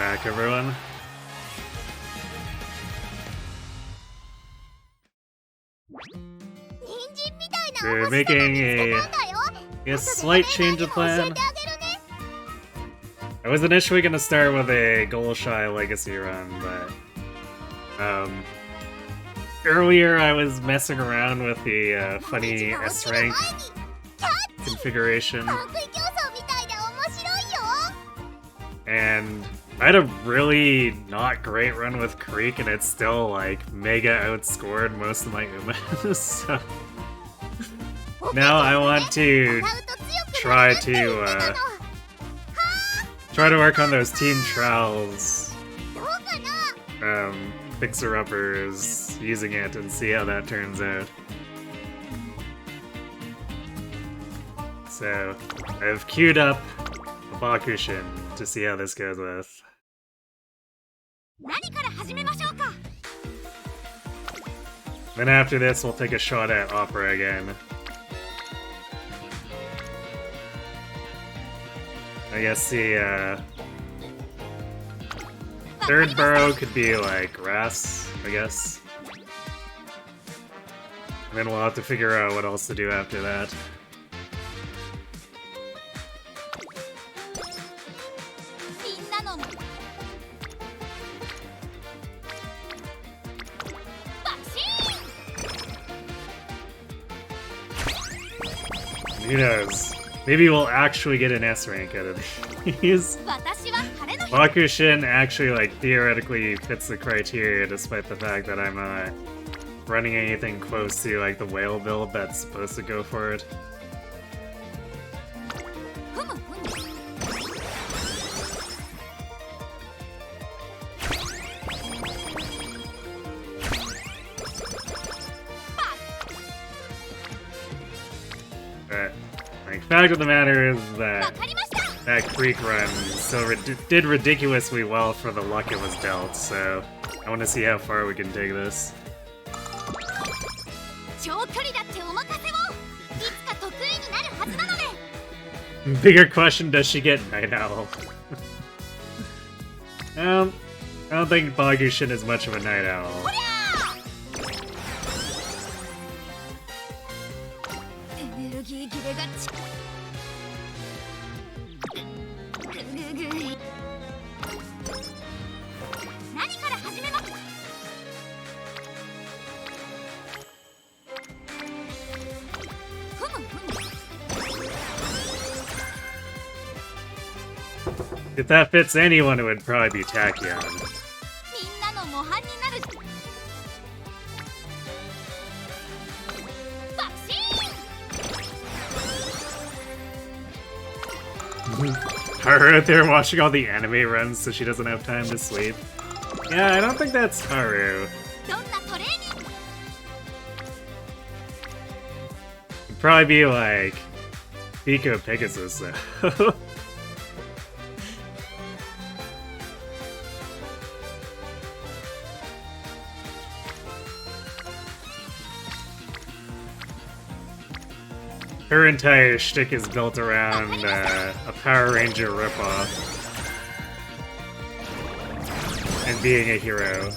back, everyone. We're making a slight change of plan. I was initially going to start with a Goal-Shy Legacy run, but earlier I was messing around with the funny S-Rank configuration. And I had a really not great run with Creek, and it still, like, mega outscored most of my Umas, so... Now I want to try to work on those Team Trowels fixer-uppers using it and see how that turns out. So, I've queued up a Bakushin to see how this goes with. Then after this, we'll take a shot at Opera again. I guess the third burrow could be like grass, I guess. And then we'll have to figure out what else to do after that. Who knows? Maybe we'll actually get an S rank out of these. Bakushin actually, like, theoretically fits the criteria despite the fact that I'm not running anything close to, like, the whale build that's supposed to go for it. Fact of the matter is that that Creek run did ridiculously well for the luck it was dealt, so I want to see how far we can take this. Bigger question, does she get Night Owl? I don't think Bakushin is much of a Night Owl. If that fits anyone, it would probably be Tachyon. Haru out there watching all the anime runs so she doesn't have time to sleep. Yeah, I don't think that's Haru. It'd probably be like Pico Pegasus though. Her entire shtick is built around a Power Ranger ripoff and being a hero.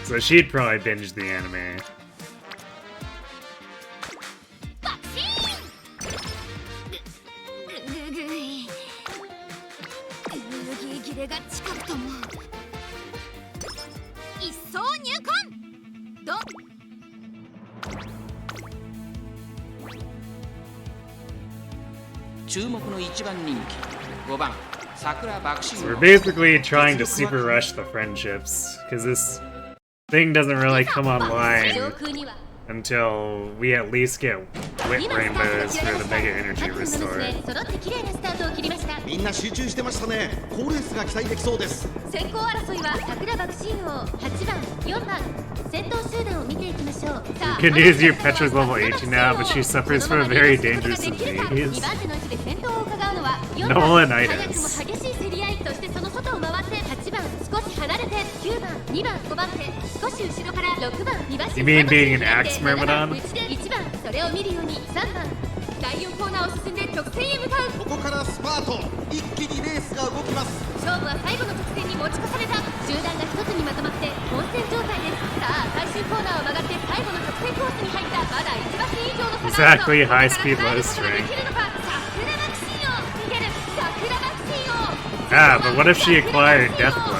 So she'd probably binge the anime. So we're basically trying to super rush the friendships, because this thing doesn't really come online until we at least get Wit Rainbows for the Mega Energy Restore. Good news, your Petra's level 18 now, but she suffers from a very dangerous disease. Nolanitis. You mean being an axe myrmidon? こからスパート。一気にレースが動きます。勝負は最後の直線に持ち越された。集団が一つにまとまって混戦状態です。さあ最終コーナーを曲がって最後の直線コースに入った。まだ1馬身以上の差があるの。 Exactly, high speed, low strength. Ah, but what if she acquired Death Blow?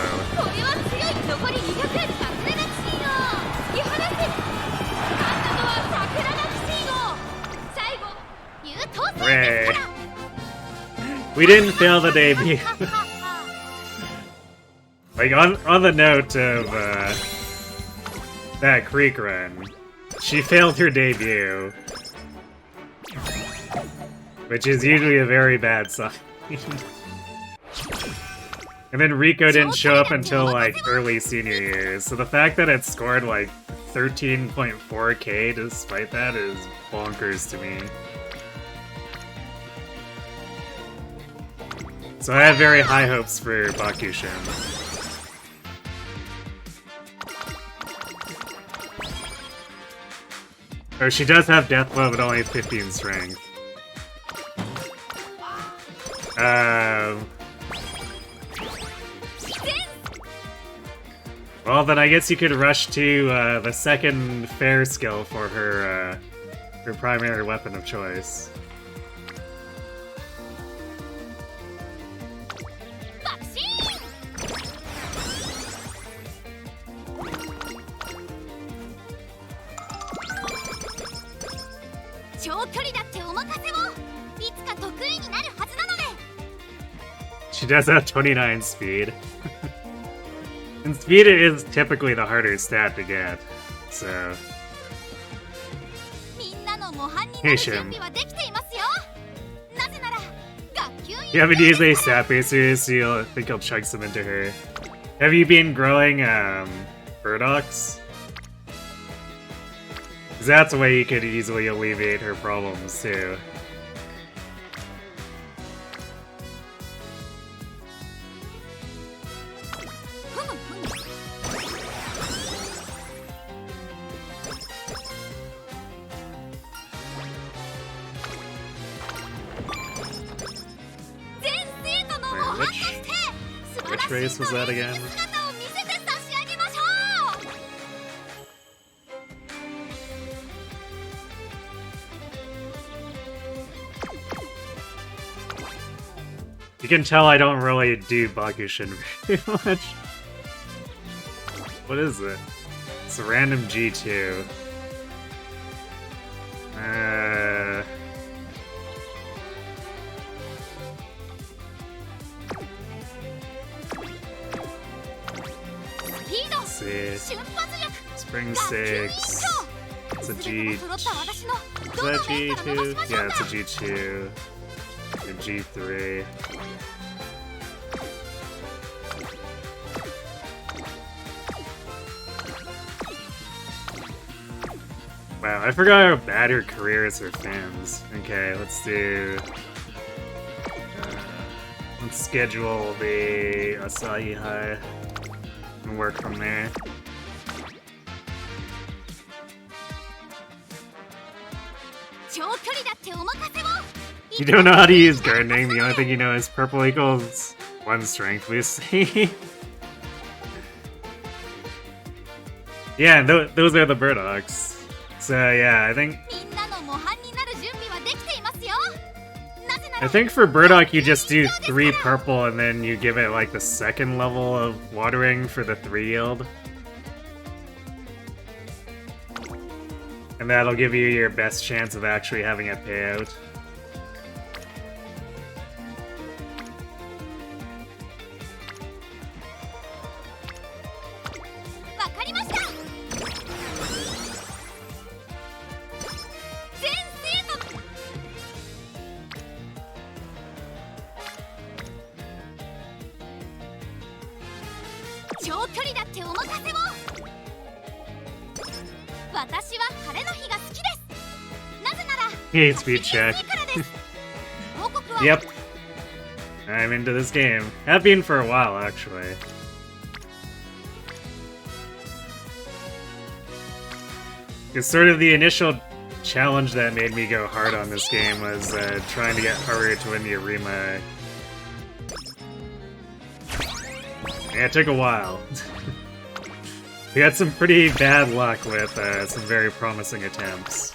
Hooray. We didn't fail the debut. Like, on the note of, that Creek run, she failed her debut. Which is usually a very bad sign. And then Rico didn't show up until, like, early senior year, so the fact that it scored, like, 13.4k despite that is bonkers to me. So I have very high hopes for Bakushin. Oh, she does have Death Blow, but only 15 strength. Well, then I guess you could rush to the second fair skill for her primary weapon of choice. She does have 29 speed. And speed is typically the harder stat to get, so... Hey, Shim. You haven't used a stat bases, so you'll think you'll chug some into her. Have you been growing, burdocks? Because that's a way you could easily alleviate her problems, too. Which race was that again? You can tell I don't really do Bakushin very much. What is it? It's a random G2. Spring 6. It's a G... Is that G2? Yeah, it's a G2. A G3. Wow, I forgot how bad her career is for fans. Okay, let's do... let's schedule the Asahi High and work from there. You don't know how to use gardening, the only thing you know is purple equals 1 strength, we see. Yeah, those are the burdocks. So yeah, I think for burdock you just do 3 purple and then you give it like the second level of watering for the 3 yield. And that'll give you your best chance of actually having a payout. Hey, speed check. Yep. I'm into this game. Have been for a while, actually. Because sort of the initial challenge that made me go hard on this game was trying to get Haru to win the Arima. Yeah, it took a while. We had some pretty bad luck with some very promising attempts.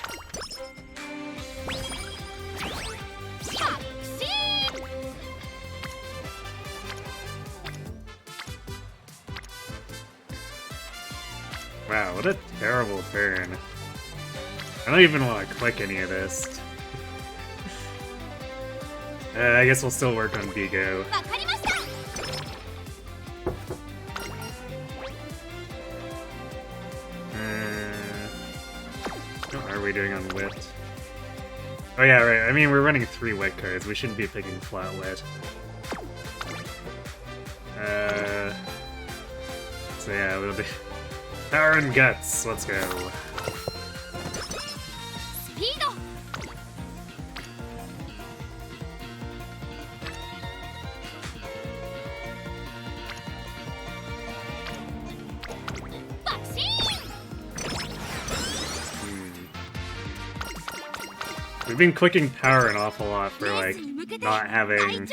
Wow, what a terrible turn. I don't even want to click any of this. I guess we'll still work on Bigo. What are we doing on wit? Oh yeah, right. I mean, we're running 3 wit cards. We shouldn't be picking flat wit. So yeah, we'll do Power and Guts. Let's go. We've been clicking power an awful lot for like not having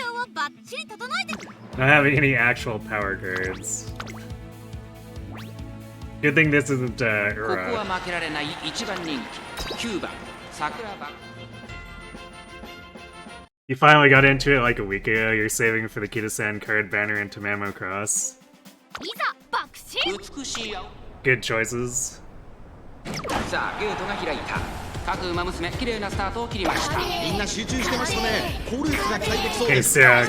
any actual power cards. Good thing this isn't Ura. You finally got into it like a week ago. You're saving for the Kita-san card banner in Tamamo Cross. Good choices. Okay, Sarah,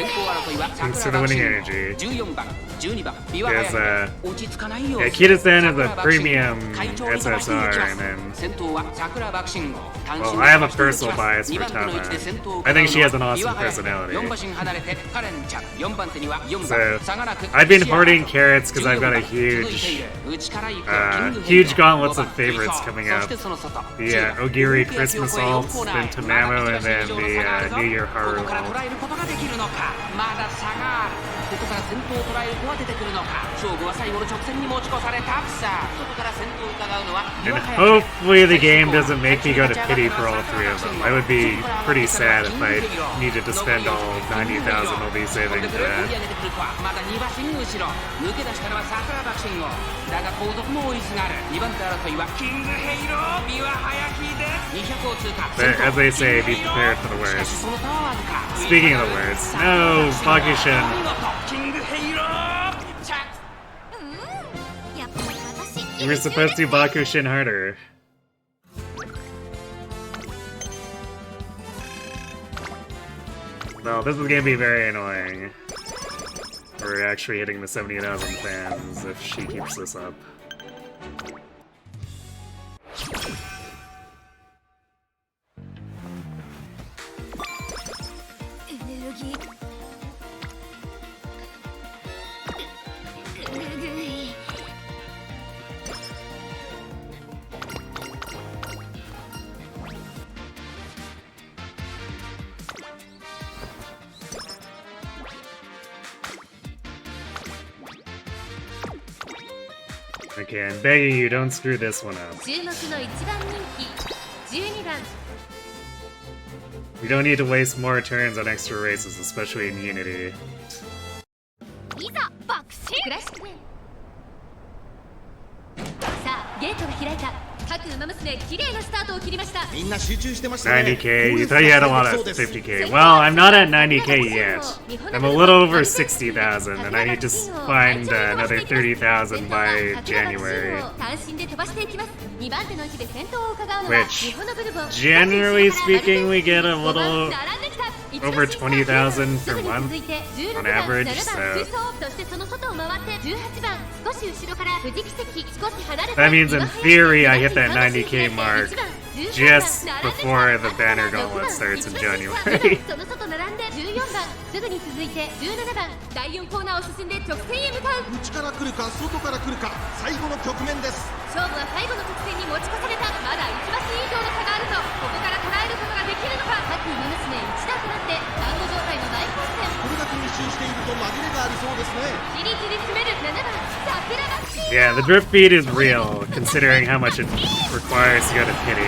thanks for the winning energy. Because, yeah, Kita-san is a premium SSR, and then... Well, I have a personal bias for Tama. I think she has an awesome personality. So, I've been hoarding carrots because I've got a huge gauntlets of favorites coming up. The Ogiri Christmas ult, then Tamamo, and then the New Year Haru ult. And hopefully the game doesn't make me go to pity for all 3 of them. I would be pretty sad if I needed to spend all 90,000 I'll be saving for that. But as they say, be prepared for the worst. Speaking of the worst, no, Bakushin. You were supposed to Bakushin harder. Well, this is gonna be very annoying. We're actually hitting the 70,000 fans if she keeps this up. Okay, I'm begging you, don't screw this one up. We don't need to waste more turns on extra races, especially in Unity. $90K? You thought you had a lot of 50K. Well, I'm not at 90K yet. I'm a little over 60,000, and I need to find another 30,000 by January. Which, generally speaking, we get a little over 20,000 per month on average, so... That means in theory I hit that 90K mark just before the banner gauntlet starts in January. Yeah, the drip feed is real, considering how much it requires to go to pity.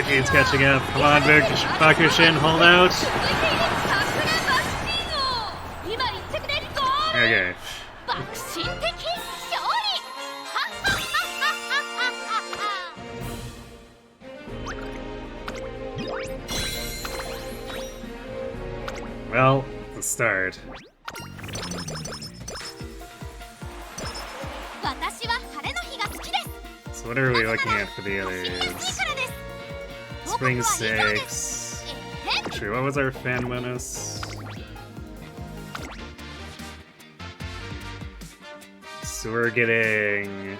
He's catching up. Come on, Bakushin, hold out. Okay. Well, the start. So what are we looking at for the others? Spring 6. Actually, what was our fan bonus? So we're getting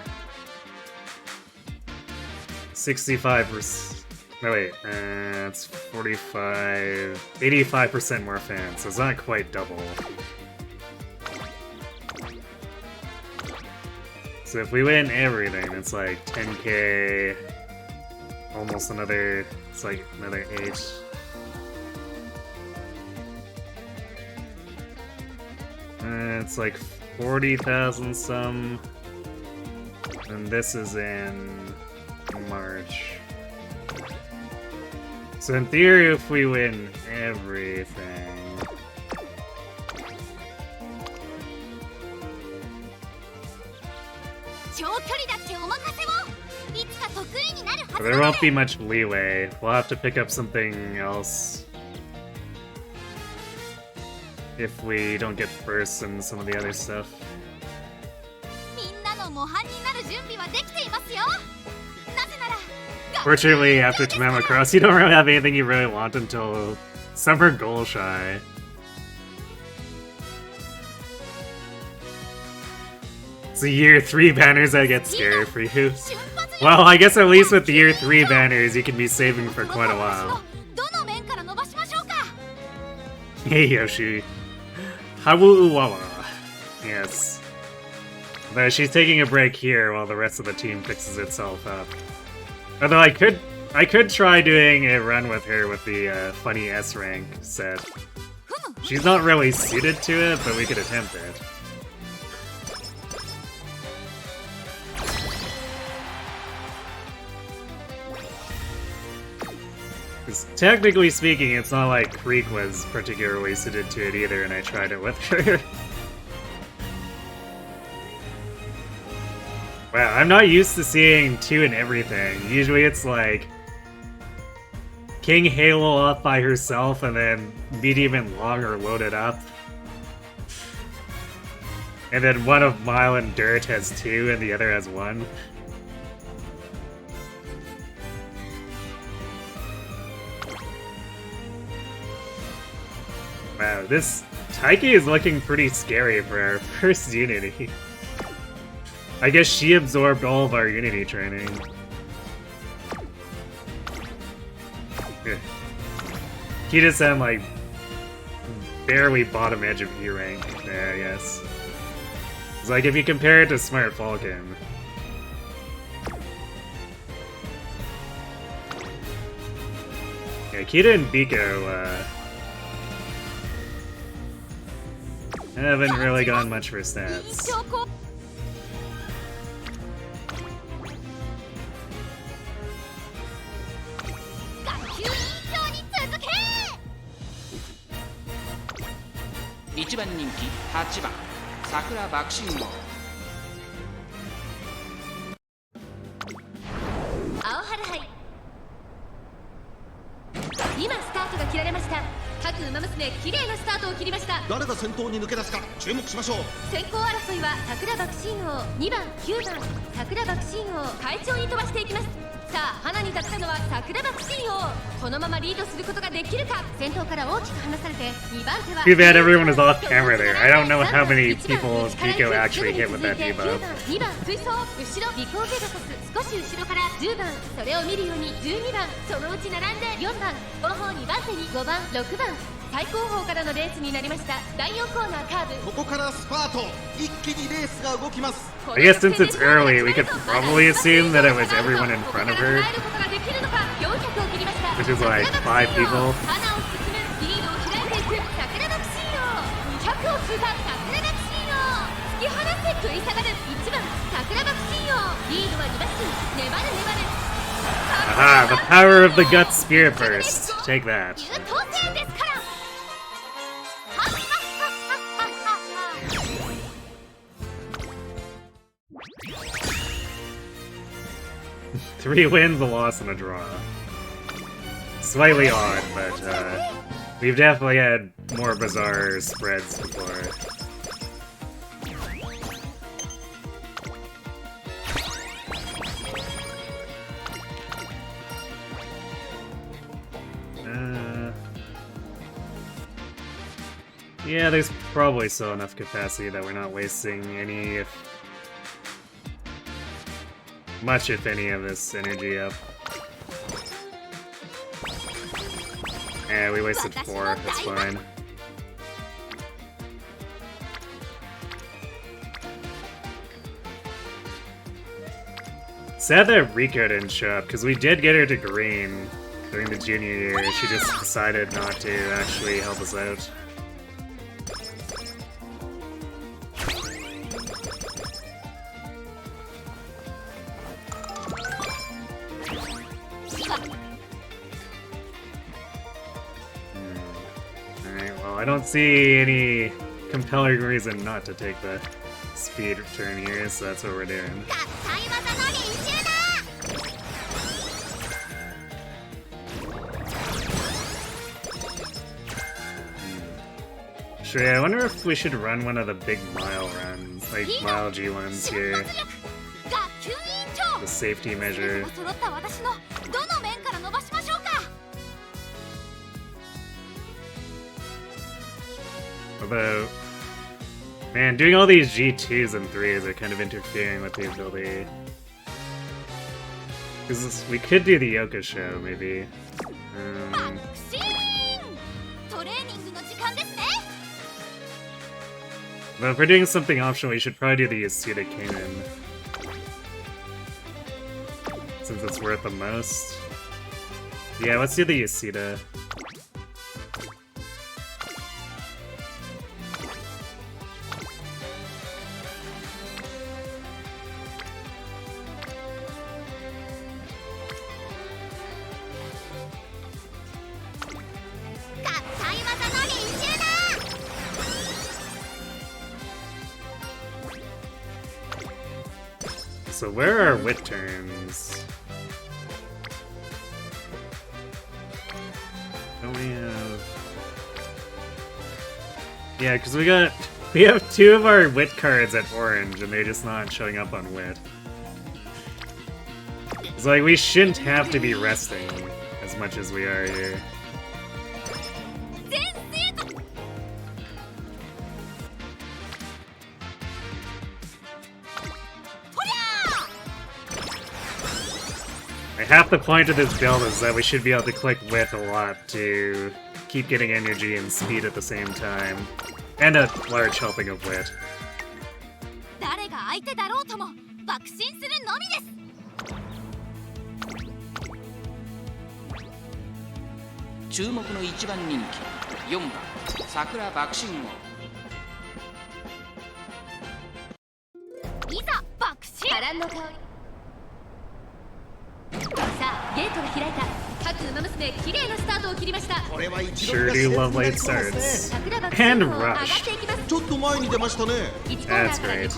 65%. No wait, it's 45, 85% more fans, so it's not quite double. So if we win everything, it's like 10k, almost another, it's like another 8. It's like 40,000 some, and this is in March. So in theory, if we win everything... But there won't be much leeway. We'll have to pick up something else if we don't get first in some of the other stuff. Fortunately, after Tamama Cross, you don't really have anything you really want until Summer Goal Shy. It's the year 3 banners that get scary for you. Well, I guess at least with the year 3 banners, you can be saving for quite a while. Hey Yoshi. Hawu Uwawa. Yes. But she's taking a break here while the rest of the team fixes itself up. Although I could try doing a run with her with the funny S rank set. She's not really suited to it, but we could attempt it. Because technically speaking, it's not like Creek was particularly suited to it either, and I tried it with her. Wow, I'm not used to seeing 2 in everything. Usually it's like King Halo off by herself and then Medium and Long are loaded up. And then one of Mile and Dirt has 2 and the other has 1. Wow, this Taiki is looking pretty scary for our first Unity. I guess she absorbed all of our Unity training. Kita-san, like, barely bottom edge of E rank there, yes. It's like if you compare it to Smart Falcon. Yeah, Kita and Biko, haven't really gone much for stats.誰が先頭に抜け出すか注目しましょう。先行争いは桜爆心王2番9番桜爆心王会長に飛ばしていきます。さあ花に立ったのは桜爆心王。このままリードすることができるか。先頭から大きく離されて2番手は Too bad everyone is off camera there. I don't know how many people Biko actually hit with that debuff. 2番追走後ろビコーペガサス少し後ろから10番それを見るように12番そのうち並んで4番後方2番手に5番6番最高峰からのレースになりました。第4コーナーカーブ。ここからスパート。一気にレースが動きます。I guess since it's early, we could probably assume that it was everyone in front of her, which is like 5 people. Aha, the power of the gut spirit burst. Take that. 優等生ですからはっはっはっはっはっは 3 wins, a loss, and a draw. Slightly odd, but we've definitely had more bizarre spreads before. Yeah, there's probably still enough capacity that we're not wasting any, much if any of this energy up. Yeah, we wasted 4, that's fine. Sad that Rika didn't show up, because we did get her to green during the junior year. She just decided not to actually help us out. I don't see any compelling reason not to take the speed turn here, so that's what we're doing. Sure, I wonder if we should run one of the big mile runs, like mile G1s here. The safety measure. Although, man, doing all these G2s and 3s are kind of interfering with the ability. Because we could do the Yoka show, maybe. But if we're doing something optional, we should probably do the Yasuda Kanon. Since it's worth the most. Yeah, let's do the Yasuda. So where are wit turns? Don't we have... Yeah, because we have 2 of our wit cards at orange, and they're just not showing up on wit. It's like, we shouldn't have to be resting as much as we are here. Half the point of this build is that we should be able to click wit a lot to keep getting energy and speed at the same time. And a large helping of wit. Sure do love late starts. And rush. That's great.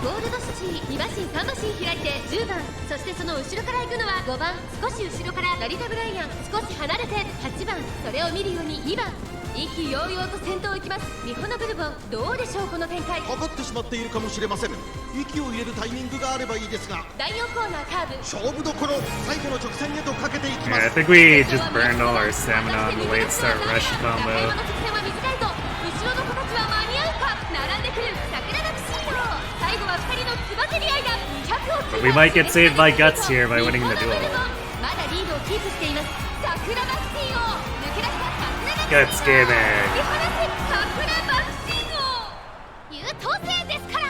ゴールドシティ2馬身3馬身開いて10番、そしてその後ろから行くのは5番、少し後ろからラリタ・ブライアン、少し離れて8番、それを見るように2番、意気揚々と先頭を行きますミホノブルボン。どうでしょうこの展開。かかってしまっているかもしれません。息を入れるタイミングがあればいいですが、第4コーナーカーブ勝負どころ、最後の直線へとかけていきま Yeah, I す。 think we just burned all our stamina on the late start rush combo. 最後の直線は短いぞ。後ろの子たちは間に合うか。並んでくる桜田シード。最後は2人のつばぜり合いだ。200を But we might get saved by guts here by winning the duel. まだリードをキープしています。桜田シード抜け出した桜田 Guts gaming. 見放せ桜田シード。優等生ですから。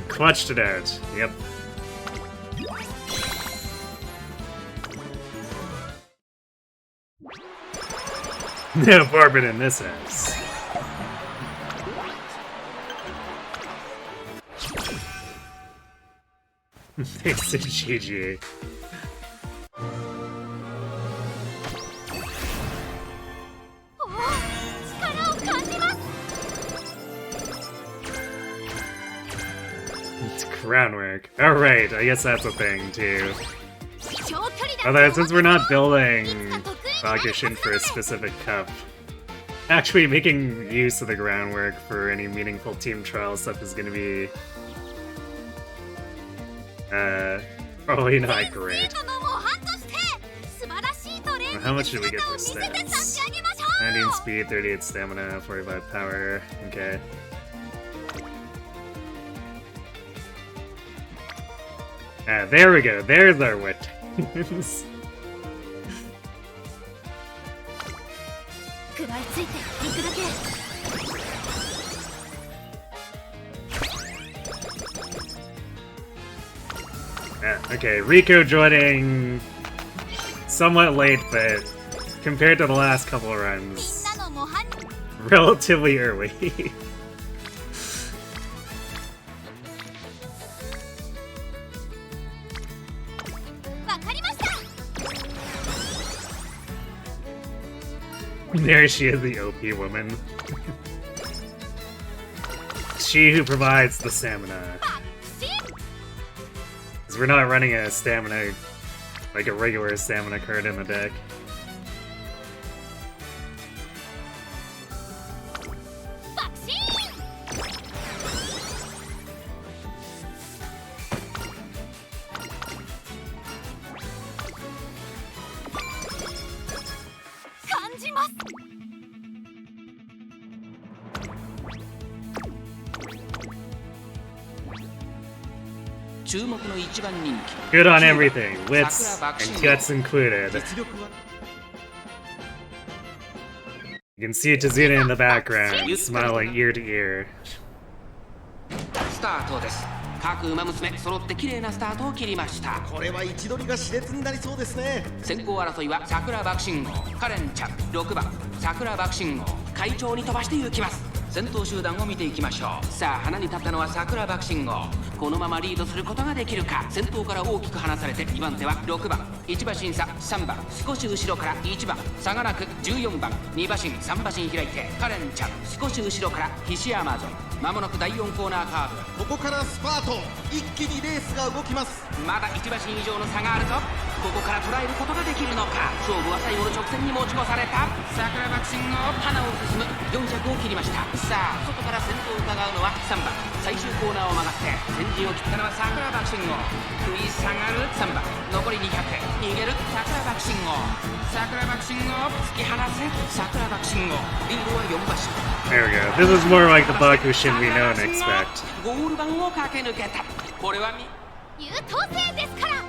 Clutched it out. Yep. No bourbon in this house. Thanks to GG. 力を感じます。 It's groundwork. Alright, I guess that's a thing too. 長距離だ。 Although, since we're not building Tactician for a specific cup, actually making use of the groundwork for any meaningful team trial stuff is gonna be probably not great. How much did we get for stats? 19 speed, 38 stamina, 45 power. Okay. Ah, there we go. There's our wit. Okay, Rico joining somewhat late, but compared to the last couple of runs, relatively early. There she is, the OP woman. She who provides the stamina. Because we're not running a stamina, like a regular stamina card in the deck. Good on everything, wits and guts included. 実力は You can see Tazuna in the background, smiling ear to ear. スタートです。各馬娘揃って綺麗なスタートを切りました。これは位置取りが熾烈になりそうですね。先行争いは桜爆心号、カレンちゃん6番、桜爆心号、会長に飛ばして行きます。先頭集団を見ていきましょう。さあ、花に立ったのは桜爆心号。このままリードすることができるか。先頭から大きく離されて2番手は6番、1馬身差3番、少し後ろから1番、差がなく14番、2馬身3馬身開いてカレンちゃん、少し後ろから菱アマゾン。まもなく第4コーナーカーブ。ここからスパート、一気にレースが動きます。まだ1馬身以上の差があるぞ。ここから捉えることができるのか。勝負は最後の直線に持ち越された。桜爆心号、花を進む400を切りました。さあ、外から先頭を伺うのは3番、最終コーナーを曲がって先陣を切ったのは桜爆心号。食い下がる3番、残り200、逃げる桜爆心号。桜爆心号、突き放せ桜爆心号。リードは4馬身。 There we go. This is more like the Bakushin we know and expect. ゴール板を駆け抜けた。これは優等生ですから。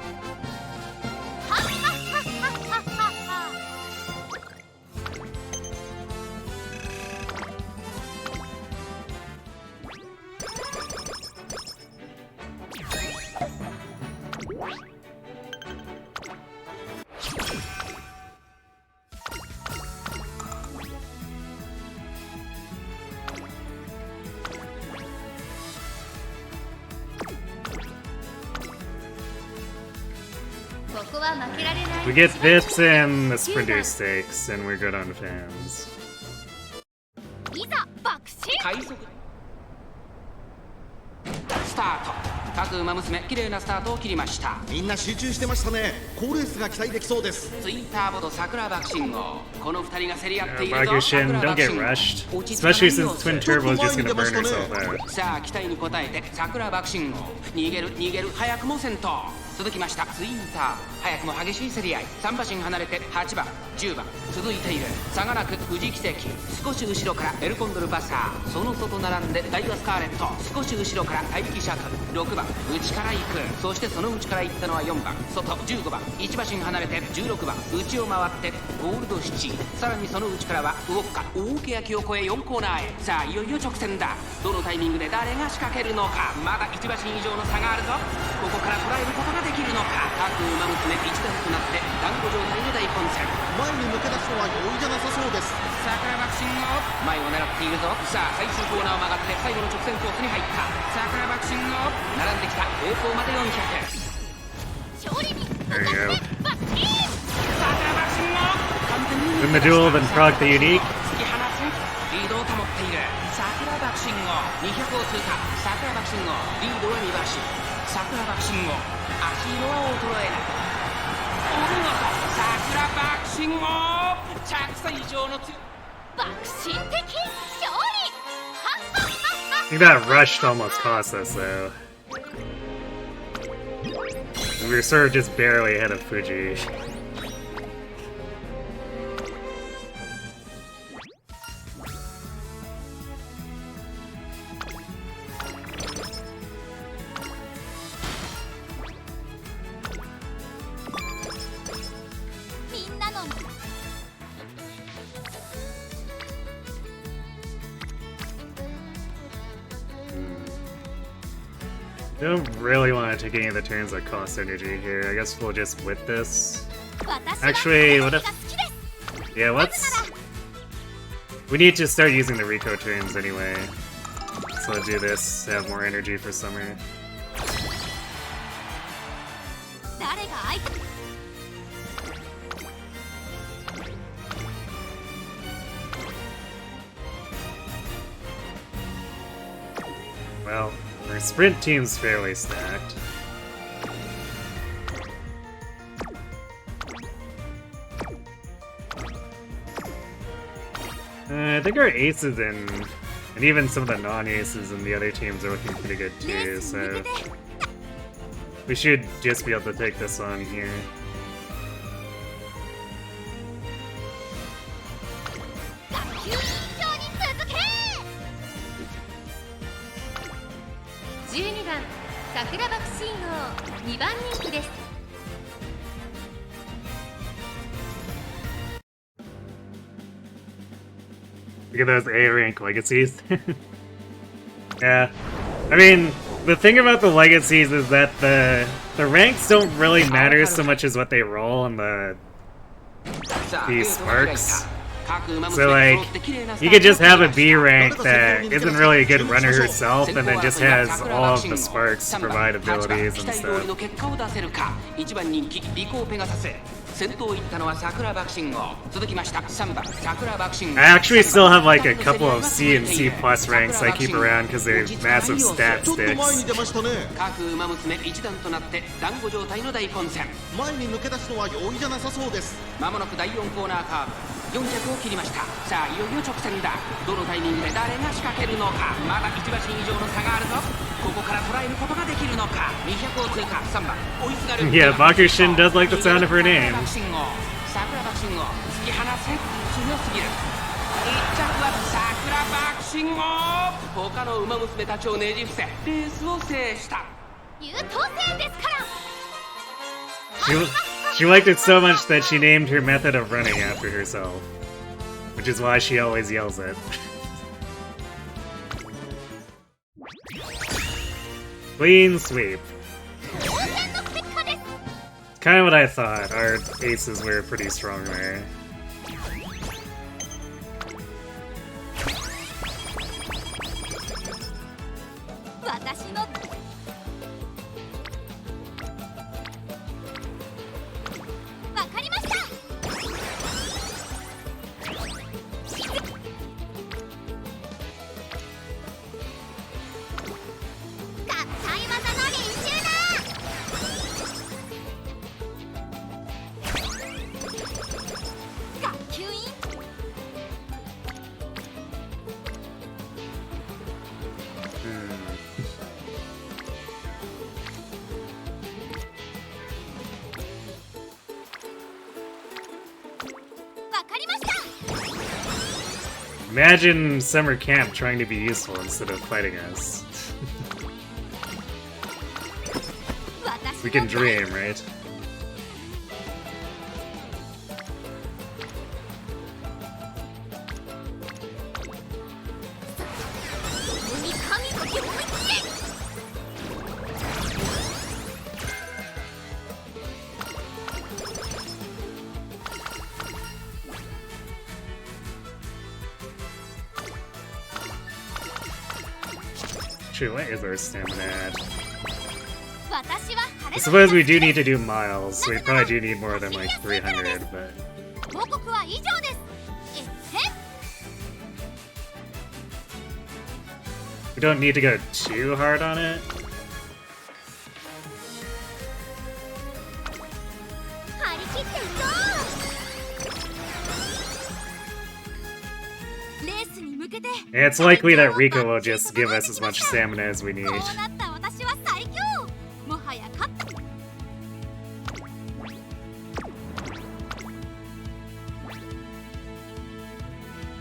We get this and the Sprinter Stakes, and we're good on fans. タート。各馬娘綺麗なスタートを切りました。みんな集中してましたね。好レースが期待できそうです。ツインターボと桜爆信号、この2人が競り合っているぞ。 Bakushin, don't get rushed, especially since Twin Turbo is just gonna burn herself out. さあ期待に応えて桜爆信号、逃げる早くも先頭。続きましたツインターボ、早くも激しい競り合い。3馬身離れて8番10番続いている。差がなく富士奇跡、少し後ろからエルコンドルパサー、その外並んでダイワスカーレット、少し後ろから大力シャトル6番内から行く。そしてその内から行ったのは4番外15番、1馬身離れて16番内を回ってゴールドシチ、さらにその内からはウォッカ大けやきを越え4コーナーへ。さあいよいよ直線だ。どのタイミングで誰が仕掛けるのか。まだ1馬身以上の差があるぞ。ここから捉えることができるのか。各馬娘一段となって団子状態の大混戦。前に抜け出すのは容易じゃなさそうです。桜爆信号、前を狙っているぞ。さあ最終コーナーを曲がって最後の直線コースに入った。桜爆信号、並んできた。栄光まで400。 There you go. 桜爆信号、完全に Win the duel, then proc the unique. 突き放す。リードを保っている。桜爆信号200を通過。桜爆信号リードは2馬身。桜爆信号足色は衰えない。お見事、桜爆信号着差以上の強い。爆心的勝利。 I think that rushed almost cost us though. We were sort of just barely ahead of Fuji. Don't really want to take any of the turns that cost energy here. I guess we'll just whip this. Actually, what if... Yeah, let's... We need to start using the Rico turns anyway. So let's do this, have more energy for summer. Well, our sprint team's fairly stacked. I think our aces and even some of the non-aces in the other teams are looking pretty good too, so we should just be able to take this on here. Look at those A-rank legacies. Yeah. I mean, the thing about the legacies is that the ranks don't really matter so much as what they roll on these sparks. So like, you could just have a B rank that isn't really a good runner herself and then just has all of the sparks to provide abilities and stuff. I actually still have like a couple of C and C plus ranks I keep around because they're massive stat sticks. 400を切りました。さあいよいよ直線だ。どのタイミングで誰が仕掛けるのか。まだ1馬身以上の差があるぞ。ここから捉えることができるのか。200を通過。3番追いすがる。Yeah, Bakushin does like the sound of her name. 桜爆信号突き放せ。強すぎる。1着は桜爆信号。他の馬娘たちをねじ伏せレースを制した。優等生ですから。 She liked it so much that she named her method of running after herself, which is why she always yells it. Clean sweep. Kind of what I thought. Our aces were pretty strong there. Imagine summer camp trying to be useful instead of fighting us. We can dream, right? Actually, what is our stamina at? I suppose we do need to do miles, so we probably do need more than like 300, but... We don't need to go too hard on it. And it's likely that Rika will just give us as much stamina as we need.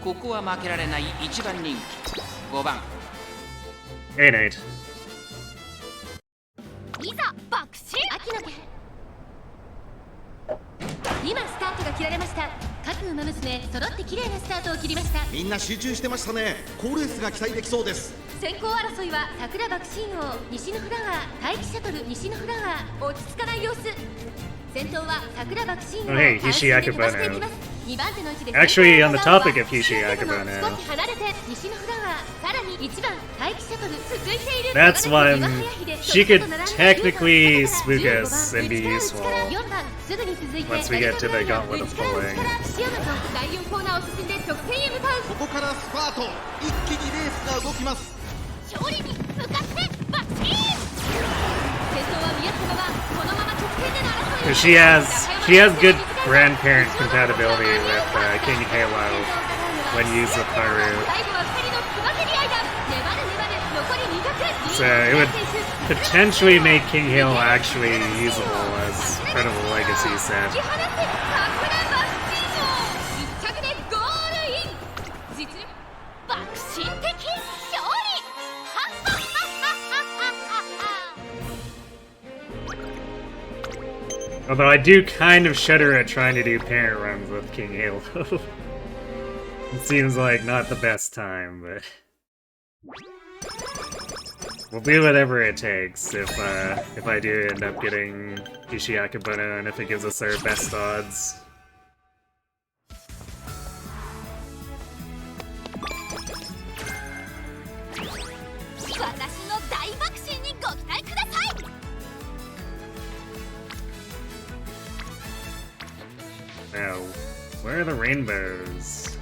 ここは負けられない一番人気5番 Hey, Nate. いざ爆心秋の手今スタートが切られました。各馬娘揃って綺麗なスタートを切りました。みんな集中してましたね。好レースが期待できそうです。先行争いは桜爆心王、西のフラワー、待機シャトル、西のフラワー、落ち着かない様子。先頭は桜爆心王、 Oh, hey, 快進で飛ばしていきます。 Hishiakubono. 2番手の位置で Actually, on the topic of Hishiakubono, 少し離れて西のフラワー、さらに1番待機シャトル続いている。 that's one. She could technically spook us and be useful 4番すぐに続いて once we get to the gauntlet of pulling. 岸山と第4コーナーを進んで得点へ向かう。ここからスパート。一気にレースが動きます。勝利に向かってバッチリ。先頭は宮坂はこのまま得点での争いを。 She has good grandparent compatibility with King Halo when used with Haru. 最後は2人のつばぜり合いだ。粘る粘る残り2択。 So it would potentially make King Halo actually usable as part of a legacy set. 突き放せ桜爆心王。1着でゴールイン。実力爆心的勝利。 Although I do kind of shudder at trying to do parent runs with King Halo. It seems like not the best time, but we'll do whatever it takes if I do end up getting Hishiakubono and if it gives us our best odds. 私の大爆心にご期待ください。 Now, where are the rainbows?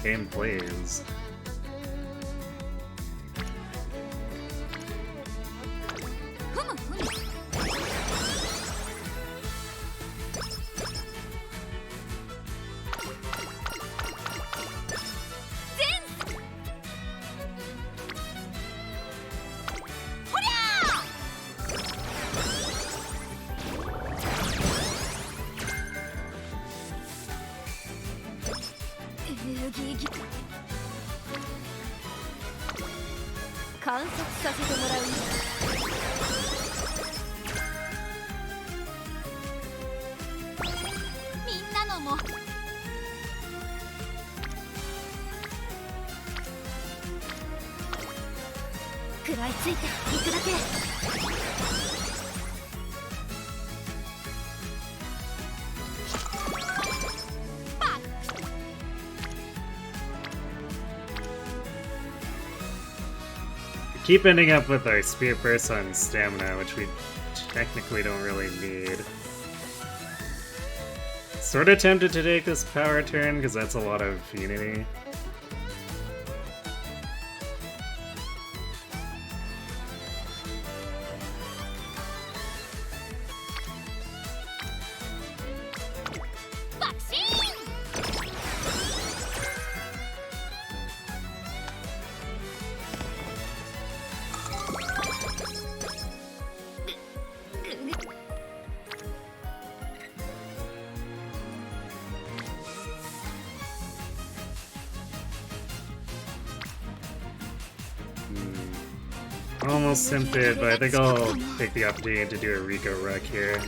Game plays. Keep ending up with our Spear Burst on stamina, which we technically don't really need. Sort of tempted to take this power turn, because that's a lot of Unity. Almost tempted, but I think I'll take the opportunity to do a Rico Ruck here.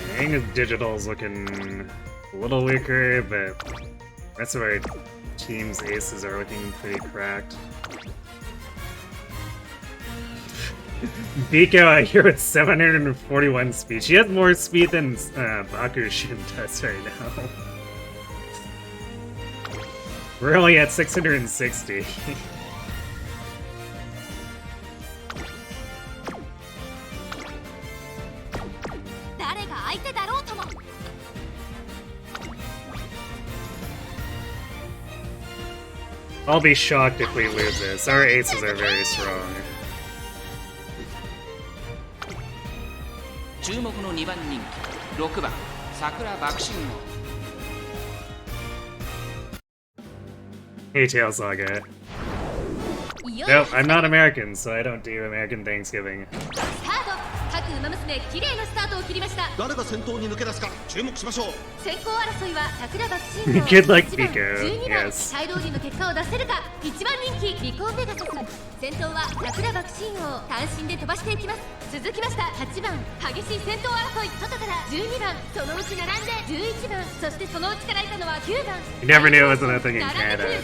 I think his digital's looking a little weaker, but the rest of our team's aces are looking pretty cracked. Biko out here with 741 speed. She has more speed than Bakushin does right now. We're only at 660. I'll be shocked if we lose this. Our aces are very strong. 注目の2番人気6番桜爆心王 Hey, Tail Saga. Nope, I'm not American, so I don't do American Thanksgiving. 各馬娘綺麗なスタートを切りました。誰が先頭に抜け出すか注目しましょう。先行争いは桜爆心王 Good luck, 1番 Biko. 12番 Yes. 大通りの結果を出せるか。1番人気リコーペガサス、先頭は桜爆心王、単身で飛ばしていきます。続きました8番激しい先頭争い、外から12番そのうち並んで11番、そしてそのうちからいたのは9番。 You never knew it was a thing in Canada.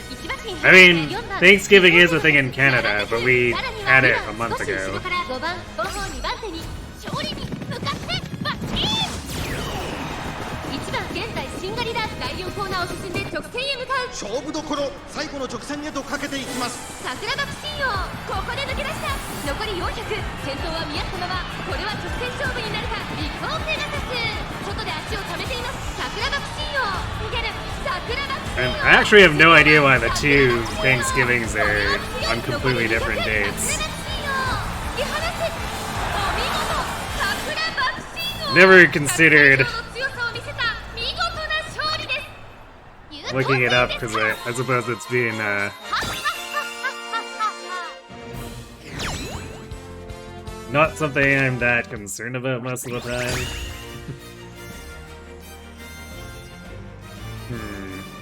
I mean, Thanksgiving is a thing in Canada, but we had it a month ago. 5番後方2番手に勝利に向かってバッチン。1番現在シンガリラ第4コーナーを進んで直線へ向かう。勝負どころ、最後の直線へとかけていきます。桜爆心王、ここで抜け出した。残り400、先頭は見合ったまま。これは直線勝負になるか。リコーペガサス、外で足を溜めています。桜爆心王逃げる。桜爆心 And 王 I actually have no idea why the two Thanksgivings are on completely different dates. Never considered looking it up because I suppose it's being not something I'm that concerned about most of the time.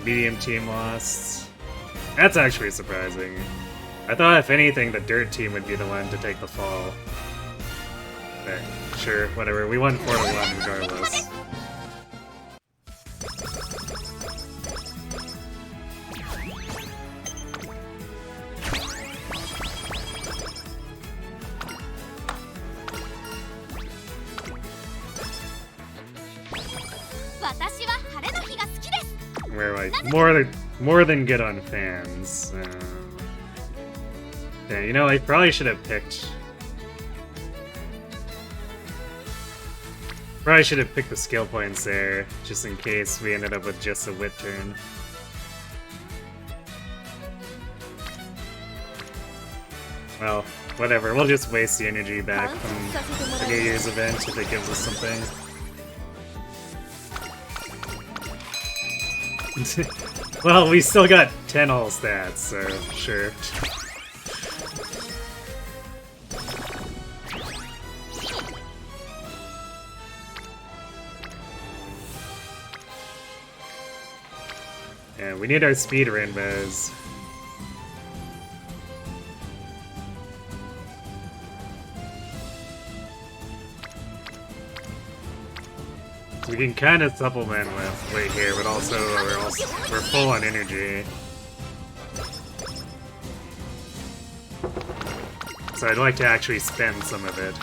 Medium team lost. That's actually surprising. I thought if anything the dirt team would be the one to take the fall. But sure, whatever. We won 4-1 regardless. We're like more than good on fans. Yeah, you know, I probably should have picked. Probably should have picked the skill points there, just in case we ended up with just a wit turn. Well, whatever. We'll just waste the energy back from the New Year's event if it gives us something. Well, we still got 10 all stats, so sure. Yeah, we need our speed rainbows. We can kind of supplement with weight here, but also we're full on energy. So I'd like to actually spend some of it.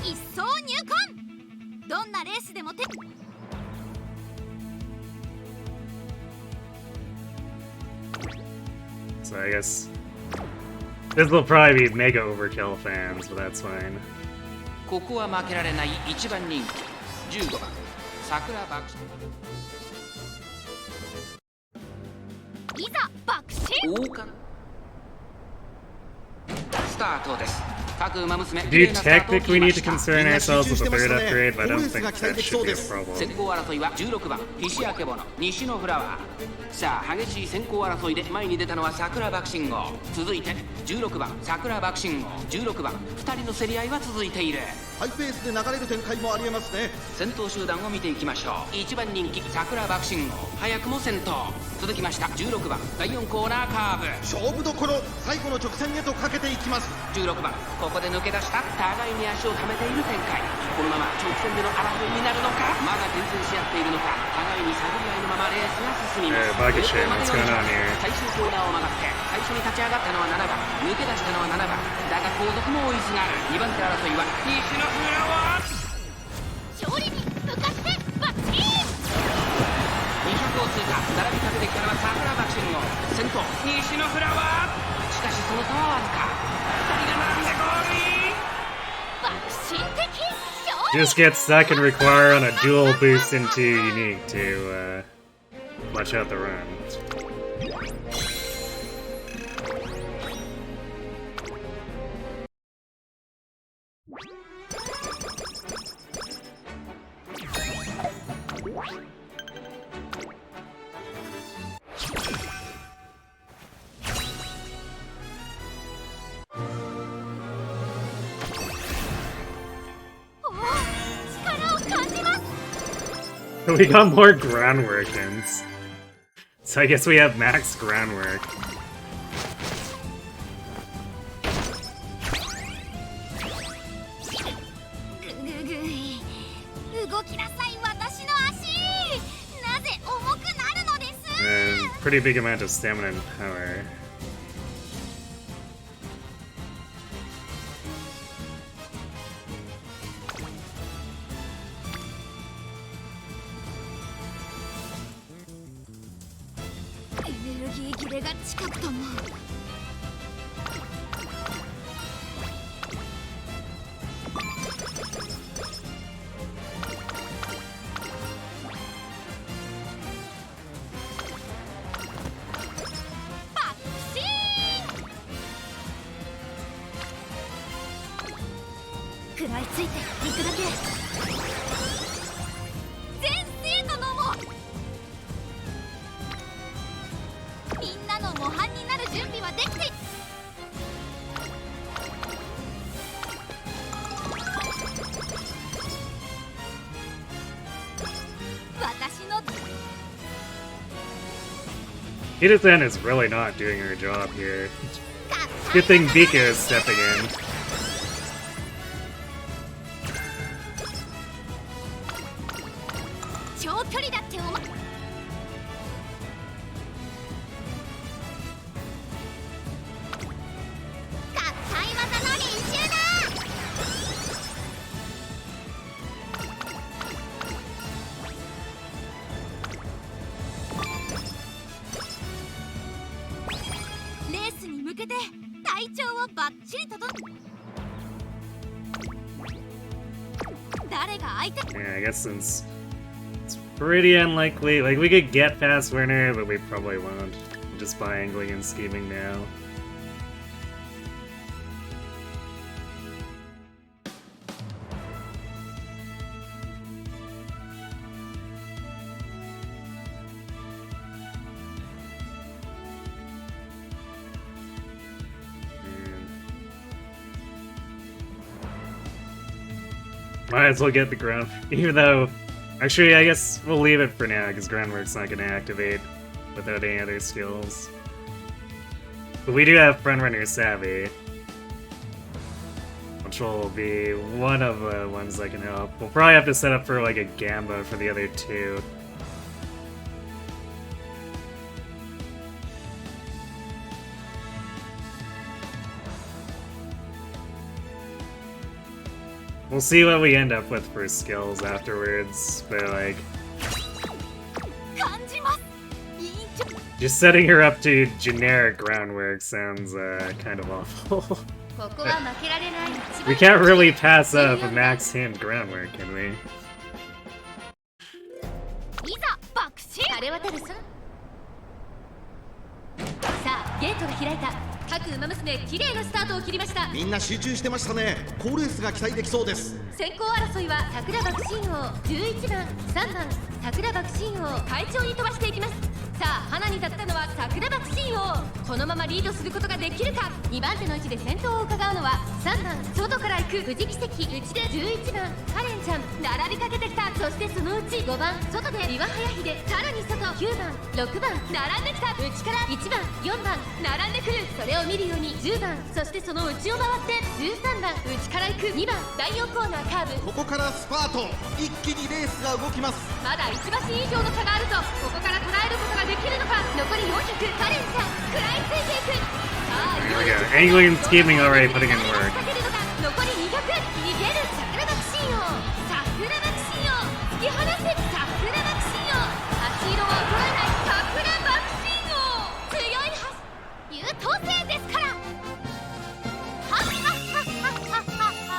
一層入魂。どんなレースでもSo I guess this will probably be mega overkill fans, but that's fine. ここは負けられない1番人気15番桜爆いざ爆心。王冠スタートです。各馬娘 Do you technically need to concern ourselves with the third upgrade, but I don't think that should be a 先 problem. 行争いは16番菱明ボノ西のフラワー。さあ激しい先行争いで前に出たのは桜爆信号。続いて16番桜爆信号16番2人の競り合いは続いている。ハイペースで流れる展開もありえますね。先頭集団を見ていきましょう。1番人気桜爆信号早くも先頭。続きました16番第4コーナーカーブ。勝負どころ、最後の直線へとかけていきます。16番ここで抜け出した互いに足を溜めている展開。このまま直線での争いになるのか、まだ転戦し合っているのか、互いに探り合いのままレースが進みます。Pegasus, what's going on here? 最終コーナーを曲がって最初に立ち上がったのは7番抜け出したのは7番だが後続も追いすがる。2番手争いは西のフラワー。勝利に向かってバッチン。200を通過並びかけてきたのは桜爆信号先頭西のフラワー。しかしその差はわずか。2人が並んでゴールイン。爆心的勝 Just get stuck and require on a dual boost into unique to flush out the run. We got more groundwork ins. So I guess we have max groundwork. 動きなさい私の足。なぜ重くなるのです。 And pretty big amount of stamina and power. エネルギー切れが近くとも。食らいついていくだけ。全生徒のもみんなの模範になる準備はできている。私の Pt43 is really not doing her job here. Good thing Bika is stepping in. 長距離だって思う。合体技の練習だ。レースに向けて体調をバッチリ整え。誰が相手。 Yeah, I guess since it's pretty unlikely. Like, we could get fast winner, but we probably won't. Just by angling and scheming now. Might as well get the ground, even though, actually I guess we'll leave it for now, because groundwork's not going to activate without any other skills. But we do have Frontrunner Savvy, which will be one of the ones that can help. We'll probably have to set up for like a Gamba for the other two. We'll see what we end up with for skills afterwards, but like... Just setting her up to generic groundwork sounds kind of awful. We can't really pass up a max hand groundwork, can we? さあゲートが開いた。各馬娘綺麗なスタートを切りました。みんな集中してましたね。好レースが期待できそうです。先行争いは桜爆心王11番3番桜爆心王会長に飛ばしていきます。さあ花に立ったのは桜爆心王。このままリードすることができるか。2番手の位置で先頭を伺うのは3番外から行く富士奇跡、内で11番カレンちゃん並びかけてきた。そしてそのうち5番外で岩早秀、さらに外9番6番並んできた。内から1番4番並んでくる。それを見るように10番、そしてその内を回って13番内から行く2番第4コーナーカーブ。ここからスパート。一気にレースが動きます。まだ1馬身以上の差があるぞ。ここから捉えることができるのか。残り400、カレンちゃん食らいついていく。さあいよいよ Angling and scheming already putting in work. 残り200、逃げる桜爆心王。桜爆心王突き放せ。桜爆心王足色は怒らない。桜爆心王強いはず。優等生ですから。はっはっはっはっはっは。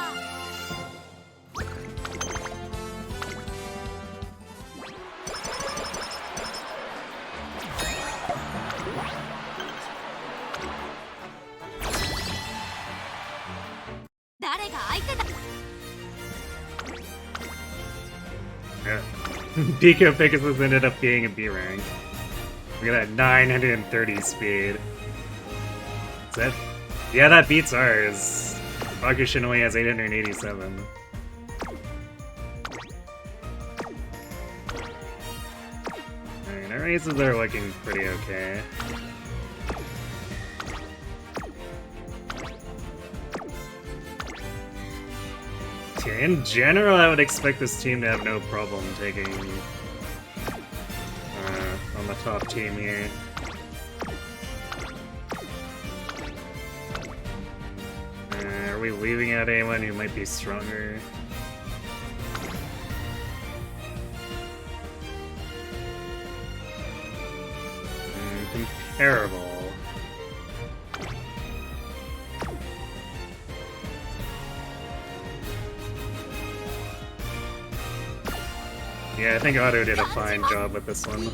誰が相手だ。 Yeah. Pico Pegasus ended up being a B rank. Look at that 930 speed. Is that? Yeah, that beats ours. Bakushin only has 887. Alright, our races are looking pretty okay. In general, I would expect this team to have no problem taking on the top team here. Are we leaving out anyone who might be stronger? Comparable. Yeah, I think Otto did a fine job with this one.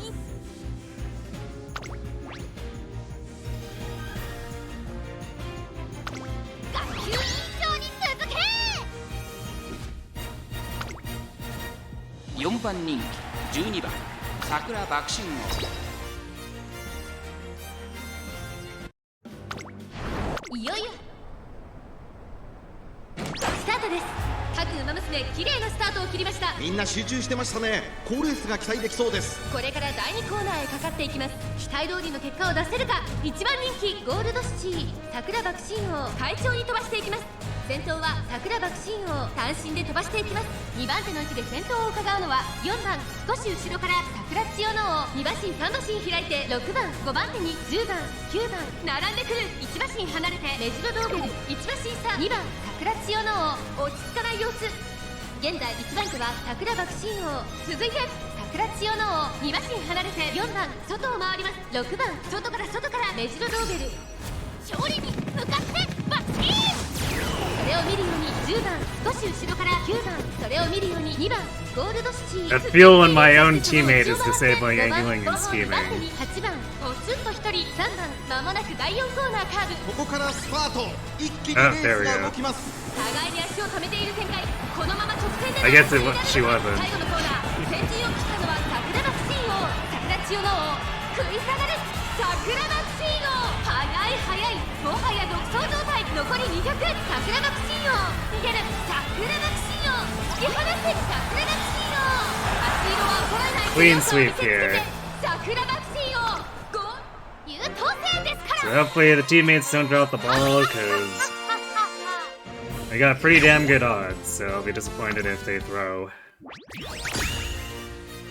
$4番人気12番桜爆心王。いよいよスタートです。各馬娘綺麗なスタートを切りました。みんな集中してましたね。好レースが期待できそうです。これから第2コーナーへかかっていきます。期待通りの結果を出せるか。1番人気ゴールドシチー桜爆心王会長に飛ばしていきます。先頭は桜爆心王単身で飛ばしていきます。2番手の位置で先頭を伺うのは4番少し後ろから桜千代の王2馬身3馬身開いて6番5番手に10番9番並んでくる。1馬身離れてメジロドーベル1馬身差2番桜千代の王落ち着かない様子。現在1番手は桜爆心王、続いて桜千代の王2馬身離れて4番外を回ります。6番外からメジロドーベル勝利に向かってバッチーン。それを見るように10番少し後ろから9番それを見るように2番ゴールドシチー I feel when my own teammate is disabling angling and scheming. 8番ポツンと1人3番まもなく第4コーナーカーブ。ここからスパート。一気にレースが動きます。互いに足を止めている展開。このまま直線で I guess she wasn't. 最後のコーナー先陣を切ったのは桜爆心王桜千代の王食い下がる桜爆心王速いもはや独走状態。残り200桜爆心王逃げる桜爆心王突き放せ桜爆心王足色は怒らない。 Clean sweep here. 桜爆心王優等生ですか So ら。 hopefully the teammates don't drop the ball, because they got pretty damn good odds, so I'll be disappointed if they throw.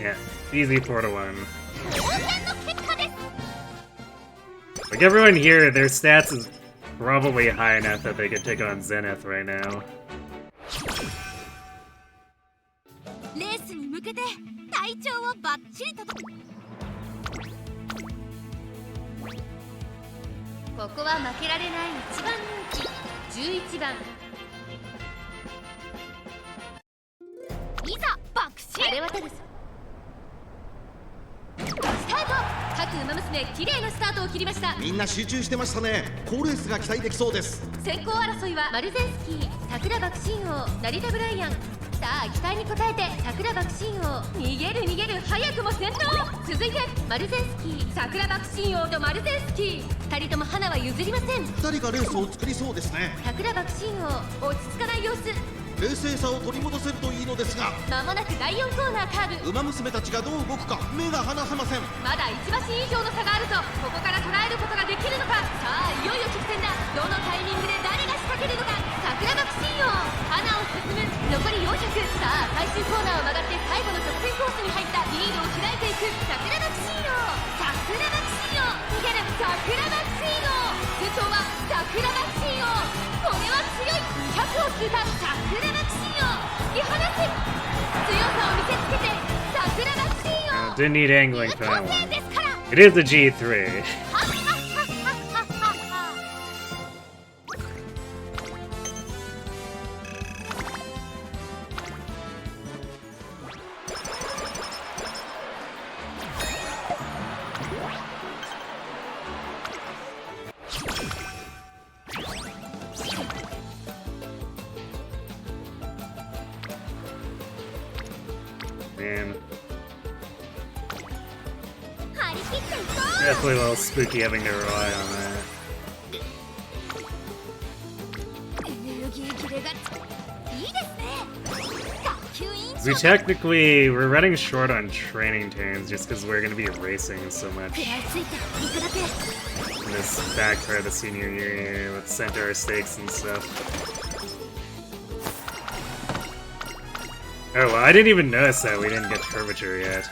Yeah, easy 4-1. Like everyone here, their stats is probably high enough that they could take on Zenith right now. レースに向けて体調をバッチリと。ここは負けられない一番人気11番。いざ爆心晴れ渡るぞ。スタート。各馬娘綺麗なスタートを切りました。みんな集中してましたね。好レースが期待できそうです。先行争いはマルゼンスキー、桜爆心王、成田ブライアン。さあ期待に応えて桜爆心王、逃げる逃げる、早くも先頭。続いてマルゼンスキー、桜爆心王とマルゼンスキー、2人とも花は譲りません。2人がレースを作りそうですね。桜爆心王落ち着かない様子。冷静さを取り戻せるといいのですが、間もなく第4コーナーカーブ。馬娘たちがどう動くか目が離せません。まだ1馬身以上の差があるぞ。ここから捉えることができるのか。さあいよいよ直線だ。どのタイミングで誰が仕掛けるのか。桜爆心王、花を進む。残り400。さあ最終コーナーを曲がって最後の直線コースに入った。リードを開いていく桜爆心王、桜爆心王、逃げる桜爆心王。先頭は桜爆心王。これは強い。200を通過。桜爆心王突き放す。強さを見せつけて桜爆心王。 Didn't need angling for that 優等 one. 生ですから。 It is the G3. Man, 張り切っていこ definitely a little spooky having to rely on that. う。エネルギー切れがいいですね。学級委員 We 長 technically, we're running short on training turns just because we're going to be racing so much 食らいついていただけ。 in this back part of the senior year with centaur stakes and stuff. Oh, well, I didn't even notice that we didn't get curvature yet.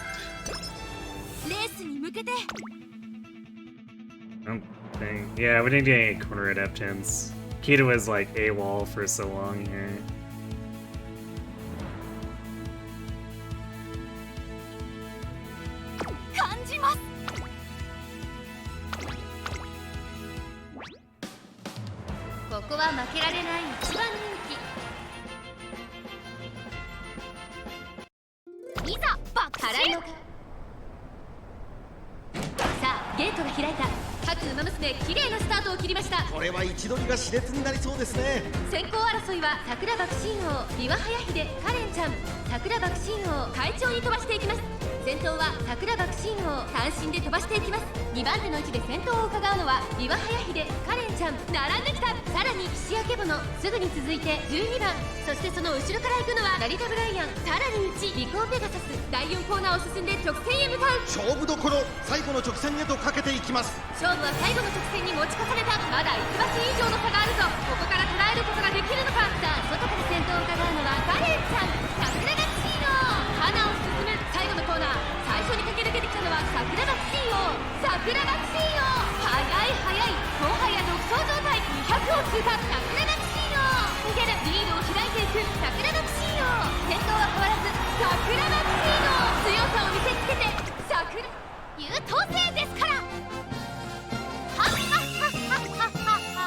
レースに向けて I don't think. Yeah, we didn't get any corner adaptants. Kita was like AWOL for so long here. 感じます。ここは負けられない一番人気。いざ爆心。さあゲートが開いた。各馬娘綺麗なスタートを切りました。これは位置取りが熾烈になりそうですね。先行争いは桜爆心王、三輪早秀、カレンちゃん。桜爆心王快調に飛ばしていきます。先頭は桜爆心王、単身で飛ばしていきます。2番手の位置で先頭を伺うのは三輪早秀、カレンちゃん。並んできた。さらに岸明ボノ、すぐに続いて12番。そしてその後ろから行くのは成田ブライアン。さらに内リコーペガサス。第4コーナーを進んで直線へ向かう。勝負どころ、最後の直線へとかけていきます。勝負は最後の直線に持ち越された。まだ1馬身以上の差があるぞ。ここから捉えることができるのか。さあ外から先頭を伺うのはカレンちゃん。桜爆心王、花を進む。最後のコーナー、最初に駆け抜けてきたのは桜爆心王。桜爆心王、速い速い、もはや独走状態。200を通過。桜爆心王、逃げる。リードを開いていく桜爆心王。先頭は変わらず桜爆心王。強さを見せつけて桜優等生ですから。はっはっはっはっはっは。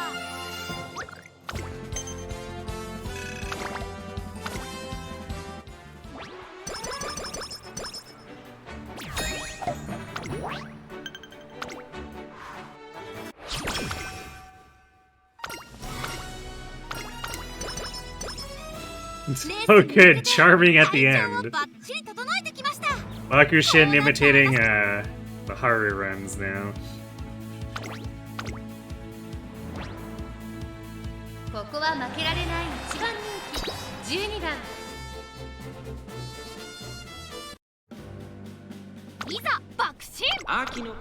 Oh, good. Charming at the 体調を end. バッチリ整えてきました。 Bakushin imitating the Haru runs now. ここは負けられない一番人気12番。いざ爆心。秋の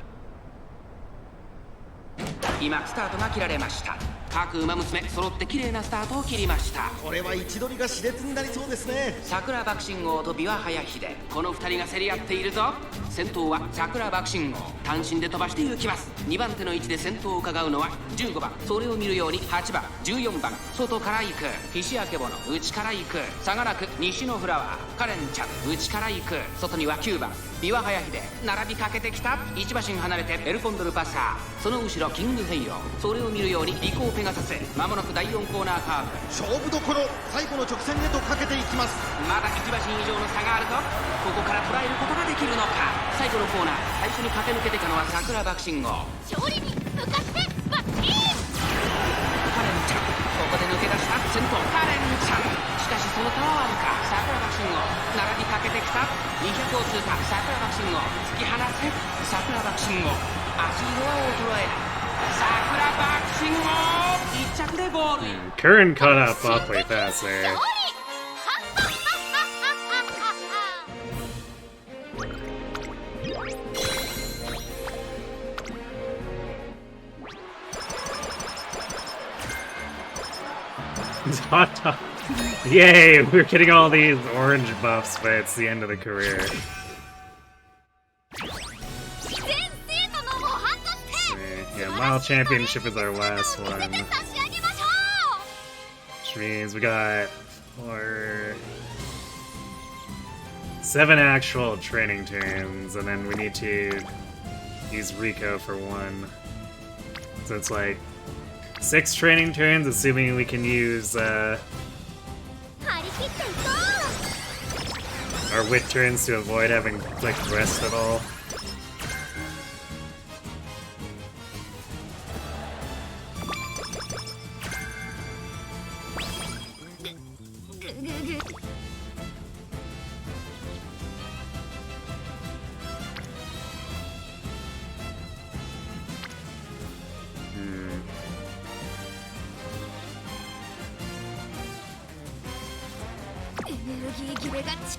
今スタートが切られました。各馬娘揃って綺麗なスタートを切りました。これは位置取りが熾烈になりそうですね。桜爆心王と琵琶早秀、この2人が競り合っているぞ。先頭は桜爆心王、単身で飛ばして行きます。2番手の位置で先頭を伺うのは15番、それを見るように8番、14番、外から行く菱明ボの内から行く、差がなく西のフラワーカレンちゃん内から行く、外には9番琵琶早秀並びかけてきた。1馬身離れてエルコンドルパッサー、その後ろキングヘイロー、それを見るようにリコーペガサス、間もなく第4コーナーカーブ、勝負どころ、最後の直線へとかけていきます。まだ1馬身以上の差があると、ここから捉えることができるのか。最後のコーナー、最初に駆け抜けてたのは桜爆心王。勝利に向かってバッチン。カレンちゃん、ここで抜け出した先頭カレンちゃん、しかしその差はあるか。桜爆心王並びかけてきた。200を通過、桜爆心王突き放せ。桜爆心王足色は衰えない。桜爆心王1着でゴールイン。 Curran caught up awfully fast there. Hot top. Yay, we're getting all these orange buffs, but it's the end of the career. Yeah, Mile Championship is our last one. Which means we got 7 actual training turns, and then we need to use Rico for 1. So it's like 6 training turns, assuming we can use our wit turns to avoid having like rest at all.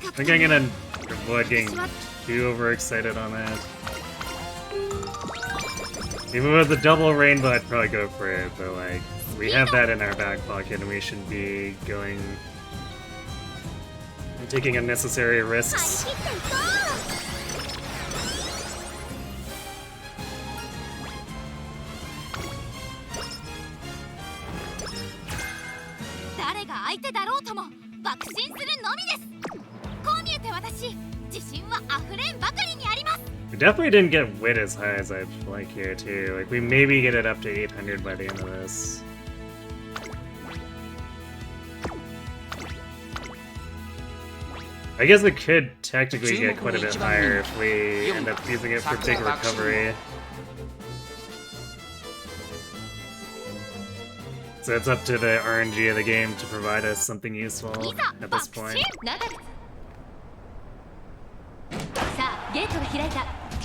I think I'm gonna avoid getting too overexcited on that. Even with the double rainbow, I'd probably go for it, but like, we have that in our back pocket and we shouldn't be going... taking unnecessary risks. We definitely didn't get wit as high as I'd like here too. Like, we maybe get it up to 800 by the end of this. I guess it could technically get quite a bit higher if we end up using it for big recovery. So it's up to the RNG of the game to provide us something useful at this point.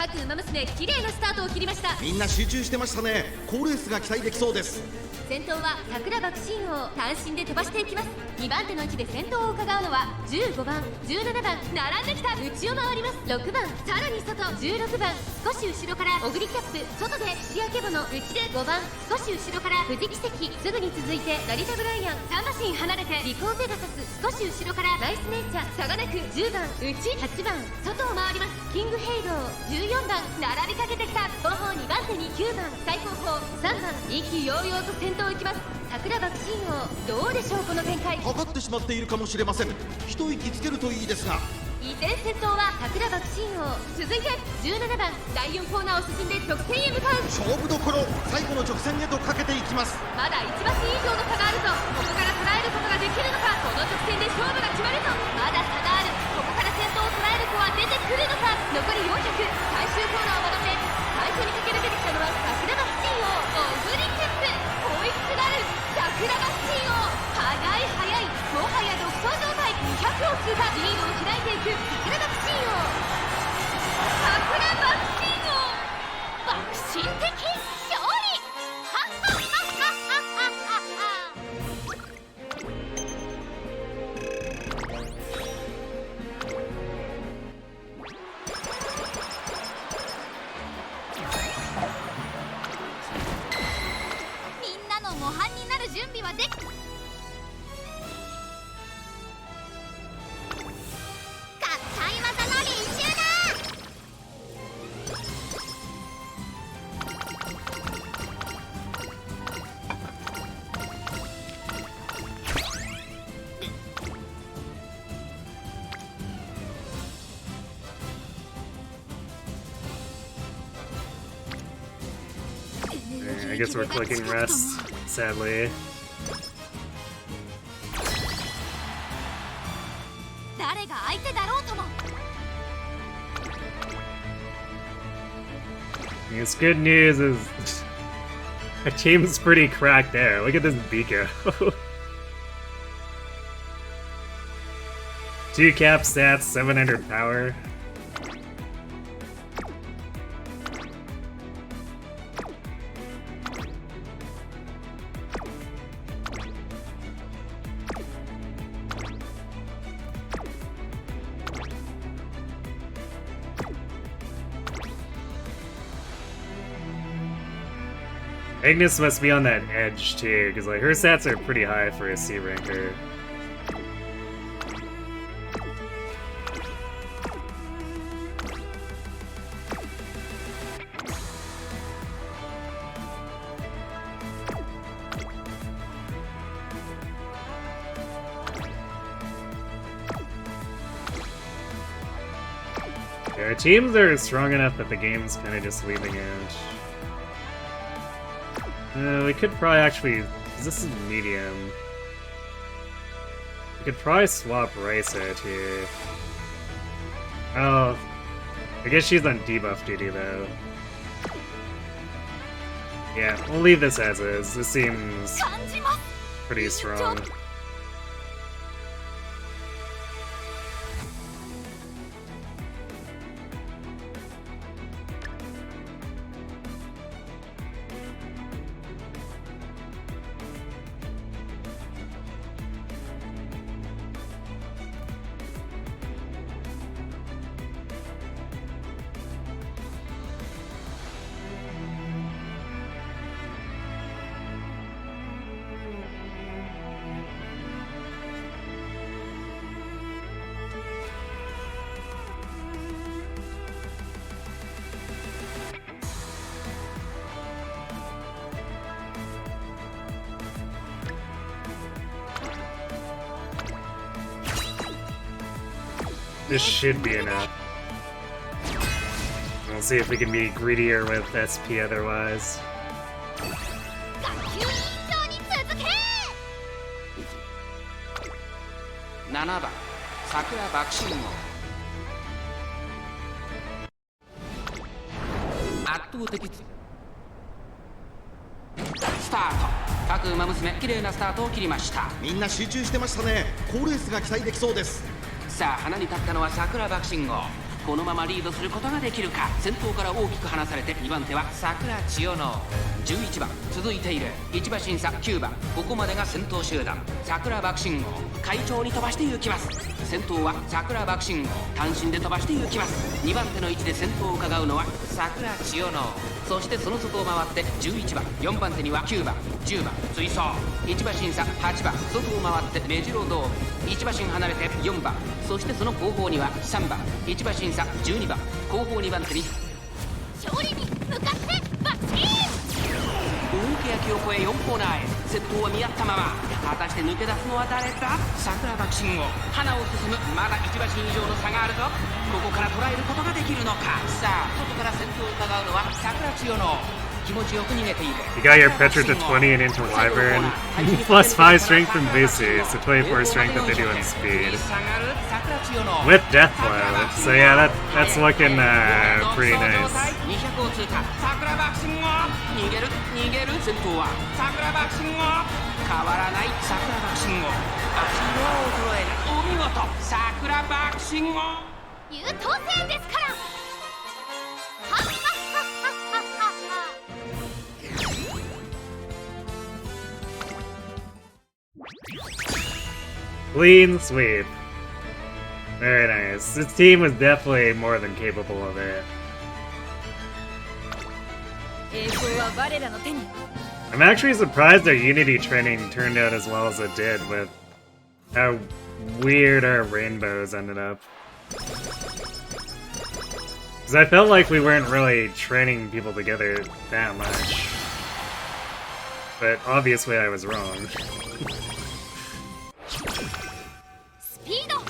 各馬娘綺麗なスタートを切りました。みんな集中してましたね。好レースが期待できそうです。先頭は桜爆心王、単身で飛ばしていきます。2番手の位置で先頭を伺うのは15番、17番、並んできた。内を回ります。6番、さらに外、16番、少し後ろからオグリキャップ、外でシアケボの内で5番、少し後ろから富士奇跡、すぐに続いてラリタブライアン、3馬身離れてリコーペガサス、少し後ろからナイスネイチャー、差がなく10番、内、8番、外を回ります。キングヘイロー、14番、並びかけてきた。後方2番手に9番、最後方3番、意気揚々と先頭行きます。桜爆心王、どうでしょうこの展開。かかってしまっているかもしれません。一息つけるといいですが。依然先頭は桜爆心王、続いて17番、第4コーナーを進んで得点へ向かう。勝負どころ、最後の直線へとかけていきます。まだ1馬身以上の差があるぞ。ここから捉えることができるのか。この直線で勝負が決まるぞ。まだ差がある。ここから先頭を捉える子は出てくるのか。残り400、最終コーナーを曲がって最初に駆け抜けてきたのは桜爆心王、オグリキャップ、追いすがる桜爆心王、速い速い、もはや独走状態。200を通過、リードを開いていく桜爆心王。桜爆心王、爆心的勝利。はっはっはっはっはっは。みんなの模範に guess we're clicking rest, sadly. I guess good news is our team's pretty cracked there. Look at this Biko. 2 cap stats, 700 power. Agnes must be on that edge too, because like her stats are pretty high for a C ranker. Yeah, our teams are strong enough that the game's kind of just leaving it. We could probably actually, because this is medium. We could probably swap Rice out here. Oh, I guess she's on debuff duty though. Yeah, we'll leave this as is. This seems pretty strong. This should be enough. We'll see if we can be greedier with SP otherwise. 7番桜爆心王圧倒的スタート各馬娘綺麗なスタートを切りました。みんな集中してましたね。好レースが期待できそうです。さあ花に立ったのは桜爆心王。このままリードすることができるか。先頭から大きく離されて2番手は桜千代の11番続いている1馬審査9番。ここまでが先頭集団。桜爆心王快調に飛ばして行きます。先頭は桜爆心王単身で飛ばして行きます。2番手の位置で先頭を伺うのは桜千代の。そしてその外を回って11番4番手には9番10番追走。1馬審査8番外を回って目白ドーム。1馬身離れて4番。そしてその後方には3番1馬審査12番後方2番手に勝利に向かってバッチリ。大けやきを越え4コーナーへ。先頭は見合ったまま。果たして抜け出すのは誰だ。桜爆心王花を進む。まだ1馬身以上の差があるぞ。ここから捉えることができるのか。さあ外から先頭を伺うのは桜千代の。気持ちよく逃げている。 You got your Petra to 20 and into Wyvern. Plus 5 strength from Busu, so 24 strength and video and speed. With Death Blow, so yeah, that's looking pretty nice. 200を通過。桜爆心王逃げる逃げる。先頭は桜爆心王変わらない。桜爆心王足の衰える。お見事桜爆心王優等生ですから。はっはっはっはっはっは。Clean sweep. Very nice. This team was definitely more than capable of it. I'm actually surprised our Unity training turned out as well as it did with how weird our rainbows ended up. Because I felt like we weren't really training people together that much. But obviously I was wrong. スピード。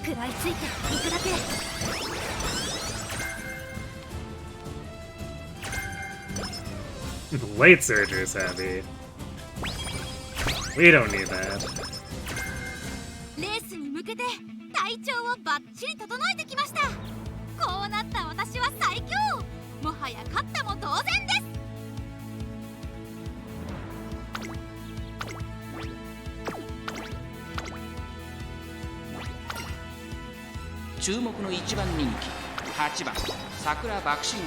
食らいついていくだけ。Late surger's happy. We don't need that. レースに向けて体調をバッチリ整えてきました。こうなった私は最強。もはや勝ったも当然です。注目の1番人気8番桜爆心王。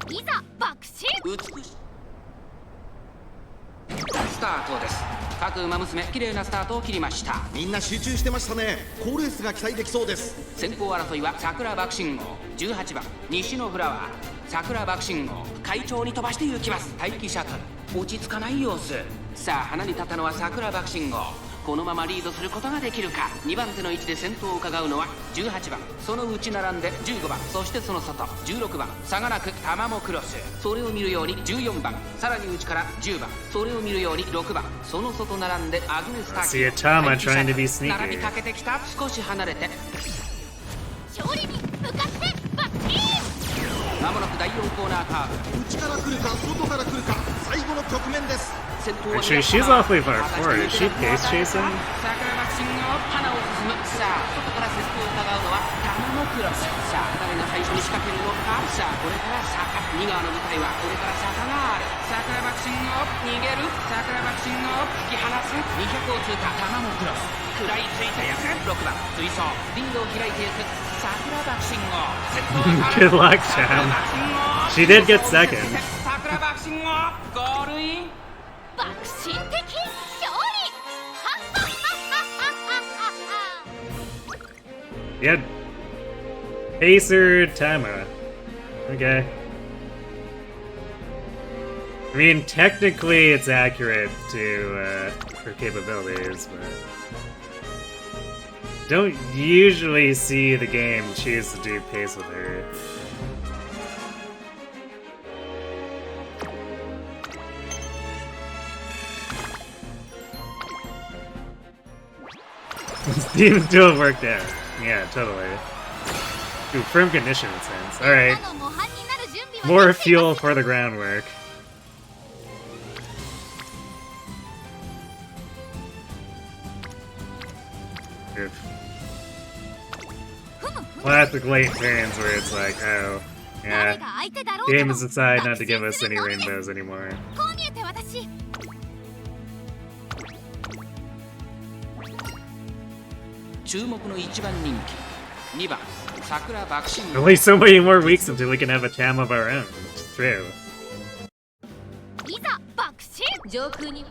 いざ爆心。美しいスタートです。各馬娘綺麗なスタートを切りました。みんな集中してましたね。好レースが期待できそうです。先行争いは桜爆心王18番西のフラワー。桜爆心王快調に飛ばして行きます。待機シャトル落ち着かない様子。さあ花に立ったのは桜爆心王。このままリードすることができるか。2番手の位置で先頭を伺うのは18番、その内並んで15番、そしてその外16番、差がなく玉もクロス。それを見るように14番、さらに内から10番、それを見るように6番、その外並んでアグネスタキ See a Tama trying to be sneaky. 並びかけてきた。少し離れて勝利に向かってバッチリ。まもなく第4コーナーカーブ。内から来るか外から来るか、最後の局面です。 Actually, she's awfully far forward. Is she pace chasing? 桜爆心王花を進む。さあ外から先頭を伺うのは玉のクロス。さあ誰が最初に仕掛けるのか。さあこれから坂2側の舞台はこれから坂がある。桜爆心王逃げる。桜爆心王引き離す。200を通過。玉もクロス食らいついていく。6番追走リードを開いていく。桜爆心王先頭 Good luck, Cham. She did get second. 桜爆心王ゴールイン。爆心的勝利。 Yeah. Pacer Tama. Okay. I mean, technically it's accurate to her capabilities, but don't usually see the game choose to do pace with her. Steam's duel worked out. Yeah, totally. Ooh, firm condition sense. Alright. More fuel for the groundwork. Oof. Classic late turns where it's like, oh, yeah, game has decided not to give us any rainbows anymore. こう見えて私。注目の1番人気2番桜爆心王。 Only so many more weeks until we can have a Tam of our own. It's true. いざ爆心。上空に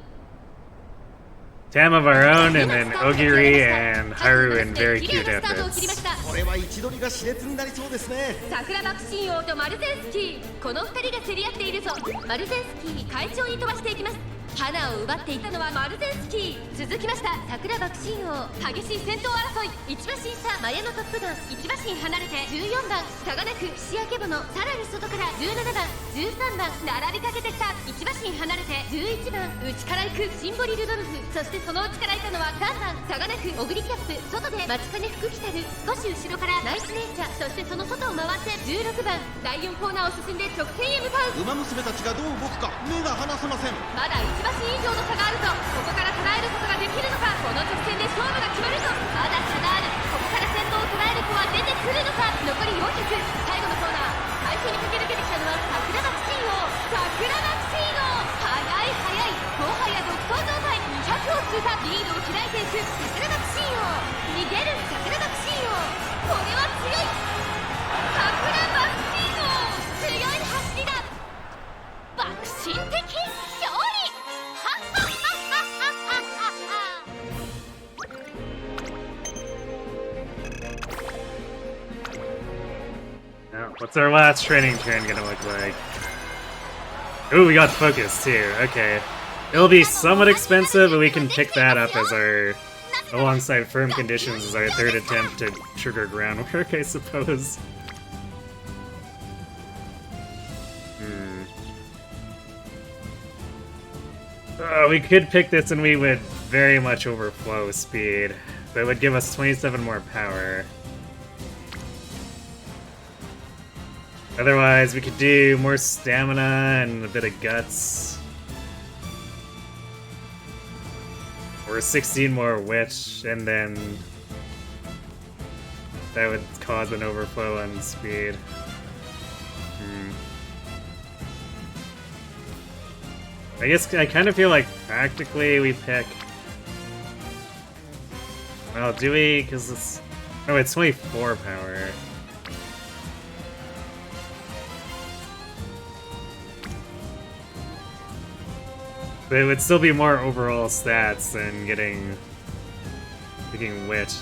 Tam of our own, and then Ogiri and Haru in very cute outfits. これは位置取りが熾烈になりそうですね。桜爆心王とマルゼンスキー、この2人が競り合っているぞ。マルゼンスキー快調に飛ばしていきます。花を奪っていたのはマルゼンスキー。続きました桜爆心王。激しい戦闘争い。1馬身差マヤのトップガン。1馬身離れて14番差がなく菱焼けぼの。さらに外から17番13番並びかけてきた。1馬身離れて11番内から行くシンボリルドルフ。そしてその内からいたのは3番差がなくオグリキャップ。外で待ちかね福来たる。少し後ろからナイスネイチャー。そしてその外を回って16番第4コーナーを進んで直線へ向かう。馬娘たちがどう動くか目が離せません。まだ1馬身以上の差があるぞ。ここから捉えることができるのか。この直線で勝負が決まるぞ。まだ差がある。ここから先頭を捉える子は出てくるのか。残り400。最後のコーナー最初に駆け抜けてきたのは桜爆心王。桜爆心王速い速い。もはや独走状態。200を通過。リードを開いていく桜爆心王。逃げる桜爆心王。これは強い。桜爆心王強い走りだ。爆心的勝利。 Now, what's our last training turn gonna look like? Ooh, we got focus too. Okay. It'll be somewhat expensive, but we can pick that up as our, alongside firm conditions, as our third attempt to trigger groundwork, I suppose. We could pick this and we would very much overflow speed. That would give us 27 more power. Otherwise, we could do more stamina and a bit of guts. Or 16 more wit, and then that would cause an overflow on speed. I guess I kind of feel like practically we pick... Well, do we? Because it's... Oh, it's 24 power. But it would still be more overall stats than getting wit.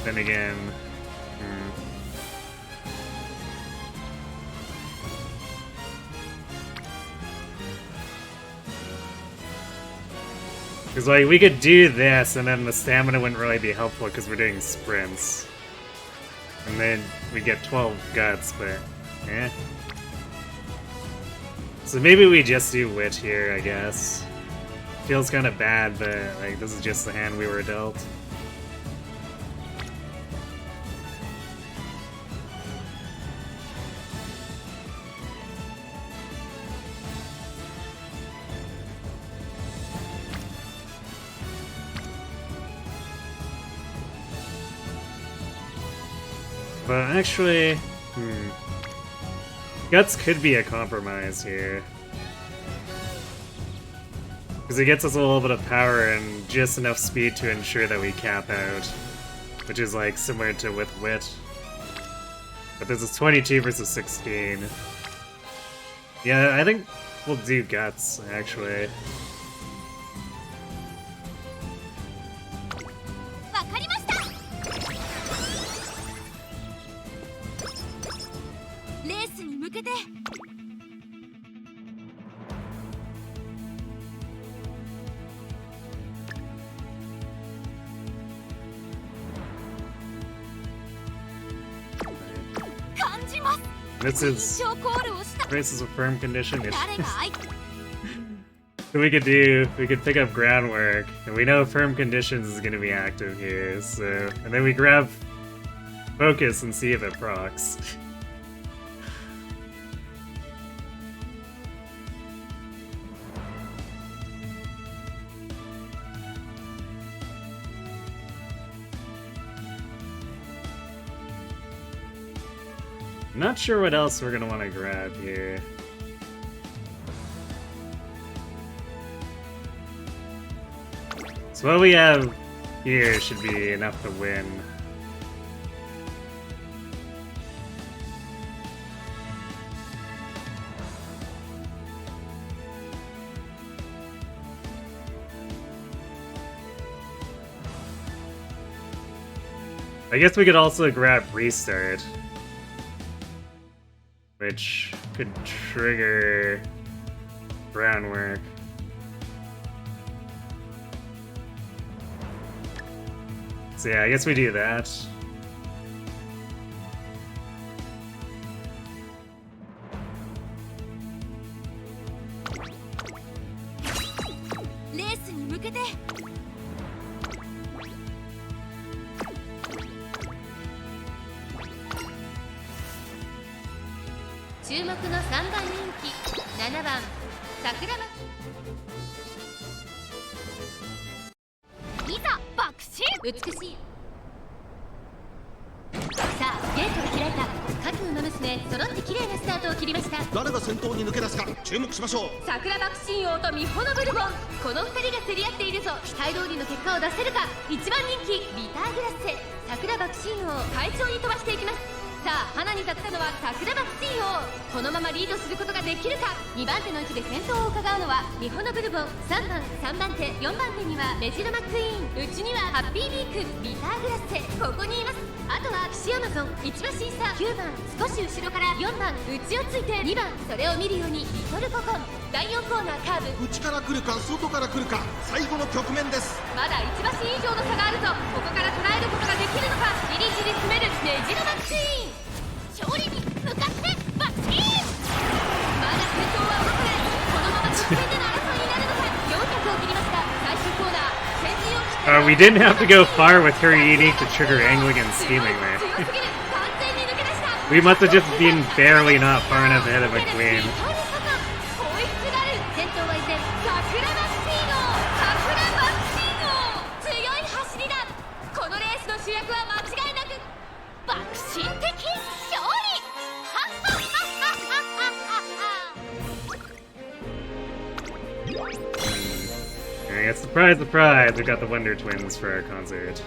Then again... Because, like, we could do this, and then the stamina wouldn't really be helpful because we're doing sprints. And then we get 12 guts, but... eh. So maybe we just do wit here, I guess. Feels kind of bad, but, like, this is just the hand we were dealt. But actually, Guts could be a compromise here. Because it gets us a little bit of power and just enough speed to ensure that we cap out. Which is like similar to with Wit. But this is 22 versus 16. Yeah, I think we'll do Guts, actually. This is a firm condition. So we could pick up groundwork, and we know firm conditions is gonna be active here, so and then we grab focus and see if it procs. Not sure what else we're gonna want to grab here. So what we have here should be enough to win. I guess we could also grab restart, which could trigger groundwork. So yeah, I guess we do that.桜爆心王と美穂のブルボン、この2人が競り合っているぞ。期待通りの結果を出せるか。1番人気ビターグラッセ、桜爆心王快調に飛ばしていきます。さあ花に立ったのは桜爆心王、このままリードすることができるか。2番手の位置で先頭を伺うのは美穂のブルボン、3番3番手4番手にはメジロマックイーン、うちにはハッピービークビターグラッセ、ここにいます。あとは岸アマゾン、1馬審査9番、少し後ろから4番内をついて2番、それを見るようにリトルココン。第4コーナーカーブ、内から来るか外から来るか、最後の局面です。まだ1馬身以上の差があるぞ。ここから捉えることができるのか。じりじり詰めるメジロマックイーン、勝利に向かってバッチーン。まだ先頭は動かない。このまま直線での争いになるのか。400を切りました。最終コーナー、先陣を切って。We didn't have to go far with her unique to trigger angling and scheming there. We must have just been barely not far enough ahead of a queen. 先頭は依然桜バクシーノ桜バクシーノ強い走りだこのレースの主役は間違いなく爆心的勝利はっはっはっはっはっは I guess surprise, surprise, we got the Wonder Twins for our concert.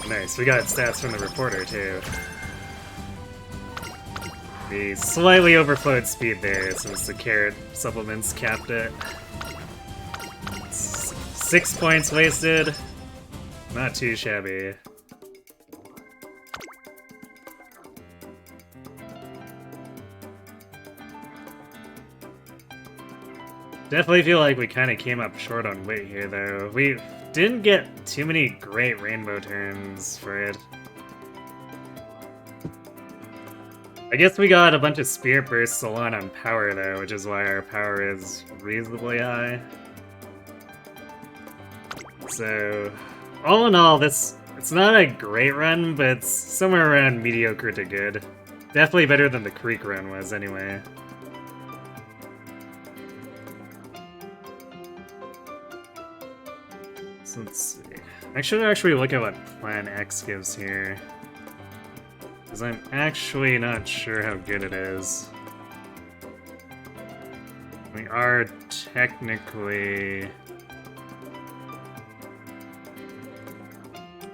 Nice, we got stats from the reporter too. The slightly overflowed speed there since the carrot supplements capped it. 6 points wasted. Not too shabby. Definitely feel like we kind of came up short on weight here though. We didn't get too many great rainbow turns for it. I guess we got a bunch of spirit bursts a lot on power though, which is why our power is reasonably high. So, all in all, it's not a great run, but it's somewhere around mediocre to good. Definitely better than the Creek run was anyway. So let's see. I should actually look at what Plan X gives here, because I'm actually not sure how good it is. We are technically...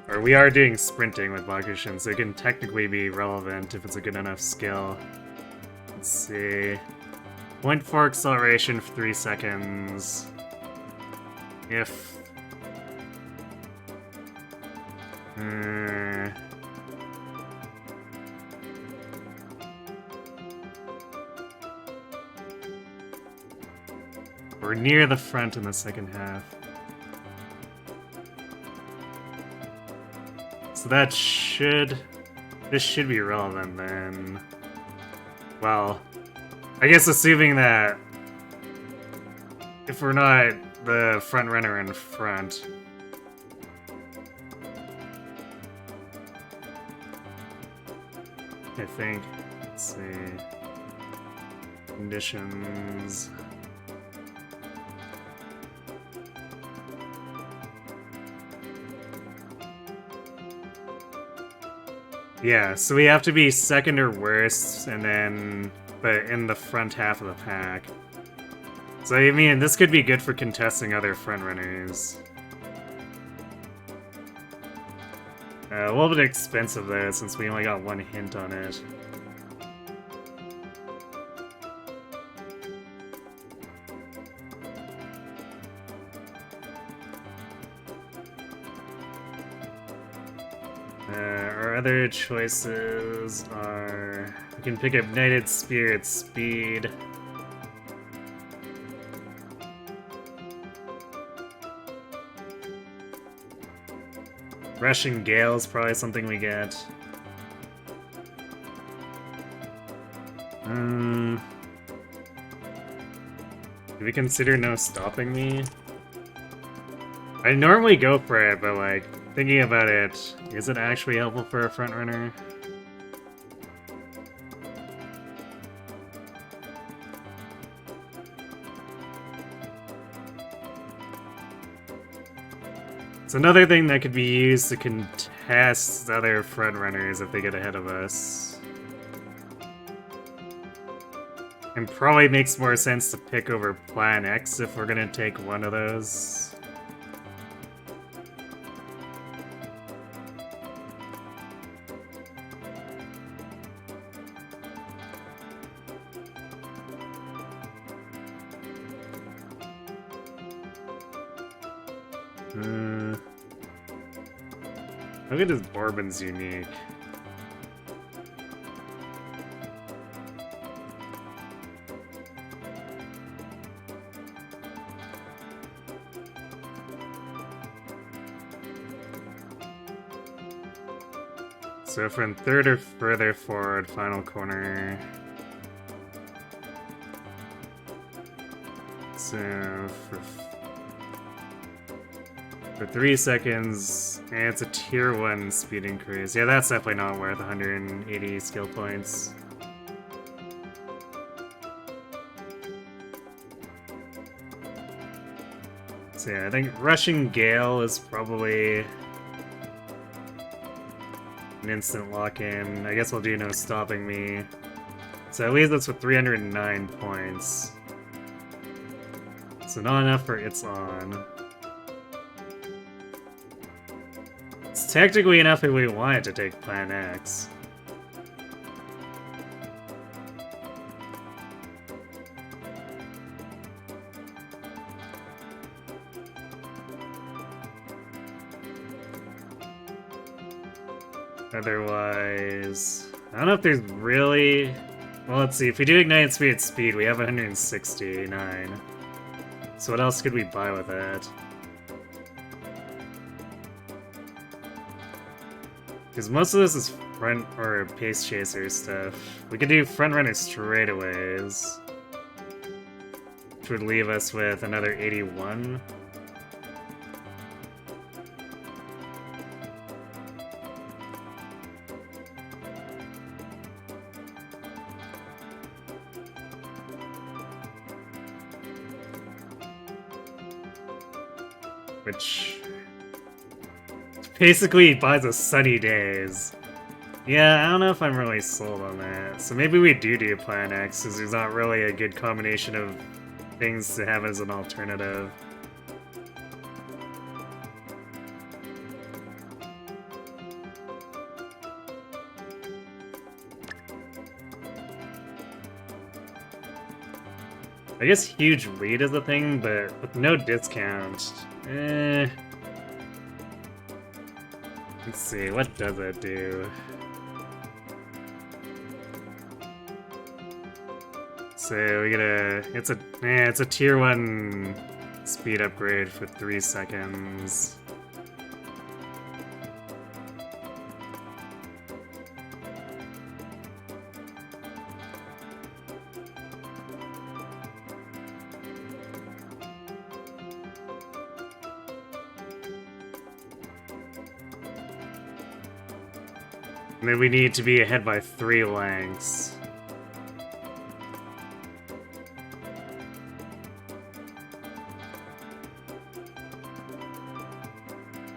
Or we are doing sprinting with Bakushin, so it can technically be relevant if it's a good enough skill. Let's see. 0.4 acceleration for 3 seconds. If... We're near the front in the second half. So that should... This should be relevant then. Well, I guess assuming that if we're not the front runner in front. I think. Let's see. Conditions. Yeah, so we have to be second or worse, and then, but in the front half of the pack. So I mean, this could be good for contesting other frontrunners. A little bit expensive though, since we only got one hint on it. Our other choices are... we can pick up United Spirit Speed. Rushing Gale is probably something we get. Do we consider No Stopping Me? I normally go for it, but like, thinking about it, is it actually helpful for a frontrunner? It's another thing that could be used to contest other frontrunners if they get ahead of us. And probably makes more sense to pick over Plan X if we're gonna take one of those. Look at this Bourbon's unique. So from third or further forward, final corner. So for 3 seconds, and it's a tier 1 speed increase. Yeah, that's definitely not worth 180 skill points. So yeah, I think Rushing Gale is probably an instant lock-in. I guess we'll do No Stopping Me. So it leaves us with 309 points. So not enough for It's On. It's technically enough if we wanted to take Plan X. Otherwise, I don't know if there's really... Well, let's see. If we do Ignited Spirit Speed, we have 169. So what else could we buy with that? Because most of this is front or pace chaser stuff. We could do front runner straightaways, which would leave us with another 81. Which basically buys us sunny days. Yeah, I don't know if I'm really sold on that. So maybe we do Plan X, because there's not really a good combination of things to have as an alternative. I guess Huge Lead is a thing, but with no discount, Let's see, what does it do? So we get it's a tier 1 speed upgrade for 3 seconds. And then we need to be ahead by 3 lengths.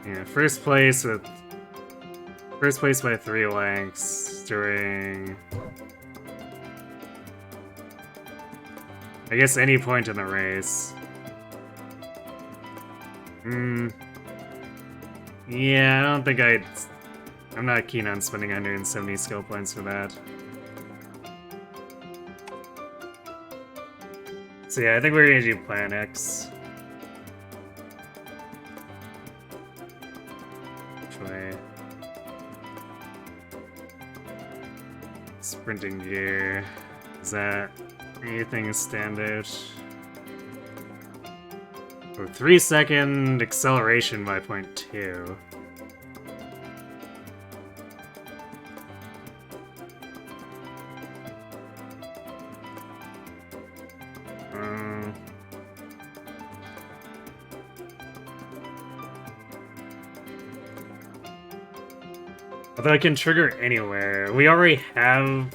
Yeah, first place by 3 lengths during, I guess, any point in the race. Yeah, I don't think I'm not keen on spending 170 skill points for that. So yeah, I think we're gonna do Plan X. Actually, sprinting gear. Is that anything stand out? Oh, 3-second acceleration by 0.2. Although I can trigger anywhere. We already have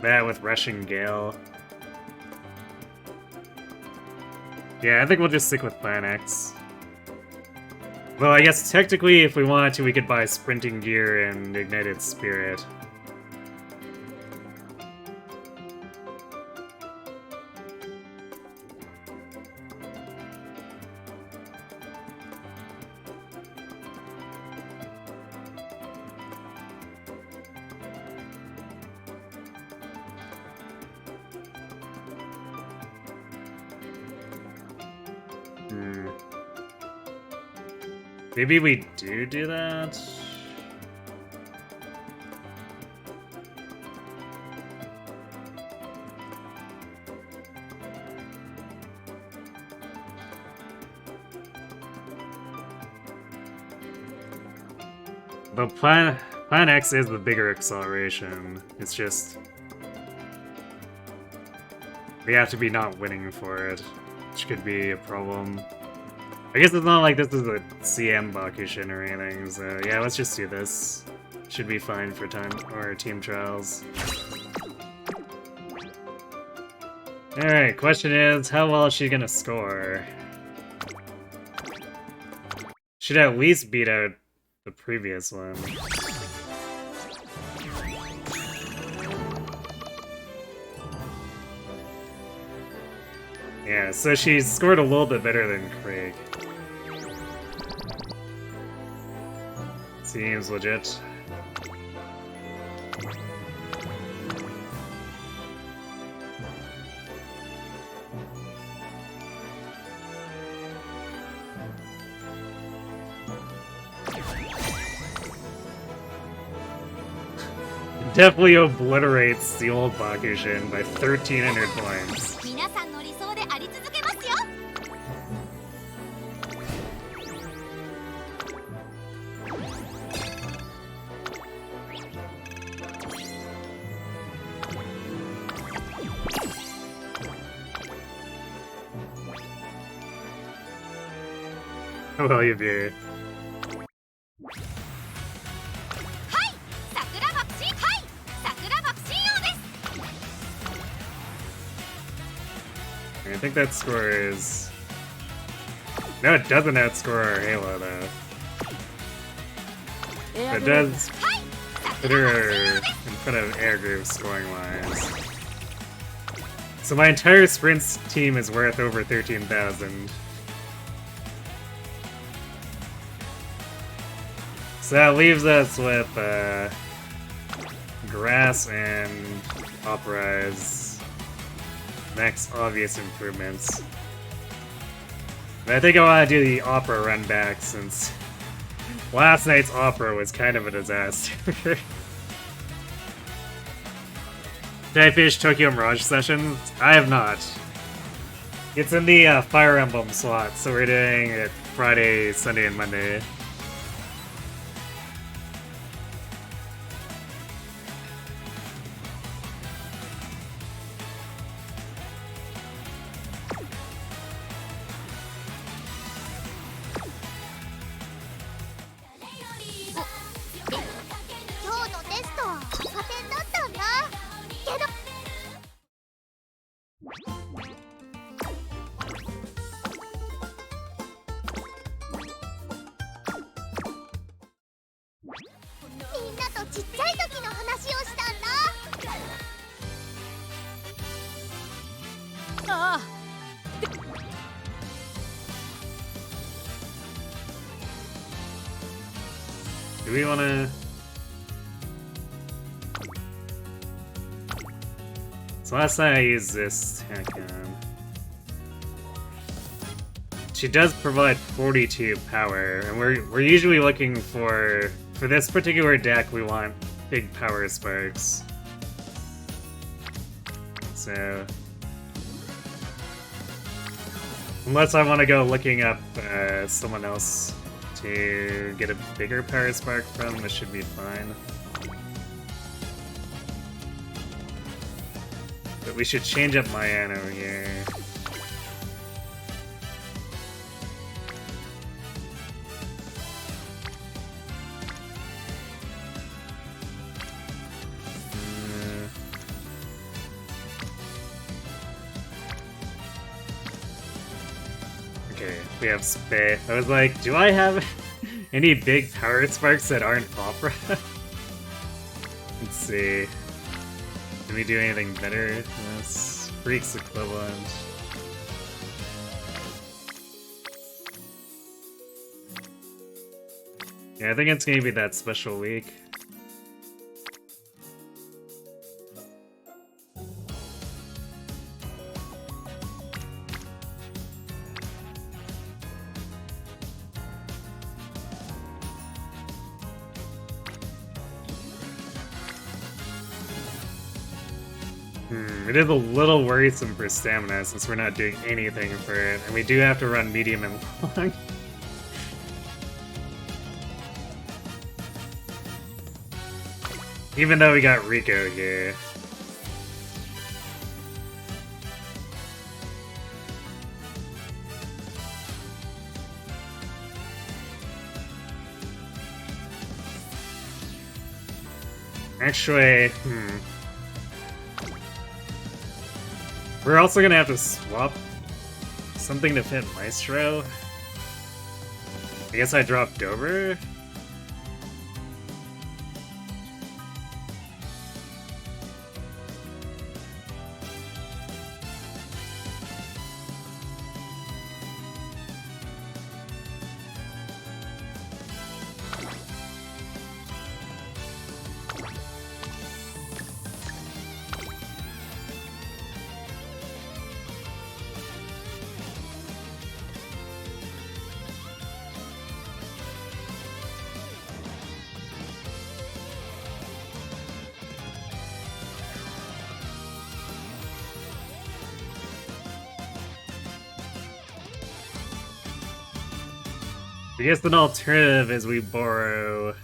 that with Rushing Gale. Yeah, I think we'll just stick with Plan X. Well, I guess technically if we wanted to, we could buy Sprinting Gear and Ignited Spirit. Maybe we do that? The Plan X is the bigger acceleration. It's just we have to be not winning for it, which could be a problem. I guess it's not like this is a CM Bakushin or anything, so yeah, let's just do this. Should be fine for team trials. Alright, question is, how well is she gonna score? Should at least beat out the previous one. Yeah, so she scored a little bit better than Craig. Seems legit. Definitely obliterates the old Bakushin by 1,300 points. How well you do. I think that score is... No, it doesn't outscore our Halo, though. But it does put her in front of Air Groove scoring-wise. So my entire sprints team is worth over 13,000. So that leaves us with Grass and Opera's next obvious improvements. But I think I want to do the Opera run back since last night's Opera was kind of a disaster. Did I finish Tokyo Mirage Sessions? I have not. It's in the Fire Emblem slot, so we're doing it Friday, Sunday, and Monday. ちっちゃい時の話をしたんだ。ああ。Do we wanna... So last time I used this Tactician. She does provide 42 power, and we're usually looking for this particular deck we want big power sparks. So unless I want to go looking up someone else to get a bigger power spark from, this should be fine. But we should change up Mayano here. Okay, we have Spay. I was like, do I have any big power sparks that aren't Opera? Let's see. Can we do anything better than this? Freak's equivalent. Yeah, I think it's gonna be that special week. It is a little worrisome for stamina since we're not doing anything for it, and we do have to run medium and long. Even though we got Rico here. Actually, we're also gonna have to swap something to fit Maestro. I guess I dropped over. I guess an alternative is we borrow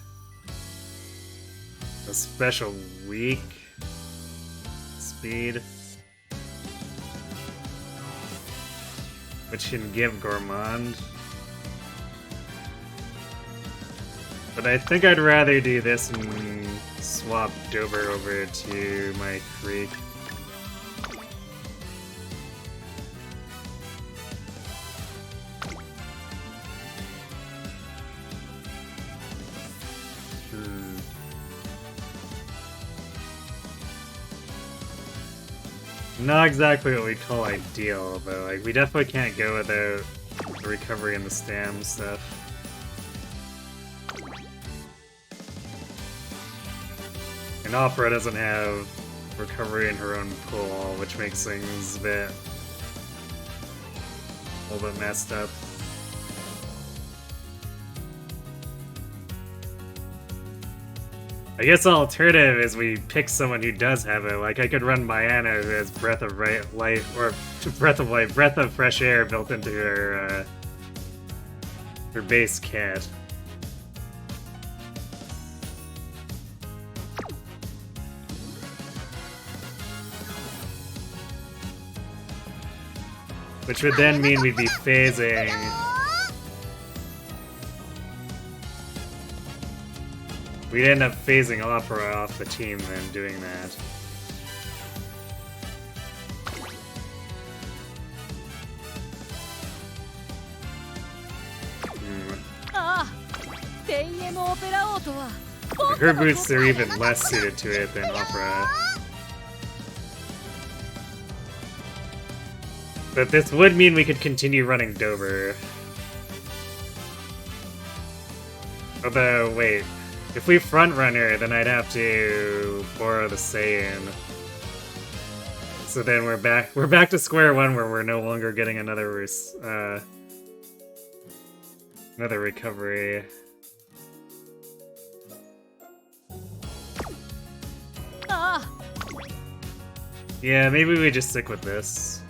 a special weak speed, which can give Gourmand. But I think I'd rather do this and swap Dober over to my Creek. Not exactly what we call ideal, but like we definitely can't go without the recovery and the stam stuff. And Opera doesn't have recovery in her own pool, which makes things a little bit messed up. I guess the alternative is we pick someone who does have it. Like I could run Mayana who has Breath of Life, or Breath of Fresh Air built into her base kit. Which would then mean we'd be phasing. We'd end up phasing Opera off the team then doing that. Her boots are even less suited to it than Opera. But this would mean we could continue running Dover. Although, wait. If we front runner, then I'd have to borrow the Saiyan. So then we're back to square one where we're no longer getting another recovery. Yeah, maybe we just stick with this.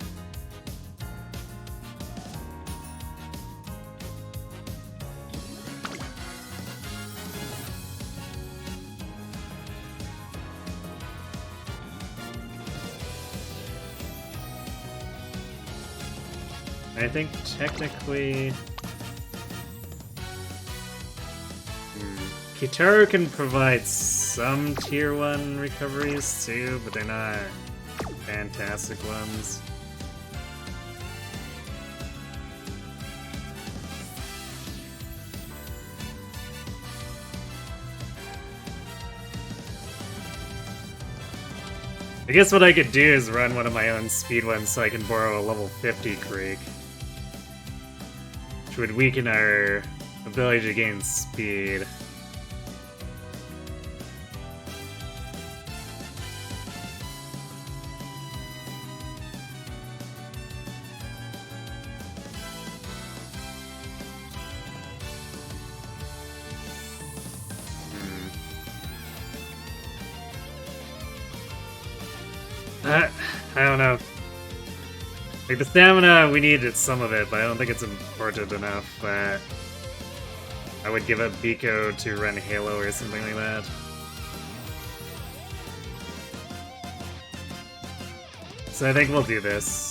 I think technically... Kitaru can provide some tier 1 recoveries too, but they're not fantastic ones. I guess what I could do is run one of my own speed ones so I can borrow a level 50 Creek. Which would weaken our ability to gain speed. I don't know. Like, the stamina, we needed some of it, but I don't think it's important enough that I would give up Biko to run Halo or something like that. So I think we'll do this.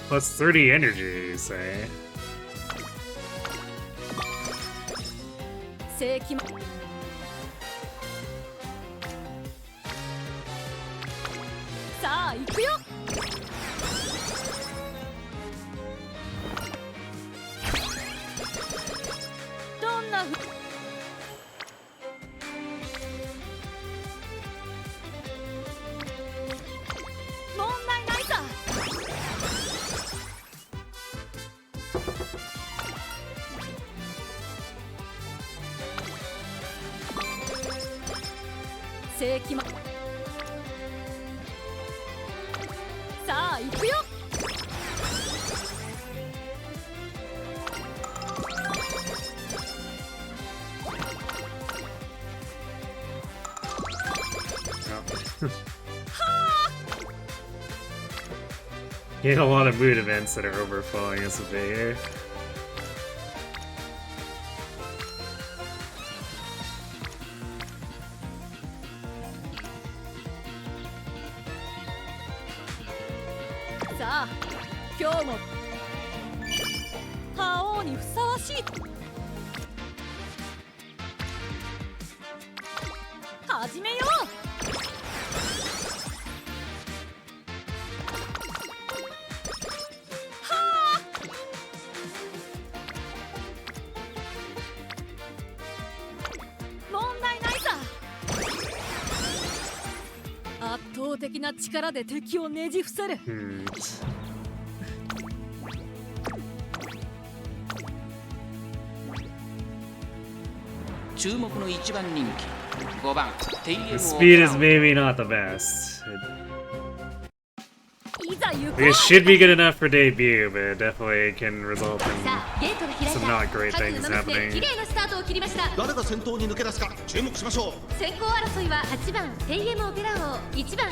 Plus 30 energy, you say? Get a lot of mood events that are overflowing us a bit here.力で敵をねじ伏せる。注目の一番人気5番 The speed is maybe not the best. It should be good enough for debut, but it definitely can result in some not great things happening. 誰が先頭に抜け出すか注目しましょう。先行争いは8番テイエムオペラ王、1番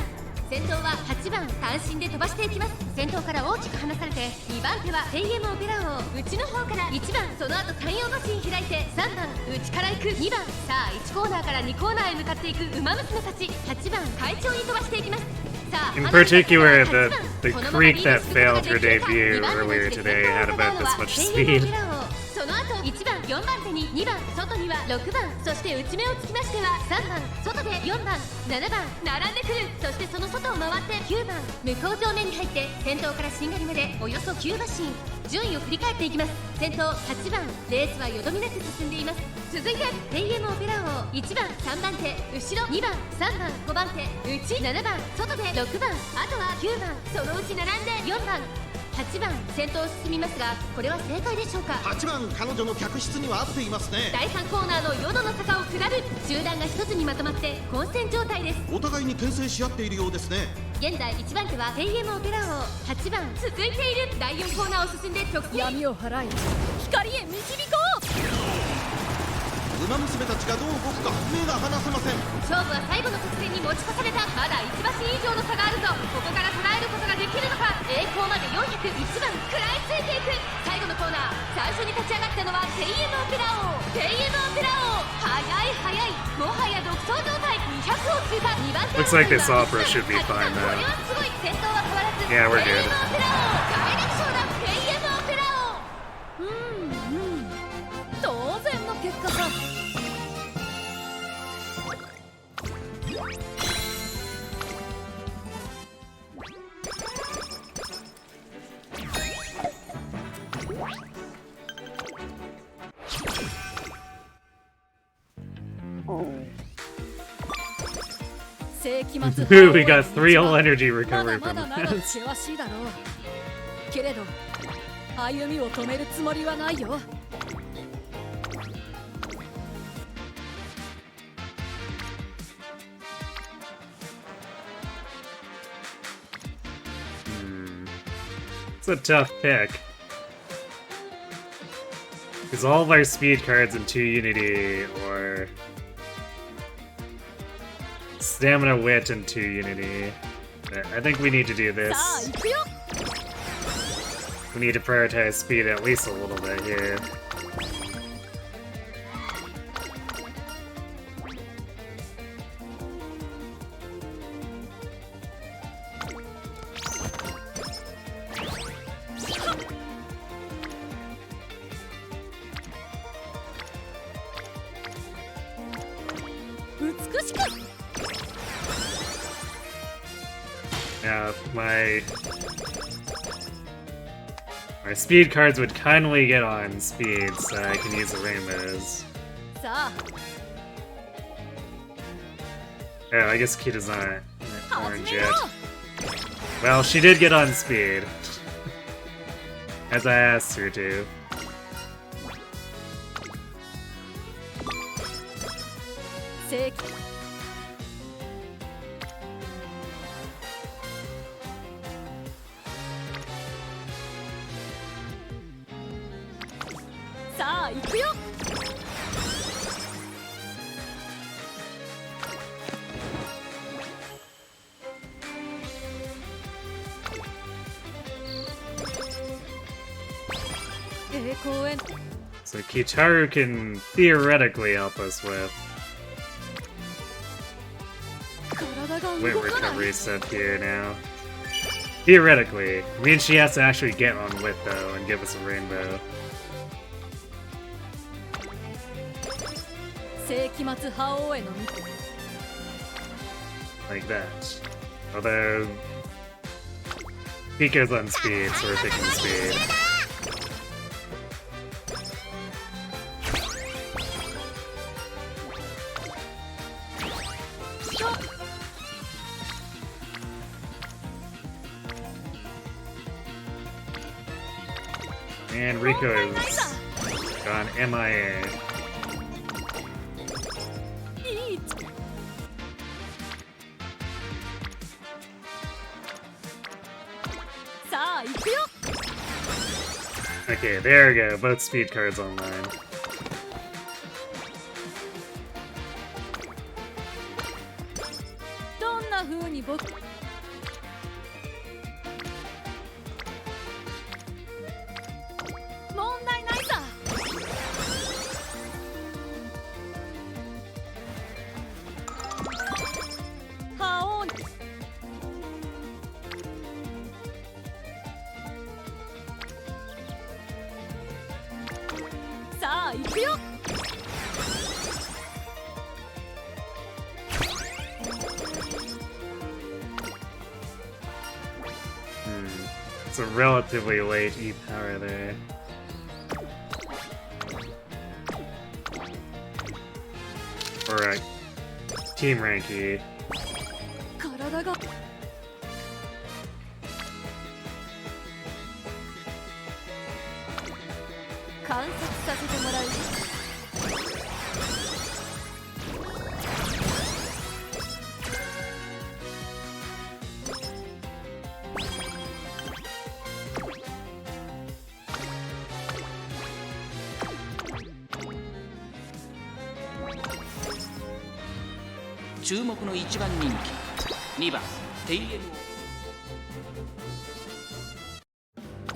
先頭は8番単身で飛ばしていきます。先頭から大きく離されて2番手はテイエムオペラ王、内の方から1番、その後山陽マシン開いて3番内から行く2番、さあ1コーナーから2コーナーへ向かっていくウマ娘たち。8番会長に飛ばしていきます。In particular, the creek that failed her debut earlier today had about this much speed. その後1番4番手に2番、外には6番、そして内目をつきましては3番、外で4番7番並んでくる。そしてその外を回って9番、向こう上面に入って先頭からしんがりまでおよそ9馬身、順位を振り返っていきます。先頭8番、レースはよどみなく進んでいます。続いてテイエムオペラ王、1番3番手、後ろ2番3番5番手、内7番、外で6番、あとは9番、そのうち並んで4番8番、先頭を進みますが、これは正解でしょうか。8番、彼女の客室には合っていますね。第3コーナーの淀の坂を下る。集団が一つにまとまって混戦状態です。お互いに牽制し合っているようですね。現在1番手はテイエムオペラ王、8番続いている。第4コーナーを進んで直線、闇を払い光へ導こう。馬娘たちがどう動くか目が離せません。勝負は最後の直線に持ち越された。まだ1馬身以上の差があるぞ。ここから捉えることができるのか。栄光まで401番食らいついていく。最後のコーナー、最初に立ち上がったのはテイエムオペラ王、テイエムオペラ王、速い速い、もはや独走状態。200を通過。2番手 Looks like this opera should be fine これ now. はすごい。先頭は変わらず Yeah, we're テイエ good. ムオペラ王、大力勝だ。テイエムオペラ王。当然の結果さ。Ooh, we got 3 whole energy recovery ま from だまだ this. 険しいだろう。けれど歩みを止めるつもりはないよ。It's a tough pick. Because all of our speed cards in 2 Unity, or Stamina Wit in 2 Unity. I think we need to do this. We need to prioritize speed at least a little bit here. Now, my speed cards would kindly get on speed, so I can use the rainbows. Oh, I guess Kita's not orange yet. Well, she did get on speed. As I asked her to. 功へ So Kitaru can theoretically help us with 体が wit 動かない recovery stuff here now. Theoretically. I mean, she has to actually get on wit though and give us a rainbow. 世紀末覇王への道 Like that. Although Pika's on speed, so we're thinking speed. And Rico's gone MIA. いい さあ行くよ Okay, there we go. Both speed cards online. どんな風に僕問題ないさ覇王にさあ行くよ It's a relatively late E power there. Or a team rank E. 体が観察させてもらう注目の1番人気2番テイエ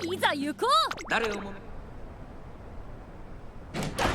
ムいざ行こう誰をも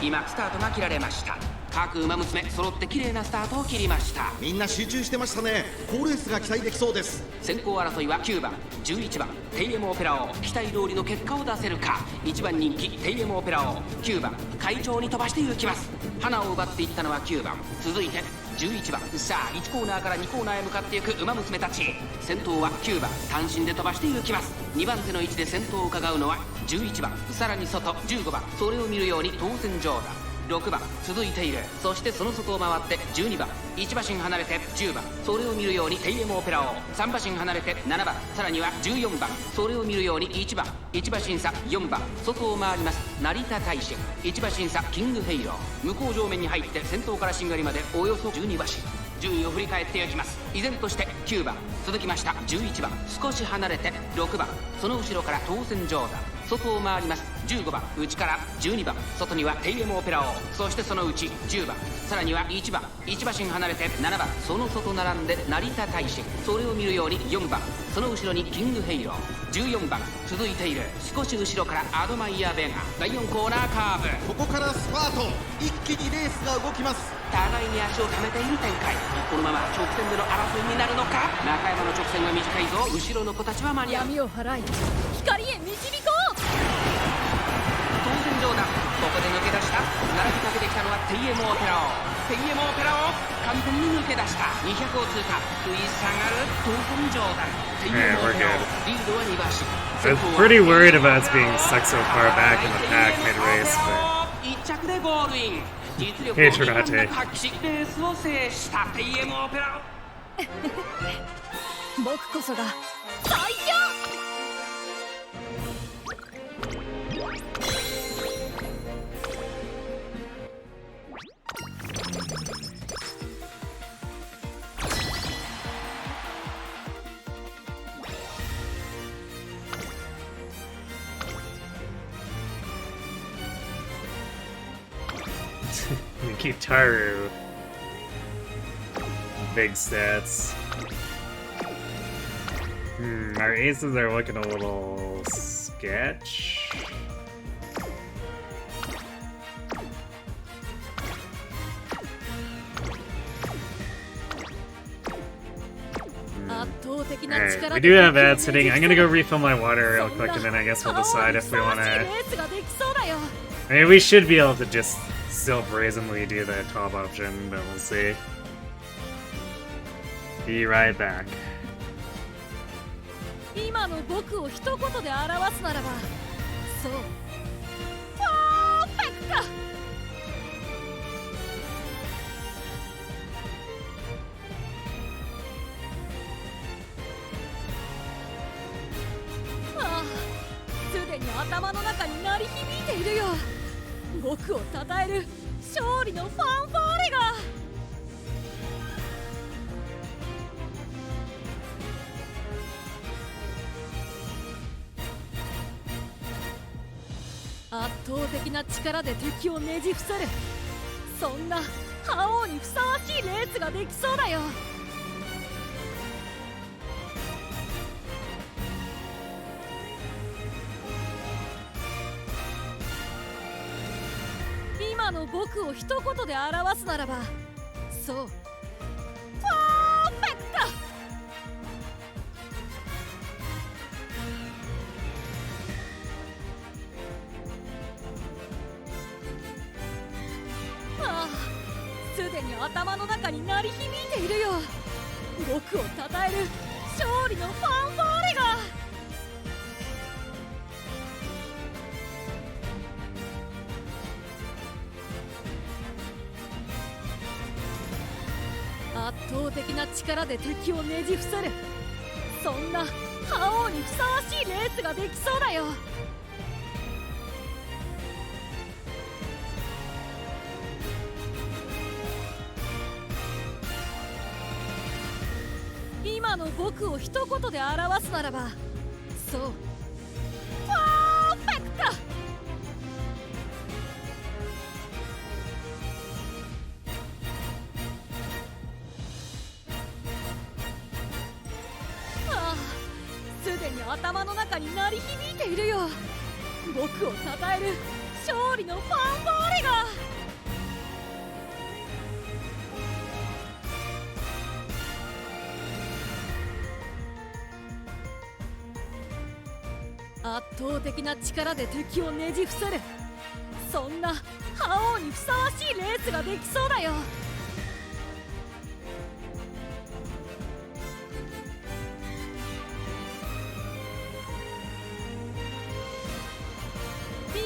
今スタートが切られました。各馬娘揃って綺麗なスタートを切りました。みんな集中してましたね。好レースが期待できそうです。先行争いは9番11番テイエムオペラ王、期待通りの結果を出せるか。1番人気テイエムオペラ王、9番会長に飛ばして行きます。花を奪っていったのは9番、続いて11番。さあ1コーナーから2コーナーへ向かっていく馬娘たち。先頭は9番単身で飛ばして行きます。2番手の位置で先頭を伺うのは11番、さらに外15番、それを見るように当然上段6番続いている。そしてその外を回って12番、1馬身離れて10番、それを見るようにテイエムオペラ王、3馬身離れて7番、さらには14番、それを見るように1番、1馬身差4番、外を回ります成田大臣、1馬身差キングヘイロー、向こう上面に入って先頭からしんがりまでおよそ12馬身。順位を振り返っていきます。依然として9番続きました11番、少し離れて6番、その後ろから当選上段、外を回ります15番、内から12番、外にはテイエムオペラ王、そしてその内10番、さらには1番、1馬身離れて7番、その外並んで成田大臣、それを見るように4番、その後ろにキングヘイロー14番、続いている。少し後ろからアドマイヤベガ、第4コーナーカーブ、ここからスパート、一気にレースが動きます。互いに足を溜めている展開。このまま直線での争いになるのか。中山の直線は短いぞ。後ろの子たちは間に合う。闇を払い光へ導こう。当然上段、ここで抜け出した。並びかけてきたのはテイエムオペラ王、テイエムオペラ王、完全に抜け出した。200を通過、食い下がる当然上段、テイエムオペラ王、リードは2馬身。 I was pretty worried about us being stuck so far back in the pack mid-race, but 1着でゴールイン。実力をHey, Trinate. 遺憾なく発揮し、レースを制したテイエムオペラ王。僕こそが最強。Kitaru. Big stats. Our aces are looking a little sketch. Alright, we do have ads hitting. I'm gonna go refill my water real quick, and then I guess we'll decide if we wanna... I mean, we should be able to just still brazenly do the top option, but we'll see. Be right back. 今の僕を一言で表すならば、そうパーフェクト。ああ、すでに頭の中に鳴り響いているよ。僕を称える勝利のファンファーレが。圧倒的な力で敵をねじ伏せる。そんな覇王にふさわしいレースができそうだよ。今の僕を一言で表すならば、そうパーフェクト。ああ、すでに頭の中に鳴り響いているよ。僕を称える勝利のファンファーレが。圧倒的な力で敵をねじ伏せる。そんな覇王にふさわしいレースができそうだよ。今の僕を一言で表すならば、そうパーフェクト。ああ、すでに頭の中に鳴り響いているよ。僕を称える勝利のファンファーレが。圧倒的な力で敵をねじ伏せる。そんな覇王にふさわしいレースができそうだよ。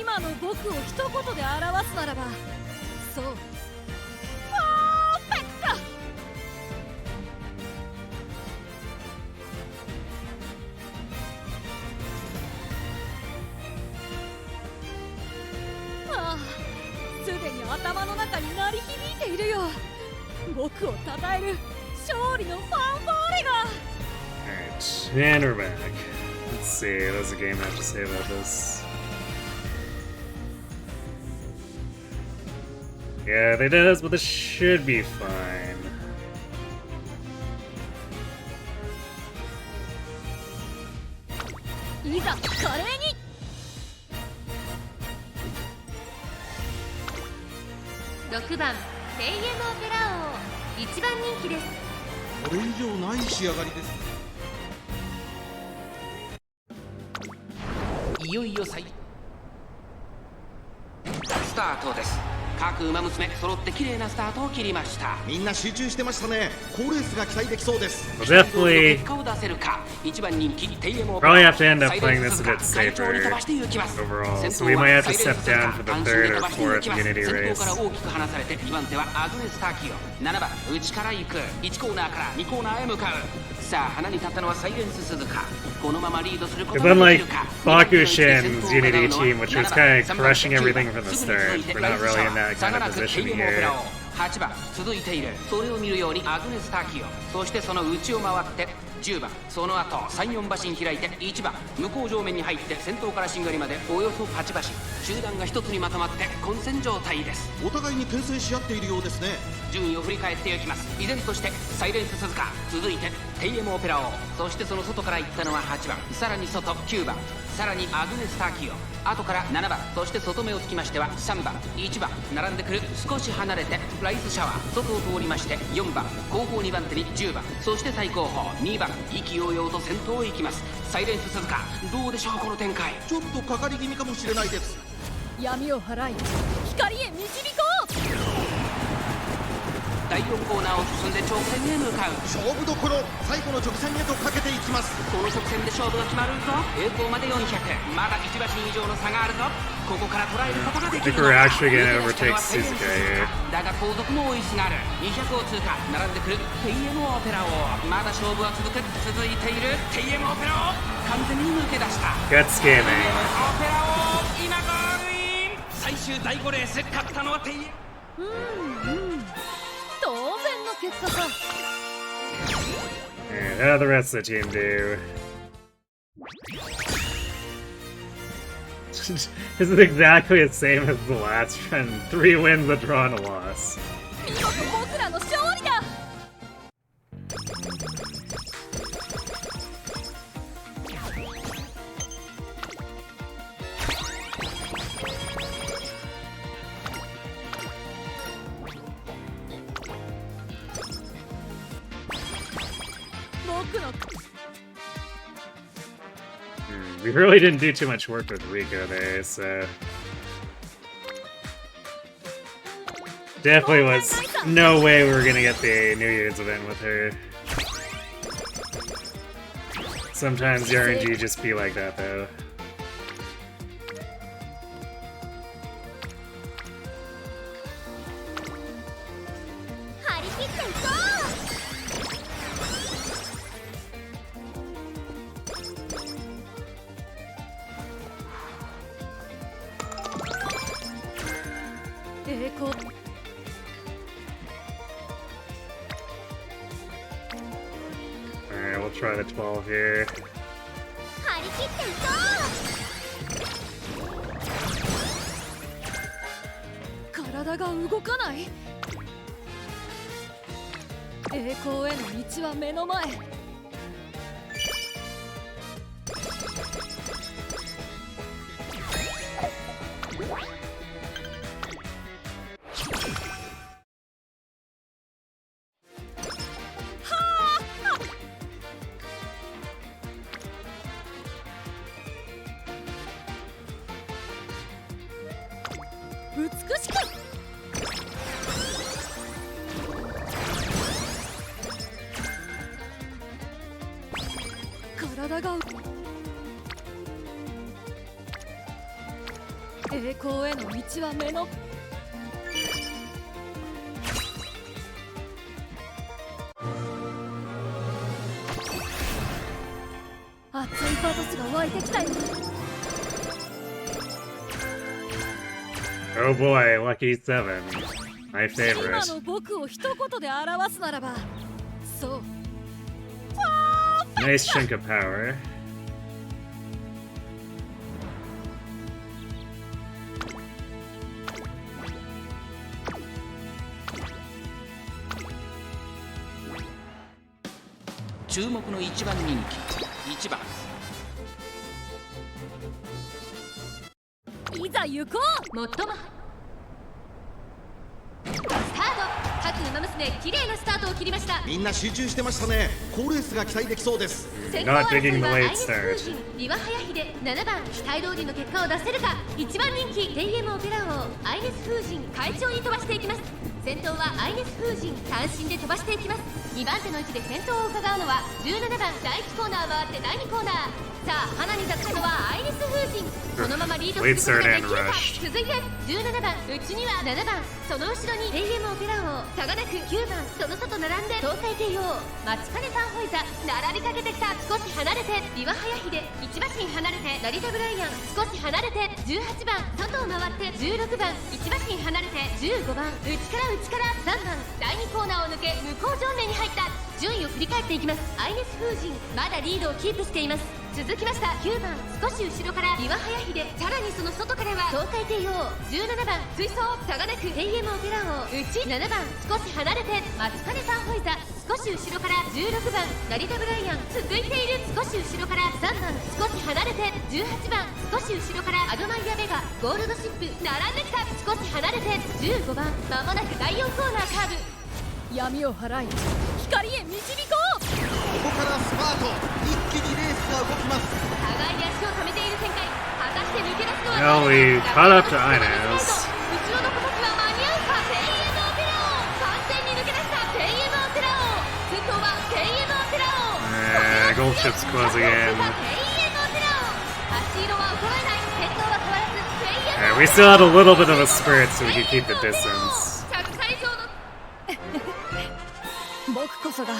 今の僕を一言で表すならば、そうパーフェクト。ああ、すでに頭の中に鳴り響いているよ。僕を称える勝利のファンファーレが。Alright, and we're back. Let's see, there's a game I have to say about this. Yeah, they does, but this should be fine. いざ華麗に。6番テイエムオペラ王、1番人気です。これ以上ない仕上がりです。いよいよスタートです。各馬娘揃って綺麗なスタートを切りました。みんな集中してましたね。好レースが期待できそうです。 We'll definitely 結果を出せるか。1番人気テイエムオペ probably ラ have to end up playing this a bit safer overall, so we might have to step down for the third or fourth Unity 先 race. 頭から大きく離されて2番手はアグネス・タキオ、7番内から行く、1コーナーから2コーナーへ向かう。さあ花に立ったのはサイレンス鈴鹿。このままリードすることが It's でき unlike るか。 Bakushin's Unity team, which was kind of crushing everything from the start. We're not really in that kind of position here. 8番続いている。それを見るようにアグネス・タキオ、そしてその内を回って10番、その後3、4馬身開いて1番、向こう上面に入って先頭からしんがりまでおよそ8馬身、集団が一つにまとまって混戦状態です。お互いに牽制し合っているようですね。順位を振り返っていきます。依然としてサイレンス鈴鹿、続いてテイエムオペラ王、そしてその外から行ったのは8番、さらに外9番、さらにアグネスターキオ、後から7番、そして外目をつきましては3番、1番並んでくる。少し離れてライスシャワー、外を通りまして4番、後方2番手に10番、そして最後方2番、意気揚々と先頭へ行きます。サイレンス鈴鹿、どうでしょうこの展開。ちょっとかかり気味かもしれないです。闇を払い光へ導こう。第4コーナーを進んで直線へ向かう。勝負どころ、最後の直線へとかけていきます。この直線で勝負が決まるぞ。栄光まで400、まだ1馬身以上の差があるぞ。ここから捉えることができるのか。 I think we're actually gonna overtake Suzuka here. だが後続も追いすがる。200を通過、並んでくる TM オペラ王。まだ勝負は続いている TM オペラ王、完全に抜け出した。 Gut scamming. オペラ王、今ゴールイン。最終第5レース、勝ったのは TM。 当然の結果か。 And how the rest of the team do? This is exactly the same as the last run. 3 wins, a draw, and a loss. 見事僕らの勝利だ。僕の We really didn't do too much work with Rico there, so... Definitely was no way we were gonna get the New Year's event with her. Sometimes the RNG just be like that, though. Alright, we'll try the 12 here. 張り切っていこう。体が動かない。栄光への道は目の前。美しく体が栄光への道は目の熱いパトスが湧いてきたよ。Oh boy, lucky 7. My 今 favorite. の僕を一言で表すならば、そう。 Nice chunk of power.注目の1番人気、1番。いざ行こう。最もスタート。各馬娘綺麗なスタートを切りました。みんな集中してましたね。好レースが期待できそうです。 先行争いはアイネス風神、リワハヤヒデ、7番期待通りの結果を出せるか。1番人気 TM オペラ王、アイネス風神快調に飛ばしていきます。先頭はアイネス風神単身で飛ばしていきます。2番手の位置で先頭を伺うのは17番。第1コーナー回って第2コーナー。さあ花に立つのはアイネス風神。このままリードすることができるか。続いて17番、内には7番、その後ろに TM オペラ王、差がなく9番、その外並んで東海帝王、マチカネファンホイザ並びかけてきた。少し離れてリワハヤヒデ、1馬身離れて成田ブライアン、少し離れて18番、外を回って16番、1馬身離れて15番、内から3番、第2コーナーを抜け向こう上面に入った。順位を振り返っていきます。アイネス風神まだリードをキープしています。続きました9番、少し後ろからリワハヤヒデ、さらにその外からは東海帝王、17番追走、差がなく TM オペラ王、内7番、少し離れてマチカネファンホイザ、少し後ろから16番成田ブライアン続いている。少し後ろから3番少し離れて18番少し後ろからアドマイヤベガゴールドシップ並んできた。少し離れて15番まもなく第4コーナーカーブ。闇を払い光へ導こう。ここからスパート、一気にレースが動きます。互いに足を止めている展開。果たして抜け出すのは Well, we caught up to Inez. 後ろの子たちは間に合うか。ペイエムオペラオ完全に抜け出したペイエムオペラオ。先頭はペイエムオペラオ。Gold ship's closing in. 足色は衰えない。先頭は変わらずペイエム We still had a little bit of a spurt, so we could keep the distance. 着海上の僕こそが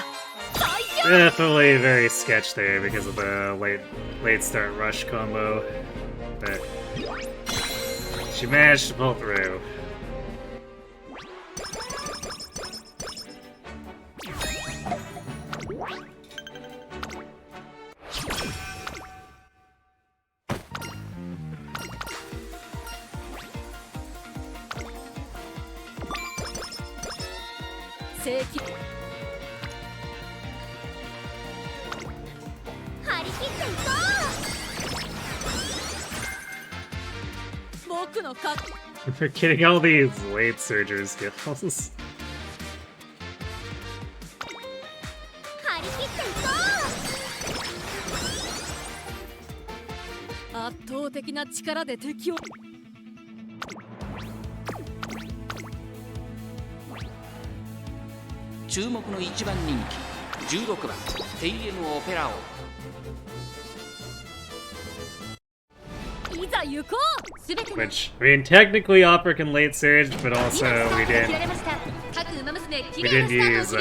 最強。 Definitely very sketch there because of the late start rush combo. But she managed to pull through. Seki. 張り切っていこ僕の勝 We're getting all these late surger skills. う張り切っていこ圧倒的な力で敵を。注目の1番人気16番テイエムオペラオ。いざ行こう。 Which, I mean, technically Opera can late surge, but also we didn't use the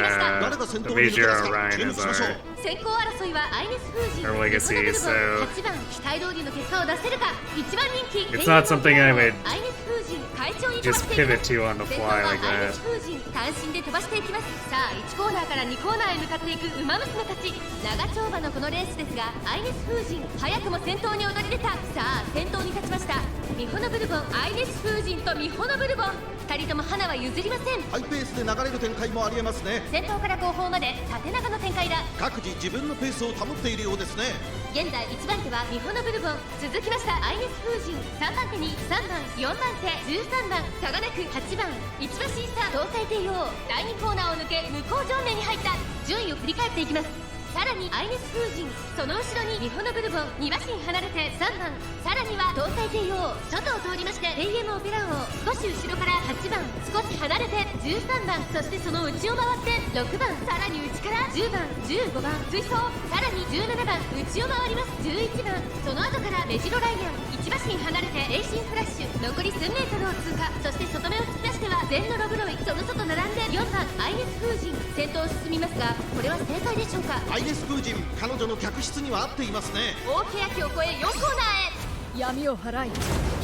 Major Orion as our 先行争いはアイネス封じ Our legacy, so 8番期待通りの結果を出せるか。1番人気 It's not something I would アイネス封じ会長に飛 just ばしていきま pivot す。 to on the 先頭 fly は like アイネ that. ス封じ単身で飛ばしていきます。さあ1コーナーから2コーナーへ向かっていくウマ娘たち。長丁場のこのレースですがアイネス封じ早くも先頭に躍り出た。さあ先頭に立ちましたミホノブルボン。アイネス封じとミホノブルボン2人とも花は譲りません。ハイペースで流れる展開もありえますね。先頭から後方まで縦長の展開だ。各自自分のペースを保っているようですね。現在1番手はミホノブルボン。続きましたアイネス封じ3番手に3番4番手13番差がなく8番1馬審査搭載帝王。第2コーナーを抜け向こう上面に入った。順位を振り返っていきます。さらにアイネス封じその後ろにミホノブルボン2馬身離れて3番。さらには搭載帝王外を通りましてペイエムオペラ王。少し後ろから8番少し離れて13番そしてその内を回って6番。さらに内から10番15番追走。さらに17番内を回ります11番。その後からメジロライアン1馬身離れてレイシンフラッシュ残り1000メートルを通過。そして外目を突き出しては全のロブロイその外並んで4番アイネス封じ先頭を進みますがこれは正解でしょうか。アイネス風神、彼女の客室には合っていますね。大欅を越え4コーナーへ。闇を払い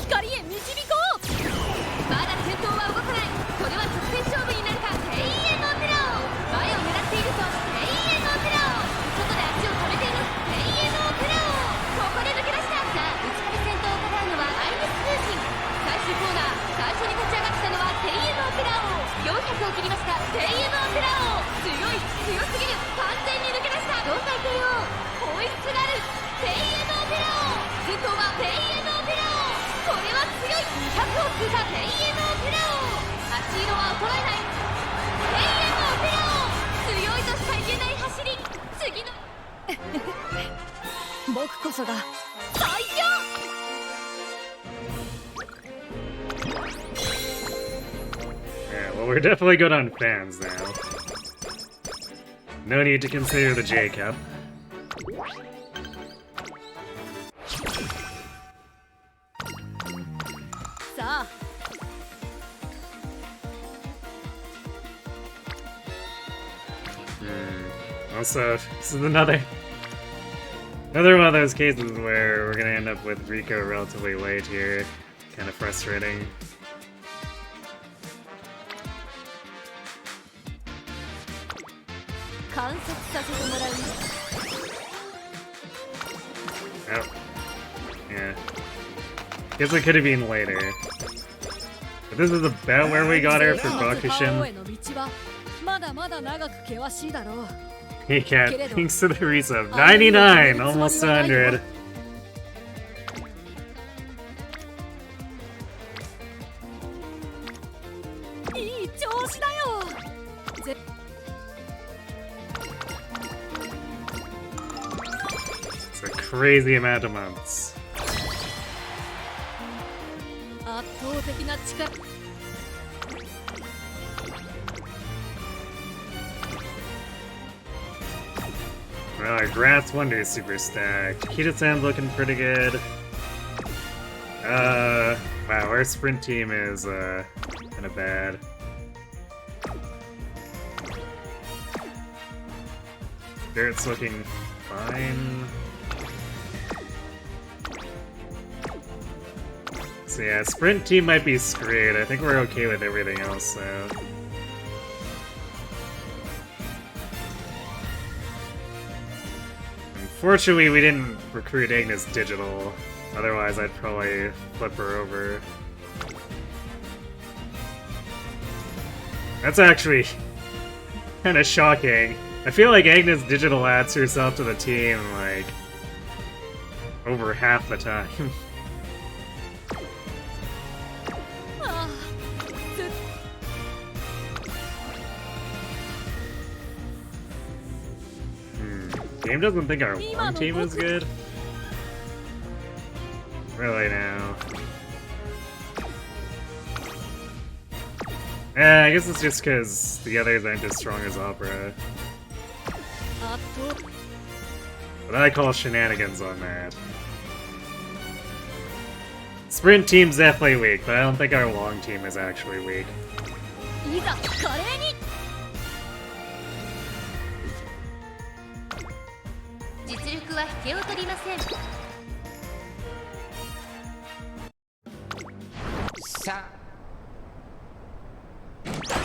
光へ導こう。まだ先頭は動かない。これは直線勝負になるか。ペイエムオペラオ前を狙っているとペイエムオペラオ外で足を止めています。ペイエムオペラオここで抜け出した。さあ内から先頭を語るのはアイネス封じ最終コーナー最初に立ち上がったのはペイエムオペラオ400を切りました。ペイエムオペラオ強すぎる完全に抜け出した。胴体帝王ホイッスルあるペイエムオペラオ先頭はペイエムオペラオこれは強い200を通過。ペイエムオペラオ足色は衰えない。ペイエムオペラオ強いとしか言えない走り。次の僕こそが最強。 Yeah, well, we're definitely good on fans now. No need to consider the J Cup. さあ Also, this is another one of those cases where we're gonna end up with Rico relatively late here. Kind of frustrating. Oh. Yeah. Guess it could have been later. But this is about where we got her for Bakushin. Hey Cat, thanks to the resub. 99! Almost 100. It's a crazy amount of months. Well, our Grass Wonder is super stacked. Kita-san's looking pretty good. Wow, our sprint team is kinda bad. Spirit's looking fine. So yeah, sprint team might be screwed. I think we're okay with everything else, though. Unfortunately, we didn't recruit Agnes Digital. Otherwise, I'd probably flip her over. That's actually kind of shocking. I feel like Agnes Digital adds herself to the team, like, over half the time. Game doesn't think our long team is good? Really now? I guess it's just because the others aren't as strong as Opera. But I call shenanigans on that. Sprint team's definitely weak, but I don't think our long team is actually weak. Sa.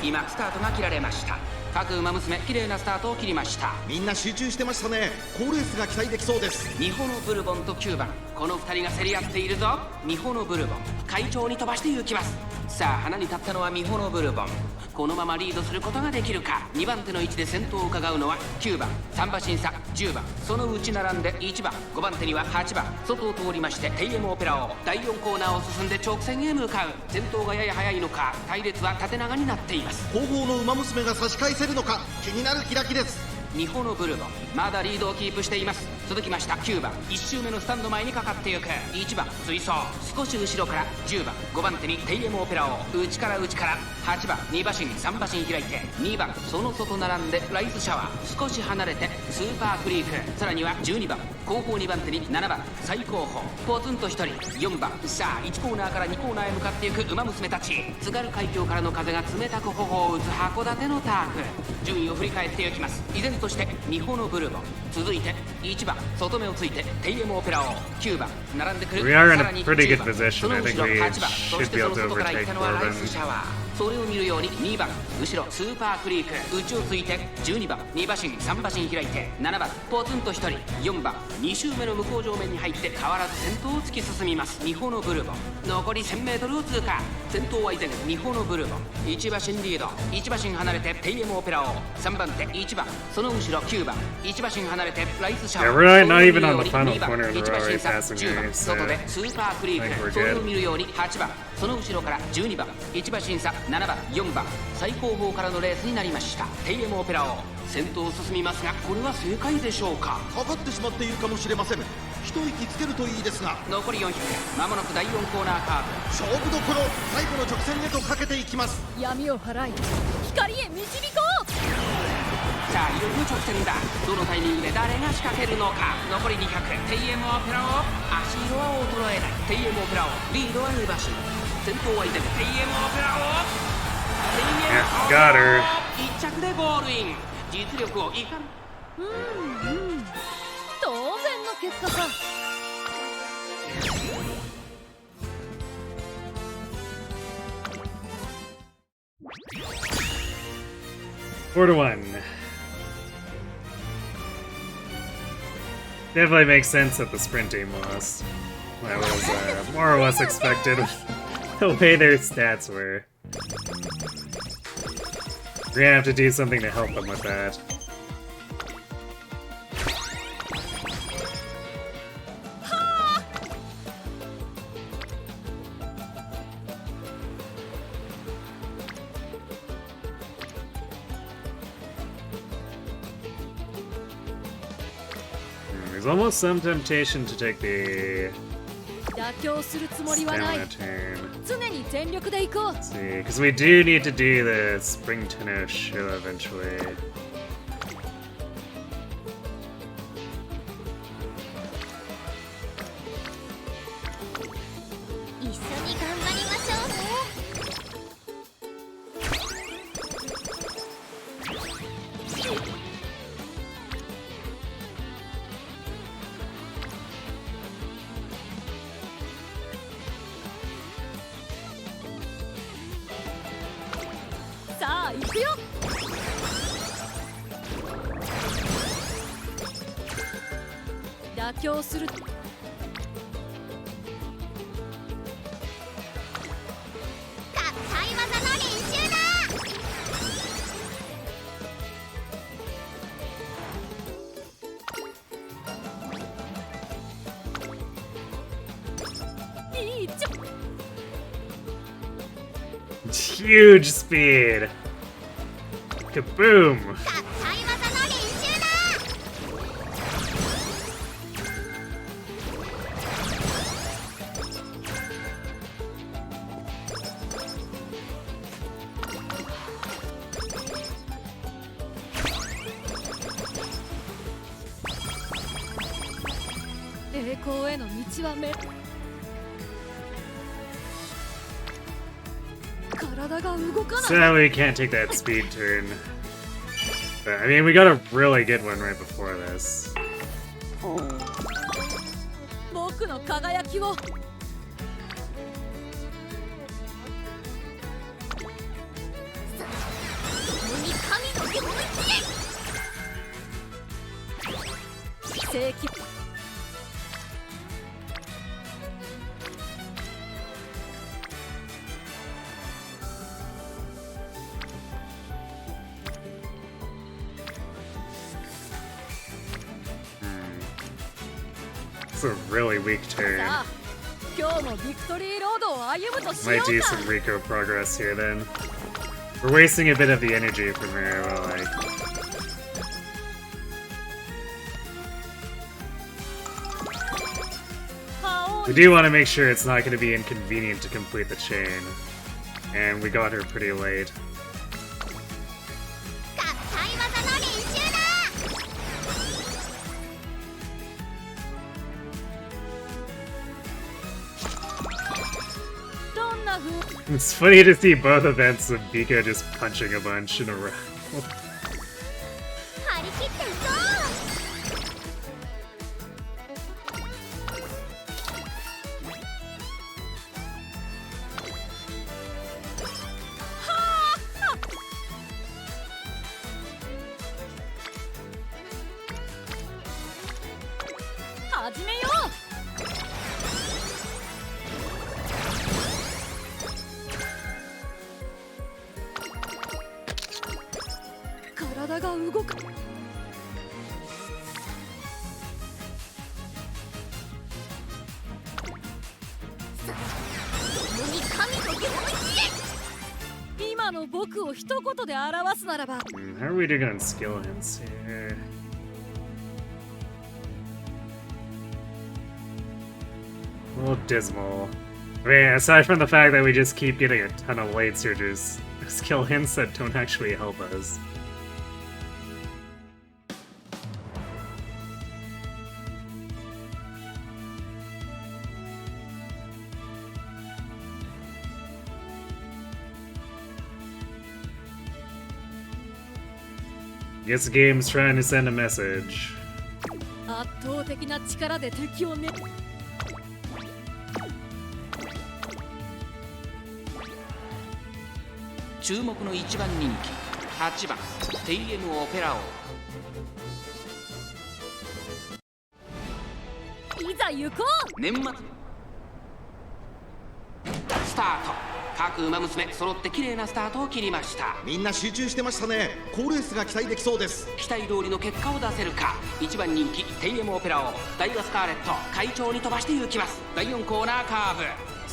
今スタートが切られました。各馬娘綺麗なスタートを切りました。みんな集中してましたね。好レースが期待できそうです。ミホノブルボンと9番、この2人が競り合っているぞ。ミホノブルボン、快調に飛ばして行きます。さあ花に立ったのはミホノブルボン。このままリードすることができるか。2番手の位置で先頭を伺うのは9番、3馬審査10番、そのうち並んで1番、5番手には8番、外を通りましてテイエムオペラを第4コーナーを進んで直線へ向かう。先頭がやや早いのか、隊列は縦長になっています。後方の馬娘が差し返せるのか、気になる開きです。ミホノブルボン、まだリードをキープしています。続きました9番、1周目のスタンド前にかかってゆく。1番追走、少し後ろから10番、5番手にテイエムオペラを内から8番、2馬身3馬身開いて2番、その外並んでライズシャワー、少し離れてスーパークリーク、さらには12番、後方2番手に7番、最後方ポツンと1人4番。さあ1コーナーから2コーナーへ向かっていく馬娘たち。津軽海峡からの風が冷たく頬を打つ函館のターフ。順位を振り返っていきます。依然としてミホノブルボン、続いて1番、外目をついてテイエムオペラを9番、並んでくる。 We are in さ a らに pretty 10 good 番、 position. その I 後 think ろ we 8番、そ should して be そ able の to 外から行っ overtake たのはライス Corbin. シャワー。それを見るように2番、後ろスーパークリーク、内をついて12番、2馬身3馬身開いて7番、ポツンと1人4番、2周目の向こう上面に入って変わらず先頭を突き進みます。ミホノブルボン、残り 1000m を通過。先頭は依然ミホノブルボン、1馬身リード、1馬身離れてテイエムオペラを3番手1番、その後ろ9番、1馬身離れてライスシャワー。 Yeah, we're not even on the final corner of the 1馬 Roy 身差 passing 10番、 here, 外で so スーパークリ I think ー we're ク、それを good. 見るように8番、その後ろから12番、1馬審査7番4番、最後方からのレースになりました。テイエムオペラを先頭を進みますが、これは正解でしょうか。かかってしまっているかもしれません。一息つけるといいですが。残り400、まもなく第4コーナーカーブ。勝負どころ、最後の直線へとかけていきます。闇を払い光へ導こう。さあいよいよ直線だ。どのタイミングで誰が仕掛けるのか。残り200、テイエムオペラを足色は衰えない。テイエムオペラをリードは2馬身、先頭は依然テイエムオペラをテイエムオペラを1着でゴールイン。実力をいかん。当然の結果か。4-1. Definitely makes sense that the sprint team lost. That was more or less expected the way their stats were. We're gonna have to do something to help them with that. There's almost some temptation to take the 妥協するつもりはない。 stamina turn. 常に全力で行こう。 Let's see, because we do need to do the Spring Tenno show eventually. 一緒に頑張りましょうね。さあ行くよ。妥協する。合体技の練習だ。いいちょ。 Huge speed! Kaboom! 合体技の練習だ。栄光への道はめ。体が動かない。 Sadly, we can't take that speed turn. But, I mean, we got a really good one right before this. 僕の輝きを。共に神の領域へ。正規。 It's a really weak turn. さあ今日もビクトリーロードを歩むとしよ Might do うか。 some Rico progress here then. We're wasting a bit of the energy from her, well, like... We do want to make sure it's not going to be inconvenient to complete the chain. And we got her pretty late. 合体技の練習だ。 どんな風。 It's funny to see both events of Bika just punching a bunch in a row. 張り切っていこ始めよう。体が動く。う。共に神の領域へ。今の僕を一言で表すならば。 How are we doing on skill hints here? A little dismal. I mean, aside from the fact that we just keep getting a ton of late surges, skill hints that don't actually help us. Guess the game's trying to send a message. 圧倒的な力で敵をね。注目の1番人気8番テイエムオペラ王。いざ行こう。年末スタート。各馬娘揃って綺麗なスタートを切りました。みんな集中してましたね。好レースが期待できそうです。期待通りの結果を出せるか。1番人気テイエムオペラ王ダイワスカーレット快調に飛ばして行きます。第4コーナーカーブ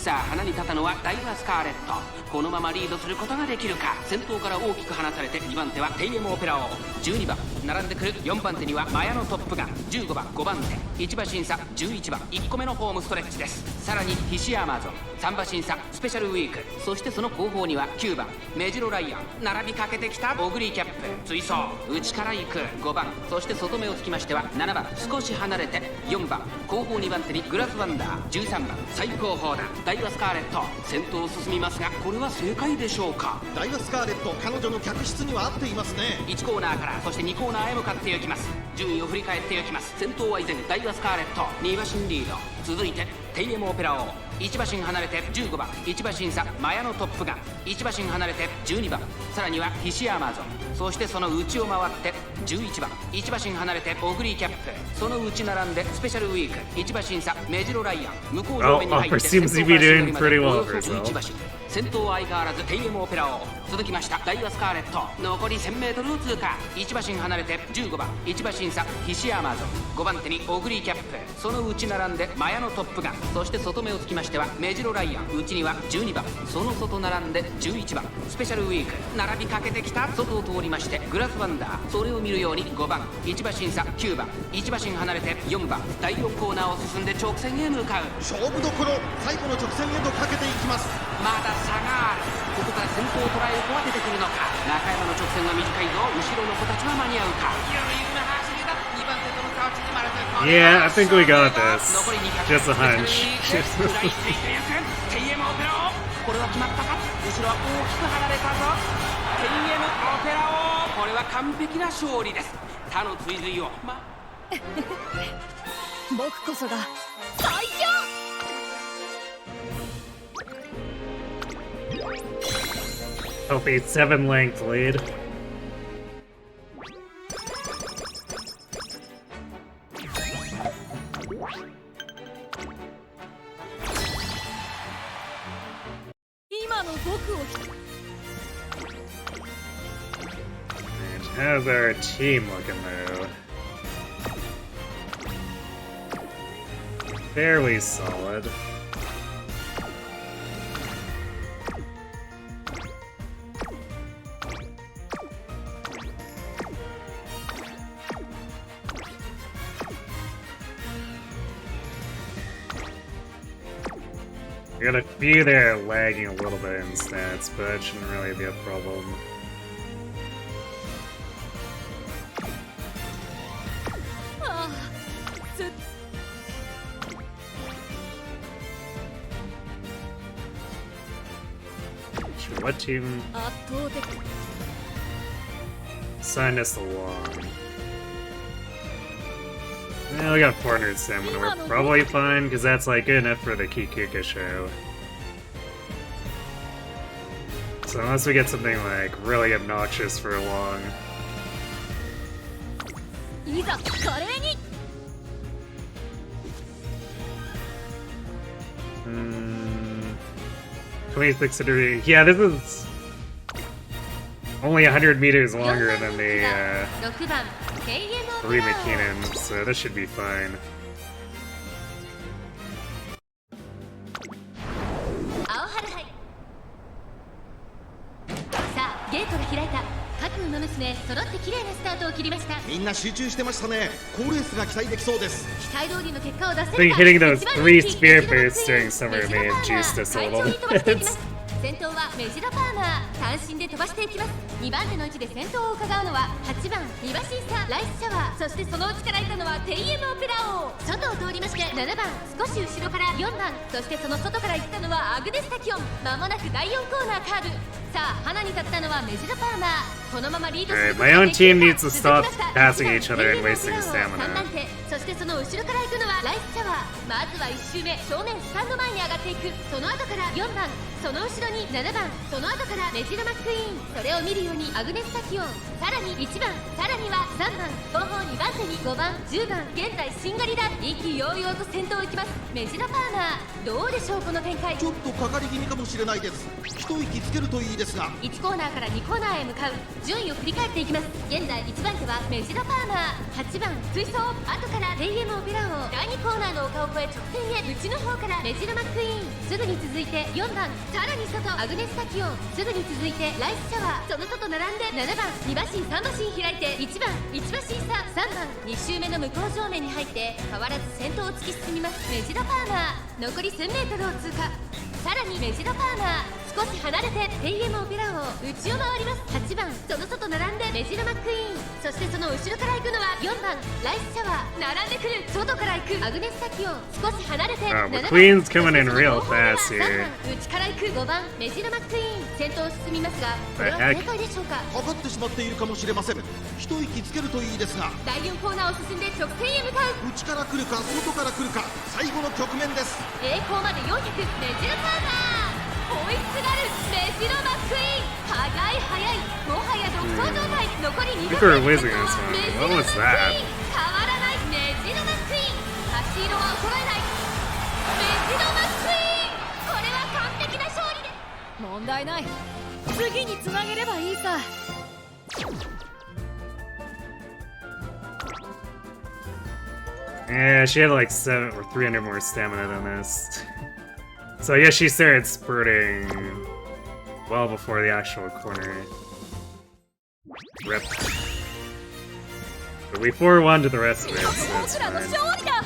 さあ花に立ったのはダイワスカーレット。このままリードすることができるか。先頭から大きく離されて2番手はテイエムオペラ王、12番並んでくる4番手にはマヤのトップガン、15番5番手1馬審査11番1個目のホームストレッチです。さらにヒシアマゾン3馬審査スペシャルウィーク、そしてその後方には9番メジロライアン、並びかけてきたオグリーキャップ、追走内から行く5番、そして外目をつきましては7番少し離れて4番後方2番手にグラスワンダー、13番最高峰だダイワスカーレット、先頭を進みますがこれは正解でしょうか。ダイワスカーレット、彼女の客室には合っていますね。1コーナーからそして2コーナーへ向かって行きます。順位を振り返っていきます。先頭は依然ダイワスカーレット、2馬身リード、続いてテイエムオペラ王、1馬身離れて15番1馬審査マヤのトップガン、1馬身離れて12番、さらにはヒシアマゾン、そしてその内を回って11番1馬身離れてオグリーキャップ、その内並んでスペシャルウィーク1馬審査メジロライアン、向こう上面に入って先頭から左までおよそ11馬身、先頭は相変わらずテイエムオペラ王、続きましたダイワスカーレット、残り 1000m を通過、1馬身離れて15番1馬審査ヒシアマゾン、5番手にオグリーキャップ、その内並んでマヤのトップガン、そして外目をつきましてはメジロライアン、内には12番、その外並んで11番スペシャルウィーク、並びかけてきた外を通りましてグラスワンダー、それを見るように5番1馬審査9番1馬身離れて4番、第4コーナーを進んで直線へ向かう。勝負どころ、最後の直線へとかけていきます。まだ差がある。ここから先頭を捉える子は出てくるのか。中山の直線は短いぞ。後ろの子たちは間に合うか。 Yeah, I think we got this. Just a hunch. テイエムオペラ王、これは決まったか。後ろは大きく離れたぞ。テイエムオペラ王、これは完璧な勝利です。他の追随を僕こそが最強。Hope 7 length lead. How's our team looking though? Fairly solid. We got a few there lagging a little bit in stats, but it shouldn't really be a problem. What team signed us along? Yeah, we got 400 stamina. We're probably fine, because that's like good enough for the Kikuka show. So unless we get something like really obnoxious for long. 26 degree. Yeah, this is only 100 meters longer than the 3 McKinnon, so this should be fine. 揃って綺麗なスタートを切りました。みんな集中してましたね。好レースが期待できそうです。期待通りの結果を出せるか。 I think hitting those 3 spear bursts during summer may have juiced us a little bit. 先頭はメジロパーマー、単身で飛ばしていきます。2番手の位置で先頭を伺うのは8番2馬審査ライスシャワー、そしてその内からいたのはテイエムオペラ王。外を通りまして7番少し後ろから4番、そしてその外から行ったのはアグネスタキオン。間もなく第4コーナーカーブ。さあ花に立ったのはメジロパーマー。このままリードすることが My で own きる team か。 needs to stop passing each other and wasting stamina. 3番手、そしてその後ろから行くのはライスシャワー。まずは1周目正面スタンド前に上がっていく。その後から4番、その後ろに7番、その後からメジロマックイーン、それを見るようにアグネスタキオン、さらに1番、さらには3番、後方2番手に5番10番現在しんがりだ。意気揚々と先頭を行きますメジロパーマー。どうでしょうこの展開。ちょっとかかり気味かもしれないです。一息つけるといいですが。1コーナーから2コーナーへ向かう。順位を振り返っていきます。現在1番手はメジロパーマー、8番追走、後からテイエムオペラ王、第2コーナーの丘を越え直線へ、内の方からメジロマックイーン、すぐに続いて4番、さらに外アグネスタキオン、すぐに続いてライスシャワー、その外並んで7番2馬身3馬身開いて1番1馬身差、3番2周目の向こう正面に入って変わらず先頭を突き進みますメジロパーマー。残り 1000m を通過。さらにメジロパーマー少し離れてテイエムオペラ王、内を回ります。8番その外並んでメジロマックイーン、そしてその後ろから行くのは4番ライスシャワー、並んでくる外から行くアグネスタキオン、少し離れて7番 Queen's coming in real fast 3 here. 番内から行く5番メジロマックイーン、先頭を進みますがこれは正解でしょうか。かかってしまっているかもしれません。一息つけるといいですが。第4コーナーを進んで直線へ向かう。内から来るか外から来るか、最後の局面です。栄光まで400メジロパーマー、追いすがるメジロマックイーン、速い速い、もはや独走状態。残り200 People are whizzing this メ one. ジ What ロマッ was クイ that? ーン、変わらないメジロマックイーン、足色は衰えないメジロマックイーン、これは完璧な勝利です。問題ない、次につなげればいいさ。Yeah, she had like 7 or 300 more stamina than this. So I guess she started spurting well before the actual corner. Rip. But we 4-1 to the rest of it, so that's 僕らの fine. 勝利だ。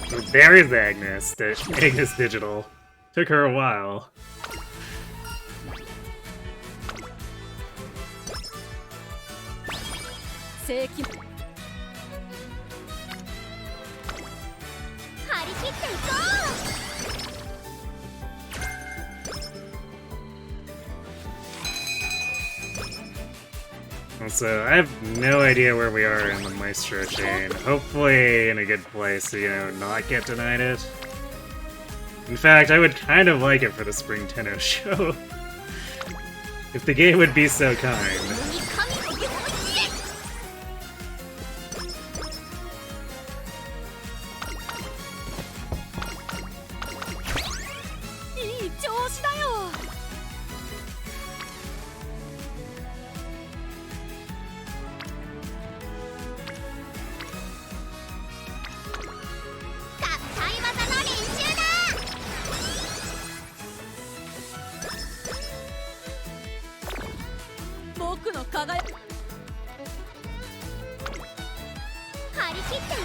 So there's Agnes, Agnes Digital. Took her a while. 正規張り切っていこ Also, I have no idea where we are in the Maestro chain. Hopefully in a good place to, not get denied it. In fact, I would kind of like it for the Spring Tenno show. If the game would be so kind. う。神を用意して。いい調子だよ。合体技の練習だ。僕の輝き張り切っていこ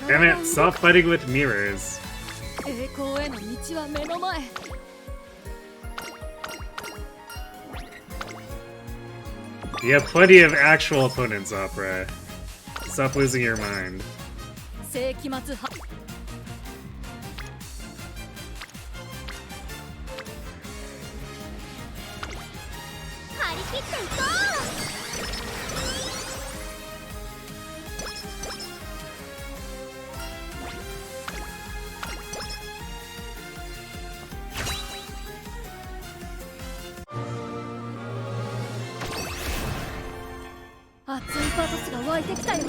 Damn it, stop fighting with mirrors. 栄光への道は目の前。 You have plenty of actual opponents, Opera. Stop losing your mind. 世紀末は張り切っていこ 熱いパトスが湧いてきたよ。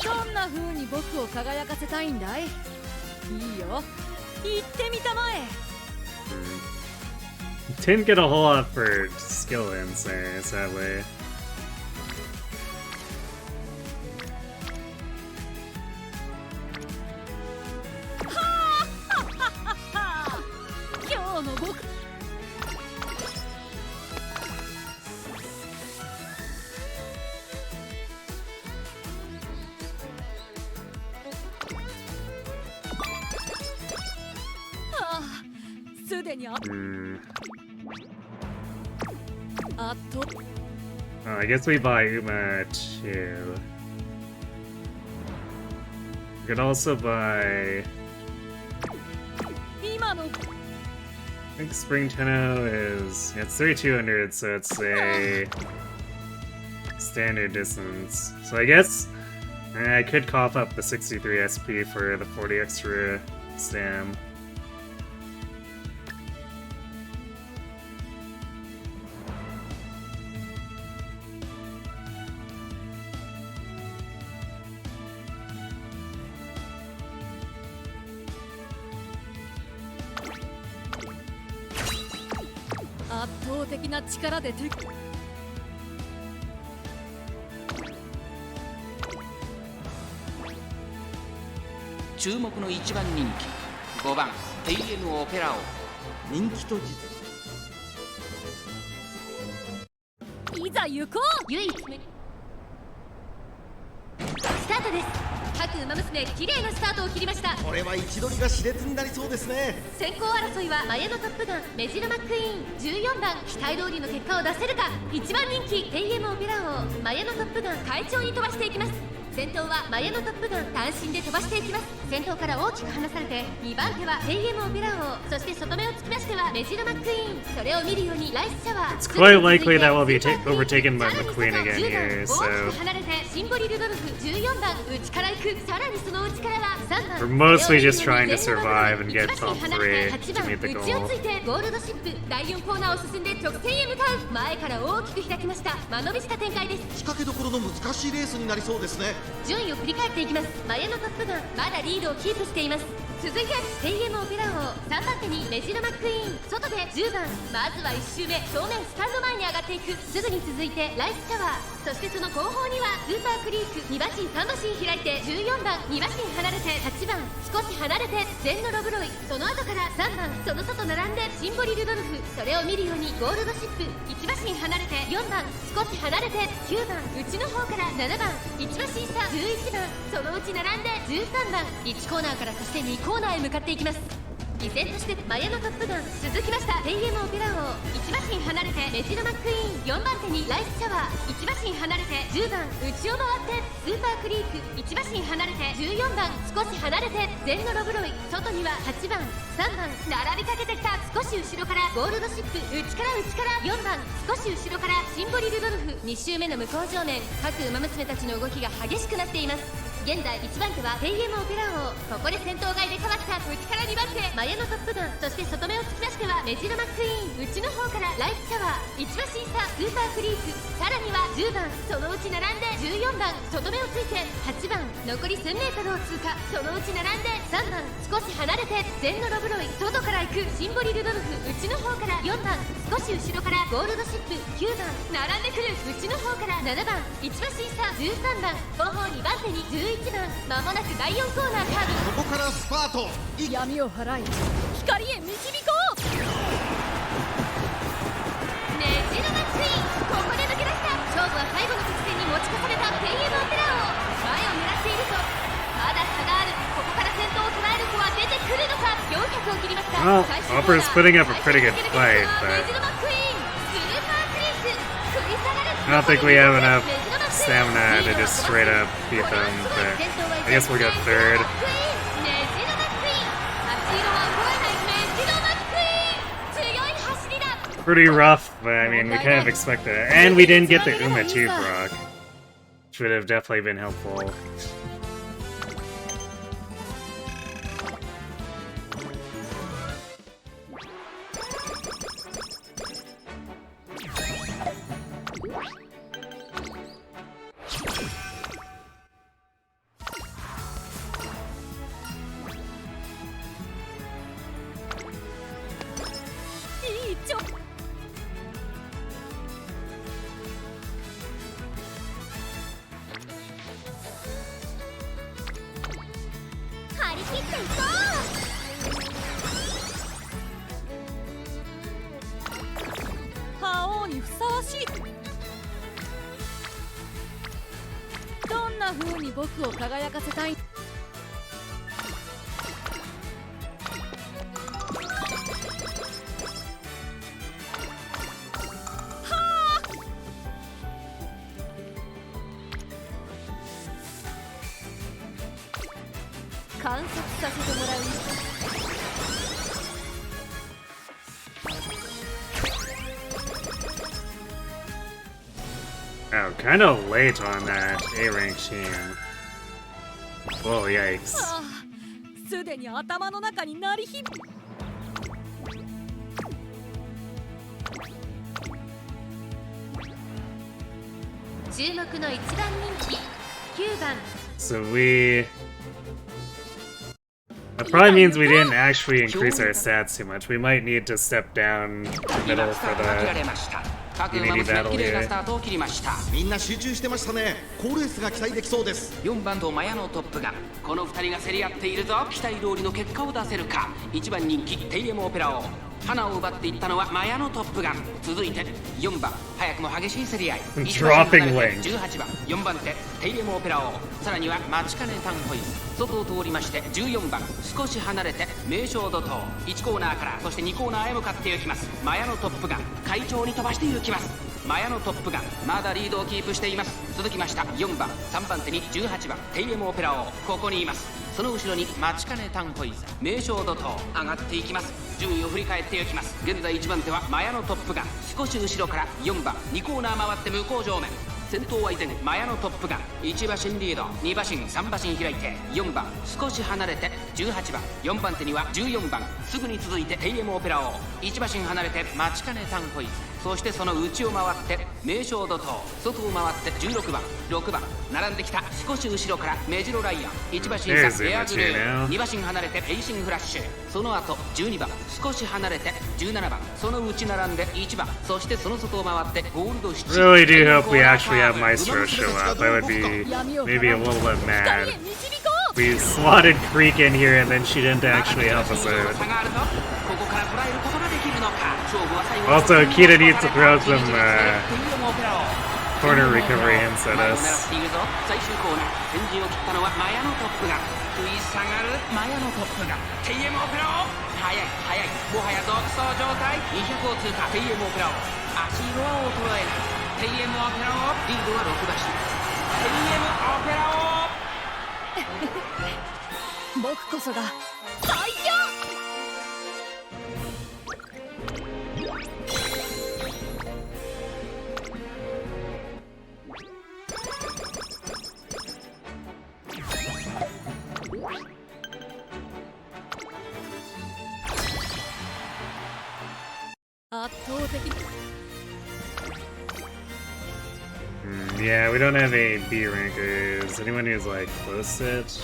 どんな風に僕を輝かせたいんだい？いいよ、行ってみたまえ。 Didn't get a whole lot for skill wins there, sadly. 今日の僕すでにHmm. I guess we buy Uma too. We could also buy. I think Spring Tenno is. Yeah, it's 3200, so it's a standard distance. So I guess I could cough up the 63 SP for the 40 extra stam.注目の一番人気5番テイエムオペラオ。人気と実いざ行こう。唯一無二スタートです。各馬娘綺麗なスタートを切りました。これは位置取りが熾烈になりそうですね。先行争いはマヤのトップガンメジロマックイーン14番期待通りの結果を出せるか。1番人気テイエムオペラ王マヤのトップガン快調に飛ばしていきます。先頭はマヤのトップガン単身で飛ばしていきます。先頭から大きく離されて2番手はテイエムオペラ王、そして外目をつきましてはメジロマックイーン。それを見るようにライスシャワー。 It's quite likely that we'll be overtaken by McQueen again here, so 大きく離れてシンボリルドルフ14番内から行く。さらにその内からは3番 we're mostly just trying to survive and get top 3 to meet the 内を goal. ついてゴールドシップ第4コーナーを進んで直線へ向かう。前から大きく開きました。間延びした展開です。仕掛けどころの難しいレースになりそうですね。順位を振り返っていきます。マヤのトップガンまだリードをキープしています。続いてテイエムオペラ王3番手にメジロマックイーン、外で10番。まずは1周目正面スタンド前に上がっていく。すぐに続いてライスシャワー、そしてその後方にはスーパークリーク2馬身3馬身開いて14番2馬身離れて8番少し離れて全のロブロイ、その後から3番その外並んでシンボリルドルフ。それを見るようにゴールドシップ1馬身離れて4番少し離れて9番内の方から7番1馬身差11番そのうち並んで13番1コーナーからそして2コーナーへ向かっていきます。依然としてマヤのトップガン続きました。テイエムオペラ王1馬身離れてメジロマックイーン4番手にライスシャワー1馬身離れて10番内を回ってスーパークリーク1馬身離れて14番少し離れて全のロブロイ、外には8番3番並びかけてきた。少し後ろからゴールドシップ内から4番少し後ろからシンボリルドルフ。2周目の向こう正面各馬娘たちの動きが激しくなっています。現在1番手はテイエムオペラ王、ここで先頭が入れ替わった内から2番手マヤのトップガン、そして外目をつきましてはメジロマックイーン内の方からライスシャワー1馬身差スーパークリーク、さらには10番そのうち並んで14番外目をついて8番残り 1000m を通過、そのうち並んで3番少し離れて全のロブロイ、外から行くシンボリルドルフ内の方から4番少し後ろからゴールドシップ9番並んでくる内の方から7番1馬身差13番後方2番手に11番。まもなく第4コーナーカーブ。ここからスパート。闇を払い光へ導こう。メジロマックイーンここで抜け出した。勝負は最後の直線に持ち越されたテイエムオペラ王、前を狙っているぞ。まだ差がある。ここから先頭を捉える子は出てくるのか。400を切りました。 Well, 最終コーナー Opera's putting up a pretty good メ fight, ジ but ロマックイーンスーパークリーク食い下がる。 I don't think we have enough stamina to just straight up beat them, but I guess we'll go third. メジロマックイーン8色は覚えないメジロマックイーン強い走りだ。 Pretty rough, but I mean, we kind of expected it. And we didn't get the Uma 2 proc, which would have definitely been helpful.僕を輝かせたい。はあ、観察させてもらう。 Oh, kind of late on that A rank team. Whoa, yikes. ああ、すでに頭の中に鳴り響く。注目の一番人気9番。 So that probably means we didn't actually increase our stats too much. We might need to step down the middle for the unity battle here. みんな集中してましたね。好レースが期待できそうです。4番とマヤのトップガン、この2人が競り合っているぞ。期待通りの結果を出せるか。1番人気テイエムオペラを花を奪っていったのはマヤのトップガン。続いて4番、早くも激しい競り合い。 Dropping wing. 18番、4番手テイエムオペラを、さらには待ちかねタンホイズ、外を通りまして14番、少し離れて名将怒涛。1コーナーからそして2コーナーへ向かって行きます。マヤのトップガン、快調に飛ばして行きます。マヤのトップガン、まだリードをキープしています。続きました4番、3番手に18番テイエムオペラ王、ここにいます。その後ろに待ちかねタンホイズ、名将怒涛、上がっていきます。順位を振り返っていきます。現在1番手はマヤのトップガン、少し後ろから4番、2コーナー回って向こう上面。先頭は依然マヤのトップガン、1馬身リード、2馬身3馬身開いて4番、少し離れて18番、4番手には14番、すぐに続いてテイエムオペラ王、1馬身離れて待ちかねタンホイズ、そしてその内を回って名将怒涛、外を回って16番、6番、並んできた少し後ろからメジロライアン、1馬身差エアグルー、2馬身離れてペイシングラッシュ、その後12番、少し離れて17番、その内並んで1番、そしてその外を回ってゴールド7。 Really do hope we actually have Maestro show up. I would be maybe a little bit mad. We slotted Creek in here and then she didn't actually help us out. Also, Kita needs to throw some corner recovery hints at us. 最終コーナー、先陣を切ったのはマヤのトップガン。食い下がるマヤのトップガン、テイエムオペラを速い速い、もはや独走状態。200を通過、テイエムオペラを足色は衰えない。テイエムオペラをリードは6馬身。テイエムオペラを僕こそが最強。圧倒的。 Yeah, we don't have any B rankers. Anyone who's like close to it?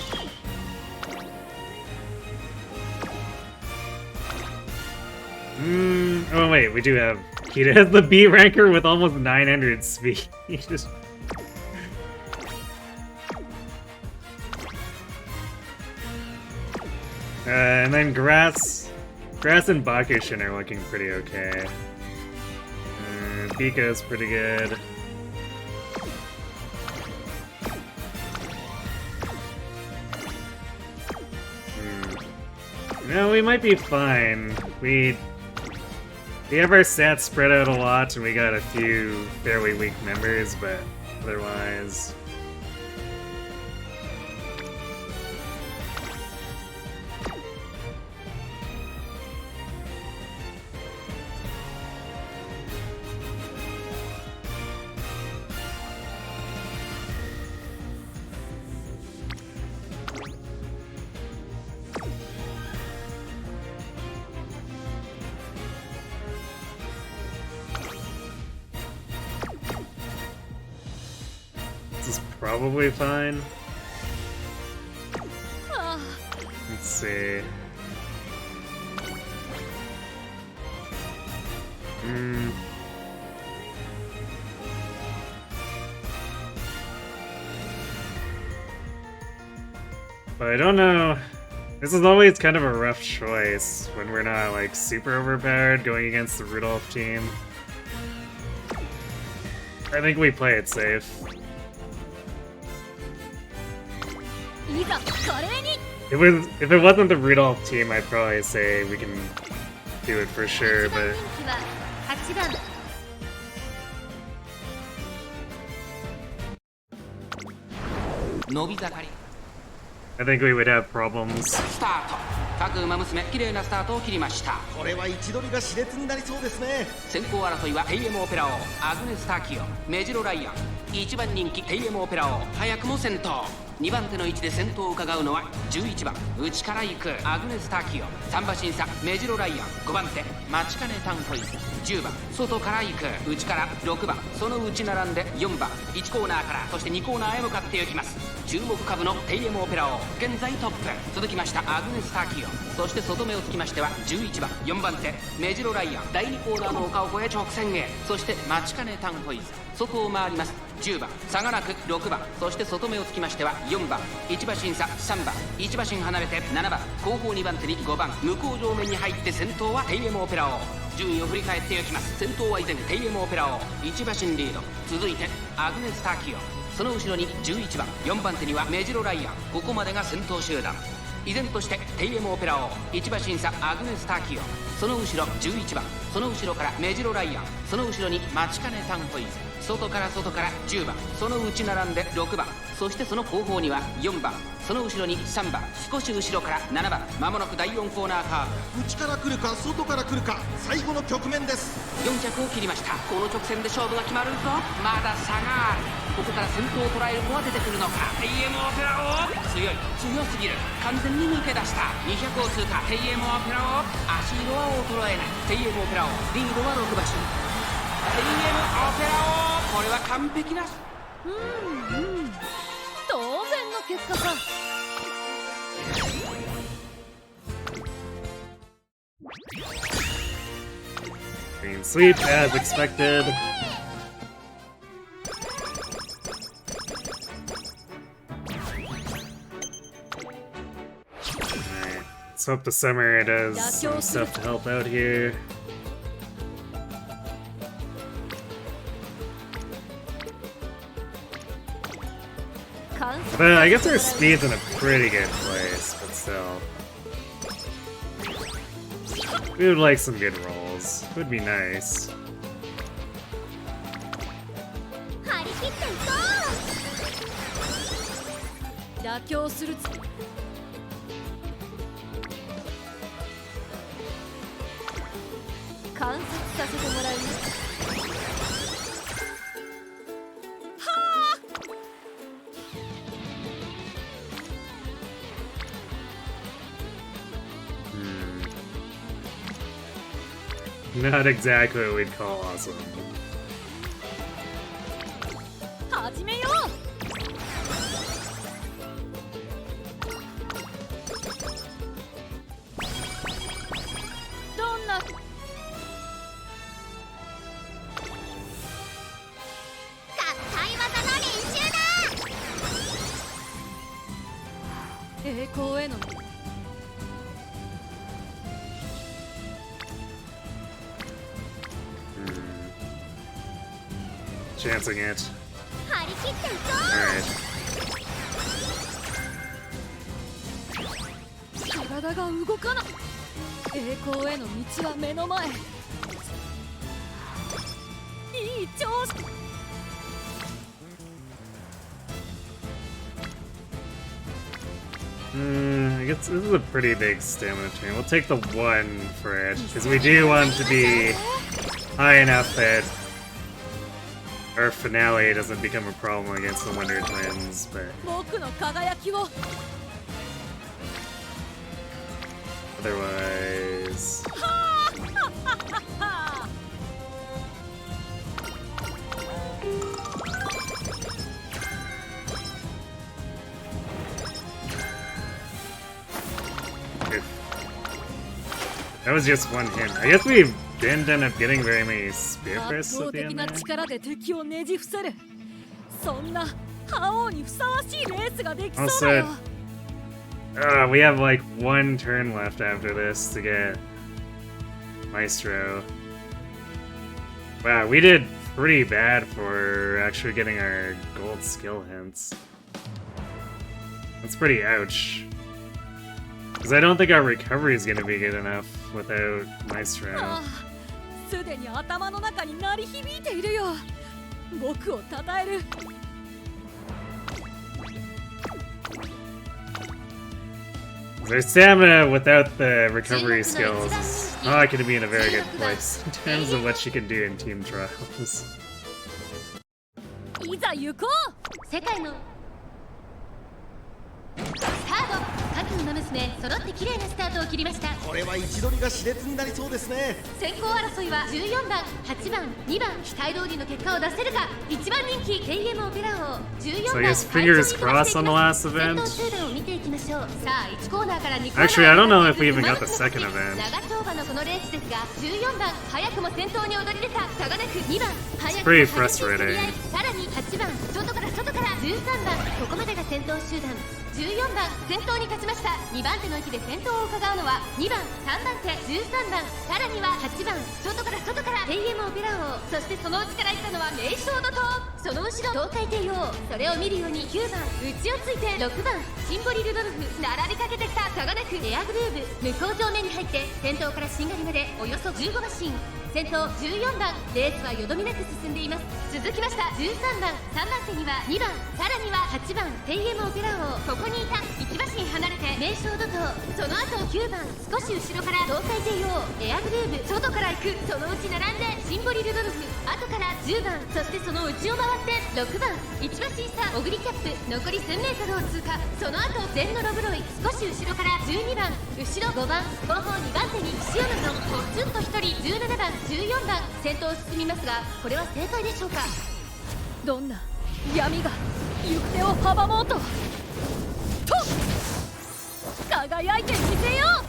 Oh wait, we do have Kita has the B ranker with almost 900 speed. And then Grass and Bakushin are looking pretty okay. Pika's pretty good. No, we might be fine. We have our stats spread out a lot, and we got a few fairly weak members, but otherwise... This is probably fine. Let's see. But I don't know. This is always kind of a rough choice when we're not like super overpowered going against the Rudolph team. I think we play it safe. If it wasn't the Rudolph team, I'd probably say we can do it for sure, but... 8番。 伸び盛り I think we would have problems. スタート。各馬娘綺麗なスタートを切りました。これは位置取りが熾烈になりそうですね。先行争いはテイエムオペラ王アグネス・タキオ、メジロライアン、1番人気テイエムオペラ王早くも先頭。2番手の位置で先頭を伺うのは11番内から行くアグネス・タキオ、3馬審査メジロライアン、5番手待ちかねタンホイズ、10番外から行く内から6番、その内並んで4番、1コーナーからそして2コーナーへ向かって行きます。注目株のテイエムオペラ王現在トップ、続きましたアグネス・タキオ、そして外目をつきましては11番4番手メジロライアン、第2コーナーの丘を越え直線へ、そして待ちかねタンホイズ、外を回ります10番差がなく6番、そして外目をつきましては4番1馬審査3番、1馬身離れて7番、後方2番手に5番、向こう上面に入って先頭はテイエムオペラ王。順位を振り返っていきます。先頭は依然テイエムオペラ王1馬身リード、続いてアグネス・タキオ、その後ろに11番4番手にはメジロライアン、ここまでが先頭集団。依然としてテイエムオペラ王1馬審査アグネス・タキオ、その後ろ11番、その後ろからメジロライアン、その後ろに待ちかねタンホイズ、外から10番、その内並んで6番、そしてその後方には4番、その後ろに3番、少し後ろから7番、まもなく第4コーナーカーブ。内から来るか外から来るか、最後の局面です。4着を切りました。この直線で勝負が決まるぞ。まだ差がある。ここから先頭を捉える子は出てくるのか。テイエムオペラ王強すぎる、完全に抜け出した。200を通過。テイエムオペラ王足色は衰えない。テイエムオペラ王リードは6馬身。テイエムオペラ王、これは完璧な当然の結果か。Green sweep as expected. Alright, let's hope the summer does some stuff to help out here. But I guess our speed's in a pretty good place, but still. We would like some good rolls. Would be nice. 張り切っていこう。妥協する観察させてもらうね。Not exactly what we'd call awesome. 始めよう。どんな合体技の練習だ。栄光へのChancing it. 張り切っていこ Alright. 体が動かない。栄光への道は目の前。いい調子。I guess this is a pretty big stamina turn. We'll take the 1 for it, because we do want to be high enough that our finale doesn't become a problem against the Wonder Twins, but 僕の輝きを。 otherwise... That was just one hit. I guess we didn't end up getting very many spear 圧 bursts 倒 at the 的 end な there. 力で敵をねじ伏せる。そんな覇王にふさわしいレースができそうだよ。 We have like 1 turn left after this to get Maestro. Wow, we did pretty bad for actually getting our gold skill hints. That's pretty ouch. Because I don't think our recovery is going to be good enough without Maestro. ああ、すでに頭の中に鳴り響いているよ。僕を称える。Their stamina without the recovery skills is not going to be in a very good place in terms of what she can do in team trials. いざ行こう。世界のスタート。各馬娘揃って綺麗なスタートを切りました。これは位置取りが熾烈になりそうですね。先行争いは14番、8番、2番、期待通りの結果を出せるか。1番人気 KM オペラ王、14 So I 番 guess fingers crossed on the last 先 event. 頭集団を見ていきましょう。さあ1コーナーから2コーナー Actually, I don't know if we even got the second event. 長丁場のこのレースですが、14番早くも先頭に躍り出た差がなく、2番早くも pretty 激しい競り合い、 frustrating. さらに8番外から13番、ここまでが先頭集団。14番先頭に勝ちました。2番手の位置で先頭を伺うのは2番、3番手、13番、さらには8番外からKM オペラ王、そしてその内から行ったのは名将怒涛。その後ろ東海帝王、それを見るように9番内をついて6番シンボリルドルフ、並びかけてきた差がなくエアグルーブ、向こう上面に入って先頭からしんがりまでおよそ15馬身。先頭14番、レースはよどみなく進んでいます。続きました13番、3番手には2番、さらには8番 KM オペラ王、ここにいた1馬身離れて名将怒涛。その後9番少し後ろから東海帝王、エアグルーブ、外から行く、そのうち並んでシンボリルドルフ、後から10番、そしてその内を回って6番1馬身差オグリキャップ、残り 1000m を通過。その後全のロブロイ、少し後ろから12番、後ろ5番後方2番手に岸山さん、ポツンと1人17番14番先頭を進みますが、これは正解でしょうか。どんな闇が行く手を阻もうと輝いてみせよう。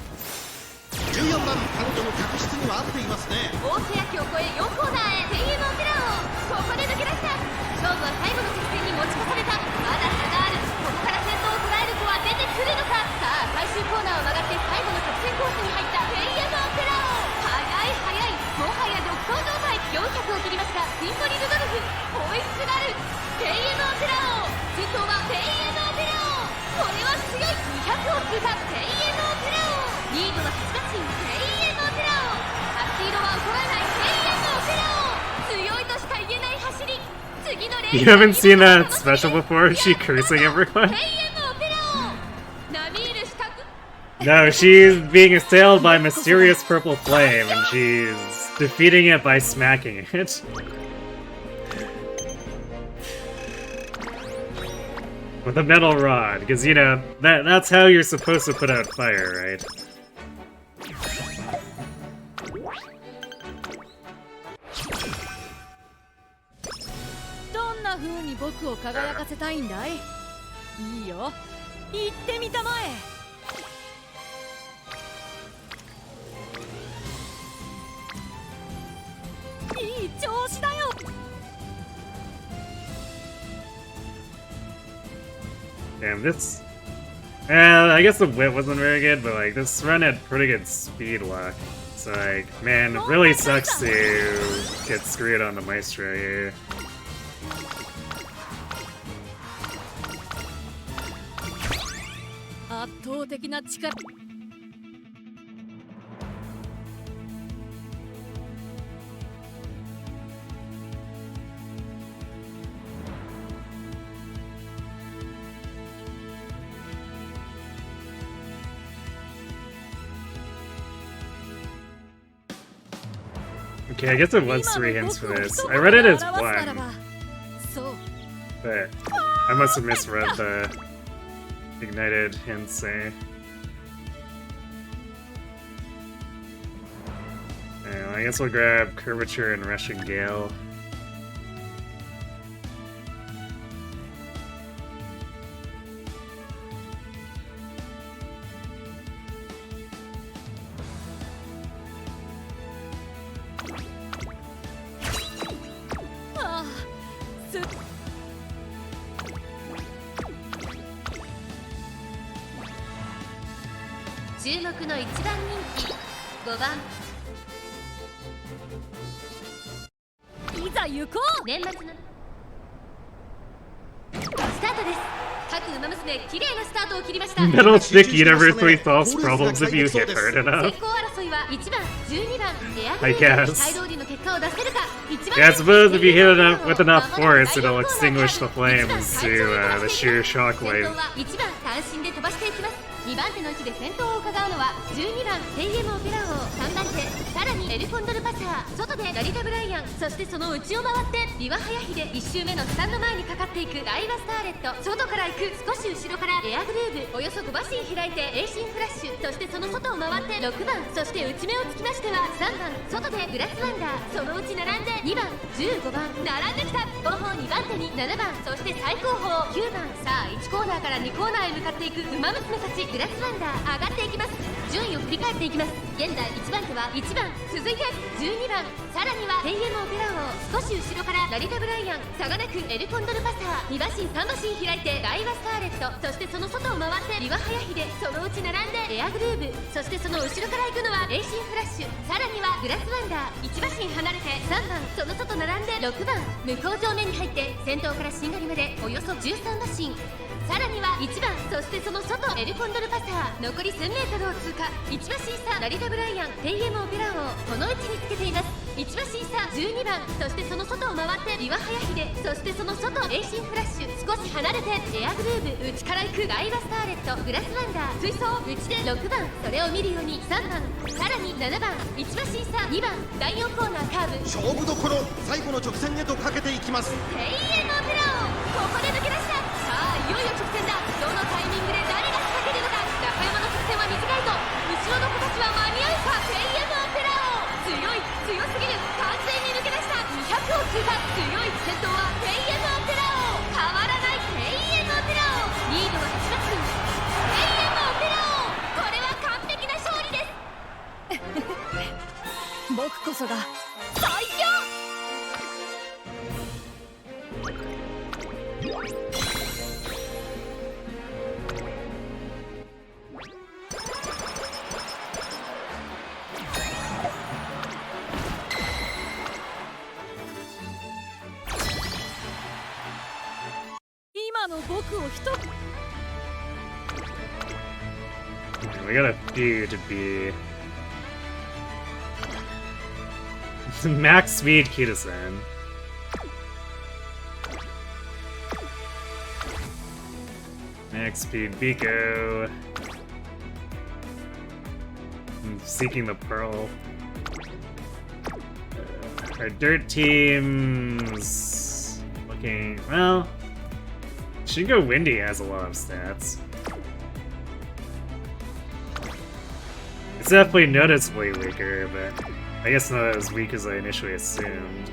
14番彼女の客室には合っていますね。大瀬焼を越え4コーナーへ KM オペラ王、ここで抜け出した。勝負は最後の直線に持ち越された。まだ差がある。ここから先頭を捉える子は出てくるのか。さあ最終コーナーを曲がって最後の直線コースに入った KM オペラ王、速いもはや独走状態。400を切りましたシンボリルドルフ、追いすがる KM オペラ王、先頭は KM オペラ王、これは強い。200を通過 KM オペラ王、リードは8馬身 KM オペラ王、足色は衰えない KM オペラ王、強いとしか言えない走り。次のレース You haven't seen that special before? Is she cursing everyone? KM オペラ王、並みいる資格。 No, she's being assailed by mysterious purple flame, and she's defeating it by smacking it. With a metal rod, because, you know, that's how you're supposed to put out fire, right? どんな風に僕を輝かせたいんだい。いいよ、行ってみたまえ。いい調子だよ。Damn, this... I guess the whip wasn't very good, but, like, this run had pretty good speed luck. So, like, man, it really sucks to get screwed on the Maestro here. 圧倒的な力。Okay, I guess it was 3 hints for this. I read it as 1, そう。 but I must have misread the ignited hints, eh? I guess we'll grab Curvature and Russian Gale.注目の1番人気5番。いざ行こう。年末のスタートです。各馬娘綺麗なスタートを切りました。 Metal Stick universally solves problems if you hit hard enough. 先行争いは1番、12番エアグ I ルー guess. プ、期待通りの結果を出せるか。1番 Yeah, I suppose if you hit it up with enough force, it'll extinguish the flames to the sheer shockwave. 先頭は1番単身で飛ばしていきます。2番手の位置で先頭を伺うのは12番テイエムオペラ王、3番手さらにエルコンドルパサー、外でラリタブライアン、そしてその内を回ってビワハヤヒデ、1周目のスタンド前にかかっていくダイワスターレット、外から行く少し後ろからエアグルーブ、およそ5馬身開いてエイシンフラッシュ、そしてその外を回って6番、そして内目をつきましては3番、外でグラスワンダー、そのうち並んで2番15番並んできた。後方2番手に7番、そして最後方9番。さあ1コーナーから2コーナーへ向かっていくウマ娘たち、グラスワンダー上がっていきます。順位を振り返っていきます。現在1番手は1番、続いて12番、さらにはテイエムオペラ王、少し後ろからラリタブライアン、差がなくエルコンドルパサー、2馬身3馬身開いてダイワスターレット、そしてその外を回ってビワハヤヒデ、そのうち並んでエアグルーブ、そしてその後ろから行くのはエイシンフラッシュ、さらにはグラスワンダー、1馬身離れて3番、その外並んで6番、向こう上面に入って先頭からしんがりまでおよそ13馬身、さらには1番、そしてその外エルコンドルパサー、残り 1000m を通過、1馬身差ラリタブライアン、テイエムオペラ王、この位置につけています。1馬身差12番、そしてその外を回ってビワハヤヒデ、そしてその外エイシンフラッシュ、少し離れてエアグルーブ、内から行くダイワスターレット、グラスワンダー、追走内で6番、それを見るように3番、さらに7番、1馬身差2番、第4コーナーカーブ、勝負どころ、最後の直線へとかけていきます。テイエムオペラ王、ここで抜け出した。さあいよいよ直線だ。どのタイミングで誰が仕掛けるのか。中山の直線は短いぞ。後ろの子たちは間に合うか。テイエムオペラ王、強い、強すぎる、完全に抜け出した。200を通過、強い。先頭はテイエムオペラ王、変わらないテイエムオペラ王、リードは8月分。テイエムオペラ王、これは完璧な勝利です僕こそが最強。今の僕をWe got a few to be max speed Kitasen. Max speed Biko. Seeking the pearl. Our dirt team's looking, well, Shingo Windy has a lot of stats. It's definitely noticeably weaker, but I guess not as weak as I initially assumed.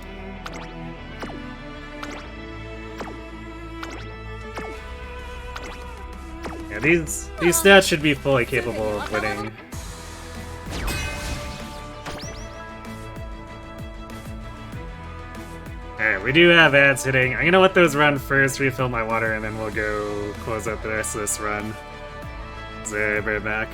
Yeah, these stats should be fully capable of winning. Alright, we do have ads hitting. I'm gonna let those run first, refill my water, and then we'll go close out the rest of this run. So, right back.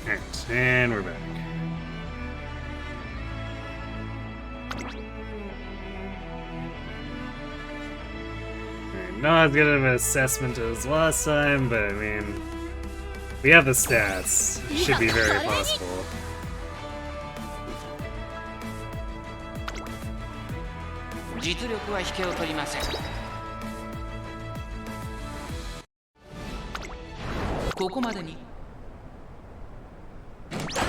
Alright, and we're back. Alright, not as good of an assessment as last time, but I mean, we have the stats. Should be very possible.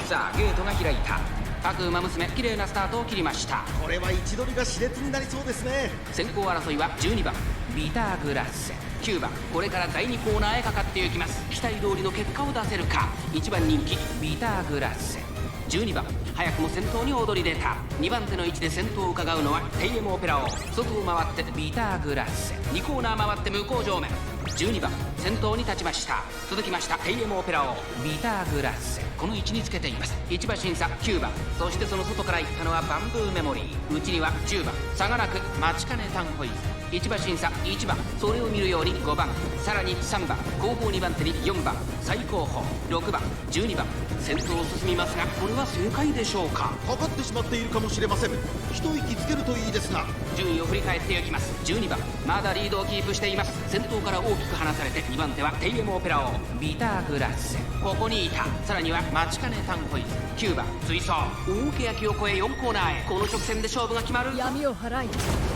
さあゲートが開いた。各馬娘綺麗なスタートを切りました。これは位置取りが熾烈になりそうですね。先行争いは12番ビターグラッセ、9番これから第2コーナーへかかっていきます。期待通りの結果を出せるか。1番人気ビターグラッセ、12番早くも先頭に躍り出た。2番手の位置で先頭を伺うのはテイエムオペラを。外を回ってビターグラッセ、2コーナー回って向こう上面。12番先頭に立ちました。続きましたテイエムオペラをビターグラッセ、この位置につけています。1馬審査9番、そしてその外から行ったのはバンブーメモリー。内には10番差がなく待ちかねタンホイズ。1馬審査1番、それを見るように5番、さらに3番、後方2番手に4番、最後方6番12番、先頭を進みますがこれは正解でしょうか。かかってしまっているかもしれません。一息つけるといいですが。順位を振り返っていきます。12番まだリードをキープしています。先頭から大きく離されて2番手はテイエムオペラ王ビターグラッセ、ここにいた。さらには待ちかねタンホイズ、9番追走大欅を越え4コーナーへ。この直線で勝負が決まる。闇を払い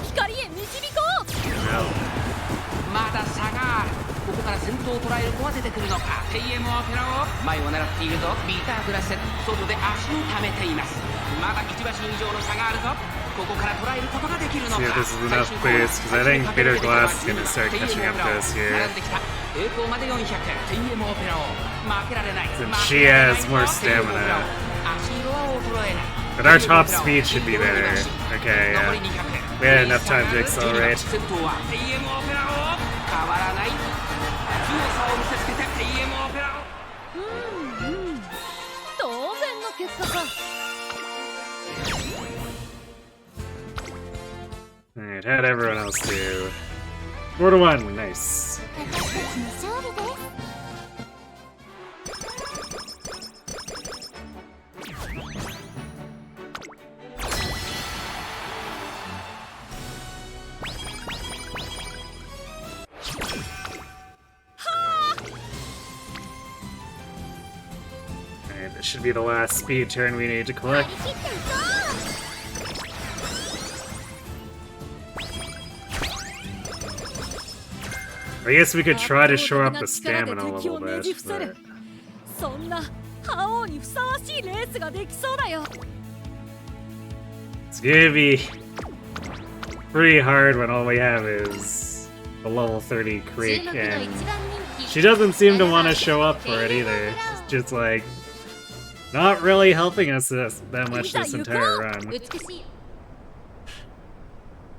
光へ導こう。まだ差がある。ここから先頭を捉える子は出てくるのか。テイエムオペラを前を狙っているぞビターグラッセ、外で足を溜めています。まだ1馬身以上の差があるぞ。ここから捉えることができるのか。 See if this is enough boost, because I think Bitter Glass is going to start catching up to us here. 並んできた。栄光まで400、テイエムオペラを負けられない。 Since she has more stamina. 足色は衰えない。 But our top speed should be better. Okay, yeah. We had enough time to accelerate. 先頭はテイエムオペラを変わらない。強さを見せつけてテイエムオペラを。当然の結果か。Alright, how'd everyone else do? 4 to 1, nice. 私たちの勝利です。Alright, this should be the last speed turn we need to collect. 張り切っていこう。I guess we could try to shore up the stamina a little bit, but そんな覇王にふさわしいレースができそうだよ。 it's gonna be pretty hard when all we have is the level 30 creek, and she doesn't seem to want to show up for it either. It's just like not really helping us that much this entire run. 美しい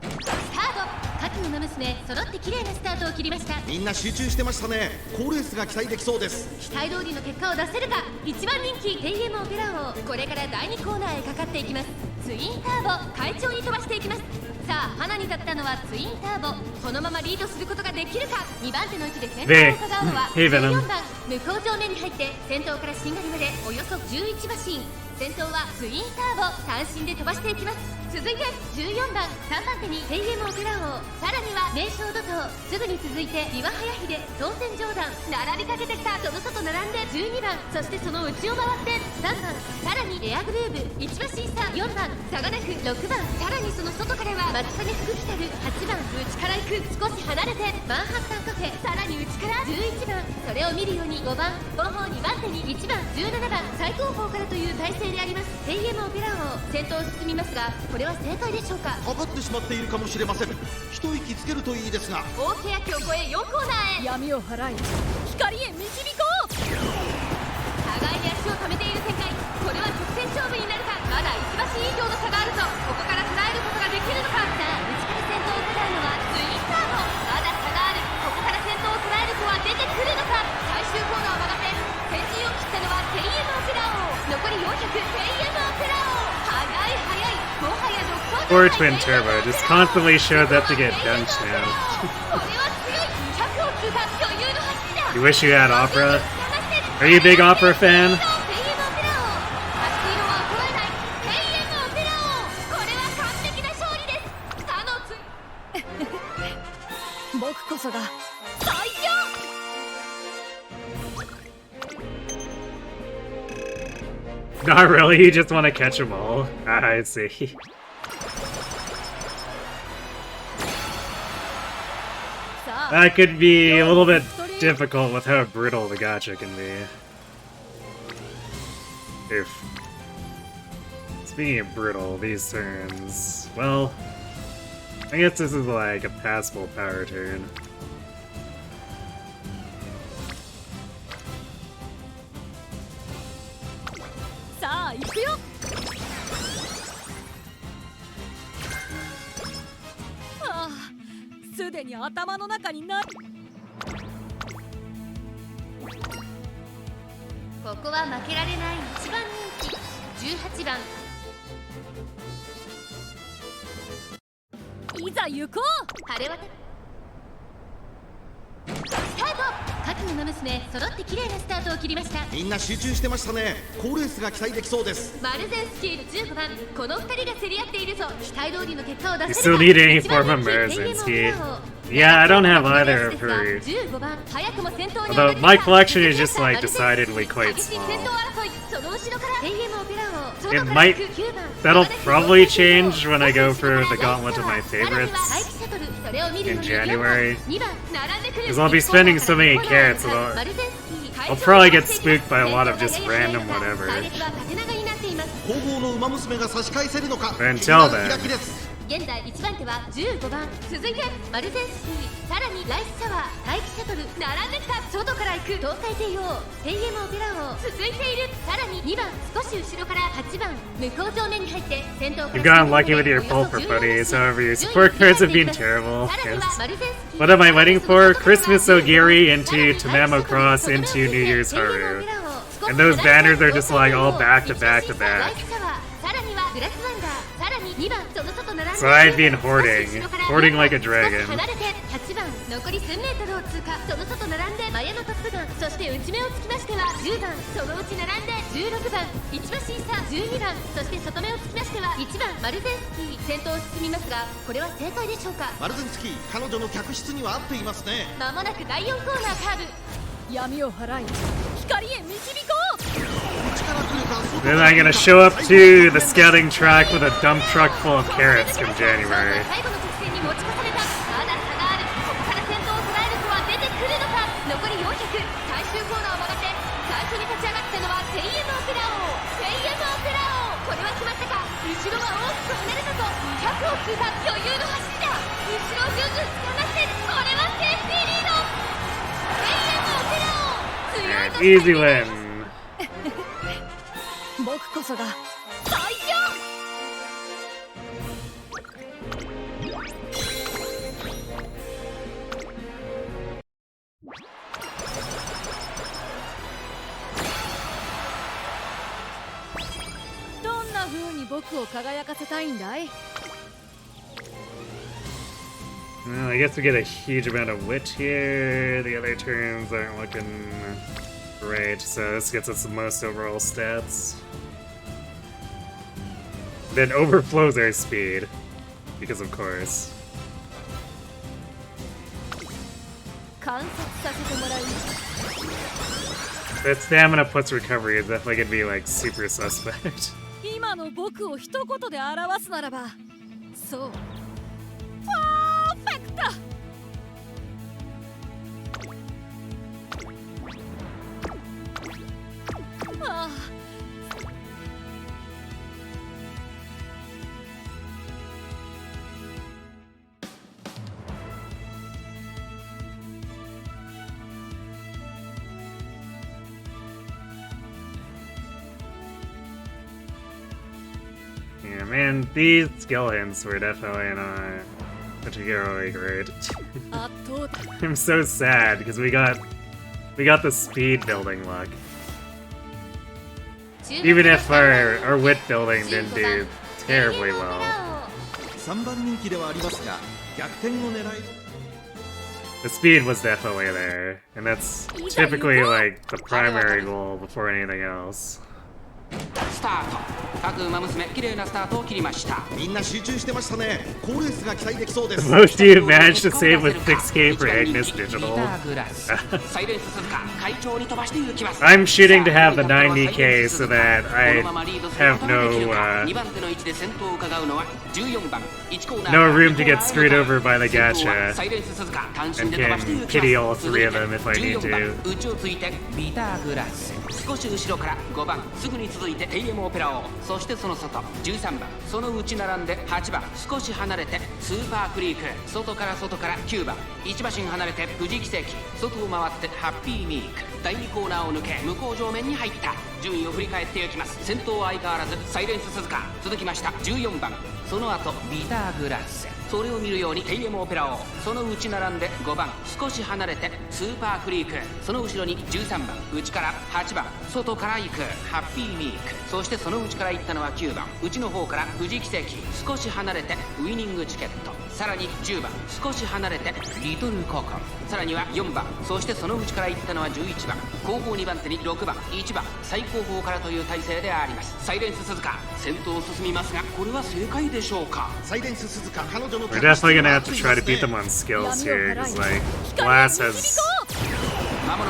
スタート。各馬娘揃って綺麗なスタートを切りました。みんな集中してましたね。好レースが期待できそうです。期待通りの結果を出せるか。1番人気テイエムオペラ王、これから第2コーナーへかかっていきます。ツインターボ快調に飛ばしていきます。さあ花に立ったのはツインターボ、このままリードすることができるか。2番手の位置で先頭を伺うのは14番向こう上面に入って先頭からしんがりまでおよそ11馬身。先頭はツインターボ単身で飛ばしていきます。続いて14番3番手にテイエムオペラ王、さらには名将怒涛、すぐに続いて岩早秀当選上段並びかけてきた。その外並んで12番、そしてその内を回って3番、さらにエアグルーブ1馬審査4番、差がなく6番、さらにその外からは松影福来たる8番、内から行く少し離れてマンハッタンカフェ、さらに内から11番、それを見るように5番、後方2番手に1番17番、最後方からという体勢であります。テイエムオペラ王先頭を進みますが、これは正解でしょうか。かかってしまっているかもしれません。一息つけるといいですが。大欅を越え4コーナーへ。闇を払い光へ導こう。互いに足を止めている展開。これは直線勝負になるか。まだ1馬身以上の差があるぞ。ここから捉えることができるのか。さあ内から先頭を捉えるのはツインターボ、まだ差がある。ここから先頭を捉える子は出てくるのか。最終コーナーを曲がって先陣を切ったのはテイエムオペラ王、残り400テイエムオペラ王、速い速い、もはや独走。 Poor Twin Turbo just constantly shows up to get dunked now. これは強い。200を通過、余裕の走りだ。 You wish you had Opera? Are you a big Opera fan? テイエム僕こそが最強。 Not really, you just want to catch them all. I see. That could be a little bit difficult with how brittle the gacha can be. If... Speaking of brittle, these turns... Well... I guess this is like a passable power turn. Ah, すでに頭の中にない。ここは負けられない一番人気18番。いざ行こう。晴れ渡スタート。各馬娘揃って綺麗なスタートを切りました。みんな集中してましたね。好レースが期待できそうです。マルゼンスキー15番。この2人が競り合っているぞ。期待通りの結果を出 You せる still か。 need any form of Merzinski. Yeah, I don't have either of her. 15番早くも先頭に Although my collection is just like decidedly quite 激しい small. 先頭争い。その後ろから天元オペラ王。 It might... That'll probably change when I go for the gauntlet of my favorites in January. Because I'll be spending so many carrots, I'll probably get spooked by a lot of just random whatever. 後方の馬娘が差し返せるのか。 But until then... 開きです。現在1番手は15番。続いてマルゼンスキー、さらにライスシャワー、待機シャトル並んできた。外から行く東海帝王、天元オペラ王続いている。さらに2番少し後ろから8番向こう正面に入って先頭から You've gotten lucky with your pulper buddies, however your support cards have been terrible. Yes. What am I waiting for? Christmas Ogiri into Tamamo Cross into New Year's Haru. And those banners are just like all back to back to back. So I've been hoarding like a dragon. 8番残り1000メートルを通過。その外並んでマヤのトップガン。そして内目をつきましては10番。そのうち並んで16番1馬審査12番。そして外目をつきましては1番マルゼンスキー。先頭を進みますがこれは正解でしょうか。マルゼンスキー、彼女の客室には合っていますね。まもなく第4コーナーカーブ。闇を払い光へ導こう。 Then I'm gonna show up to the scouting track with a dump truck full of carrots come January. 最後の直線に持ち越された。まだ差がある。ここから先頭を捉える子は出てくるのか。残り400。最終コーナーを曲がって最初に立ち上がったのは天元オペラ王。天元オペラ王。これは決まったか。後ろは大きく離れたぞ。200を通過。余裕の走りだ。後ろをぐんぐん捕まって。これはセーフティーリード。天元オペラ王。強い And と easy win. 僕こそが最強。どんな風に僕を輝かせたいんだい。 Well, I guess we get a huge amount of wit here. The other turns aren't looking great, so this gets us the most overall stats. Then overflows our speed, because of course. 観察させてもらう。 That stamina plus recovery is definitely gonna be like super suspect. 今の僕を一言で表すならば、そう。パーフェクト。ああ。 Yeah, man, these skill hints were definitely not particularly great. I'm so sad because we got the speed building luck. Even if our wit building didn't do terribly well. 3番人気ではありますが、逆転を狙い。 The speed was definitely there, and that's typically like the primary goal before anything else. ススタート。各馬娘綺麗なスタートを切りました。みんな集中してましたね。好レースが期待できそうです。 Most you managed to save with 6K for Agnes Digital. サイレンス鈴鹿快調に飛ばして行きます。 I'm shooting to have the 90K so that I have no 2番手の位置で先頭を伺うのは14番1コーナー no room to get screwed over by the gacha サイレンス鈴鹿単身 and で飛ばして can 行きます。 kitty all three of them if I need 14番 to. 内をついてビターグラス、少し後ろから5番すぐに続いて AM オペラ王、そしてその外13番その内並んで8番少し離れてスーパークリーク、外から9番1馬身離れて富士奇跡、外を回ってハッピーミーク、第2コーナーを抜け向こう上面に入った。順位を振り返っていきます。先頭は相変わらずサイレンス鈴鹿、続きました14番、その後ビターグラス、それを見るように AM オペラ王、その内並んで5番少し離れてスーパークリーク、その後ろに13番内から8番外から行くハッピーミーク、そしてその内から行ったのは9番内の方から富士奇跡、少し離れてウイニングチケット、さらに10番少し離れてリトルココン、さらには4番、そしてその内から行ったのは11番後方2番手に6番1番最後方からという体勢であります。サイレンス鈴鹿先頭を進みますが、これは正解でしょうか。サイレンス鈴鹿彼女の We're definitely gonna have to try to beat them on skills here, because like Glass has,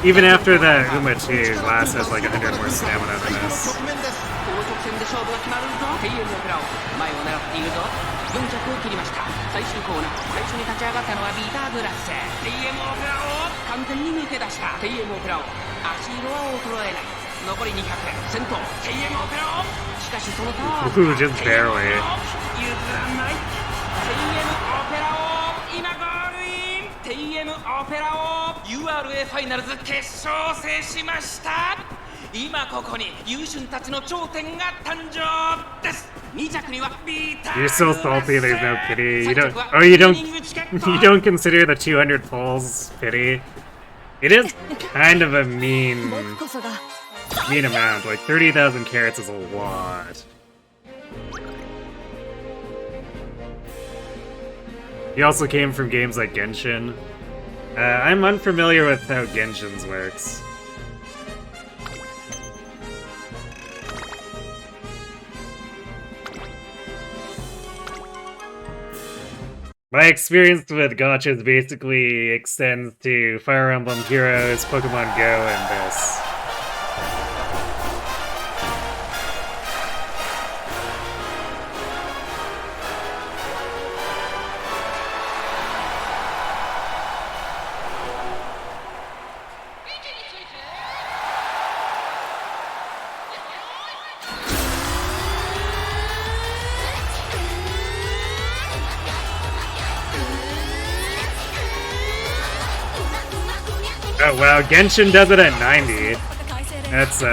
even after that Uma too, Glass has like 100 more stamina than us. この直線で勝負が決まるぞ。テイエムオペラを前を狙っているぞ。4着を切りました。最終コーナー最初に立ち上がったのはビーターグラス。テイエムオペラを完全に抜け出した。テイエムオペラを足色は衰えない。残り200先頭テイエムオペラを、しかしそのターン Ooh, just barely. 譲らない。テイエムオペラを今ゴールイン。テイエムオペラを URA ファイナルズ決勝を制しました。今ここに優秀たちの頂点が誕生です。2着にはビーター You're so salty. There's no pity. You don't. Oh, you don't. You don't consider the 200 pulls pity. It is kind of a mean amount. Like 30,000 carats is a lot. He also came from games like Genshin. I'm unfamiliar with how Genshin's works. My experience with gachas basically extends to Fire Emblem Heroes, Pokemon Go, and this. Oh wow, Genshin does it at 90. That's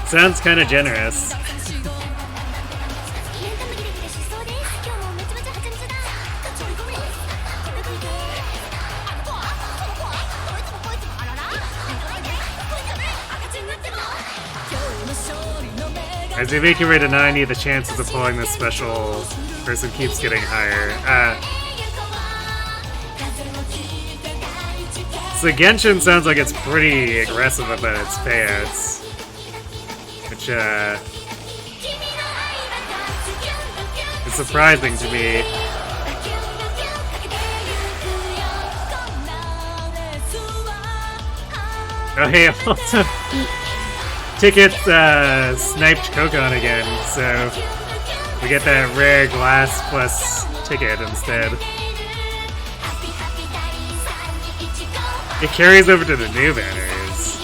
sounds kind of generous. As you make your way to 90, the chances of pulling this special person keeps getting higher. So Genshin sounds like it's pretty aggressive about its payouts, which is surprising to me. Oh hey, I'm also tickets sniped Kokon again, so we get that rare glass plus ticket instead. It carries over to the new banners.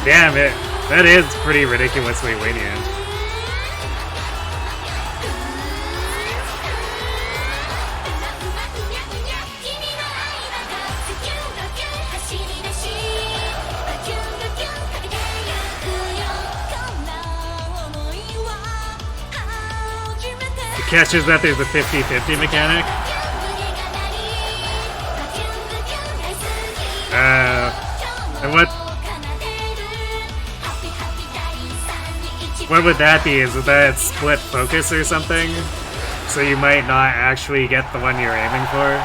Damn it, that is pretty ridiculously lenient. The catch is that there's a 50-50 mechanic. And what would that be? Is that split focus or something? So you might not actually get the one you're aiming for?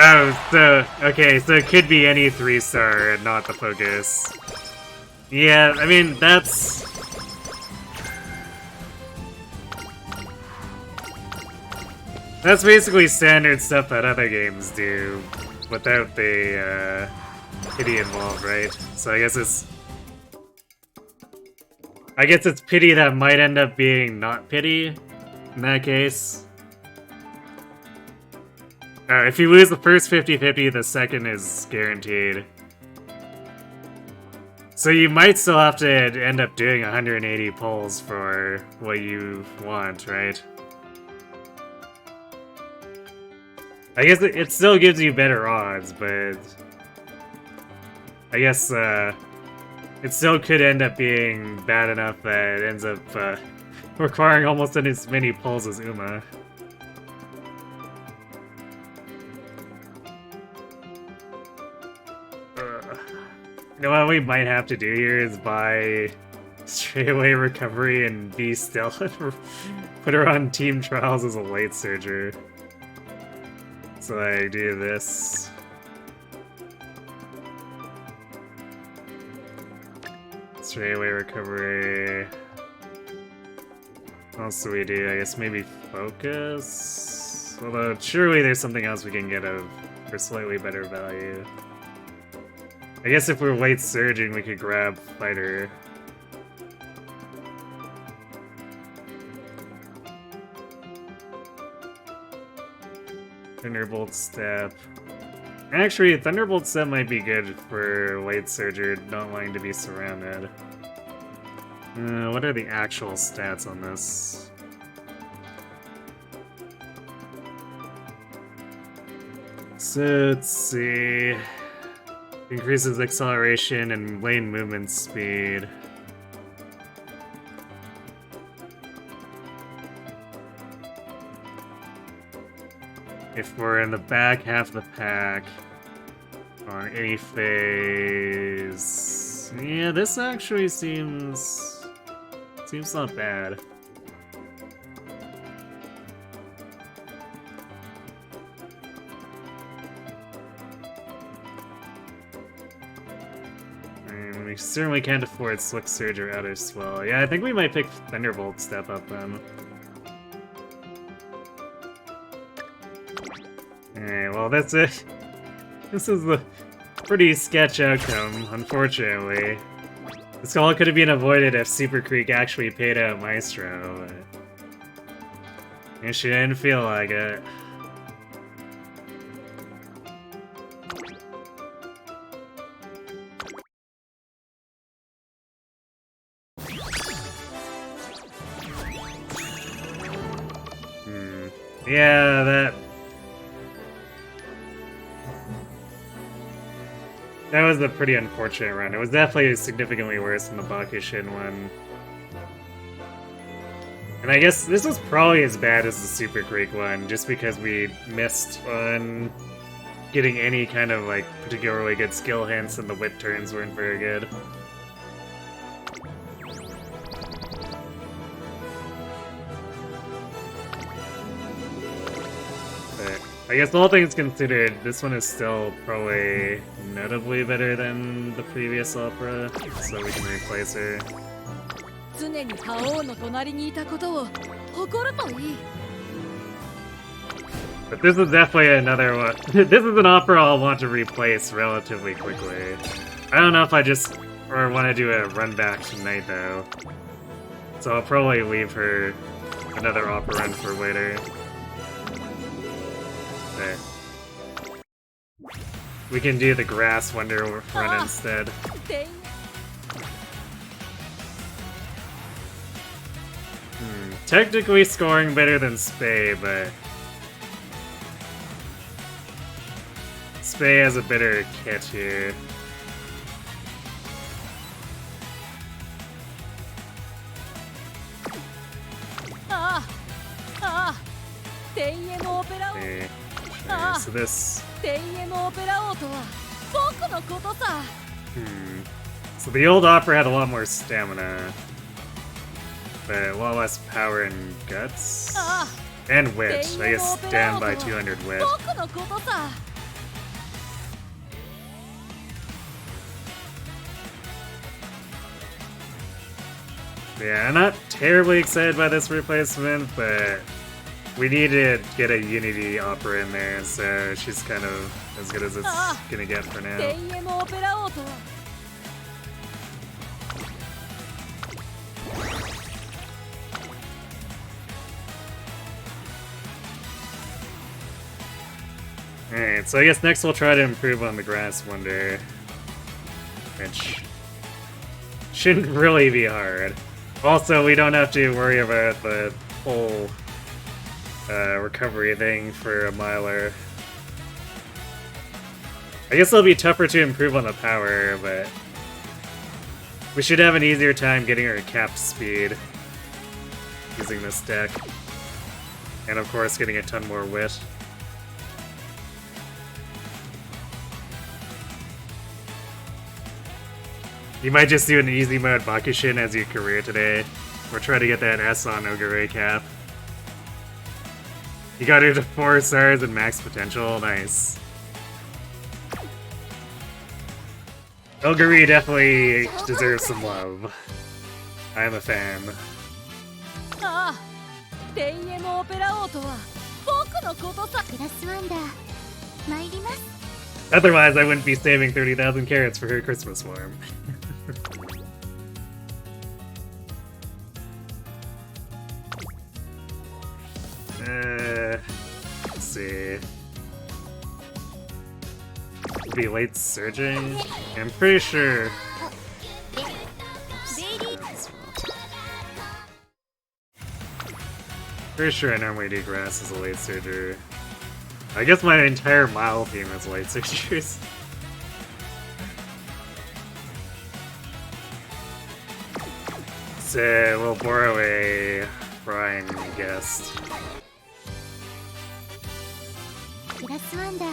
Oh, so, okay, so it could be any 3-star and not the focus. Yeah, I mean, that's... That's basically standard stuff that other games do, without the, pity involved, right? So I guess it's... pity that might end up being not pity, in that case. If you lose the first 50-50, the second is guaranteed. So you might still have to end up doing 180 pulls for what you want, right? I guess it still gives you better odds, but... I guess, it still could end up being bad enough that it ends up, requiring almost as many pulls as Uma. You know what we might have to do here is buy straightaway recovery and be still and put her on team trials as a late surger. So I do this. Straightaway recovery. What else do we do? I guess maybe focus? Although surely there's something else we can get of for slightly better value. I guess if we're late surging, we could grab fighter. Thunderbolt step. Actually, Thunderbolt step might be good for late surger, not wanting to be surrounded. What are the actual stats on this? So let's see. Increases acceleration and lane movement speed. If we're in the back half of the pack, on any phase... Yeah, this actually seems not bad. And we certainly can't afford Slick Surge or Outer Swell. Yeah, I think we might pick Thunderbolt Step Up then. Alright, well that's it. This is the pretty sketch outcome, unfortunately. This all could have been avoided if Super Creek actually paid out Maestro, but... she didn't feel like it. Yeah, that was a pretty unfortunate run. It was definitely significantly worse than the Bakushin one. And I guess this was probably as bad as the Super Creek one, just because we missed on getting any kind of, like, particularly good skill hints and the whip turns weren't very good. I guess all things considered, this one is still probably notably better than the previous opera, so we can replace her. But this is definitely another one. This is an opera I'll want to replace relatively quickly. I don't know if I just want to do a run back tonight though. So I'll probably leave her another opera run for later. Okay. We can do the grass wonder run instead. Technically scoring better than Spay, but Spay has a better kit here. Okay. So this... So the old opera had a lot more stamina, but a lot less power and guts. And wit. I guess down by 200 wit. Yeah, I'm not terribly excited by this replacement, but we need to get a Unity opera in there, so she's kind of as good as it's gonna get for now. テイエムオペラ王とは Alright, so I guess next we'll try to improve on the Grass Wonder, which shouldn't really be hard. Also, we don't have to worry about the whole recovery thing for a miler. I guess it'll be tougher to improve on the power, but we should have an easier time getting our cap speed using this deck. And of course, getting a ton more wit. You might just do an easy mode Bakushin as your career today, or try to get that S on Ogure cap. You got her to 4 stars and max potential, nice. Ogure definitely deserves some love. I'm a fan. ああテイエムオペラ王とは僕のことさグラスワンダー参ります Otherwise, I wouldn't be saving 30,000 carats for her Christmas form. Let's see. Be late surging? I'm pretty sure. Pretty sure I normally do grass as a late surger. I guess my entire mile team is late surgers. So we'll borrow a Brian guest. グラスワンダー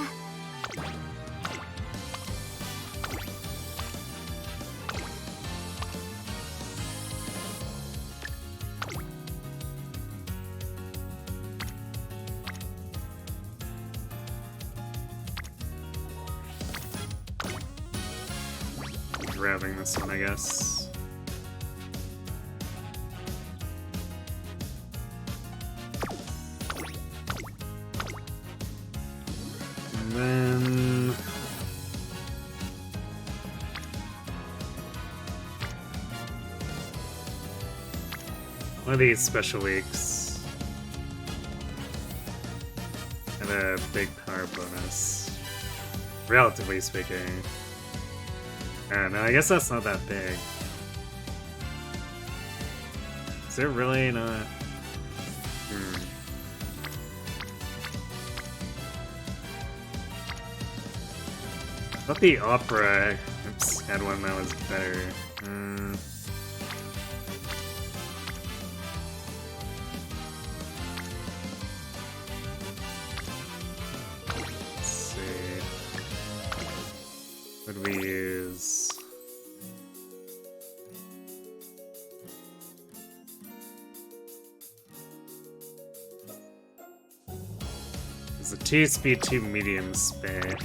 Grabbing this one, I guess. And then... one of these special weeks. And a big power bonus. Relatively speaking. No, I guess that's not that big. Is it really not? I thought the opera had one that was better. Let's see. What do we use? It's a 2-speed, 2 medium spay.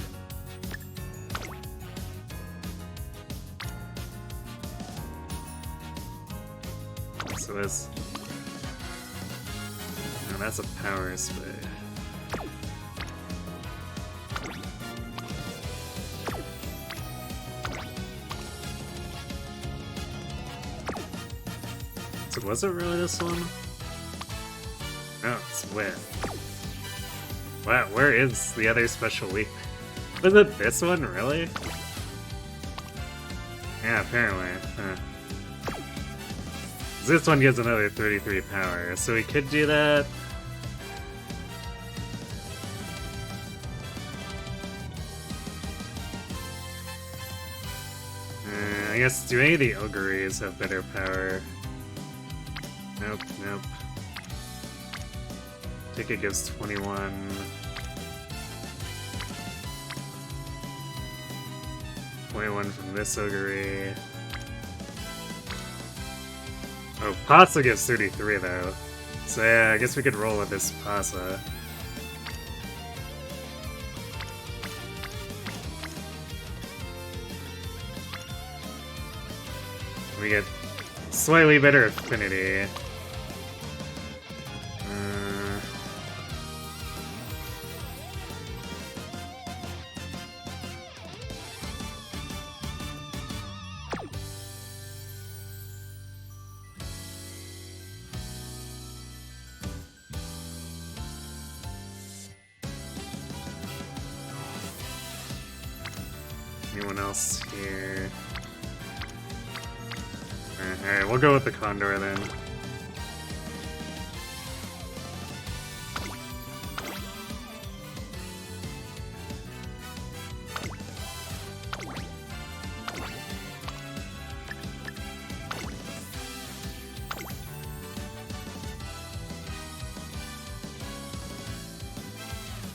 So this... no, that's a power spay. So was it really this one? No, it's wit. Wow, where is the other special week? Was it this one, really? Yeah, apparently. Huh. This one gives another 33 power, so we could do that. I guess, do any of the Ogres have better power? Nope, nope. Ticket gives 21. From this Ogre. Oh, Pasa gives 33 though. So yeah, I guess we could roll with this Pasa. We get slightly better affinity. Anyone else here? Alright, we'll go with the Condor then.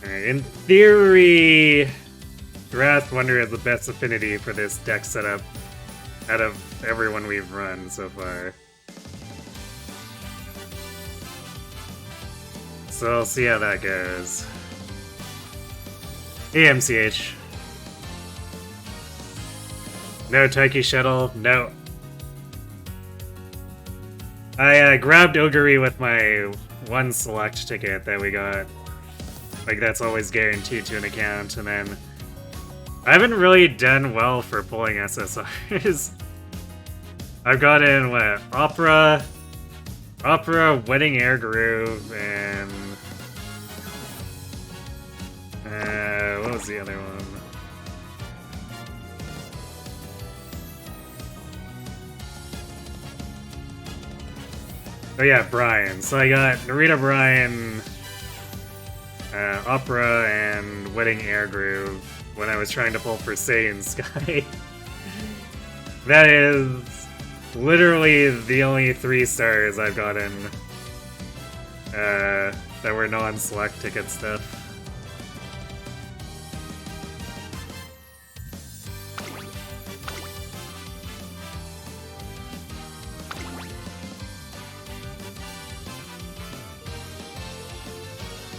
Alright, in theory, Wrath Wonder is the best affinity for this deck setup out of everyone we've run so far. So I'll see how that goes. AMCH. No Taiki Shuttle, no. I grabbed Ogre with my one select ticket that we got. Like, that's always guaranteed to an account, and then I haven't really done well for pulling SSRs. I've got in, what, Opera, Wedding Air Groove, and what was the other one? Oh yeah, Brian. So I got Narita Brian, Opera, and Wedding Air Groove when I was trying to pull for Saiyan Sky. That is literally the only 3 stars I've gotten that were non-select ticket stuff.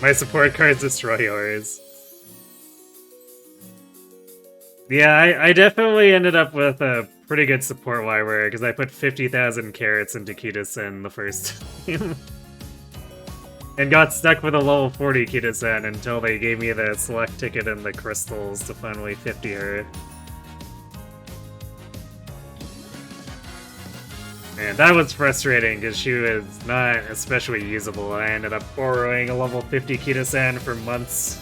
My support cards destroy yours. Yeah, I definitely ended up with a pretty good support library because I put 50,000 carats into Kita-sen the first time. And got stuck with a level 40 Kita-sen until they gave me the select ticket and the crystals to finally 50 her. And that was frustrating because she was not especially usable. I ended up borrowing a level 50 Kita-san for months.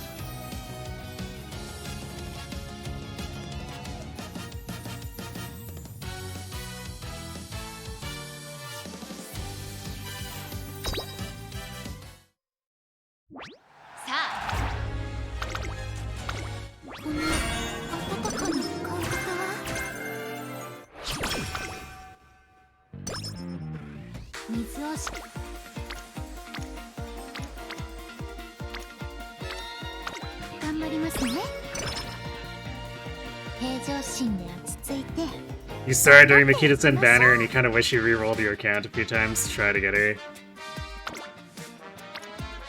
You started during the Kita-sen banner and you kind of wish you re-rolled your account a few times to try to get her.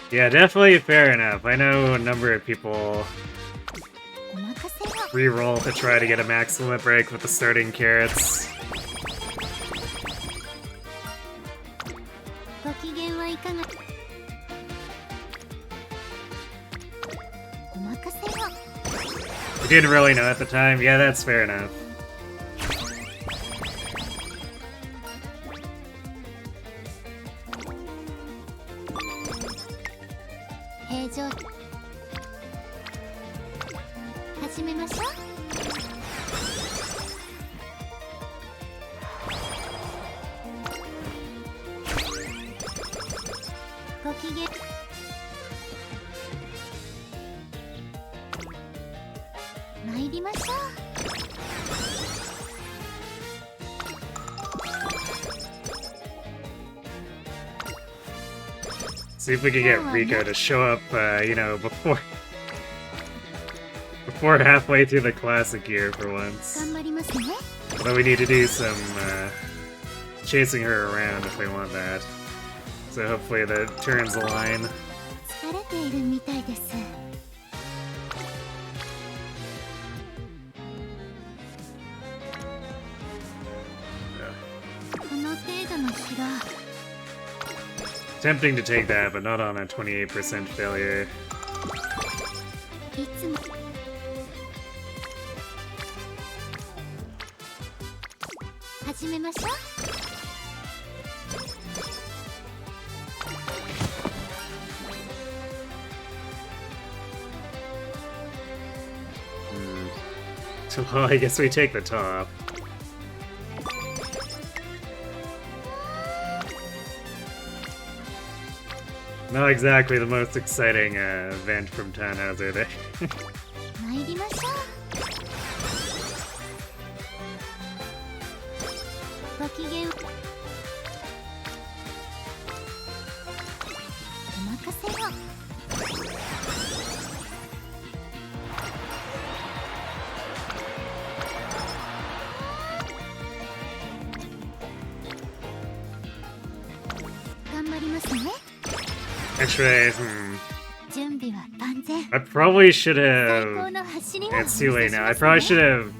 Yeah, definitely fair enough. I know a number of people re-roll to try to get a max limit break with the starting carrots. You didn't really know at the time? Yeah, that's fair enough. See if we can get Rico to show up, you know, before halfway through the classic year for once. Although we need to do some chasing her around if we want that. So hopefully the turns align. Tempting to take that, but not on a 28% failure. いつも始めましょう。So, well, I guess we take the top. Not exactly the most exciting event from Tannhauser there. 参りましょう。ご機嫌。お任せを。頑張りますね。Actually, 準備は万全。 I probably should 最高 have. の走りを It's too late now. I probably should have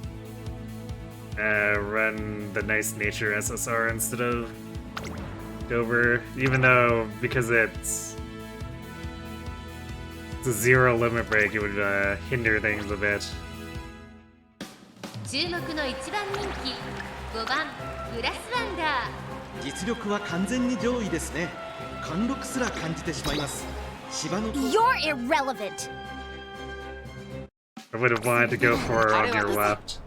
run the nice nature SSR instead of Dover, even though because it's a zero limit break, it would hinder things a bit. 注目の1番人気5番グラスワンダー。実力は完全に上位ですね。貫禄すら感じてしまいます。芝の You're irrelevant. I would have wanted to go for her on your left.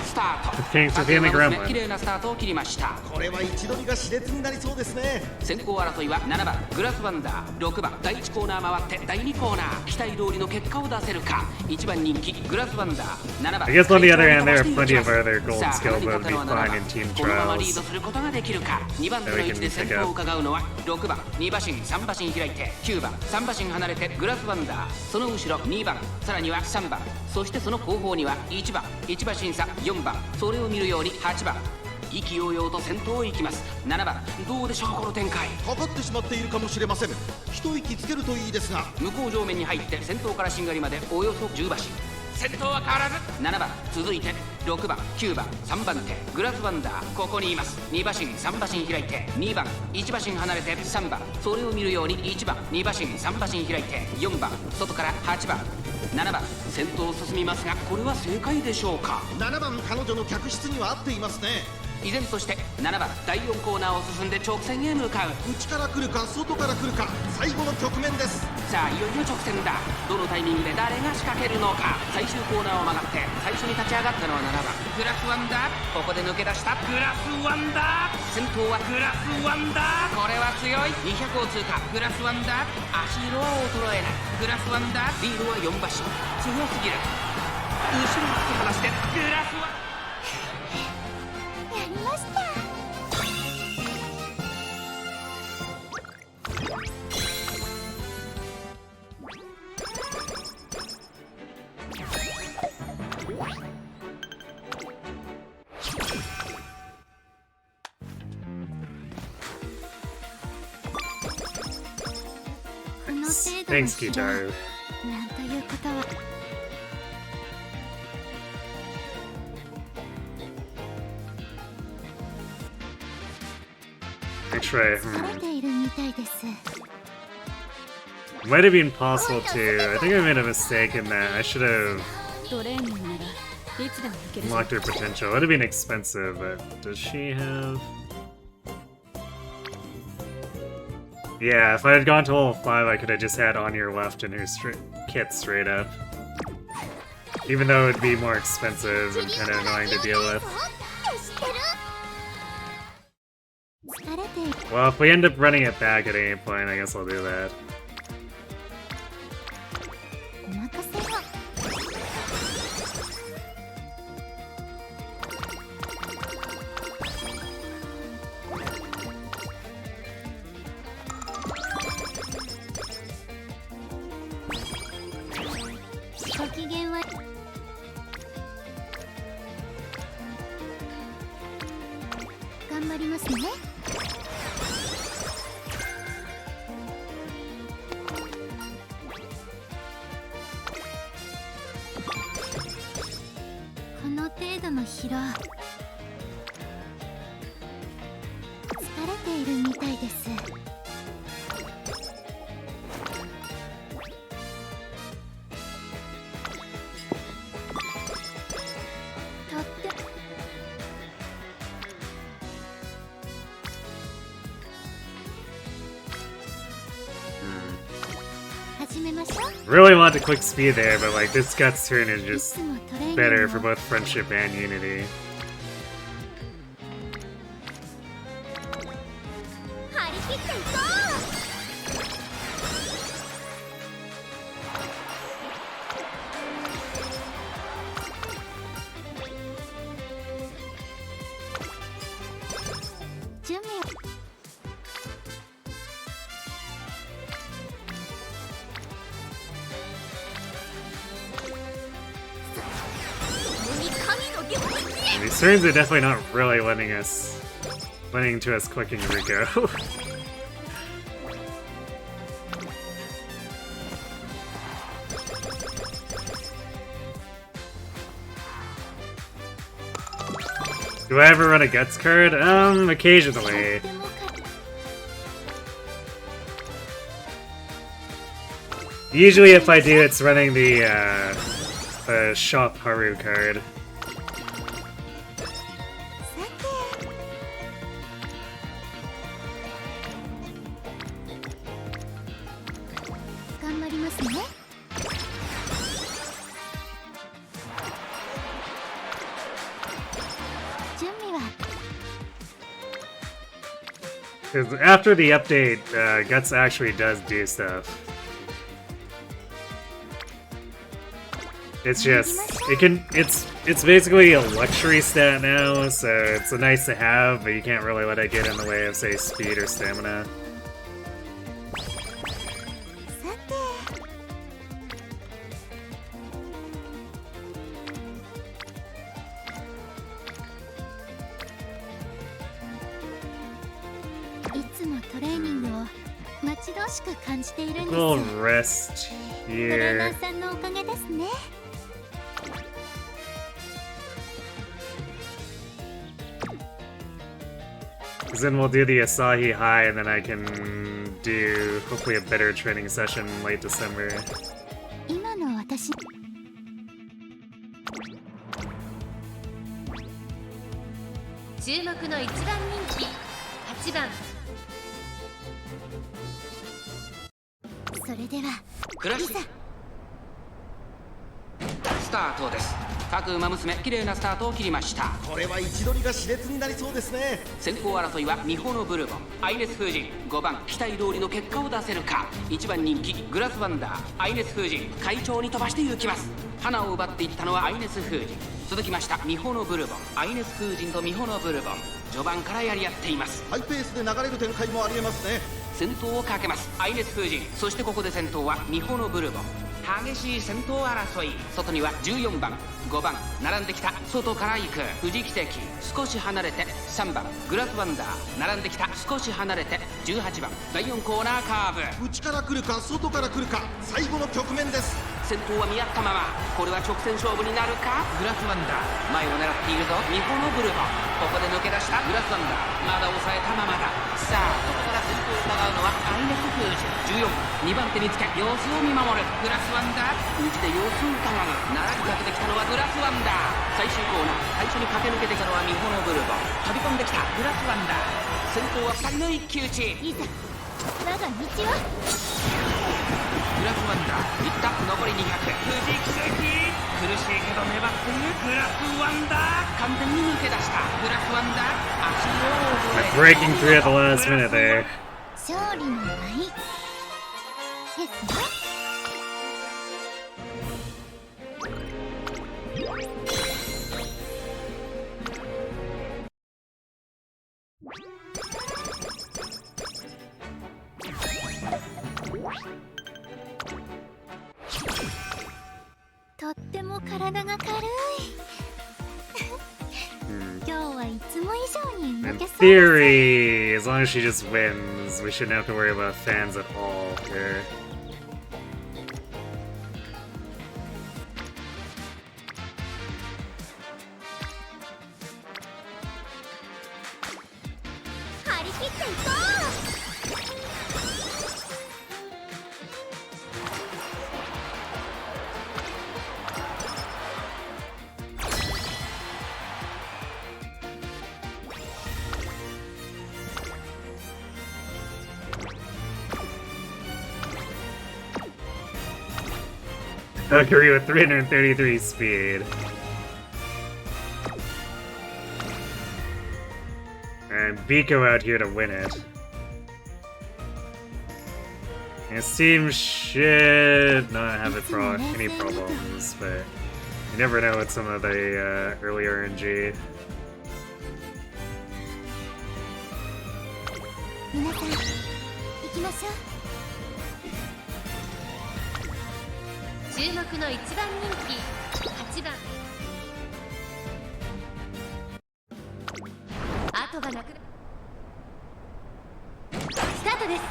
スタート。 Thanks for being the gremlin. 綺麗なスタートを切りました。これは位置取りが熾烈になりそうですね。先行争いは7番グラスワンダー、6番第1コーナー回って第2コーナー、期待通りの結果を出せるか。1番人気グラスワンダー、7番 I guess on the other hand, there are plenty of other gold skills that would be fine in team このままリード trials. することができるか。2番手の位置で先頭を伺うのは6番2馬身3馬身開いて9番3馬身離れてグラスワンダー、その後ろ2番、さらには3番、そしてその後方には1番1馬身差4番、それを見るように8番、意気揚々と先頭を行きます。7番どうでしょうこの展開。かかってしまっているかもしれません。一息つけるといいですが。向こう上面に入って先頭からしんがりまでおよそ10馬身、先頭は変わらず。7番続いて6番9番3番手グラスワンダー、ここにいます。2馬身3馬身開いて2番1馬身離れて3番、それを見るように1番2馬身3馬身開いて4番、外から8番7番、先頭を進みますがこれは正解でしょうか。7番彼女の客室には合っていますね。依然として7番第4コーナーを進んで直線へ向かう。内から来るか外から来るか、最後の局面です。さあいよいよ直線だ。どのタイミングで誰が仕掛けるのか。最終コーナーを曲がって最初に立ち上がったのは7番グラスワンダー、ここで抜け出したグラスワンダー、先頭はグラスワンダー、これは強い。200を通過グラスワンダー、足色は衰えないグラスワンダー、リードは4馬身、強すぎる。後ろを突き放してグラスワンやりました。この程度の Thanks, 疲労 Kitaru. なんということは。Actually, 疲れているみたいです。 might have been possible too. I think I made a mistake in that. I should have トレーニングならいつでも行けるぞ。 unlocked her potential. It would have been expensive, but does she have? Yeah, if I had gone to level 5, I could have just had on your left and her kit straight up. Even though it would be more expensive and kind of annoying to deal with. 疲れている。 Well, if we end up running it back at any point, I guess I'll do that. お任せを。ご機嫌は。頑張りますね。この程度の疲労ているみたいです。とって始めましょう。 Really want to click speed there, but like this Guts turn is い just つもトレーニング better を for both friendship and unity. 張り切っていこう。準備を。These turns are definitely not really letting to us clicking Rico. Do I ever run a Guts card? Occasionally. Usually if I do, it's running the Shop Haru card. 頑張りますね。準備は Because after the update, Guts actually does do stuff. It's just it's basically a luxury stat now, so it's a nice to have, but you can't really let it get in the way of, say, speed or stamina. さていつもトレーニングを待ち遠しく感じているんです。 We'll rest トレーナ here. ーさんのおかげですね。 Because then we'll do the Asahi High, and then I can do hopefully a better training session late December. 今の私注目の1番人気8番。それではクラッシュスタートです。各馬娘綺麗なスタートを切りました。これは位置取りが熾烈になりそうですね。先行争いはミホのブルボン、アイネス風神、5番期待通りの結果を出せるか。1番人気グラスワンダー、アイネス風神快調に飛ばして行きます。花を奪っていったのはアイネス風神、続きましたミホのブルボン、アイネス風神とミホのブルボン、序盤からやり合っています。ハイペースで流れる展開もありえますね。先頭をかけますアイネス風神、そしてここで先頭はミホのブルボン。激しい先頭争い、外には14番5番並んできた。外から行く富士奇跡、少し離れて3番グラスワンダー並んできた。少し離れて18番第4コーナーカーブ。内から来るか外から来るか、最後の局面です。先頭は見合ったまま、これは直線勝負になるか。グラスワンダー前を狙っているぞミホのブルボン。ここで抜け出したグラスワンダー、まだ抑えたままだ。さあここから先頭を伺うのはアイネスフージ14番、2番手につけ様子を見守るグラスワンダー。内で様子を伺う。並びかけてきたのはグラスワンダー。最終コーナー最初に駆け抜けてきたのはミホのブルボン。飛び込んできたグラスワンダー。先頭は2人の一騎打ち。いざ我が道は。グラスワンダーいった。残り200。富士奇跡苦しいけど粘っているグラスワンダー。完全に抜け出したグラスワンダー。足を Breaking through at the last minute there. 勝利の舞ですね。とっても体が軽い。今日はいつも以上に動 In けそうです。 theory, as long as she just wins, we shouldn't have to worry about fans at all here. 張り切切っていこValkyrie with 333 speed. And Biko out here to win it. And his team should not have any problems, but you never know with some of the early RNG. 皆さん行きましょう。注目の1番人気8番。後がなくなスタートです。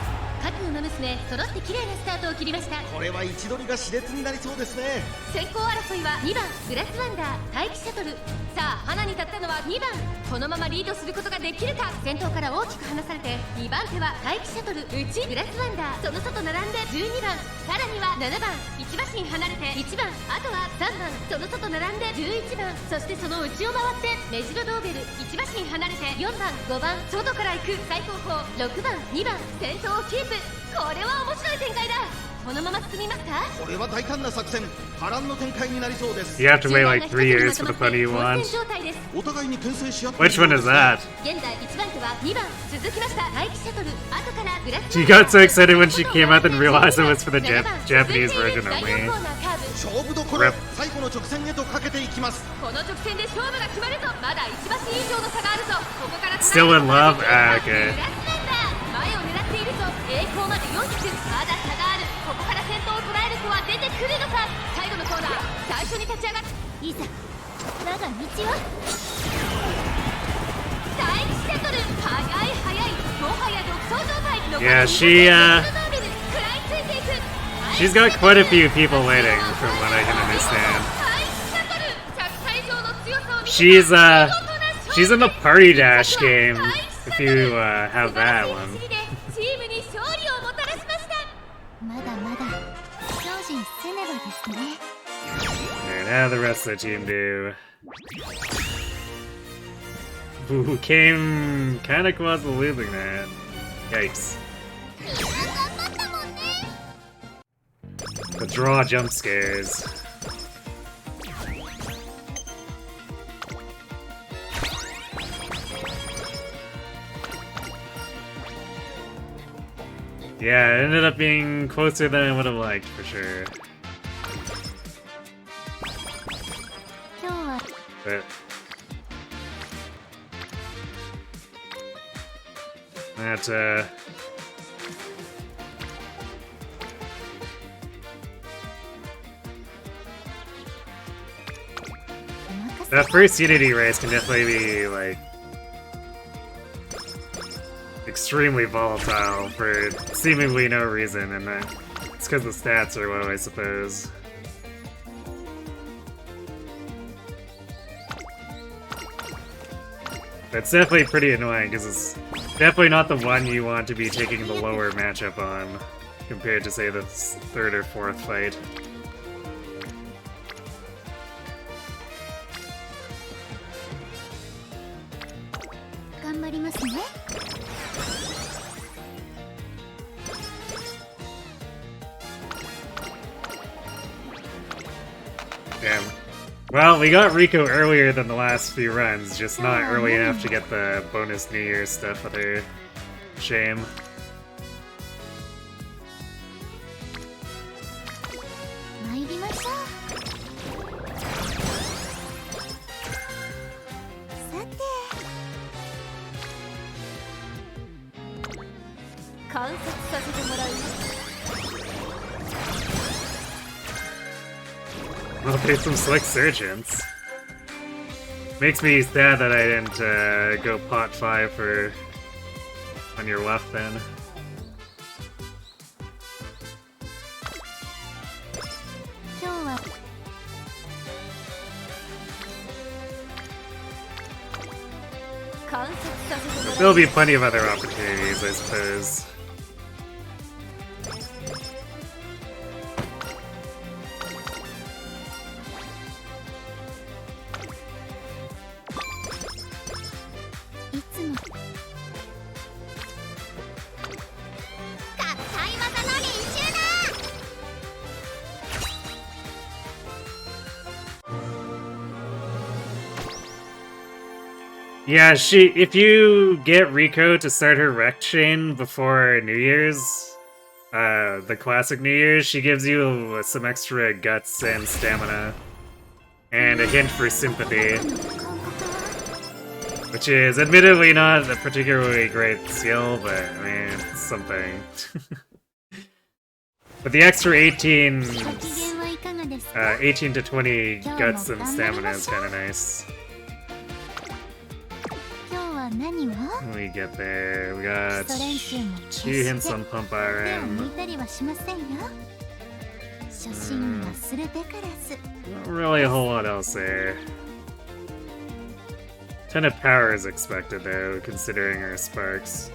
各馬娘揃って綺麗なスタートを切りました。これは位置取りが熾烈になりそうですね。先行争いは2番グラスワンダー待機シャトル。さあ花に立ったのは2番。このままリードすることができるか。先頭から大きく離されて2番手は待機シャトル内グラスワンダー。その外並んで12番、さらには7番。1馬身離れて1番、あとは3番。その外並んで11番、そしてその内を回ってメジロドーベル。1馬身離れて4番、5番。外から行く最後方6番、2番。先頭をキープ。これは面白い展開だ。このまま進みますか。これは大胆な作戦。波乱の展開になりそうです。 You have to wait like 3 years for the pony you want. お互いに牽制し合って Which one is that? 現在1番手は2番続きました待機シャトル。後からグラス She got so excited when she came out and realized it was for the Japanese version only. 勝負どころ。最後の直線へとかけていきます。この直線で勝負が決まるとまだ1馬身以上の差があるぞ。ここから Still in love? Ah, okay. グラスなんだ。前を狙っているぞ。栄光まで4軸。まだ差がある。ここから先頭を捉える子は出てくるのか。最後のコーナー最初に立ち上がっいざ我が道は。待機シャトル速い速い。もはや独走状態。 Yeah, she's got quite a few people waiting, from what I can understand. She's in the Party Dash game, if you have that one. まだまだ精進せねばですね。 And how the rest of the team do. Who came kinda close to losing that. Yikes. The draw jump scares. Yeah, it ended up being closer than I would have liked, for sure. 今日は But that, that first Unity race can definitely be, like, extremely volatile for seemingly no reason, and it's because the stats are low, I suppose. It's definitely pretty annoying, because it's definitely not the one you want to be taking the lower matchup on, compared to, say, the third or fourth fight. Damn. Well, we got Rico earlier than the last few runs, just not early enough to get the bonus New Year's stuff with her. Shame. Well, there's some slick surgeons. Makes me sad that I didn't go pot 5 for on your left then. 観察させてもら There'll う be plenty of other opportunities, I suppose. いつも合体技の練習だ。 Yeah, if you get Riko to start her rec chain before New Year's, the classic New Year's, she gives you some extra guts and stamina. And a hint for sympathy. Which is admittedly not a particularly great skill, but I mean, it's something. But the extra 18 to 20 guts and stamina is kind of nice. 今日は何を？ When we get there, we got 基礎練習も決 2 hints して on pump 手を抜 iron. いたりはしませんよ。初心忘れべからず。 Not really a whole lot else there. 10 of power is expected though, considering her sparks.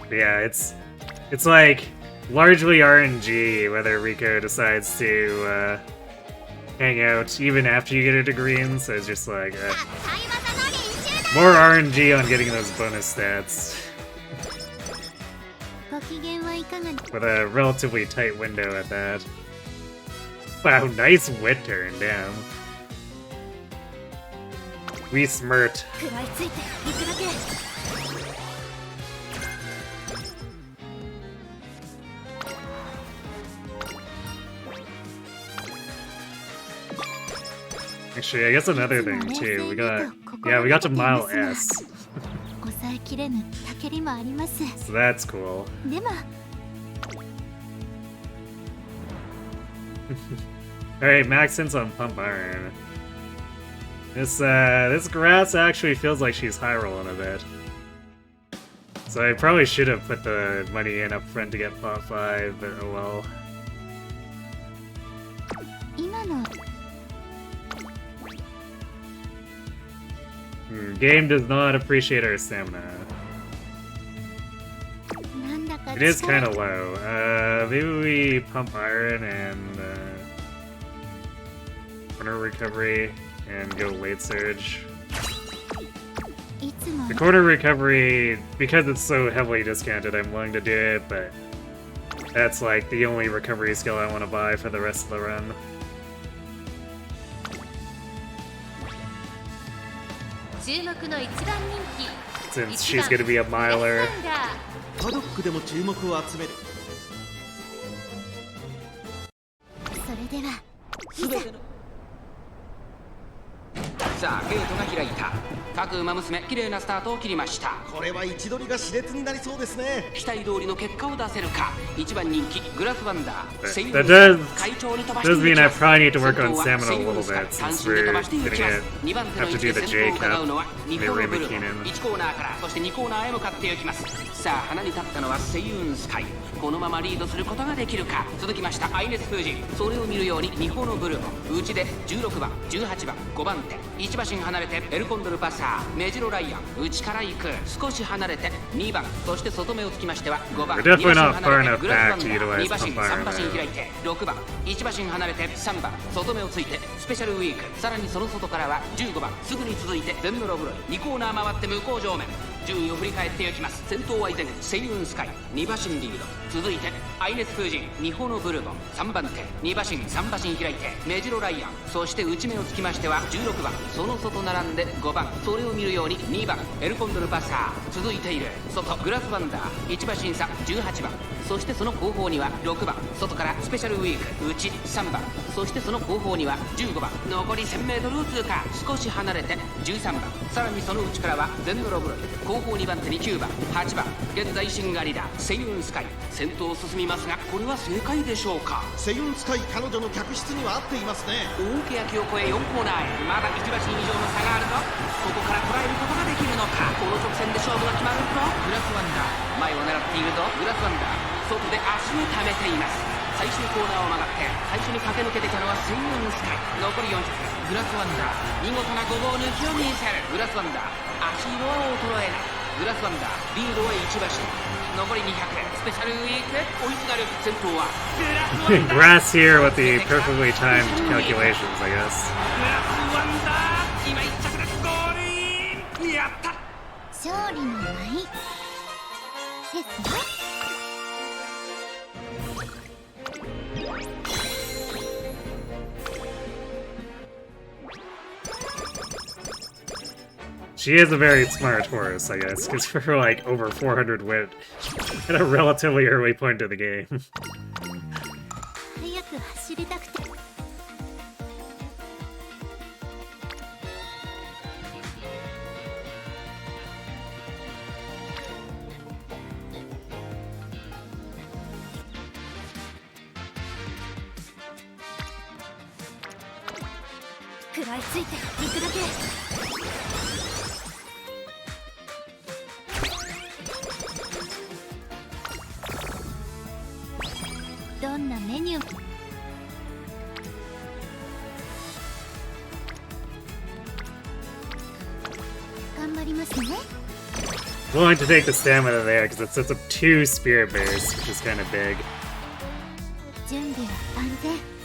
Yeah, it's like largely RNG whether Riko decides to hang out even after you get her to green, so it's just like more RNG on getting those bonus stats. ご機嫌はいかが？ With a relatively tight window at that. Wow, nice wit turn, damn. We smirt. 食らいついていくだけ Actually, I guess another thing too. We got to mile S. 抑えきれぬたけりもあります。 So that's cool. でも Alright, max hints on pump iron. This grass actually feels like she's high rolling a bit. So I probably should have put the money in up front to get pot 5, but oh well. 今の Game does not appreciate our stamina. なんだか It is kind of low. Maybe we pump iron and corner recovery and go late surge. いつも The corner recovery, because it's so heavily discounted, I'm willing to do it, but that's like the only recovery skill I want to buy for the rest of the run. 注目の一番人気 Since she's gonna be a miler. パドックでも注目を集める。それでは全てのさあゲートが開いた。各馬娘綺麗なスタートを切りました。これは位置取りが熾烈になりそうですね。期待通りの結果を出せるか。一番人気グラスワンダー。 That does mean I probably need to work on stamina a little bit since we're gonna have to do the J cup. Maybe McKinnon. 1コーナーからそして2コーナーへ向かっていきます。さあ花に立ったのはセイウンスカイ。このままリードすることができるか。続きましたアイネス封じ。それを見るようにニホのブルボン。内で16番18番5番手1馬身離れてエルコンドルパサーメジロライアン内から行く少し離れて2番そして外目をつきましては5番 We're definitely not far 2 enough グラスワ back ン to ダー utilize 2馬身 pump iron 3馬身 though. 開いて6番1馬身離れて3番外目をついてスペシャルウィークさらにその外からは15番すぐに続いて全のロブロイ2コーナー回って向こう上面順位を振り返っていきます。先頭は依然セイウンスカイ2馬身リード続いてアイネス封じニホのブルボン3番手2馬身3馬身開いてメジロライアンそして内目をつきましては16番その外並んで5番それを見るように2番エルコンドルパサー続いている外グラスワンダー1馬身差18番そしてその後方には6番外からスペシャルウィーク内3番そしてその後方には15番残り 1000m を通過少し離れて13番さらにその内からはゼンドロブロイ後方2番手に9番8番現在シンガリだセイウンスカイ先頭を進みますがこれは正解でしょうか。セイウンスカイ彼女の客室には合っていますね。大欅を越え4コーナーへまだ1馬身以上の差があるぞ。ここから捉えることができるのか。この直線で勝負が決まるとグラスワンダー前を狙っているとグラスワンダー外で足を溜めています。最終コーナーを曲がって最初に駆け抜けてきたのはスイングスカイ。残り400。グラスワンダー見事なごぼう抜きを見せる。グラスワンダー足色は衰えない。グラスワンダーリードは1馬身。残り200。スペシャルウィーク追いすがる。先頭はグラスワンダー Grass here with the perfectly timed calculations, I guess. グラスワンダー今1着です。ゴールインやった。勝利の舞ですわ。She is a very smart horse, I guess, because for like over 400 wit at a relatively early point of the game. 早く走りたくて。食らいついて行くだけ。どんなメニュー頑張りますね。 Willing to take the stamina there because it sets up 2 spirit bears, which is kind of big. 準備は万全。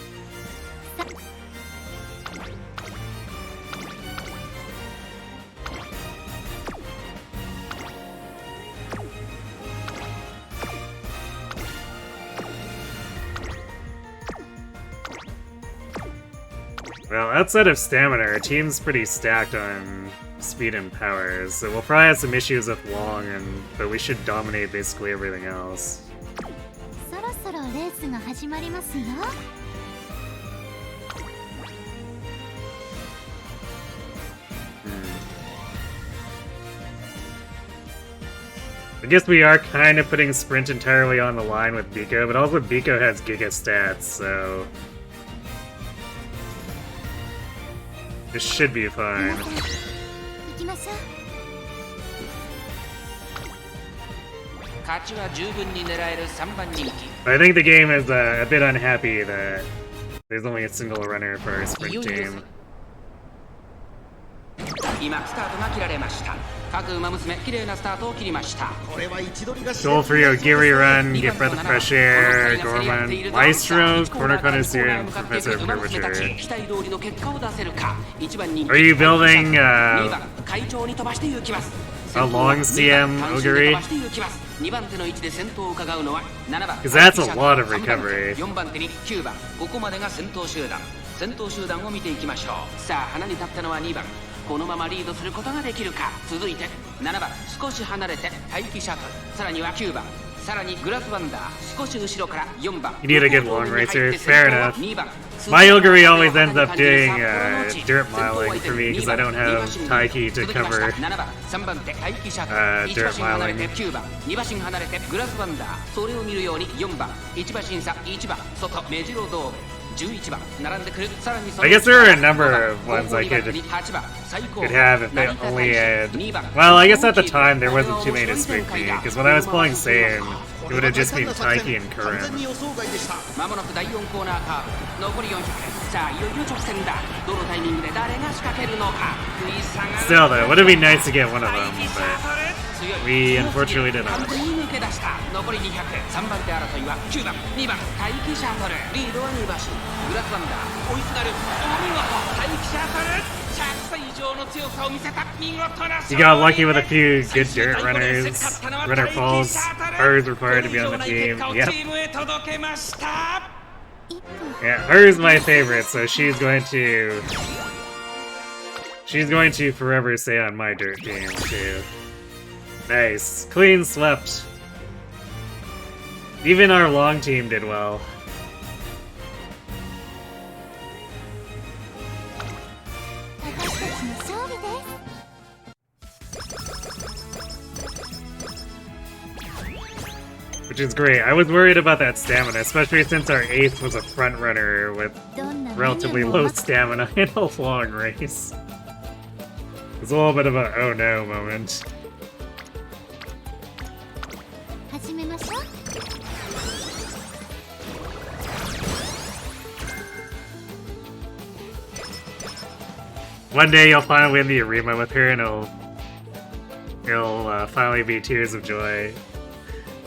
Well, outside of stamina, our team's pretty stacked on speed and powers, so we'll probably have some issues with long, but we should dominate basically everything else. そろそろレースが始まりますよ。I guess we are kind of putting Sprint entirely on the line with Biko, but also Biko has Giga stats, so this should be fine. 行きましょう。勝ちは十分に狙える3番人気。 I think the game is a bit unhappy that there's only a single runner for our sprint team. 今スタートが切られました。各馬娘綺麗なスタートを切りました。 これは位置取りが Goal for your Giri Run, get breath of fresh air, Gorman, Maestro, Corner Connoisseur, and Professor of Purgatory. 期待通りの結果を出せるか。1番人気 Are you building 2番会長に飛ばして行きます。 a long CM Ogre? 2番手の位置で先頭を伺うのは7番 Because that's a lot of recovery. 4番手に9番ここまでが先頭集団。先頭集団を見ていきましょう。さあ花に立ったのは2番。このままリードすることができるか。続いて7番少し離れて待機シャトル。さらには9番。さらにグラスワンダー少し後ろから4番。 You need a good long racer, fair enough. My Ogre always ends up doing dirt miling for me because I don't have Taiki to cover dirt miling. 9番2馬身離れてグラスワンダーそれを見るように4番1馬身差1番外目白道具11番並んでくる。さらに I guess there are a number of ones I could have if they only had. Well, I guess at the time there wasn't too many to speak to because when I was playing Saiyan, it would have just been Taiki and 完 Kurin. 全に予想外でした。まもなく第4コーナーカーブ残り400。さあいよいよ直線だ。どのタイミングで誰が仕掛けるのか。 Still though, it would have been nice to get one of them, but we unfortunately did not. 抜け出した残り200。3番手争いは9番2番待機シャトル。リードは2馬身。グラスワンダー追いすがる。お見事待機シャトル。100歳以上の強さを見せた見事な。 You got lucky with a few good dirt runners. Runner falls. Hers required to be on the team. Yep. チームへ届けました。 Yeah, hers my favorite, so she's going to forever stay on my dirt team too. Nice. Clean swept. Even our long team did well. 私たちの勝利です。 Which is great. I was worried about that stamina, especially since our 8th was a front runner with どんなメニューも relatively low stamina in a long race. It's a little bit of a oh no moment. 始めましょう。 One day you'll finally win the arena with her, and it'll finally be tears of joy.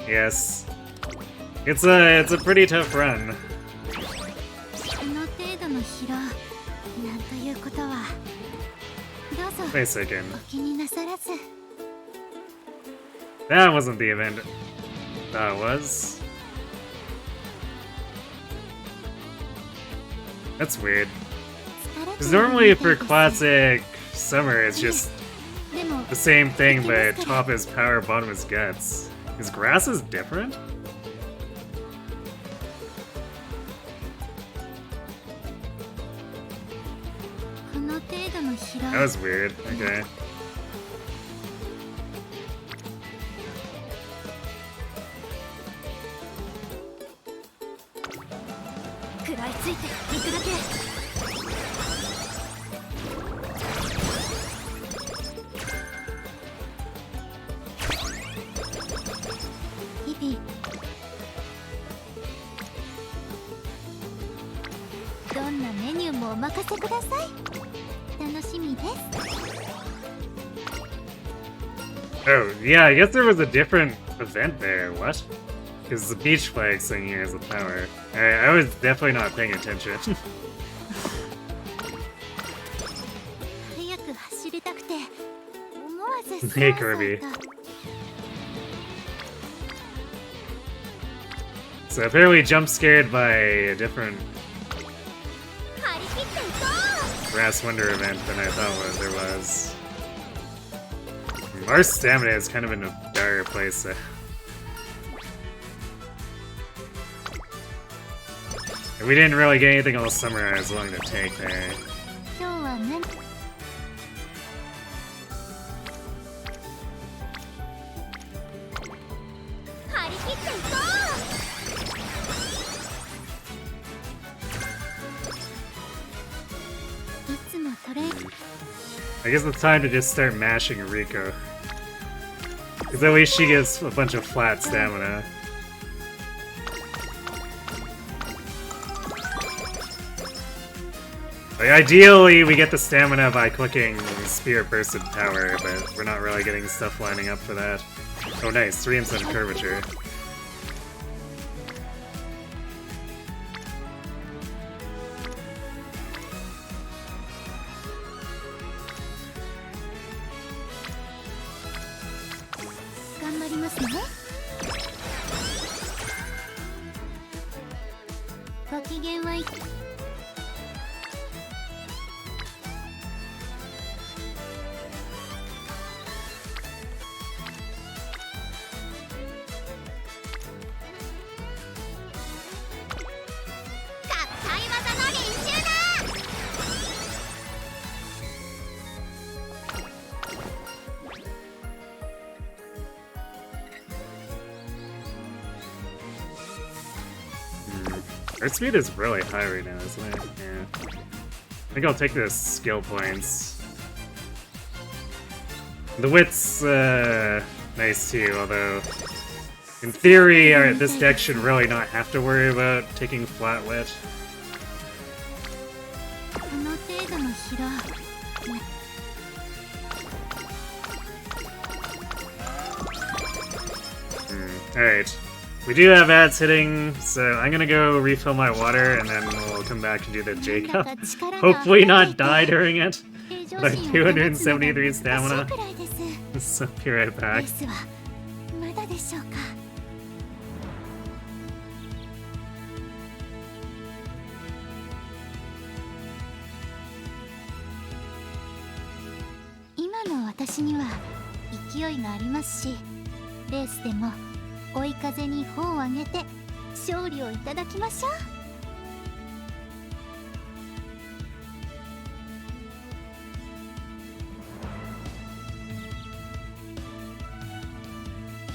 Yes, it's a pretty tough run. この程度の疲労なんということはどうぞ Wait a second. お気になさらず。 That wasn't the event. That was. That's weird. Because normally for classic summer, it's just でも the same thing, but top is power, bottom is guts. Is grass is different? この程度の疲労 That was weird. Okay. 食らいついていくだけ。 日々どんなメニューもお任せください。楽しみです。 Oh, yeah, I guess there was a different event there. What? Because the beach flag thing here is the power. I was definitely not paying attention. 早く走りたくて思わず Hey, Kirby. So apparently jump scared by a different 張り切っていこ Grass Wonder event than I thought there was. Our stamina is kind of in a dire place. And we didn't really get anything all summer I was willing to take there. う。今日は何？張り切っていこ う。いつもトレー I guess it's time to just start mashing Riko. Because at least she gets a bunch of flat stamina. Like, ideally, we get the stamina by clicking Spirit Bursted Power, but we're not really getting stuff lining up for that. Oh nice, 3% curvature. 頑張りますね。ご機嫌はいい。 Our speed is really high right now, isn't it? Yeah. I think I'll take the skill points. The width's nice too, although in theory this deck should really not have to worry about taking flat wit. この程度の疲労。 Alright. We do have ads hitting, so I'm gonna go refill my water and then we'll come back and do the J Cup. Hopefully not die during it. Like 273 stamina. So be right back. レースはまだでしょうか。今の私には勢いがありますし、レースでも追い風に帆を上げて勝利をいただきましょう。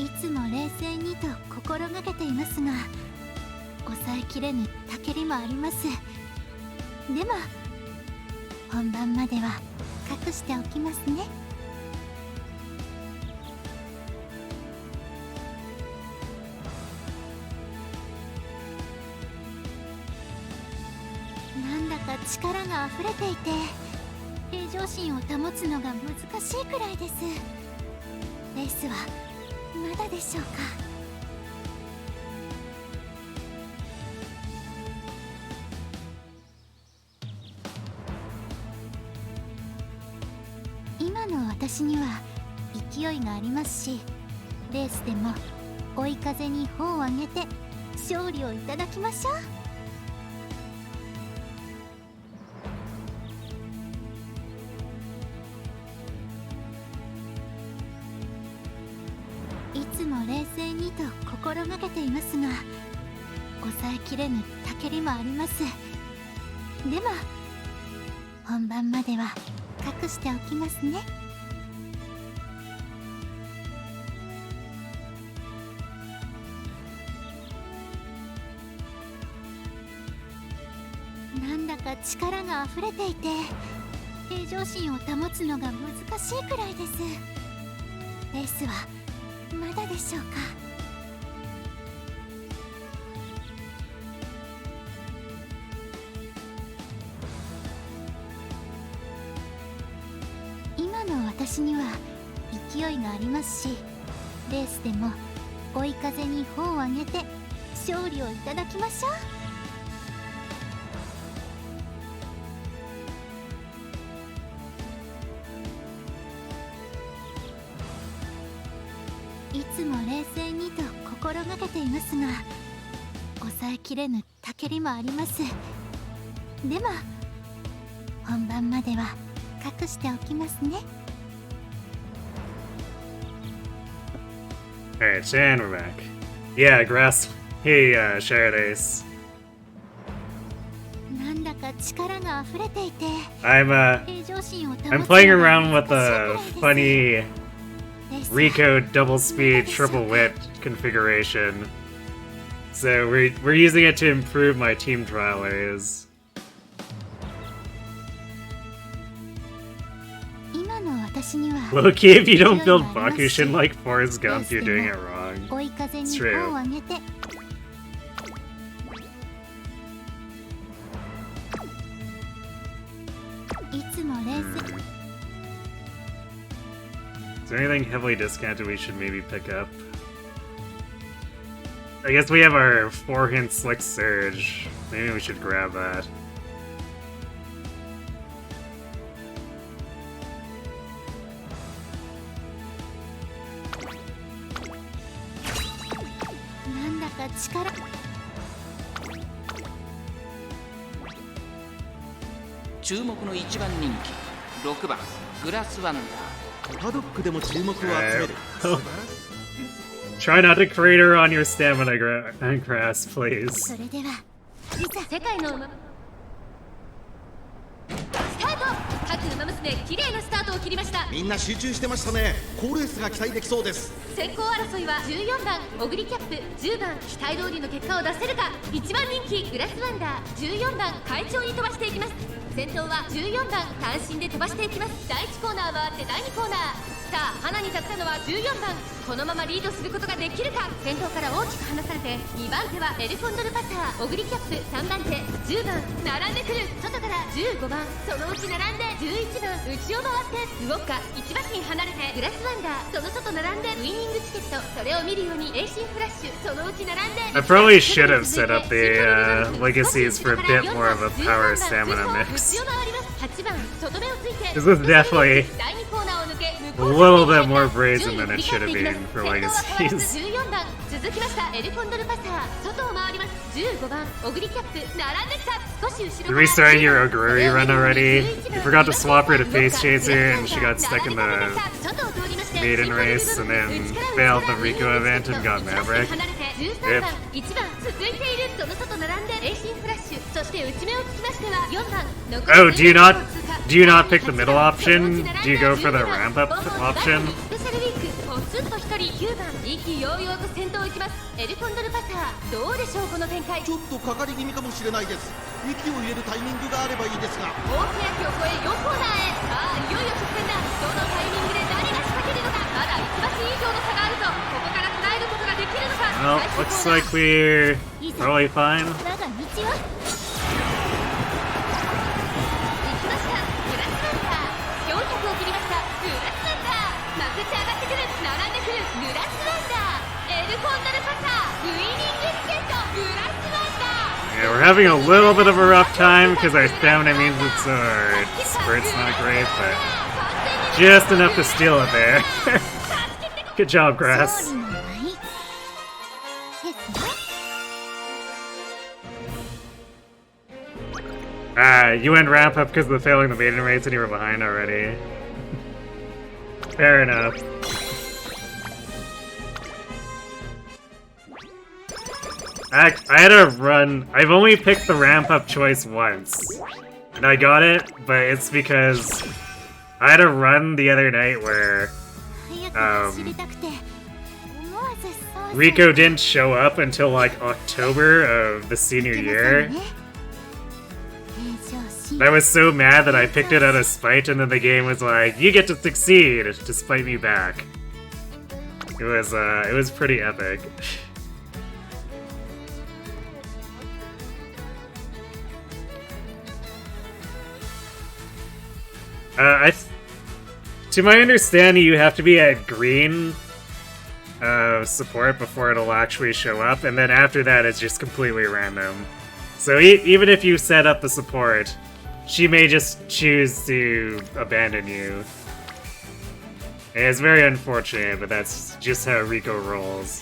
いつも冷静にと心がけていますが、抑えきれぬたけりもあります。でも本番までは隠しておきますね。力が溢れていて平常心を保つのが難しいくらいです。レースはまだでしょうか。今の私には勢いがありますし、レースでも追い風に帆を上げて勝利をいただきましょう。いつも冷静にと心がけていますが、抑えきれぬたけりもあります。でも本番までは隠しておきますね。なんだか力が溢れていて平常心を保つのが難しいくらいです。レースはまだでしょうか。今の私には勢いがありますし、レースでも追い風に帆を上げて勝利をいただきましょう。いつも冷静にと心がけていますが、抑えきれぬたけりもあります。でも本番までは隠しておきますね。Alright, and we're back. Yeah, grass. Hey, Sharadace. なんだか力が溢れていて I'm 平常心を保つ I'm playing around with the funny Rico double speed triple wit configuration. So we're using it to improve my team trial areas. 今の私には Loki, if you don't build Bakushin like Forrest Gump, you're doing it wrong. 追い風 It's に true. 帆を上げていつも冷静 Is there anything heavily discounted we should maybe pick up? I guess we have our 4-hint Slick Surge. Maybe we should grab that. なんだか力注目の1番人気6番グラスワンダー。パドックでも注目を集める。 Try not to crater on your stamina grass, please. それではいざ世界のスタート。各ウマ娘綺麗なスタートを切りました。みんな集中してましたね。好レースが期待できそうです。先行争いは14番オグリキャップ、10番期待通りの結果を出せるか。1番人気グラスワンダー、14番快調に飛ばしていきます。先頭は14番単身で飛ばしていきます。第1コーナー回って第2コーナー。さあ花に立ったのは14番。このままリードすることができるか。先頭から大きく離されて2番手はエルコンドルパター、オグリキャップ、3番手10番並んでくる。外から15番、そのうち並んで11番、内を回ってウォッカ1馬身離れてグラスワンダー、その外並んでウイニングチケット、それを見るようにエイシンフラッシュ、そのうち並んで I probably should have set up the legacies for a bit more of a power stamina mix. 8番外目をついて This was definitely 第2コーナーを抜け a little bit more brazen than it should have been for legacies. 14番続きましたエルコンドルパサー、外を回ります。15番オグリキャップ並んできた。少し後 You ろ restarting your Oguri run already? You forgot to swap her to Face Chaser and she got stuck in the maiden race and then failed the Rico event and got Maverick. Yep. 1番続いている。その外並んでエイシンフラッシュ、そして内目をつきましては4番残り Oh, do you not pick the middle option? Do you go for the ramp up option? スペシャルウィークポツンと1人9番意気揚々と先頭を行きます。エルコンドルパター、どうでしょうこの展開。ちょっとかかり気味かもしれないです。息を入れるタイミングがあればいいですが。大欅を越え4コーナーへ。さあいよいよ直線だ。どのタイミングで何が仕掛けるのか。まだ1馬身以上の差があるぞ。ここから捉えることができるのか。 Well, looks like we're probably fine. 我が道は Yeah, we're having a little bit of a rough time because our stamina means it's our spurt's not great, but just enough to steal it there. Good job, Grass. You went ramp up because of the failing the maiden race and you were behind already. Fair enough. I had to run. I've only picked the ramp up choice once. And I got it, but it's because I had to run the other night where Rico didn't show up until like October of the senior year. I was so mad that I picked it out of spite, and then the game was like, "You get to succeed," to spite me back. It was pretty epic. To my understanding, you have to be at green support before it'll actually show up, and then after that, it's just completely random. So even if you set up the support, she may just choose to abandon you. And it's very unfortunate, but that's just how Rico rolls.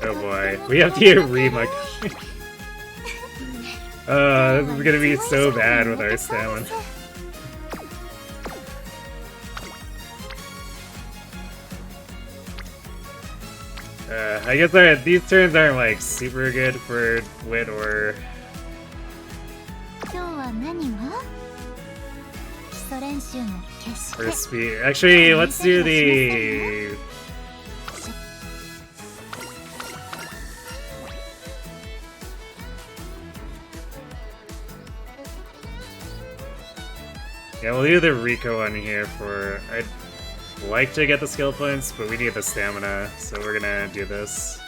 Oh boy, we have to get Rima. This is gonna be so bad with our stamina. I guess these turns aren't like super good for wit or. For speed. Actually, let's do the. Yeah, we'll do the Rico one here for. I'd like to get the skill points, but we need the stamina, so we're gonna do this.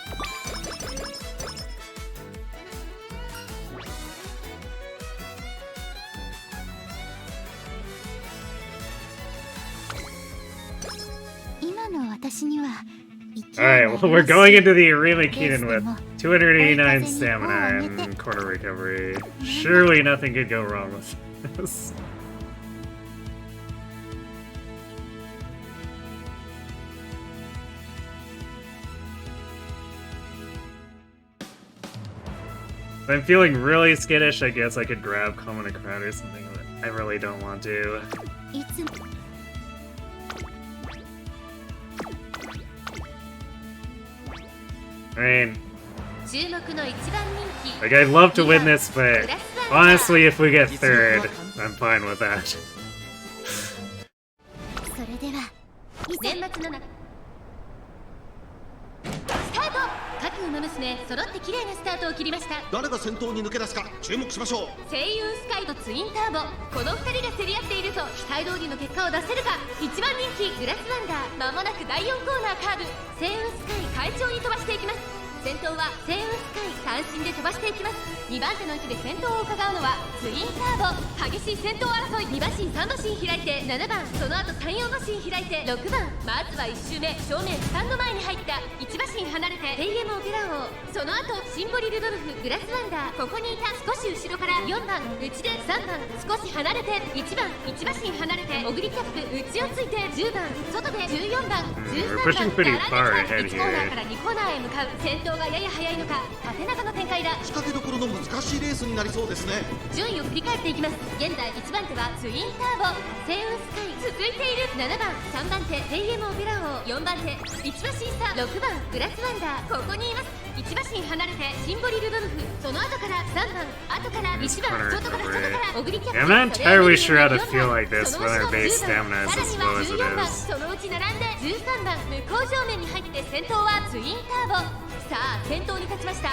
Alright, well, we're going into the Arima Keenan with 289 stamina and corner recovery. Surely nothing could go wrong with this. If I'm feeling really skittish, I guess I could grab Common Crowd or something, but I really don't want to. I mean, like, I'd love to win this, but honestly, if we get third, I'm fine with that. 各馬娘揃って綺麗なスタートを切りました。誰が先頭に抜け出すか注目しましょう。星雲スカイとツインターボ、この2人が競り合っていると期待通りの結果を出せるか。1番人気グラスワンダー、まもなく第4コーナーカーブ。星雲スカイ快調に飛ばしていきます。先頭は星雲スカイ単身で飛ばしていきます。2番手の位置で先頭を伺うのはツインターボ。激しい先頭争い。2馬身3馬身開いて7番、その後3、4馬身開いて6番。まずは1周目正面スタンド前に入った1馬身離れてテイエムオペラ王、その後シンボリルドルフ、グラスワンダー、ここにいた少し後ろから4番内で3番少し離れて1番1馬身離れてオグリキャップ内をついて10番外で14番13番1コーナーから2コーナーへ向かう。先頭がやや速いのか縦長の展開だ。仕掛けどころの難しいレースになりそうですね。順位を振り返っていきます。現在1番手はツインターボ、星雲スカイ続いている。7番3番手テイエムオペラ王、4番手1馬身差6番グラスワンダー、ここにいます。1馬身離れてシンボリルドルフ、その後から3番後から1番外からオグリキャップ。 I'm not entirely sure how to feel like this when our base stamina is as low as it is. そのうち並んで13番向こう正面に入って先頭はツインターボ。さあ先頭に立ちました。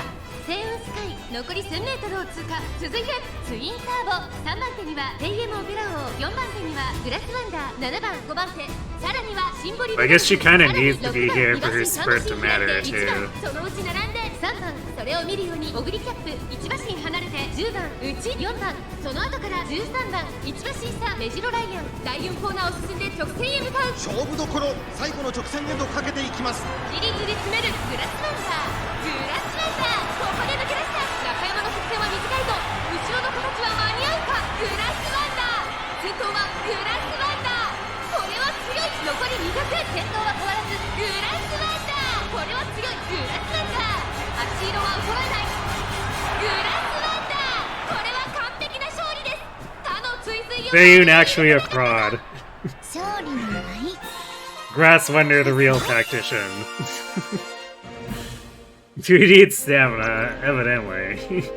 星雲スカイ残り 1000m を通過。続いてツインターボ、3番手にはテイエムオペラ王、4番手にはグラスワンダー、7番5番手、さらにはシンボリルドルフ。 I guess she kind of needs to be here for her spurt to matter too. そのうち並んで3番、それを見るようにオグリキャップ1馬身離れて10番内4番、その後から13番1馬身差目白ライアン、第4コーナーを進んで直線へ向かう。勝負どころ、最後の直線へとかけていきます。じりじり詰めるグラスワンダー、グラスワンダー、ここで抜け出した。中山の直線は短いぞ。後ろの子たちは間に合うか。グラスワンダー、先頭はグラスワンダー、これは強い。残り200、先頭は変わらずグラスワンダー、これは強い。グラスワンダー、足色は衰えない。グラスワンダー、これは完璧な勝利です。他の追随を Bayun actually a fraud. 勝利の舞。 Grass Wonder, the real tactician. Dude needs stamina, evidently.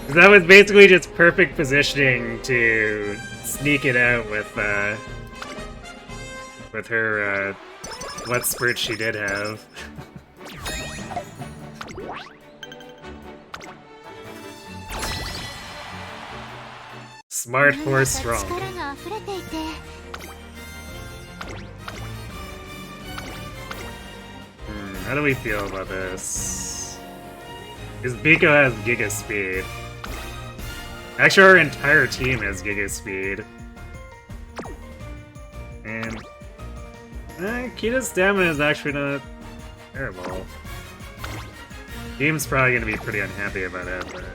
That was basically just perfect positioning to sneak it out with her what spurt she did have. Smart horse strong. 力が溢れていて How do we feel about this? Because Biko has Giga Speed. Actually, our entire team has Giga Speed. And Kita's stamina is actually not terrible. Team's probably gonna be pretty unhappy about it, but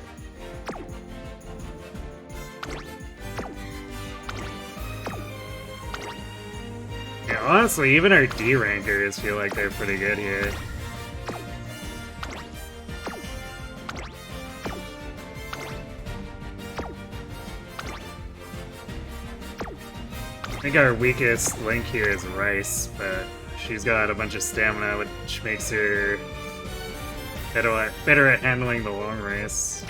yeah, honestly, even our D rankers feel like they're pretty good here. I think our weakest link here is Rice, but she's got a bunch of stamina, which makes her better at handling the long race.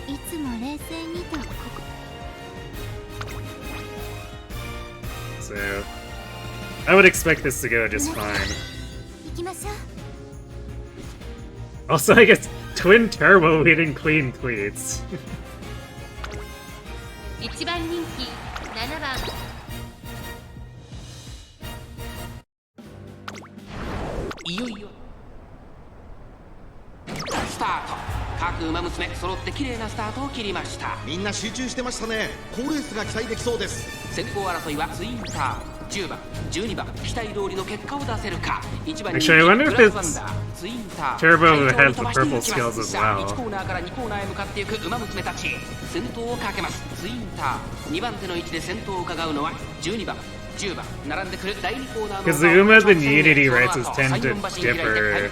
いつも冷静にと So, I would expect this to go just fine. 行きましょう Also, I guess twin turbo leading clean cleats. 1番人気7番。いよいよスタート。各馬娘揃って綺麗なスタートを切りました。みんな集中してましたね。好レースが期待できそうです。先行争いはツインター10番12番、期待通りの結果を出せるか。1番 Actually, I wonder if グラスワ it's ンダーツインター Turbo 会 has 長 the に飛ば purple していきます skills as さあ well. 1コーナーから2コーナーへ向かっていく馬娘たち、先頭をかけます。ツインター2番手の位置で先頭を伺うのは12番10番、並んでくる第2コーナーの Because the Umas and Unity races tend to differ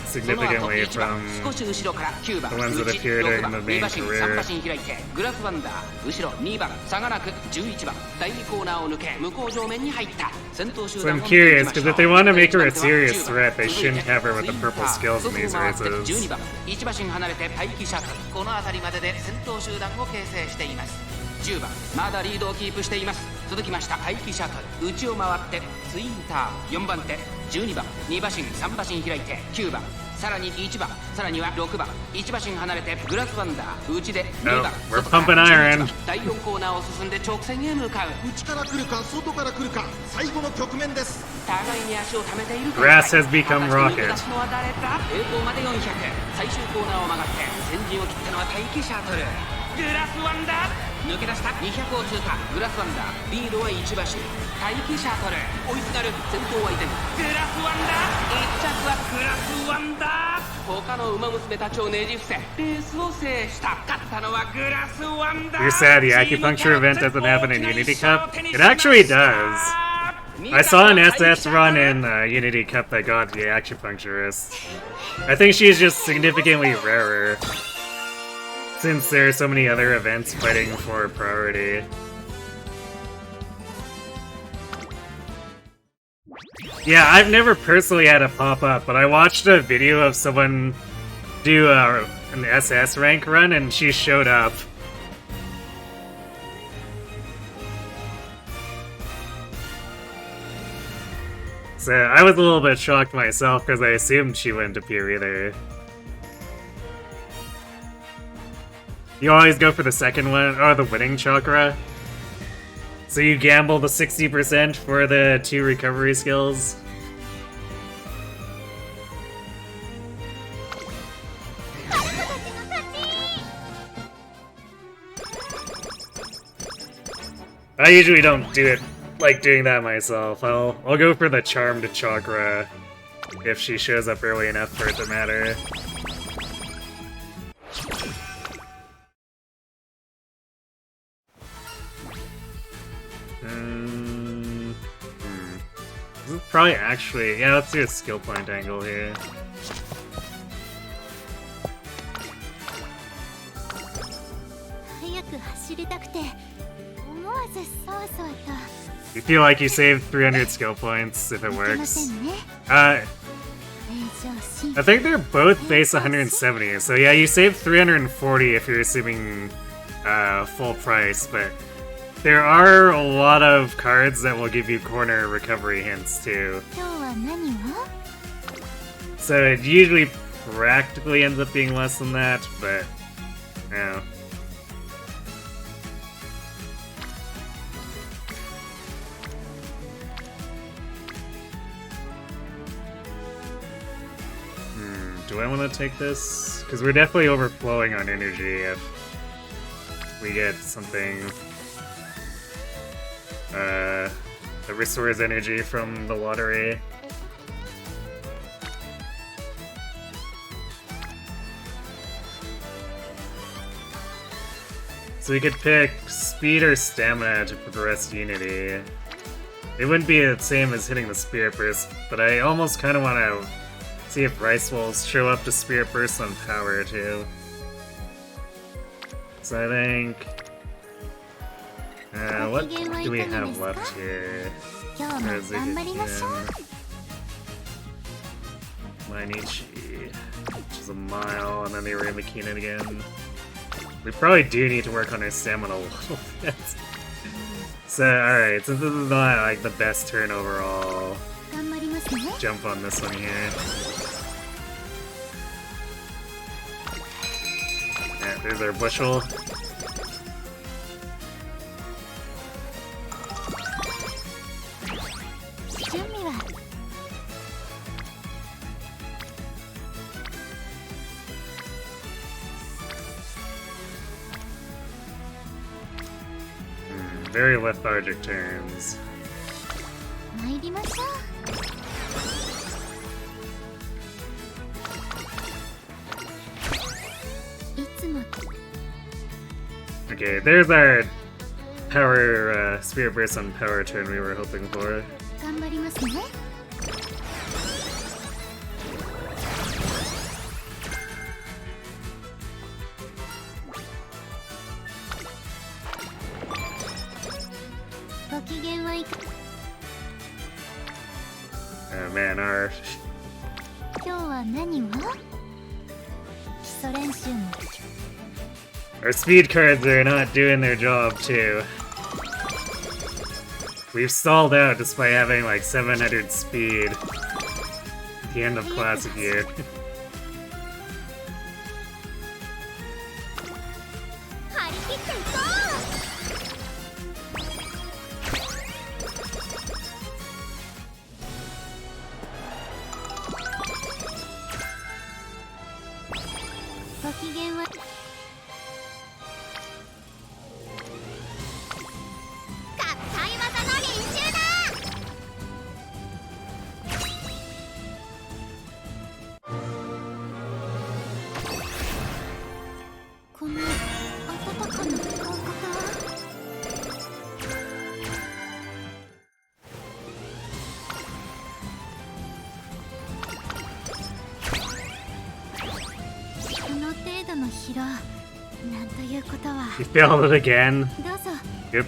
significantly from 少し後ろから9番 the ones that appear during the main 2馬身 career. 3馬身開いてグラスワンダー後ろ2番差がなく11番第2コーナーを抜け向こう上面に入った。先頭集 So 団 I'm curious, because if they want to make her a serious threat, they shouldn't have her with the purple skills in these races. 12番1馬身離れて待機シャトル、この辺りまでで先頭集団を形成しています。10番まだリードをキープしています。続きました排気シャトル、内を回ってツインター4番手12番2馬身3馬身開いて9番、さらに1番、さらには6番1馬身離れてグラスワンダー内で2番、 we're pumping iron. 第4コーナーを進んで直線へ向かう。内から来るか外から来るか、最後の局面です。互いに足を溜めている。 Grass has become 果たして抜け rocket. 出すのは誰だ。栄光まで400、最終コーナーを曲がって先陣を切ったのは待機シャトル、グラスワンダー抜け出した200を通過。グラスワンダーリードは1馬身待機シャトル、追いすがる先頭は依然グラスワンダー、1着はグラスワンダー。他の馬娘たちをねじ伏せレースを制した。勝ったのはグラスワンダー。 You're sad the acupuncture event doesn't happen in Unity Cup? It actually does. I saw an SS run in Unity Cup that got the acupuncturist. I think she's just significantly rarer, since there are so many other events fighting for priority. Yeah, I've never personally had it pop up, but I watched a video of someone do an SS rank run, and she showed up. So I was a little bit shocked myself, because I assumed she wouldn't appear either. You always go for the second one, or the winning chakra. So you gamble the 60% for the 2 recovery skills. I usually don't do it like doing that myself. I'll go for the charmed chakra if she shows up early enough for it to matter. This is probably actually, yeah, let's do a skill point angle here. You feel like you saved 300 skill points if it works. I think they're both base 170, so yeah, you save 340 if you're assuming full price, but there are a lot of cards that will give you corner recovery hints too. So it usually practically ends up being less than that, but yeah. Do I want to take this? Because we're definitely overflowing on energy if we get something that restores energy from the lottery. So we could pick speed or stamina to progress Unity. It wouldn't be the same as hitting the Spirit Burst, but I almost kind of want to see if Rice will show up to Spirit Burst on power too. So I think... what do we have left here? Mainichi, which is a mile, and then the Makina again. We probably do need to work on our stamina a little bit. So, alright, since this is not like the best turn overall, jump on this one here. Yeah, there's our bushel. Very lethargic turns. Okay, there's our power, Spirit Burst on power turn we were hoping for. Oh man, our speed cards are not doing their job too. We've stalled out despite having like 700 speed at the end of Classic Year. You failed it again? Yep.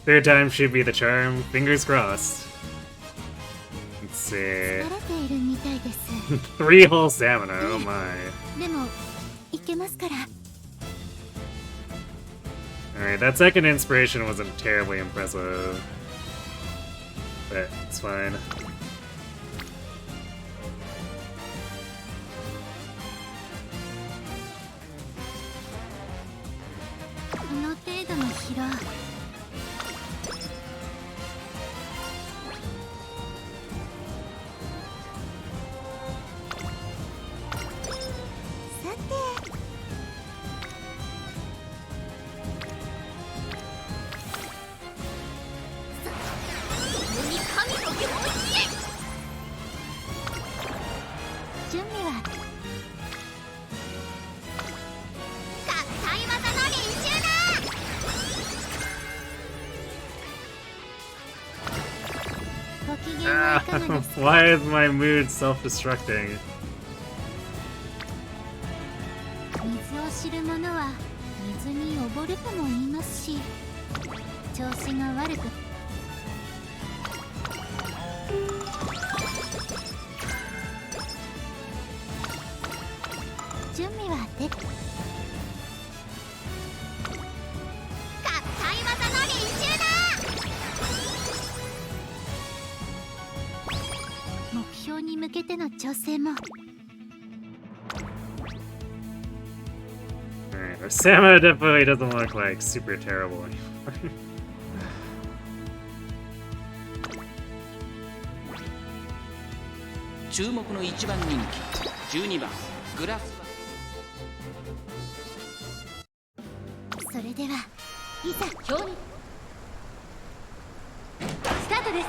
Third time should be the charm. Fingers crossed. Let's see. 3 whole stamina, oh my. Alright, that second inspiration wasn't terribly impressive. But it's fine. に神の領域へ。準備は合体技の練習だ。ご機嫌はいかがですか？ Why is my mood self-destructing? 水を知る者は水に溺るとも言いますし、調子が悪く準備はで合体技の練習だ。目標に向けての調整も。Alright, our stamina definitely doesn't look like super terrible anymore. 注目の1番人気12番グラス。それではいざ競技スタートです。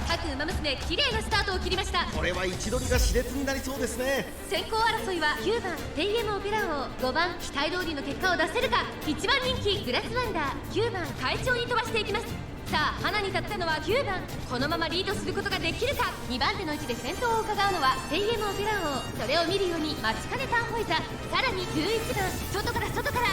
各馬娘綺麗なスタートを切りました。これは位置取りが熾烈になりそうですね。先行争いは9番テイエムオペラ王、5番期待通りの結果を出せるか、1番人気グラスワンダー、9番快調に飛ばしていきます。さあ花に立ったのは9番、このままリードすることができるか。2番手の位置で先頭を伺うのはテイエムオペラ王、それを見るように待ちかねたンホイザ、さらに11番外から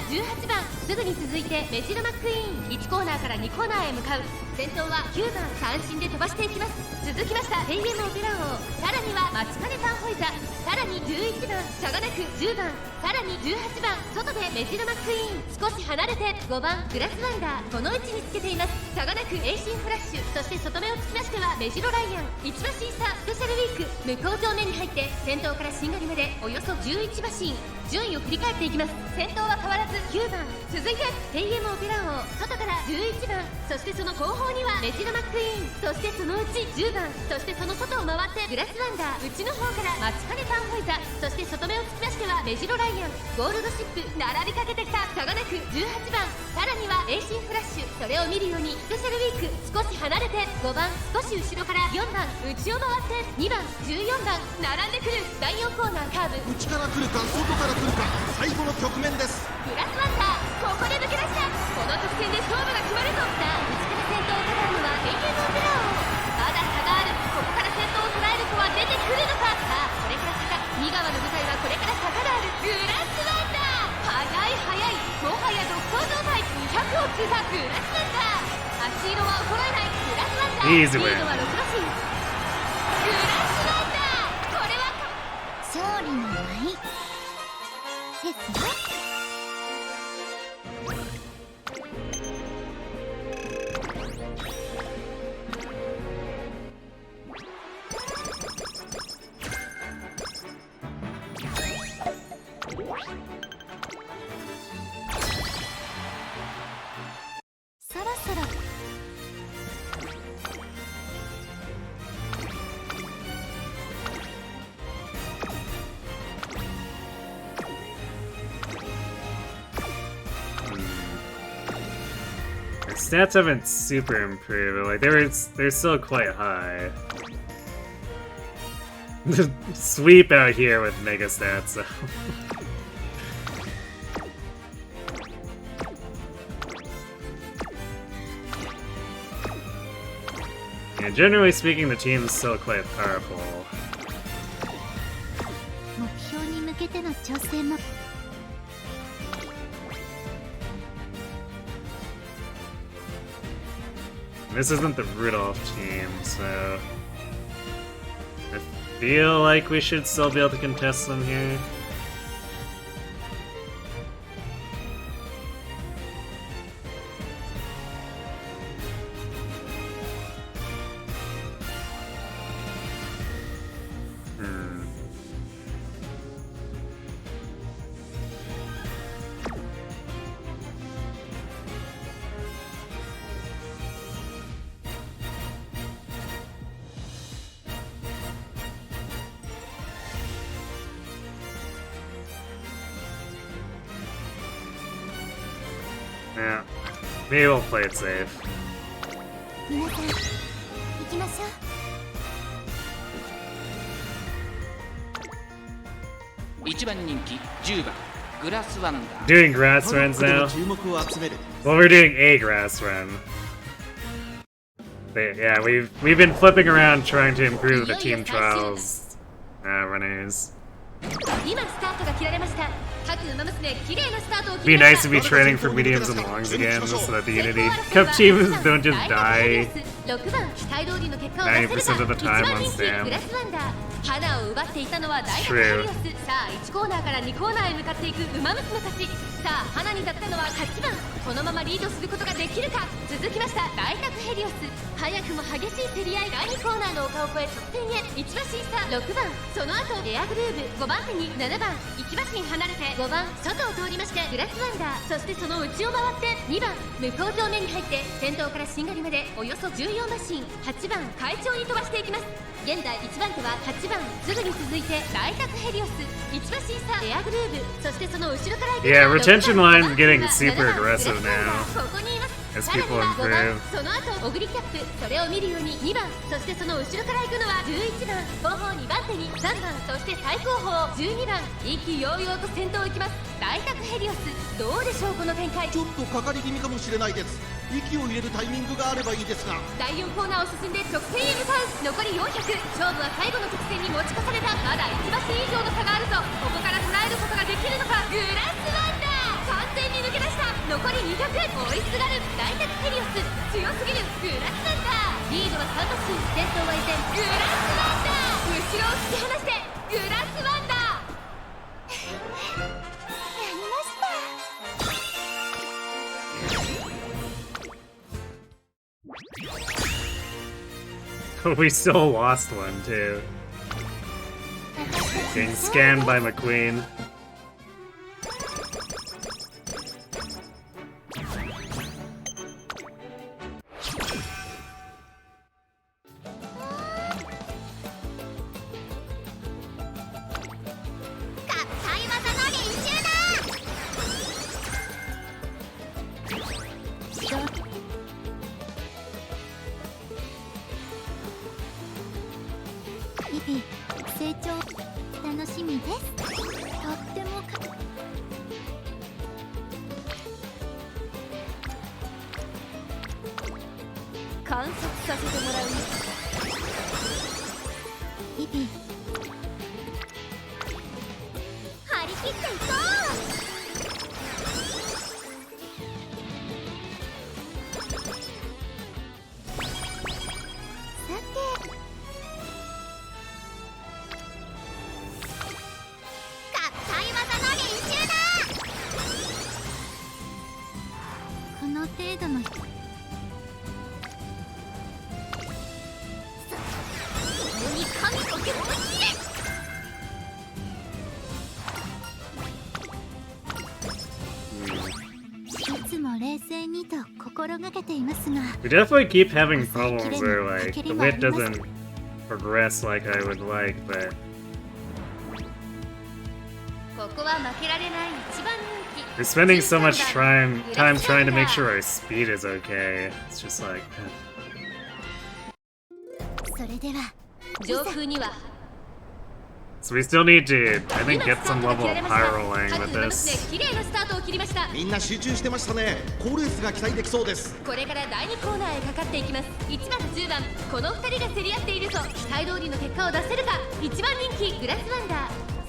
18番、すぐに続いてメジロマックイーン、1コーナーから2コーナーへ向かう。先頭は9番三振で飛ばしていきます。続きましたテイエムオペラ王、さらには待ちかねたンホイザ、さらに11番差がなく10番、さらに18番外でメジロマックイーン、少し離れて5番グラスワンダー、この位置につけています。差がなくエイシンフラッシュ、そして外目をつきましてはメジロライアン、1馬身差スペシャルウィーク、向こう上面に入って先頭からしんがりまでおよそ11馬身、順位を振り返っていきます。先頭は変わらず9番、続いてテイエムオペラ王、外から11番、そしてその後方にはメジロマックイーン、そしてそのうち10番、そしてその外を回ってグラスワンダー、内の方から待ちかねたンホイザ、そして外目をつきましてはメジロライアン、ゴールドシップ並びかけてきた。差がなく18番、さらにはエイシンフラッシュ、それを見るようにスペシャルウィーク、少し離れて5番、少し後ろから4番、内を回って2番14番並んでくる。第4コーナーカーブ、内から来るか外から来るか、最後の局面です。グラスワンダー、ここで抜け出した。この直線で勝負が決まると。さあ内から先頭を飾るのはテイエムオペラ王、まだ差がある。ここから先頭を捉える子は出てくるのか。さあこれから坂、2側の舞台はこれから坂がある。グラスワンダー、速いもはや独走状態、200を通過グラスワンダー、足色は衰えないグラスワンダー、リードは6馬身、グラスワンダー、これは勝利の舞ですよ。そろそろStats haven't super improved, but like they're still quite high. Sweep out here with mega stats, so. Yeah, generally speaking, the team is still quite powerful. 目標に向けての調整も。This isn't the Rudolph team, so I feel like we should still be able to contest them here. Yeah, maybe we'll play it safe. 皆さんいきましょう。1番人気10番グラスワンダー。 Doing grass runs で now. も注目を集める Well, we're doing a grass run. But yeah, we've been flipping around trying to improve the team trials runners. 今スタートが切られました。各馬娘綺麗なスタートを切 Be りま nice した。 to be training for mediums and longs again so that the Unity Cup teams don't just die 6番期待通りの結果を出せ 90% る of か。 the time 1 on 番人気 Sam. グラスワンダー。花を奪っていたのは大学 True. ヘリオス。さあ1コーナーから2コーナーへ向かっていく馬娘たち。さあ花に立ったのは8番。このままリードすることができるか。続きました大学ヘリオス。早くも激しい競り合い。第2コーナーの丘を越え直線へ。1馬身差6番。その後エアグルーヴ5番手に7番。1馬身離れて5番外を通りましてグラスワンダー。そしてその内を回って2番向こう上面に入って先頭からしんがりまでおよそ14馬身。8番快調に飛ばしていきます。現在1番手は8番すぐに続いて大学ヘリオス。1馬身差エアグルーヴ。そしてその後ろから行く Yeah, retention 6番 line's getting 7 super 番 aggressive グラスワンダー now ここにいます。 as さらに people は5番 improve. その後オグリキャップ。それを見るように2番。そしてその後ろから行くのは11番後方2番手に3番。そして最後方12番。意気揚々と先頭を行きます。大学ヘリオス。どうでしょうこの展開。ちょっとかかり気味かもしれないです。息を入れるタイミングがあればいいですが第4コーナーを進んで直線へ向かう。残り400。勝負は最後の直線に持ち越された。まだ1馬身以上の差があるぞ。ここから捉えることができるのか。グラスワンダー完全に抜け出した。残り200。追いすがる大学ヘリオス。強すぎるグラスワンダー。リードは3馬身。先頭は依然グラスワンダー。後ろを突き放してグラスワンダー。やりました。 We still lost one too. Getting scanned by McQueen. We definitely keep having problems where like the wit doesn't progress like I would like, but ここは負けられない一番人気。 we're spending so much time trying to make sure our speed is okay. It's just like それでは上空には so we still need to, I think, get some level of pyroing with this. 綺麗なスタートを切りました。みんな集中してましたね。好レースが期待できそうです。これから第2コーナーへかかっていきます。1番と10番この2人が競り合っているぞ。期待通りの結果を出せるか。1番人気グラスワンダー。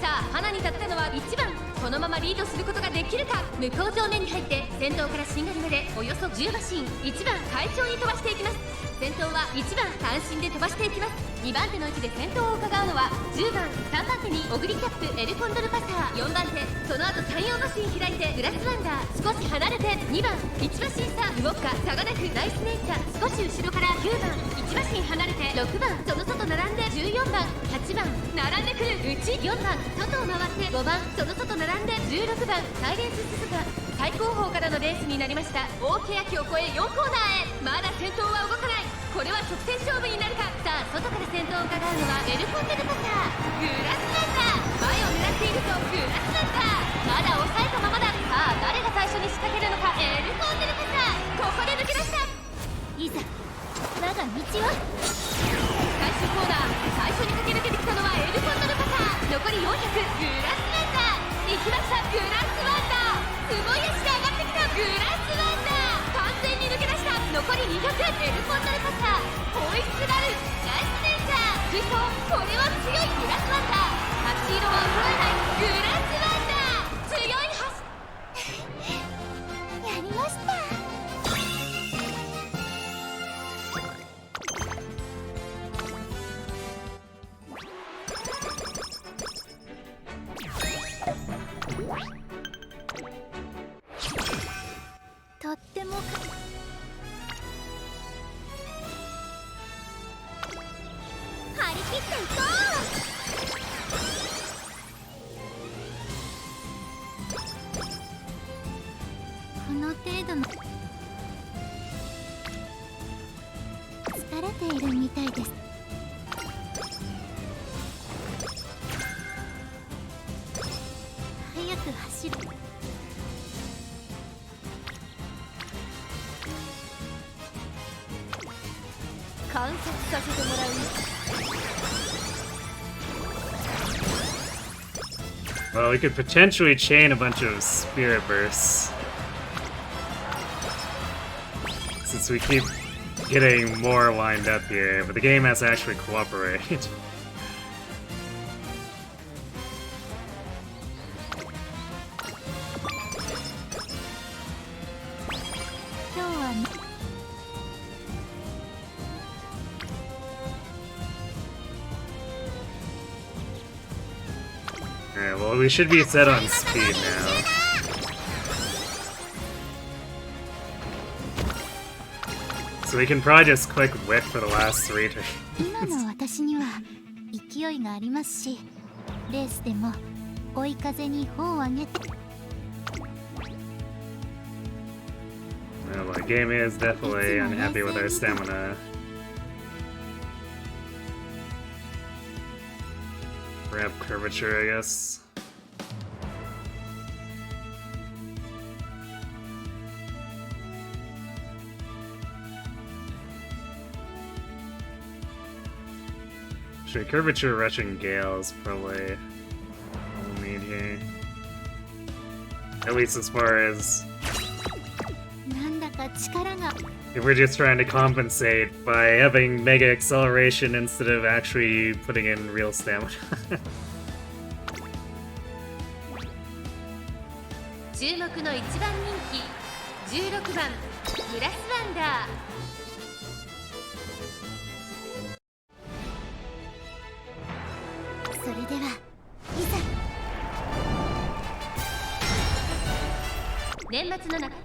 さあ花に立ったのは1番。このままリードすることができるか。向こう上面に入って先頭からしんがりまでおよそ10馬身。1番快調に飛ばしていきます。先頭は1番単身で飛ばしていきます。2番手の位置で先頭を伺うのは10番。3番手にオグリキャップエルコンドルパサー。4番手その後34馬身開いてグラスワンダー。少し離れて2番1馬身差ウォッカ差がなくナイスネイチャー。少し後ろから9番1馬身離れて6番その外並んで14番8番並んでくる内4番外を回って5番その外並んで16番サイレンス鈴鹿。最高峰からのレースになりました。大欅を越え4コーナーへ。まだ先頭は動かない。これは直線勝負になるか。さあ外から先頭を伺うのはエルコンデルパサー。グラスワンダー前を狙っているぞ。グラスワンダーまだ抑えたままだ。さあ誰が最初に仕掛けるのか。エルコンデルパサーここで抜け出した。いざ我が最終コーナー、最初に駆け抜けてきたのはエルコンドルパター。残り400、グラスワンダー。行きました、グラスワンダー。すごい足で上がってきたグラスワンダー。完全に抜け出した。残り200、エルコンドルパター。ホイッスラル、ナイスレンジャー。追走、これは強いグラスワンダー。8色は衰えないグラスワンダー。強い走やりました。とっても張り切っていこう。この程度の疲れているみたいです。早く走る。観察させてもらうよ。Well, we could potentially chain a bunch of spirit bursts. Since we keep getting more lined up here, but the game has to actually cooperate. 今日はね Alright, well, we should be set on speed now. So we can probably just click whip for the last 3 turns. 今の私には勢いがありますし、レースでも追い風に帆を上げて Well, the game is definitely unhappy with our stamina. Ramp curvature, I guess. Actually, curvature, rushing gale is probably all we need here. At least as far as なんだか力が if we're just trying to compensate by having mega acceleration instead of actually putting in real stamina. 注目の一番人気16番グラスワンダそれではいざー。年末の中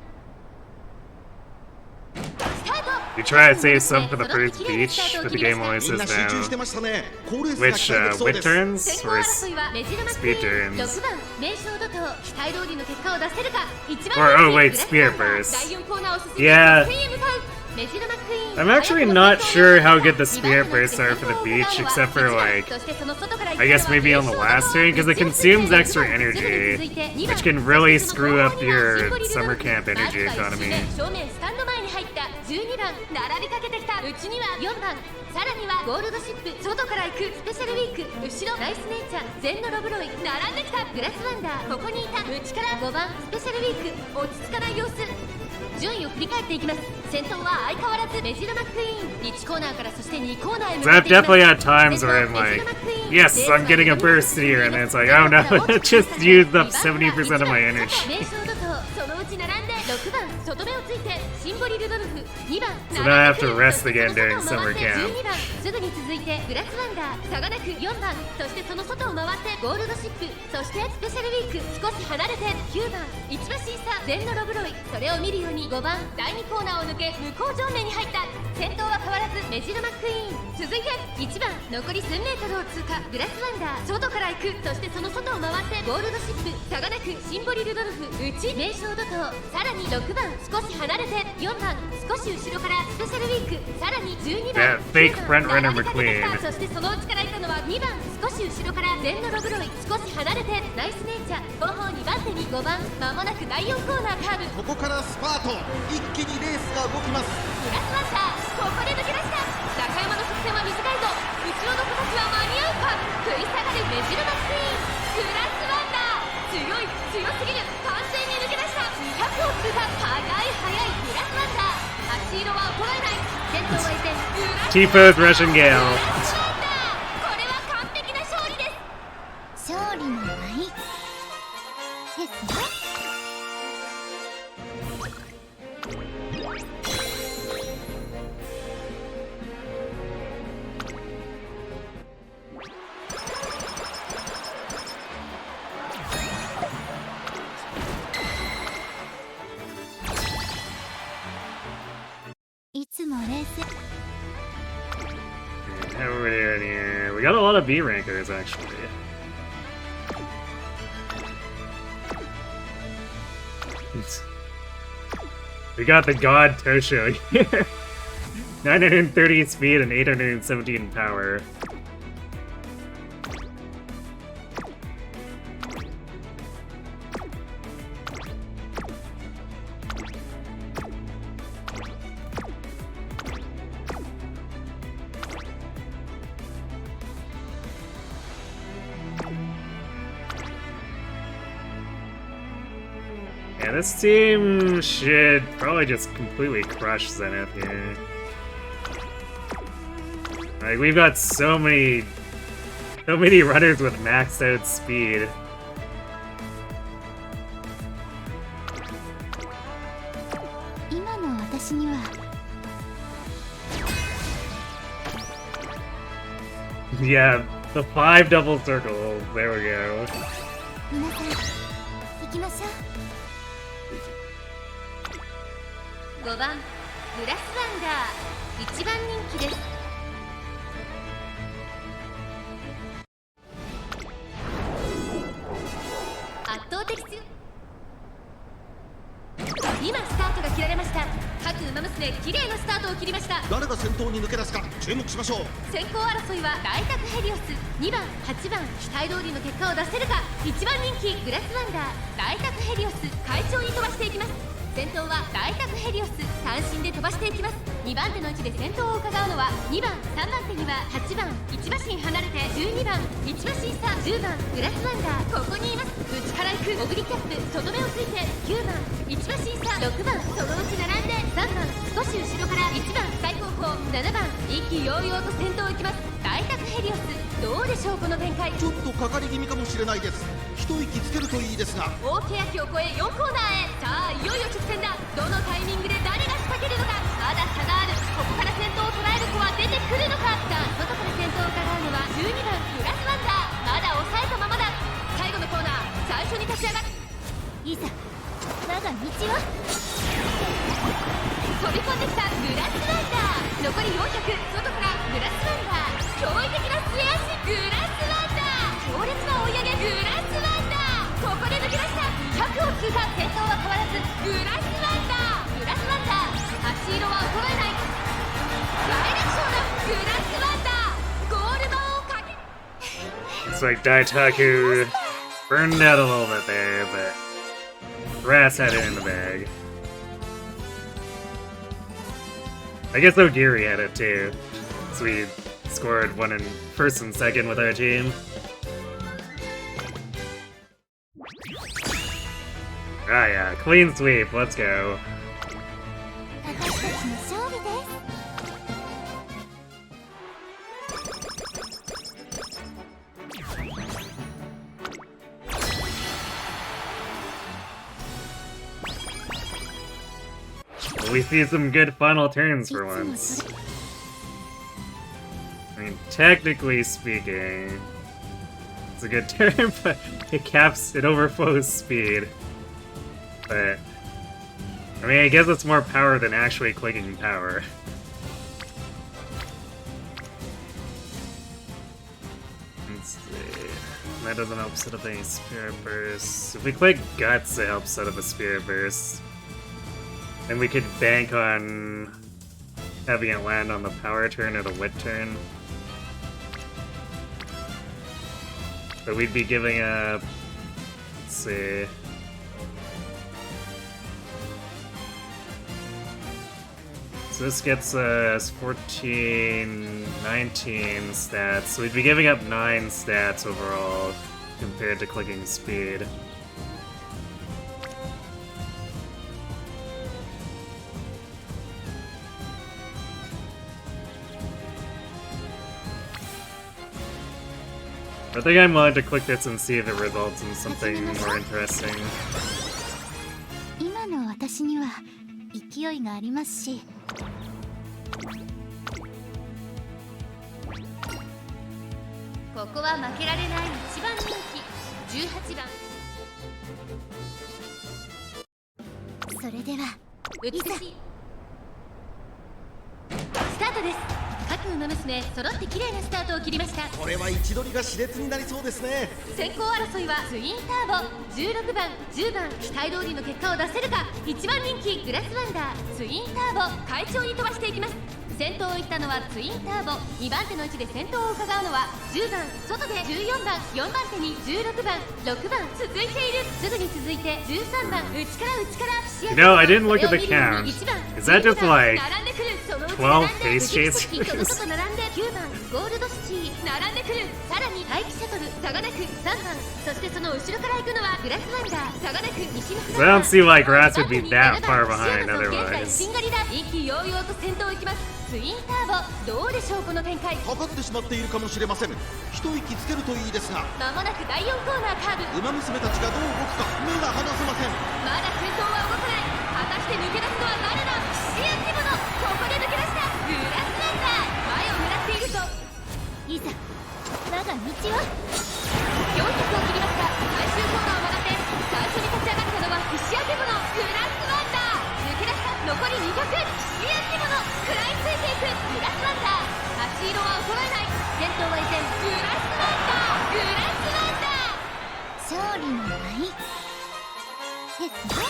You try to save some for the first beach, but the game always みん says な集中して no. ましたね。高レースが Which 期待できそう whip です turns 先 or 行争いはメジロマックイ speed ーン turns? 6番名称怒涛期待通りの結果を出せるか1 Or 番 oh wait, グラス spear ワンダー burst. 第4コーナーを進んで Yeah. 得点へ向かうメジロマックイーン I'm actually not sure how good the spirit bursts are for the beach, except for like, I guess maybe on the last turn, because it consumes extra energy, which can really screw up your summer camp energy economy. 正面スタンド前に入った12番並びかけてきたうちには4番さらにはゴールドシップ外から行くスペシャルウィーク後ろナイスネイチャー全のロブロイ並んできたグラスワンダーここにいた内から5番スペシャルウィーク落ち着かない様子順位を振り返っていきます先頭は相変わらずメジロマックイーン1コーナーからそして2コーナーへ向 So かっ I've ていきます definitely had times where I'm like, yes, I'm getting a burst here, and then it's like, oh no, it just used up 70% of my energy. 名称怒涛そのうち並んで6番外目をついてシンボリルドルフ2番 So now I have to rest again during summer camp. 12番すぐに続いてグラスワンダー差がなく4番そしてその外を回ってゴールドシップそしてスペシャルウィーク少し離れて9番一馬審査全のロブロイそれを見るように5番第2コーナーを抜け向こう上面に入った先頭は変わらずメジロマックイーン続いて1番残り数メートルを通過グラスワンダー外から行くそしてその外を回ってゴールドシップ差がなくシンボリルドルフ内名称怒涛さらに6番少し離れて4番少し後ろからスペシャルウィークさらに12番 That fake front runner 並びかけてきた McQueen. そしてその内からいたのは2番少し後ろから全のロブロイ少し離れてナイスネイチャー後方2番手に5番まもなく第4コーナーカーブここからスパート一気にレースが動きます。グラスワンダーここで抜け出した T-pose Russian Gale. これは完璧な勝利です。勝利の舞ですね。いつも冷静。 How are we doing here? We got a lot of B rankers actually. We got the God Tosho here. 930 speed and 817 power. Yeah, this team should probably just completely crush Zenith here. Like, we've got so many runners with maxed out speed. Yeah, the 5 double circles. There we go. 皆さん行きましょう。 5番グラスワンダー1番人気です。圧倒的強。今スタートが切られました。各馬娘綺麗なスタートを切りました。誰が先頭に抜け出すか注目しましょう。先行争いは大宅ヘリオス2番8番期待通りの結果を出せるか。1番人気グラスワンダー大宅ヘリオス快調に飛ばしていきます。先頭は大宅ヘリオス単身で飛ばしていきます。2番手の位置で先頭を伺うのは2番3番手には8番1馬身離れて12番1馬身差10番グラスワンダーここにいます。内から行くオグリキャップとどめをついて9番1馬身差6番そのうち並んで3番少し後ろから1番最後方7番意気揚々と先頭行きます。大宅ヘリオスどうでしょうこの展開。ちょっとかかり気味かもしれないです。一息つけるといいですが。大欅を越え4コーナーへ。さあいよいよ直線だ。どのタイミングで誰が仕掛けるのか。まだ差がある。ここから先頭を捉える子は出てくるのか。さあ外から先頭を伺うのは12番グラスワンダーまだ抑えたままだ。最後のコーナー最初に立ち上がる。いざ我が道を。飛び込んできたグラスワンダー残り400。外からグラスワンダー驚異的な末脚グラスワンダー強烈な追い上げグラスワンダーここで抜け出した100を通過。先頭は変わらずグラスワンダーグラスワンダー足色は衰えない。大楽勝だグラスワンダーゴールドをかけ。 It's like Daitaku burned out a little bit there, but Brass had it in the bag. I guess Ogiri had it too, so we scored one in first and second with our team. Ah yeah, clean sweep, let's go. 私たちの勝利です。 We see some good final turns for once. I mean, technically speaking, it's a good turn, but it overflows speed. But, I mean, I guess it's more power than actually clicking power. Let's see. That doesn't help set up any Spirit Burst. If we click Guts, it helps set up a Spirit Burst. And we could bank on having it land on the power turn or the wit turn. But we'd be giving up... Let's see... So this gets us 14, 19 stats. So we'd be giving up 9 stats overall compared to clicking speed. I think I'm willing to click this and see if it results in something more interesting. 今の私には勢いがありますし、ここは負けられない一番人気18番。それでは美しいスタートです。各馬娘揃って綺麗なスタートを切りました。これは位置取りが熾烈になりそうですね。先行争いはツインターボ16番10番期待通りの結果を出せるか。1番人気グラスワンダーツインターボ快調に飛ばしていきます。先頭を行ったのはツインターボ。2番手の位置で先頭を伺うのは10番外で14番4番手に16番6番続いている。すぐに続いて13番内から No, I didn't look at the count. Is that just like 12 face chasers? 外並んで9番ゴールドシティ並んでくる。さらに待機シャトル差がなく3番。そしてその後ろから行くのはグラスワンダー差がなく西の I don't see why Grass would be that far behind otherwise. シンガリだ意気揚々と先頭を行きます。ツインターボどうでしょうこの展開。かかってしまっているかもしれません。一息つけるといいですが、まもなく第4コーナーカーブ。馬娘たちがどう動くか目が離せません。まだ先頭は動かない。果たして抜け出すのは誰だ。シアンティモノここで抜け出したグラスランダー前を狙っているぞ。いざ我が道は400を切りました。最終コーナーを曲がって最初に立ち上がったのはフィシアティモノグラスワンダー抜け出した。残り200シアンティモノ食らいついていくグラスワンダー足色は衰えない。先頭は依然グラスワンダーグラスワンダー勝利の舞ですね。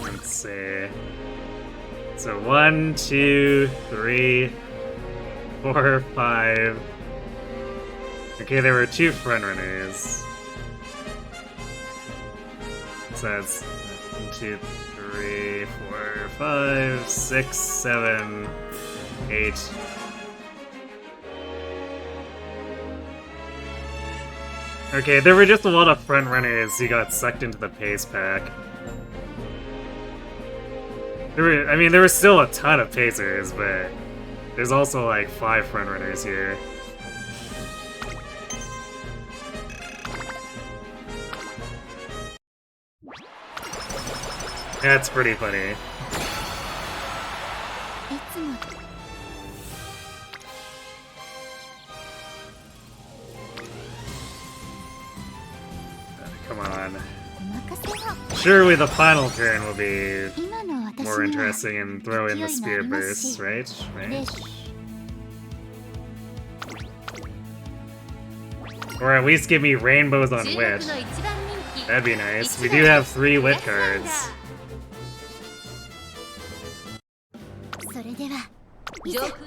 Let's see. So 1, 2, 3, 4, 5. Okay, there were 2 front runners. So that's 1, 2, 3, 4, 5, 6, 7, 8. Okay, there were just a lot of front runners who got sucked into the pace pack. There were still a ton of pacers, but there's also like 5 front runners here. That's pretty funny. いつも Come on. お任せを Surely the final turn will be 今の私 more には interesting and throw in the spear bursts, right? で Right? し Or at least give me rainbows on 16 wit. の一番人気 That'd be nice. We do have 3 wit cards. それではいざ上空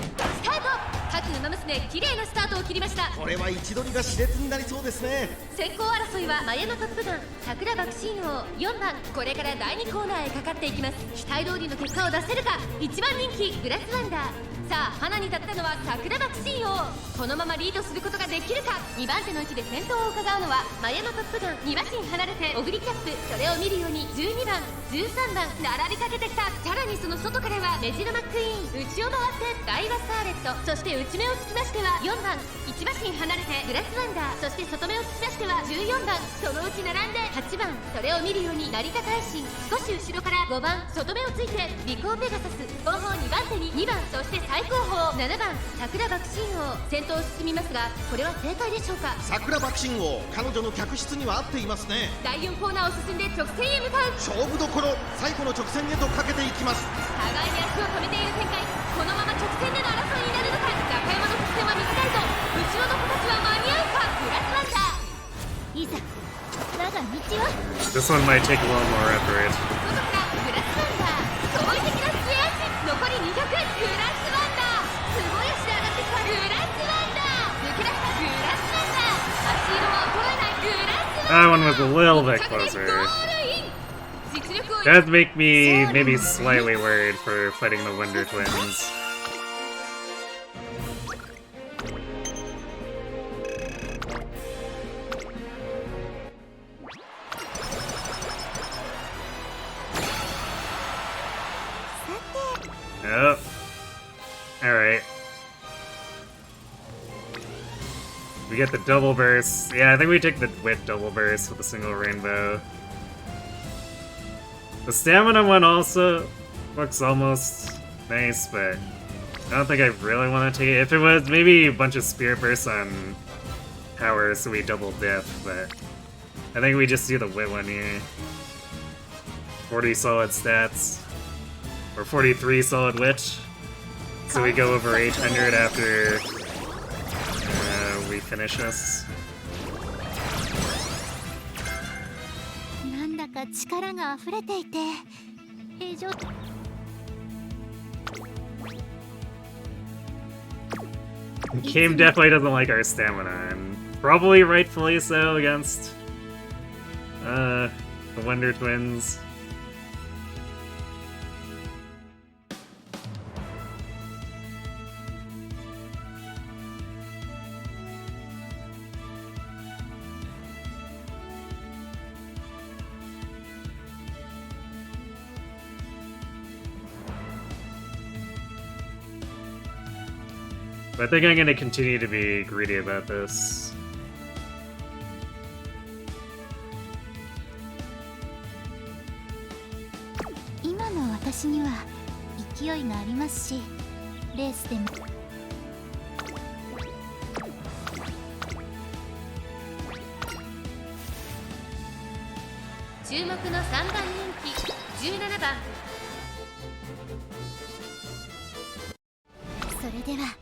スタート。各馬娘綺麗なスタートを切りました。これは位置取りが熾烈になりそうですね。先行争いはマヤのトップガン桜爆心王4番。これから第2コーナーへかかっていきます。期待通りの結果を出せるか。1番人気グラスワンダー。さあ花に立ったのは桜爆心王。このままリードすることができるか。2番手の位置で先頭を伺うのはマヤのトップガン2馬身離れてオグリキャップ。それを見るように12番13番並びかけてきた。さらにその外からはメジロマックイーン内を回ってダイワスターレット。そして内目をつきましては4番1馬身離れてグラスワンダー。そして外目をつきましては14番そのうち並んで8番。それを見るように成田大臣。少し後ろから5番外目をついて尾行ペガサス。後方2番手に2番そして最高峰7番桜爆心王。先頭を進みますがこれは正解でしょうか。桜爆心王、彼女の客室には合っていますね。第4コーナーを進んで直線へ向かう。勝負どころ、最後の直線へとかけていきます。互いに足を止めている展開。このまま直線での争いになるのか。中山の直線は短いぞ。後ろの子たちは間に合うか。グラスワンダーいざ我が道は This one might take a little more effort. 外からグラスワンダー驚異的な末脚。残り200グラスワンダーすごい足で上がってきたグラスワンダー抜け出したグラスワンダー足色は衰えないグラスワ That ンダー one was a little bit ゴ closer. ールイン。実力を That'd make me maybe slightly worried for fighting the Wonder Twins. Oh. Alright. We get the double burst. Yeah, I think we take the wit double burst with a single rainbow. The stamina one also looks almost nice, but I don't think I really want to take it. If it was maybe a bunch of spirit bursts on power, so we double dip, but I think we just do the wit one here. 40 solid stats. Or 43 solid wit. So we go over 800 after we finish this. なんだか力が溢れていて、平常。Game definitely doesn't like our stamina, and probably rightfully so against the Wonder Twins. But I think I'm going to continue to be greedy about this. 今の私には勢いがありますし、レースでも。注目の3番人気17番。それでは。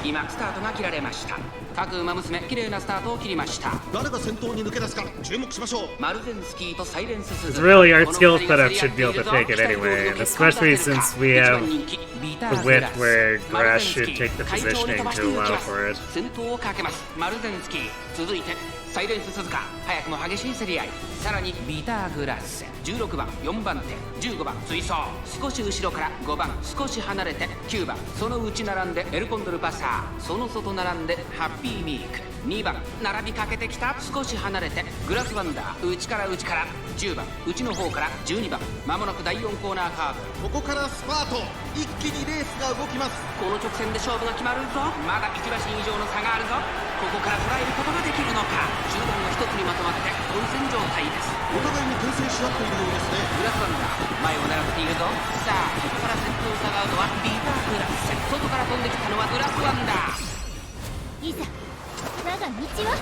今スタートが切られました。各馬娘綺麗なスタートを切りました。誰が先頭に抜け出すか注目しましょう。マルゼンスキーとサイレンススズ。 It's really our skill setup should be able to take it anyway, and especially since we have the width where grass should take the positioning to allow for it. 先頭をかけます。マルゼンスキー。続いてサイレンススズカ。早くも激しい競り合い。さらにビターグラス。16番、4番手、15番追走。少し後ろから5番、少し離れて9番。その内並んでエルコンドルパサー。その外並んでハッピーミーク。2番並びかけてきた。少し離れてグラスワンダー。内から内から10番。内の方から12番。まもなく第4コーナーカーブ。ここからスパート。一気にレースが動きます。この直線で勝負が決まるぞ。まだ1馬身以上の差があるぞ。ここから捉えることができるのか。集団が一つにまとまって混戦状態です。お互いに牽制し合っているようですね。グラスワンダー前を狙っているぞ。さあここから先頭を疑うのはビーターグラス。外から飛んできたのはグラスワンダー。いざ我が道は。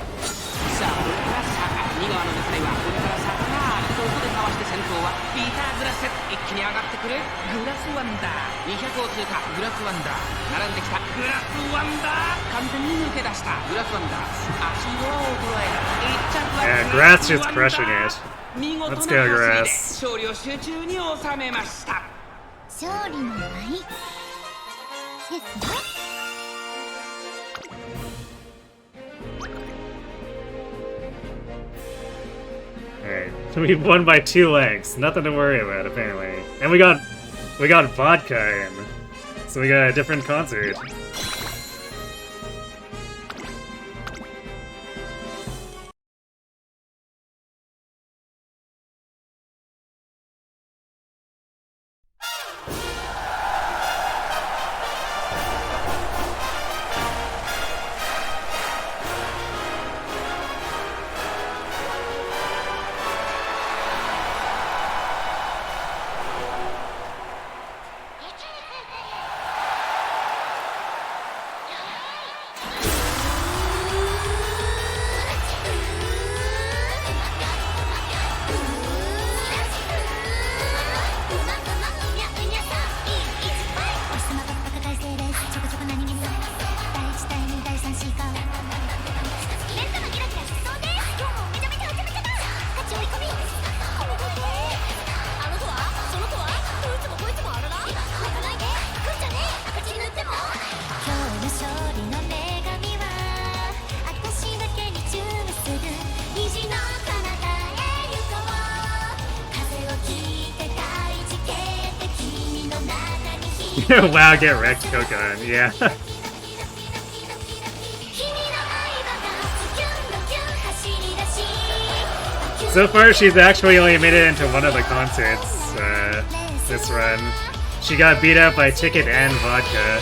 さあこれから坂2側の中ではこれから坂がここでかわして先頭はビーターグラス。一気に上がってくるグラスワンダー。200を通過グラスワンダー。並んできたグラスワンダー。完全に抜け出したグラスワンダー。足を衰える。1着は Yeah, Grass just crushing it. 見事な Let's 走 go, りで Grass. 勝利を集中に収めました。勝利の舞ですね。 Alright, so we won by 2 lengths. Nothing to worry about, apparently. And we got vodka in, so we got a different concert. Wow, get wrecked, Kokon, yeah. So far, she's actually only made it into one of the concerts this run. She got beat up by Ticket and Vodka.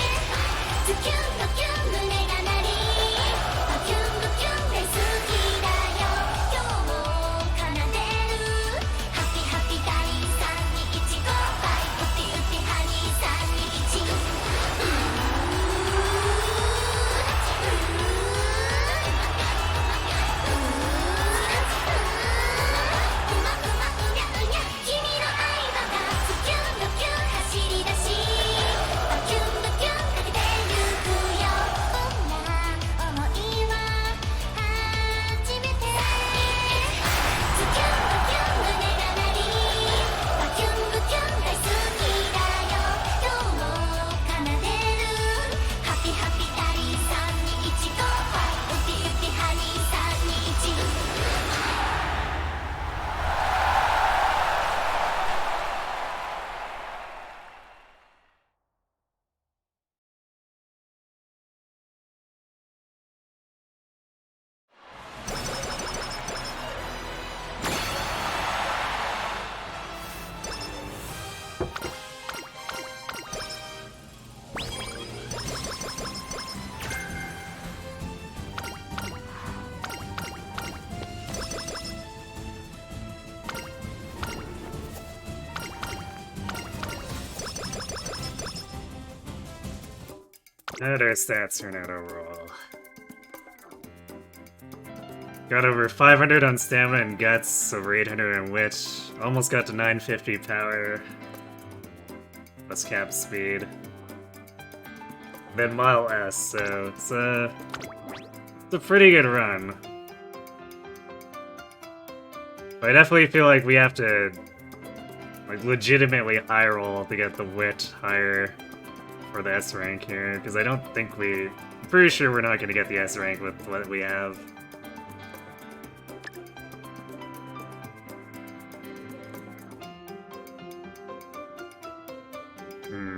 And our stats turn out overall. Got over 500 on stamina and guts, over 800 on wit. Almost got to 950 power. Plus cap speed. Then mile S, so it's a pretty good run. But I definitely feel like we have to like legitimately high roll to get the wit higher for the S rank here, because I don't think I'm pretty sure we're not going to get the S rank with what we have.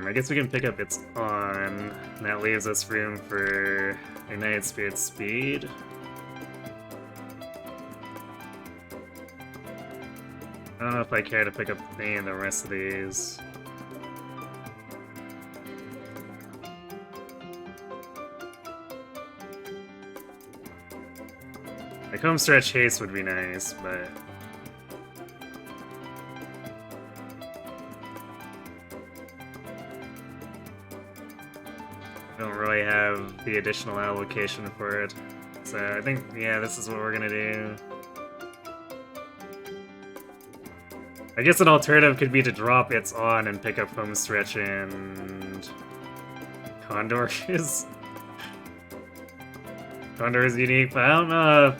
I guess we can pick up its on, and that leaves us room for United Spirit Speed. I don't know if I care to pick up any of the rest of these. Like home stretch haste would be nice, but don't really have the additional allocation for it. So I think, yeah, this is what we're gonna do. I guess an alternative could be to drop its on and pick up home stretch and Condor is unique, but I don't know if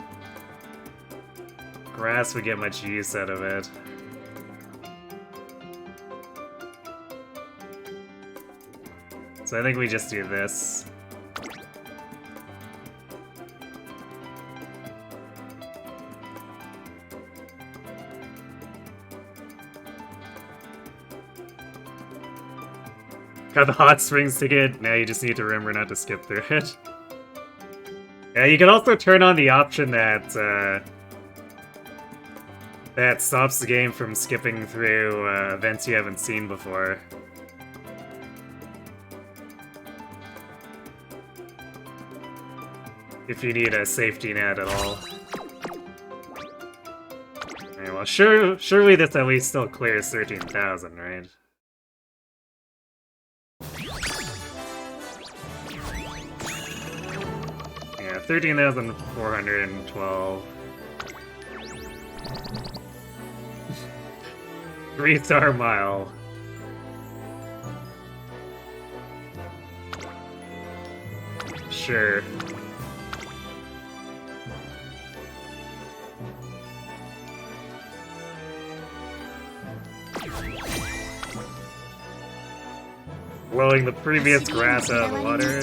grass would get much use out of it. So I think we just do this. Got the hot springs ticket, now you just need to remember not to skip through it. Yeah, you can also turn on the option that that stops the game from skipping through events you haven't seen before. If you need a safety net at all. Okay, well, surely this at least still clears 13,000, right? Yeah, 13,412. 3-star mile. Sure. Blowing the previous grass out of the water.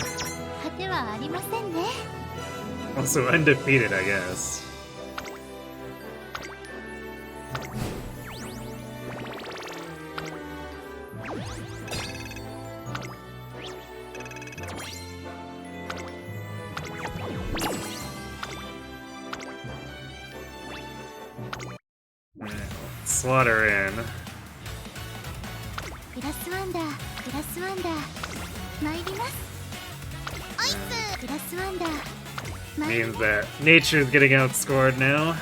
Also undefeated, I guess. Slaughter in. Means that nature's getting outscored now.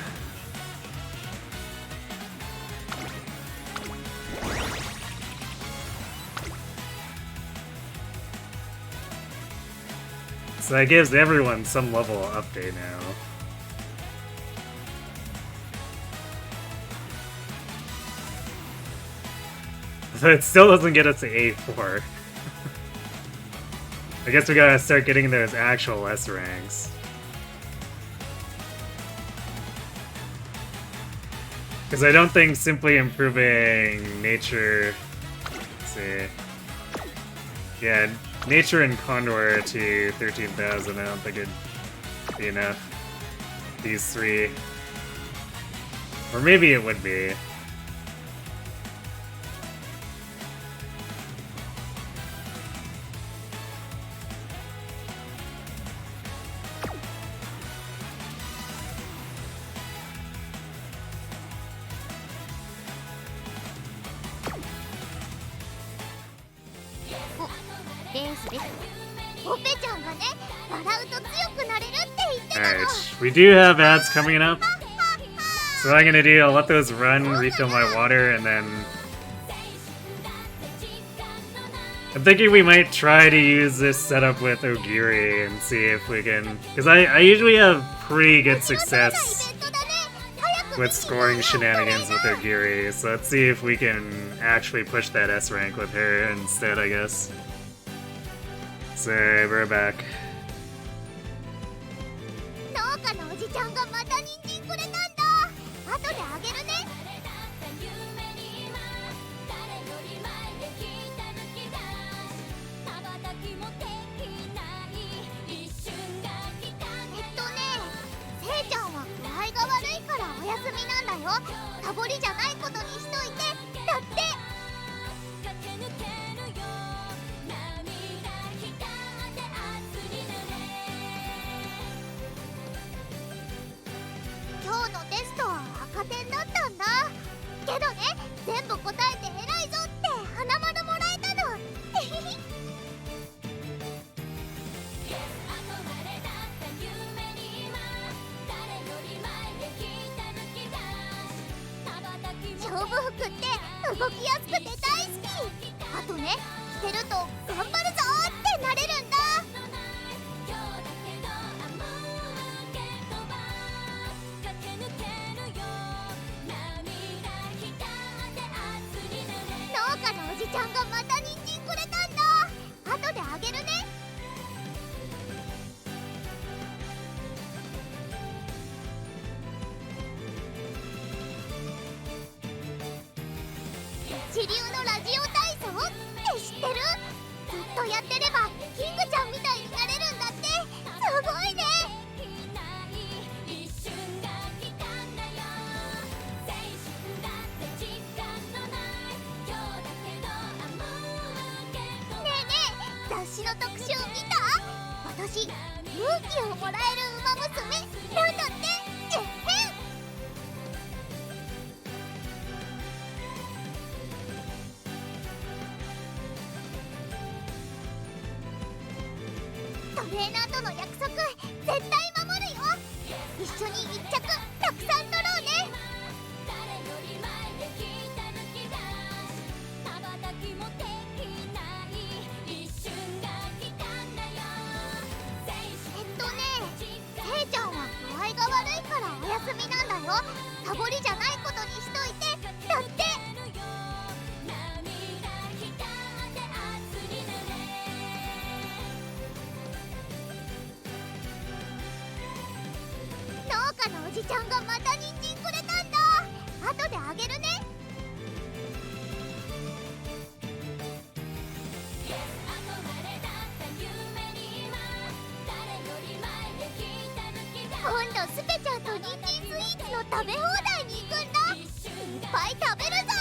So that gives everyone some level of update now. So it still doesn't get us to A4. I guess we gotta start getting those actual S ranks. Because I don't think simply improving nature... Let's see... Yeah, nature and Condor to 13,000, I don't think it'd be enough. These three. Or maybe it would be. Alright, we do have ads coming up. So what I'm gonna do, I'll let those run, refill my water, and then I'm thinking we might try to use this setup with Ogiri and see if we can... Because I usually have pretty good success with scoring shenanigans with Ogiri, so let's see if we can actually push that S rank with her instead, I guess. So, we're back. 農家のおじちゃんがまた人参くれたんだ。後であげるね。せいちゃんは具合が悪いからお休みなんだよ。サボりじゃないことにしといて。だって。今日のテストは赤点だったんだ。けどね、全部答えて偉いぞって花丸もらえたの。勝負服って動きやすくて大好き。あとね、着てると頑張るぞってなれるんだ。農家のおじちゃんがまた人参くれたんだ。後であげるね。一流のラジオ体操って知ってる？ずっとやってればキングちゃんみたいになれるんだって。すごいね。ねえねえ、雑誌の特集見た？私、勇気をもらえるウマ娘なんだって。えっへん。トレーナーとの約束絶対守るよ。一緒に一着たくさん取ろうね。せいちゃんは具合が悪いからお休みなんだよ。サボりじゃないことにしといて。だって。農家のおじちゃんがまた人参くれたんだ。後であげるね。今度スペちゃんと人参スイーツの食べ放題に行くんだ。いっぱい食べるぞ。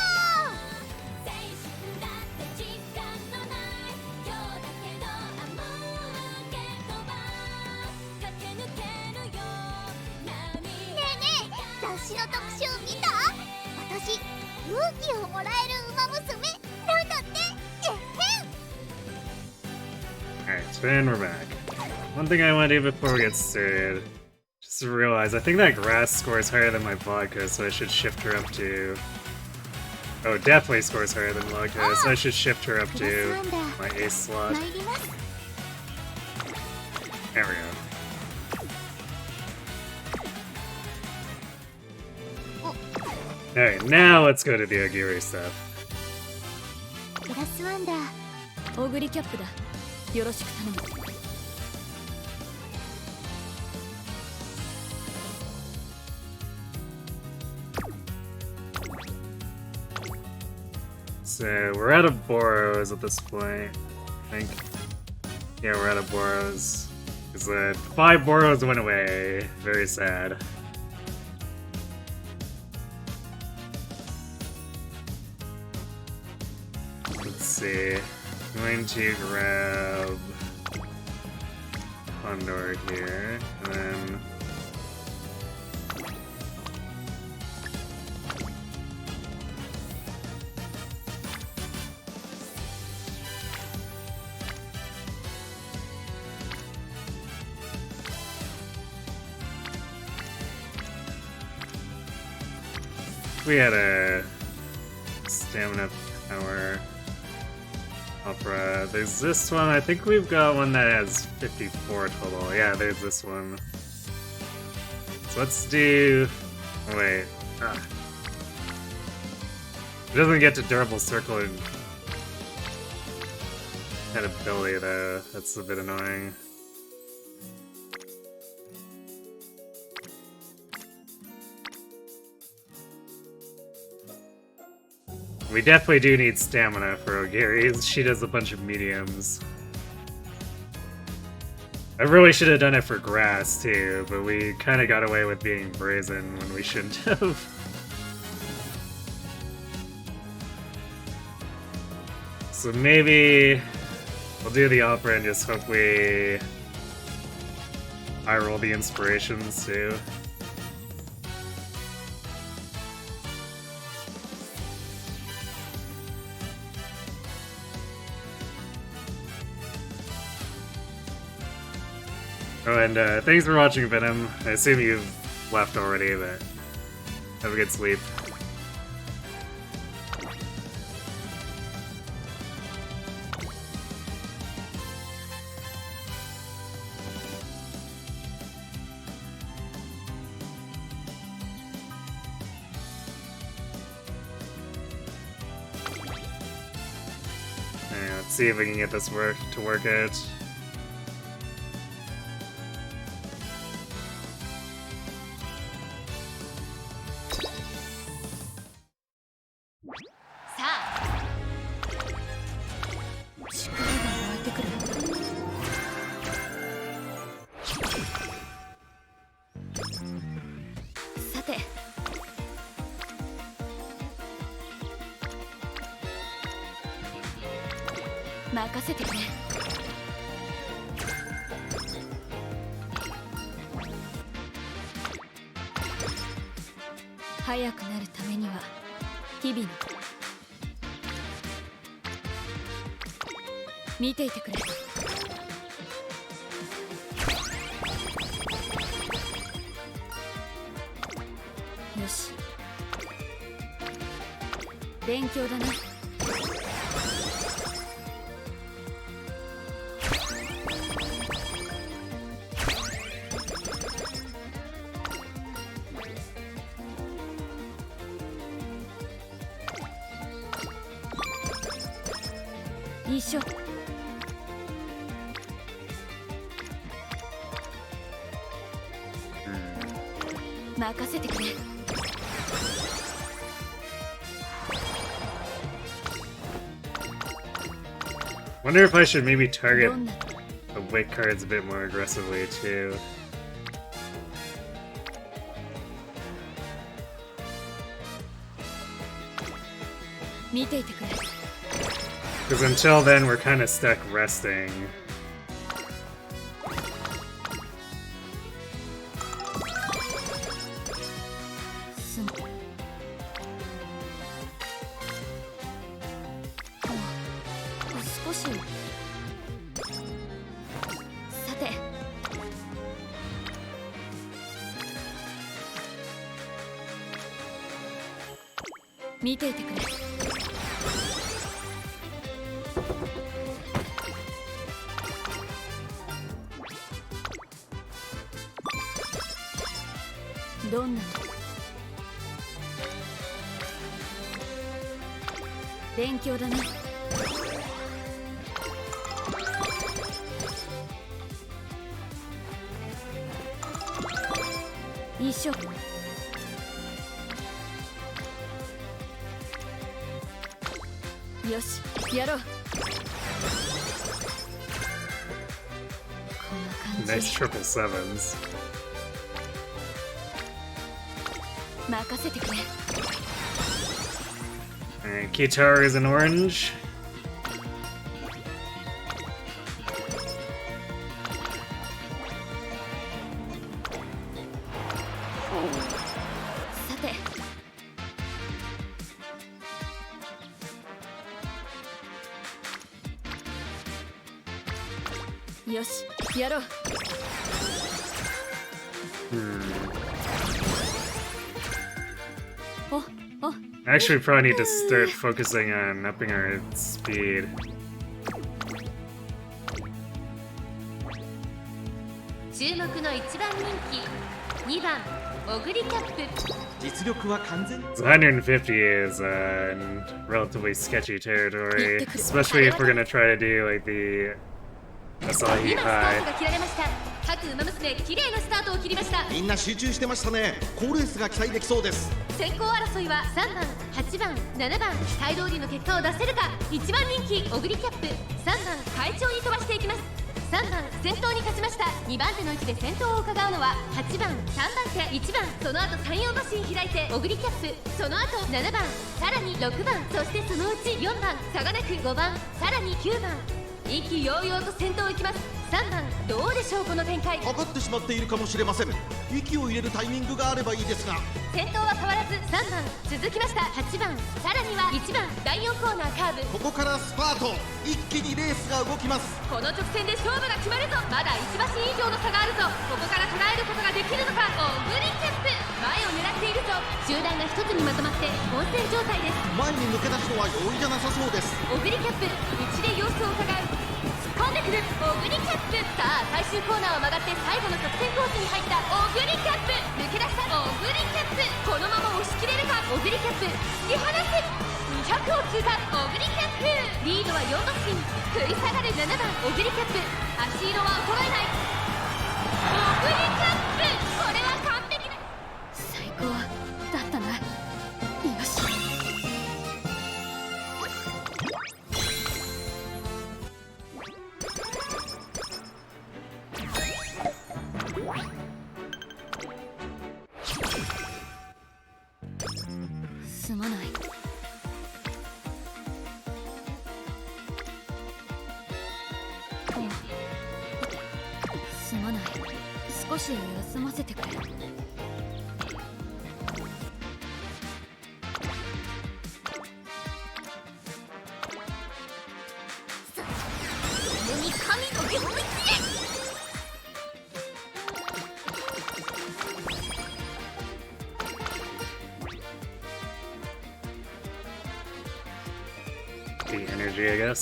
雑誌の特集見た？私、勇気をもらえるウマ娘なんだって。えっへん。 Alright, so and we're back. One thing I want to do before we get started, just to realize, I think that grass scores higher than my vodka, so I should shift her up to... Oh, definitely scores higher than vodka, so I should shift her up to my ace slot. There we go. Alright, now let's go to the Ogiri stuff. プラスワンだ。オグリキャップだ。よろしく頼む。So, we're out of Boros at this point, I think. Yeah, we're out of Boros. Because the 5 Boros went away. Very sad. Let's see. I'm going to grab Condor here, and then we had a stamina power. opera. There's this one. I think we've got one that has 54 total. Yeah, there's this one. So let's do... Oh, wait. It doesn't get to durable circle and kind of ability though. That's a bit annoying. We definitely do need stamina for Ogiri. She does a bunch of mediums. I really should have done it for grass too, but we kind of got away with being brazen when we shouldn't have. So maybe we'll do the opera and just hope we high roll the inspirations too. Oh, and thanks for watching, Venom. I assume you've left already, but have a good sleep. Let's see if we can get this to work out. Wonder if I should maybe target the weight cards a bit more aggressively too. Because until then we're kind of stuck resting. Nice triple sevens. Alright, Kitar is an orange. Actually, we probably need to start focusing on upping our speed. 注目の1番人気2番オグリキャップ。実力は完全に So 150 is in relatively sketchy territory, especially if we're gonna try to do like the Asahi 今スター High. トが切られました。各馬娘綺麗なスタートを切りました。みんな集中してましたね。好レースが期待できそうです。先行争いは3番、8番、7番、期待通りの結果を出せるか。1番人気オグリキャップ、3番快調に飛ばしていきます。3番先頭に立ちました。2番手の位置で先頭を伺うのは8番、3番手、1番、その後3、4馬身開いてオグリキャップ、その後7番、さらに6番、そしてそのうち4番、差がなく5番、さらに9番、意気揚々と先頭を行きます。3番どうでしょうこの展開。かかってしまっているかもしれません。息を入れるタイミングがあればいいですが。先頭は変わらず3番続きました。8番さらには1番、第4コーナーカーブ。ここからスパート、一気にレースが動きます。この直線で勝負が決まるぞ。まだ1馬身以上の差があるぞ。ここから捉えることができるのか。オグリキャップ前を狙っているぞ。集団が一つにまとまって混戦状態です。前に抜け出すのは容易じゃなさそうです。オグリキャップ内で様子を伺う。突っ込んでくるオグリキャップ。さあ最終コーナーを曲がって最後の直線コースに入ったオグリキャップ。抜け出したオグリキャップ。このまま押し切れるか。オグリキャップ突き放す。200を通過オグリキャップ。リードは4馬身。食い下がる7番オグリキャップ。足色は衰えないオグリキャップ。これは完璧だ。最高だったな。よし。すまない。すまない。少し休ませてくれ。に神の行列へ。The energy, I guess.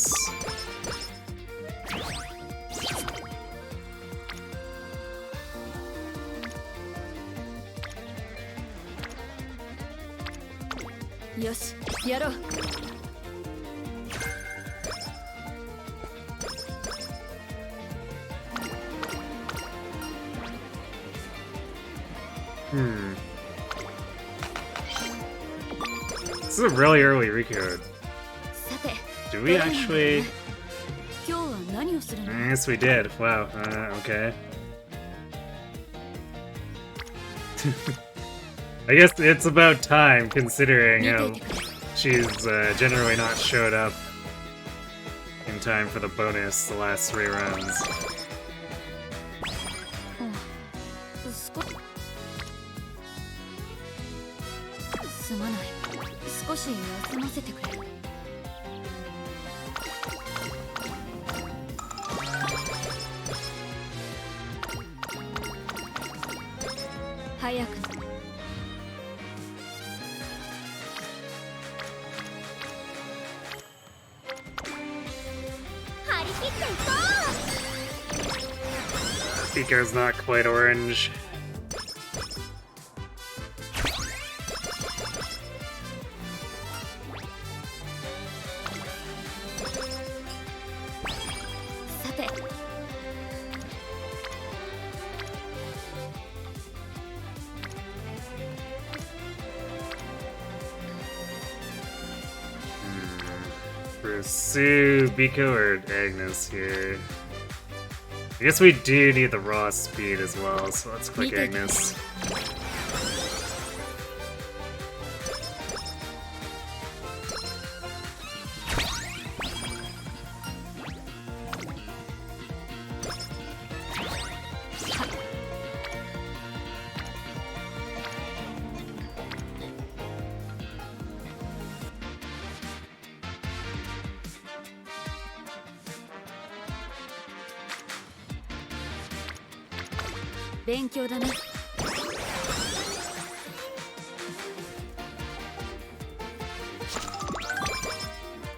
よし、やろう。This is a really early recode. さて、 Do we actually? 今日は何をするの？ Yes, we did. Wow. Okay. I guess it's about time, considering she's generally not showed up in time for the bonus the last 3 runs. すまない。少し休ませてくれ。早く。張り切っていこう。 Pico's not quite orange. さて。Pursue Biko or Agnes here. I guess we do need the raw speed as well, so let's click Agnes. Benkyou 勉強だな。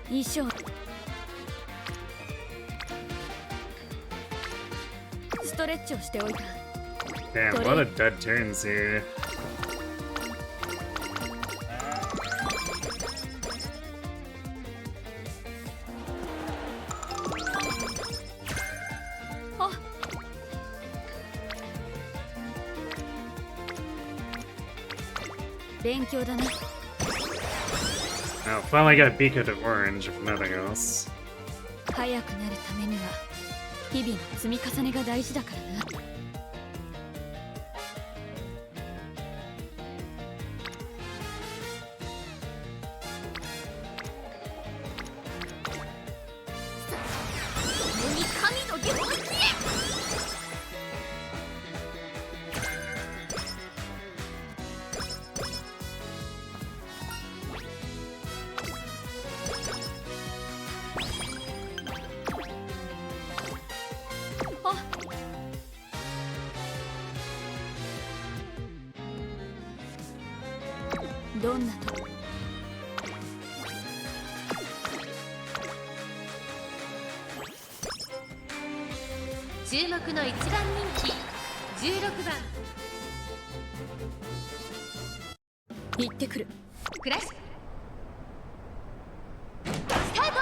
衣装。スストレッチをしておいた。 Damn, a lot of dead turns here. あ、勉強だね。 Oh, finally got Beacon to orange, if nothing else. 速くなるためには日々の積み重ねが大事だからな。どんなと注目の1番人気16番行ってくる。クラッシュスタート。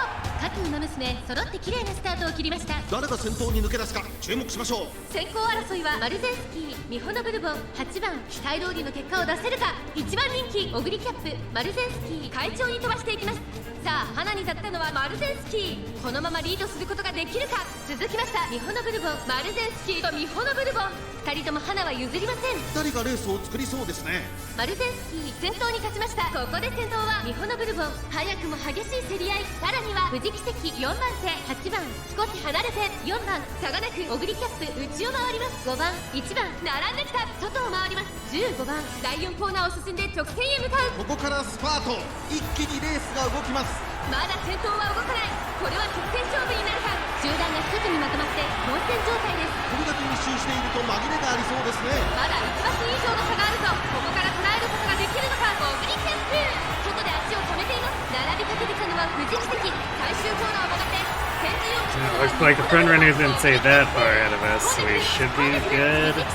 各ウマ娘揃って綺麗なスタートを切りました。誰が先頭に抜け出すか注目しましょう。先行争いはマルゼンスキー、ミホノブルボン、8番期待通りの結果を出せるか。1番人気オグリキャップ、マルゼンスキー快調に飛ばしていきます。さあ花に立ったのはマルゼンスキー。このままリードすることができるか。続きましたミホノブルボン、マルゼンスキーとミホノブルボン、2人とも花は譲りません。2人がレースを作りそうですね。マルゼンスキー先頭に勝ちました。ここで先頭はミホノブルボン。早くも激しい競り合い。さらには富士奇跡4番手、8番少し離れて4番差がなくオグリキャップ内を回ります。5番1番並んできた外を回ります。15番第4コーナーを進んで直線へ向かう。ここからスパート、一気にレースが動きます。まだ先頭は動かない。これは直線勝負になるか。集団が一つにまとまって混戦状態です。これだけ密集していると紛れがありそうですね。まだ1マス以上の差があるぞ。ここから捉えることができるのか。オグリキャップ外で足を止めています。並びかけてきたのは富士奇跡。最終コーナーを曲がって先陣を切ったのは Looks like the front runners didn't say that far ahead of us, so we should be good. 抜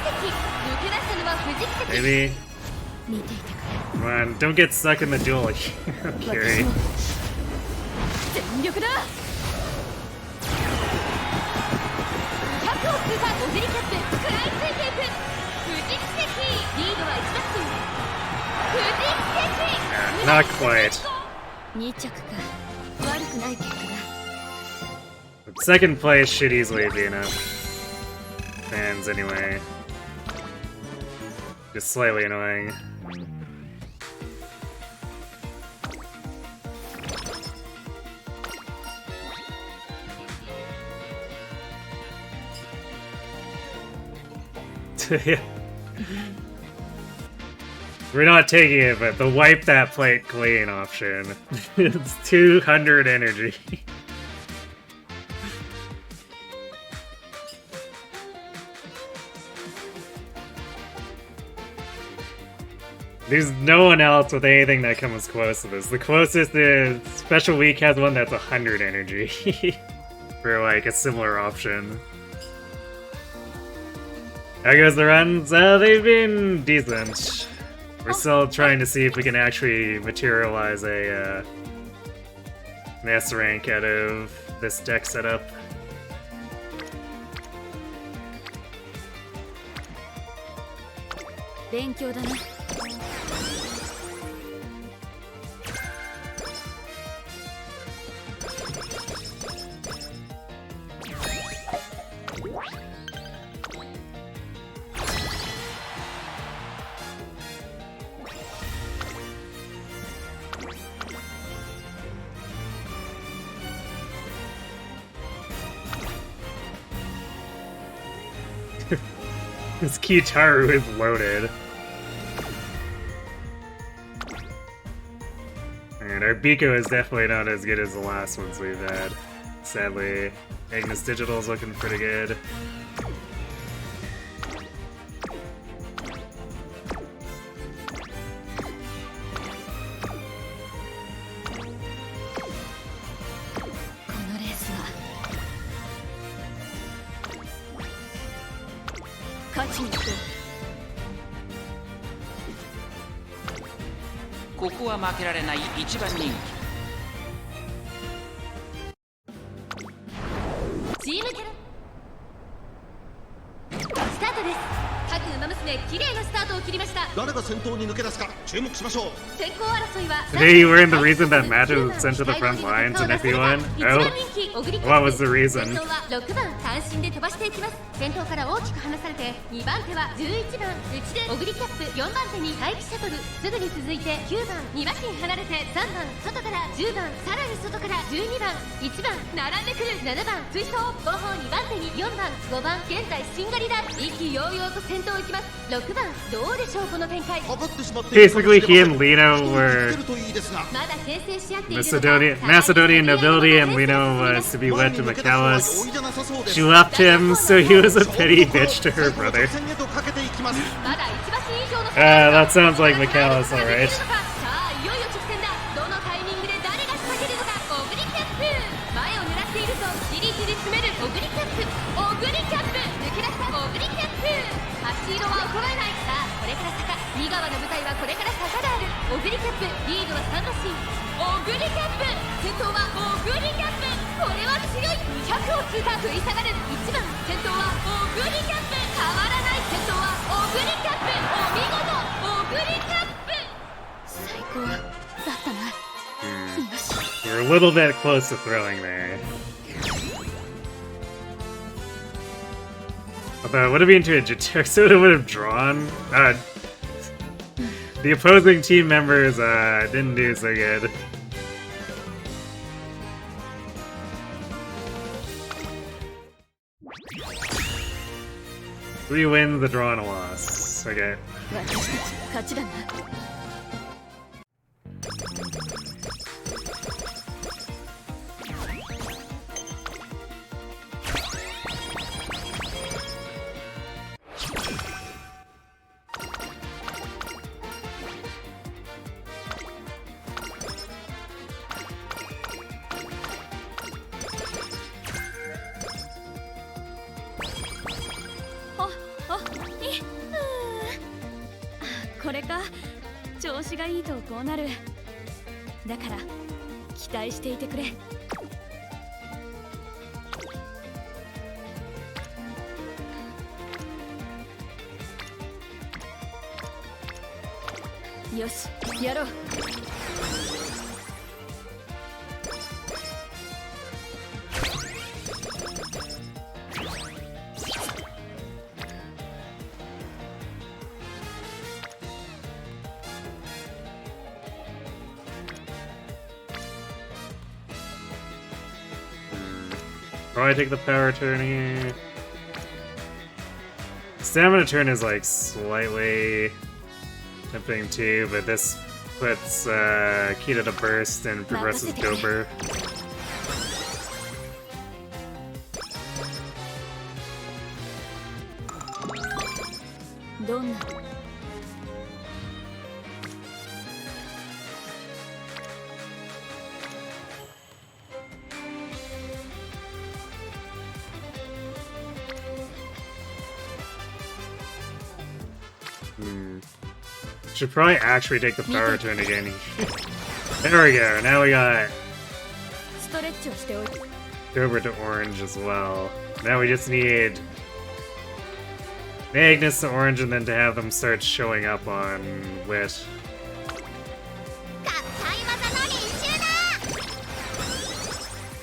け出したのは富士奇跡。 Maybe. 見ていてくれ。 Come on, don't get stuck in the duel here, 私 Carrie. も全力だ。100を通過。オグリキャップ食らいついていく。富士奇跡リードは1マス。富士奇跡 Not quite. 2着か。悪くない結果だ。 Second place should easily be enough. Fans, anyway. Just slightly annoying. Yeah. We're not taking it, but the wipe that plate clean option. It's 200 energy. There's no one else with anything that comes close to this. The closest is Special Week has one that's 100 energy for like a similar option. How goes the runs? They've been decent. We're still trying to see if we can actually materialize a an S rank out of this deck setup. 勉強だね。This Kitaru is loaded. And our Biko is definitely not as good as the last ones we've had. Sadly, Agnes Digital's looking pretty good. 勝ちに行こここは負けられない一番人チームキャラスタートです。各ウマ娘綺麗なスタートを切りました。誰が先頭に抜け出すか注目しましょう。先行争いは Today you learned the reason that Mato was sent to the front lines in FE1? Oh, what was the reason? 先頭は6番単身で飛ばしていきます。先頭から大きく離されて2番手は11番内でオグリキャップ、4番手に待機シャトル、すぐに続いて9番2馬身離れて3番外から10番、さらに外から12番1番並んでくる7番追走、後方2番手に4番5番現在しんがりだ。意気揚々と先頭を行きます。6番どうでしょうこの展開。 Basically, he and Lino were まだ牽制し合っているのか。 Macedonian nobility, and Lino was to be wed to Michaelis. She left him, so he was a petty bitch to her brother. まだ1馬身以上の差 That sounds like Michaelis, alright. さあいよいよ直線だ。どのタイミングで誰が仕掛けるのか。オグリキャップ前を狙っているとじりじり詰めるオグリキャップ、オグリキャップ抜け出したオグリキャップ、足色は衰えない。さあこれから坂、三川の舞台はこれから坂である。オグリキャップリードは3馬身、オグリキャップ先頭はオグリキャップ、これは強い。200を通過、食い下がる1番先頭はオグリキャップ、変わらない先頭はオグリキャップ、お見事オグリキャップ。最高だったな。よし We're a little bit close to throwing there. Although it would have been to a Jitexo that would have drawn. The opposing team members didn't do so good. We win the draw and a loss. Okay. 私たち勝ちだな。これか。調子がいいとこうなる。だから期待していてくれ。よしやろう。Probably take the power turn here. Stamina turn is like slightly tempting too, but this puts Kita to burst and progresses Dober. どんなShould probably actually take the power turn again. There we go. Now we got ストレッチをしておいて。 Dober to orange as well. Now we just need Magnus to orange and then to have them start showing up on Wit.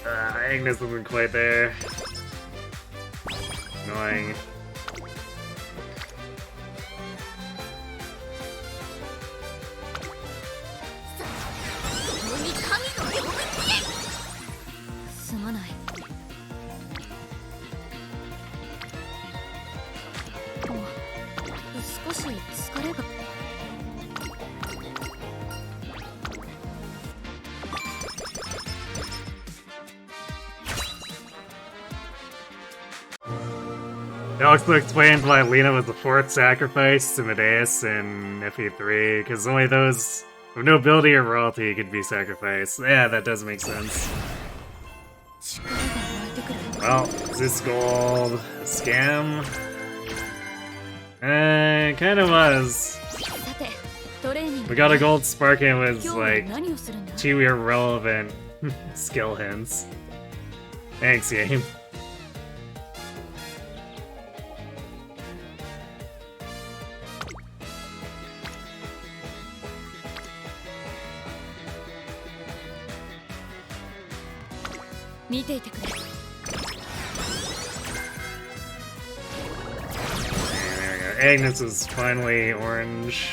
Agnes isn't quite there. Annoying. It also explains why Lena was the fourth sacrifice to Medeus in FE3, because only those with nobility or royalty could be sacrificed. Yeah, that does make sense. Well, is this gold a scam? Kind of was. さてトレーニング We got a gold spark and it was 今日は like 何をするんだ two irrelevant skill hints. Thanks, game. 見ていてくれ There we go. Agnes is finally orange.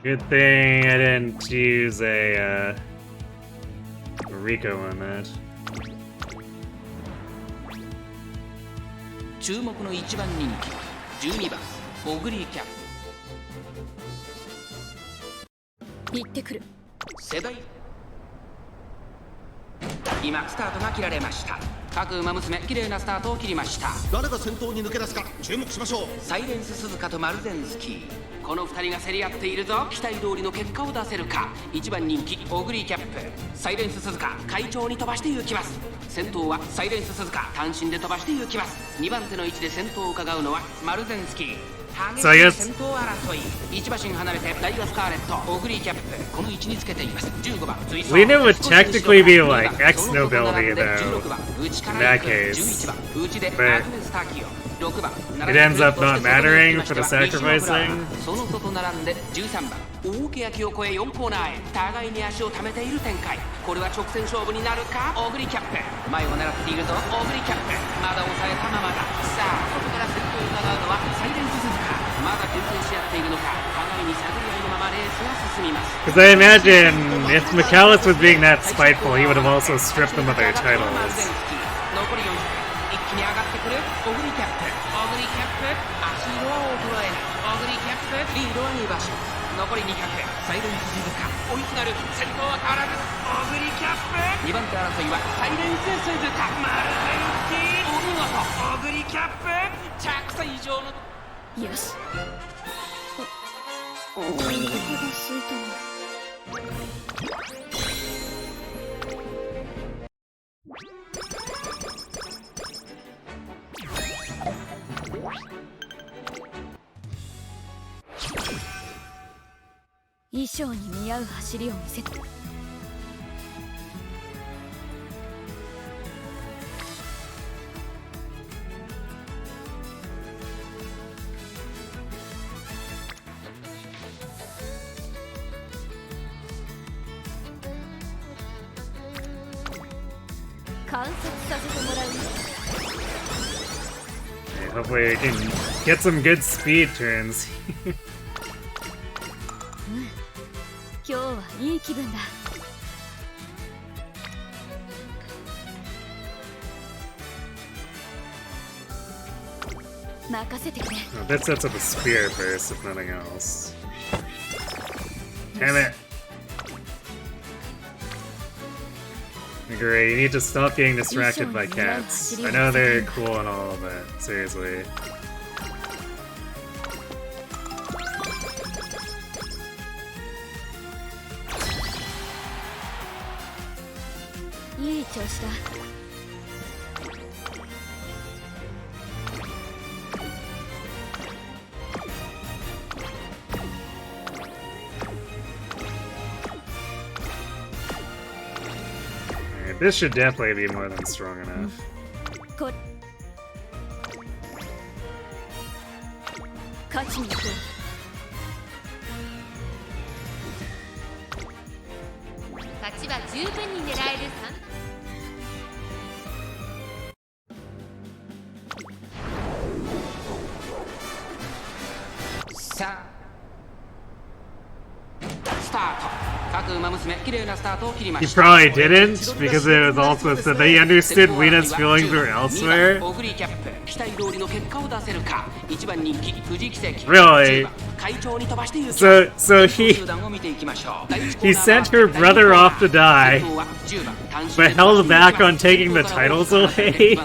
Good thing I didn't choose a Rico on that. 注目の一番人気12番オグリーキャップ行ってくる世代今スタートが切られました各馬娘綺麗なスタートを切りました誰が先頭に抜け出すか注目しましょう。サイレンス鈴鹿とマルゼンスキーこの2人が競り合っているぞ期待通りの結果を出せるか1番人気オグリーキャップサイレンス鈴鹿快調に飛ばして行きます先頭はサイレンス鈴鹿単身で飛ばして行きます2番手の位置で先頭を伺うのはマルゼンスキー激しい先頭争い1馬身離れてダイヤスカーレットオグリーキャップこの位置につけています15番 Lena would technically be like X nobility though in that case, but it ends up not mattering for the sacrificing. その外並んで13番大欅を越え4コーナーへ互いに足を溜めている展開これは直線勝負になるかオグリキャップ前を狙っているぞオグリキャップまだ抑えたままださあここから先頭を伺うのはサイレンス鈴鹿まだ牽制し合っているのか互いに探り合いのままレースが進みます Because I imagine if Michaelis was being that spiteful, he would have also stripped them of their titles. 残り400一気に上がってくるオグリキャップオグリキャップ足色は衰えないオグリキャップリードは2馬身残り200サイレンス鈴鹿追いすがる先頭は変わらずオグリキャップ2番手争いはサイレンス鈴鹿マルゼンスキーお見事オグリキャップ着差以上のよしお腹が空いたな衣装に見合う走りを見せて観察させてもらう Hopefully we can get some good speed turns. 今日はいい気分だ任せてくれ Oh, that sets up a spear first, if nothing else. Damn it! Agree, you need to stop getting distracted by cats. I know they're cool and all, but seriously. いい調子だ This should definitely be more than strong enough. こ勝ちに行こう勝ちは十分に狙えるさあスタート各 He probably didn't, because it was also said that he understood Weena's feelings were elsewhere. Really? So he sent her brother off to die, but held back on taking the titles away?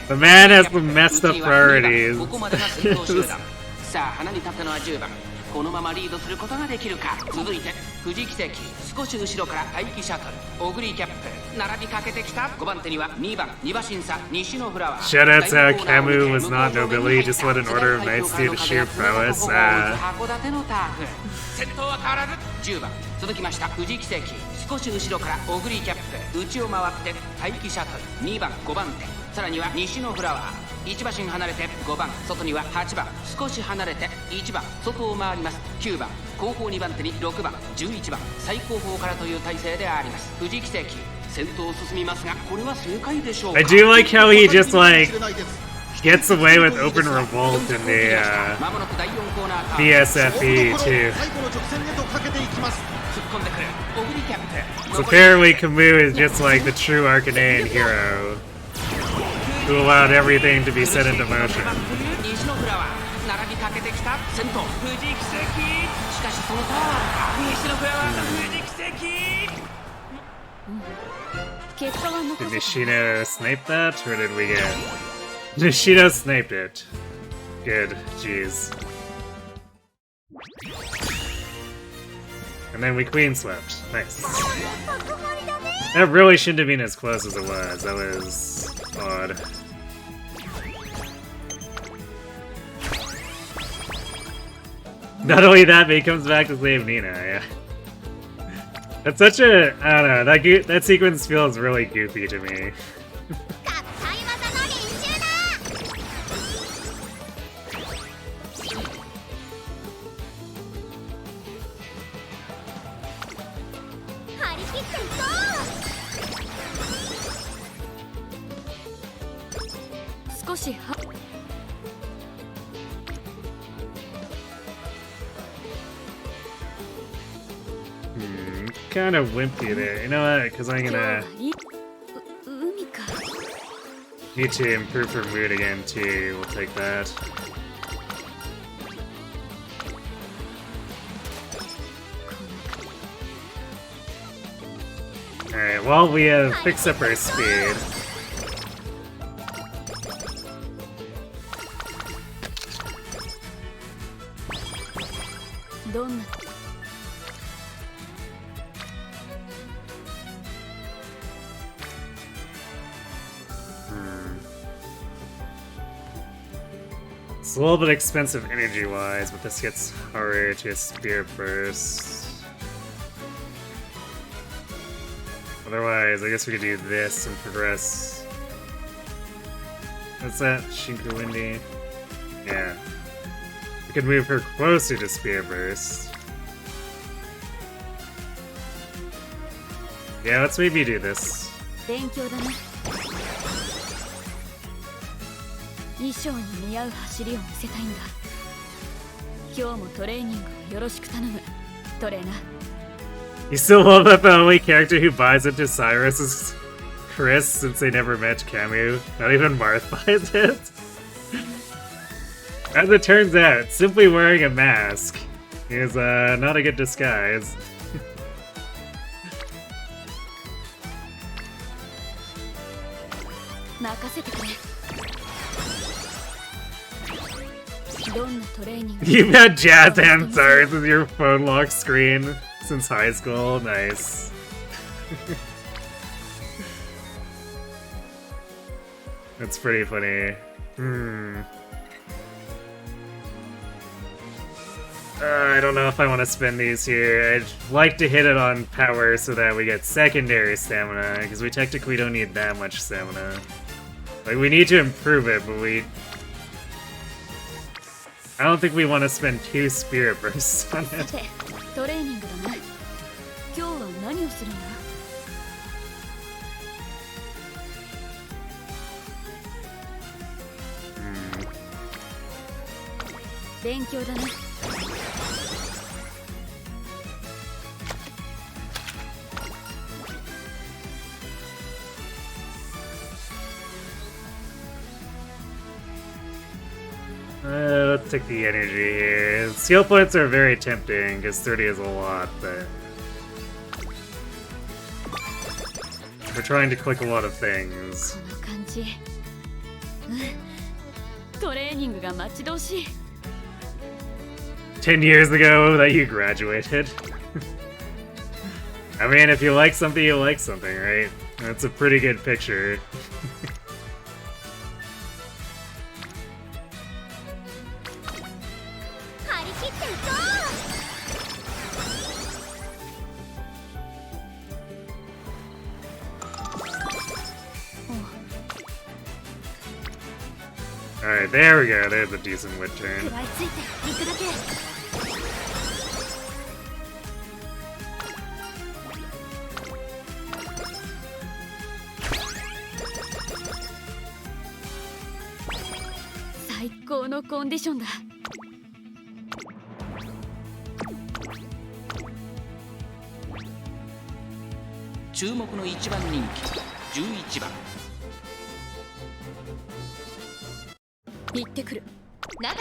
The man has some messed up priorities. さあ花に立ったのは10番このままリードすることができるか続いて富士奇跡少し後ろから待機シャトルオグリーキャップ並びかけてきた5番手には2番2馬審査西のフラワー Shoutouts how Camus was not nobility, just led an order of knights due to sheer prowess. 函館のターフ先頭は変わらず10番続きました富士奇跡少し後ろからオグリーキャップ内を回って待機シャトル2番5番手さらには西のフラワー1馬身離れて5番外には8番少し離れて1番外を回ります9番後方2番手に6番11番最後方からという体勢であります富士奇跡先頭を進みますがこれは正解でしょうか I do like how he just like gets away with open revolt in the BSFE too. So apparently Camus is just like the true Arcanine hero who allowed everything to be set into motion. 西のフラワー並びかけてきた先頭富士奇跡しかしそのタワーか西のフラワーと富士奇跡 Did Nishino snipe that, or did we get... Nishino sniped it. Good, jeez. And then we queen swept. Nice. That really shouldn't have been as close as it was. That was odd. Not only that, but he comes back to save Nina, yeah. That's such a... I don't know, that sequence feels really goofy to me. Kind of wimpy there. You know what? Because I'm gonna need to improve her mood again too. We'll take that. Alright, well, we have fixed up our speed. It's a little bit expensive energy-wise, but this gets harder to a Spirit Burst. Otherwise, I guess we could do this and progress. What's that? Shinku Windy? Yeah. We could move her closer to Spirit Burst. Yeah, let's maybe do this. 衣装に似合う走りを見せたいんだ。今日もトレーニングをよろしく頼む、トレーナー。You still love that the only character who buys into Cyrus is Chris, since they never met Camus. Not even Marth buys it. As it turns out, simply wearing a mask is not a good disguise. 任せてくれ。 You've had jazz hand stars with your phone lock screen since high school. Nice. That's pretty funny. I don't know if I want to spend these here. I'd like to hit it on power so that we get secondary stamina, because we technically don't need that much stamina. Like, we need to improve it, but I don't think we want to spend 2 Spirit Bursts on it. let's take the energy here. Skill points are very tempting, because 30 is a lot, but... we're trying to click a lot of things. この感じトレーニングが待ち遠しい 10 years ago that you graduated. I mean, if you like something, you like something, right? That's a pretty good picture. 張り切っていこう Alright, there we go. There's a decent wit 食 turn. らいついていくだけ 最高のコンディションだ注目の1番人気11番行ってくる長く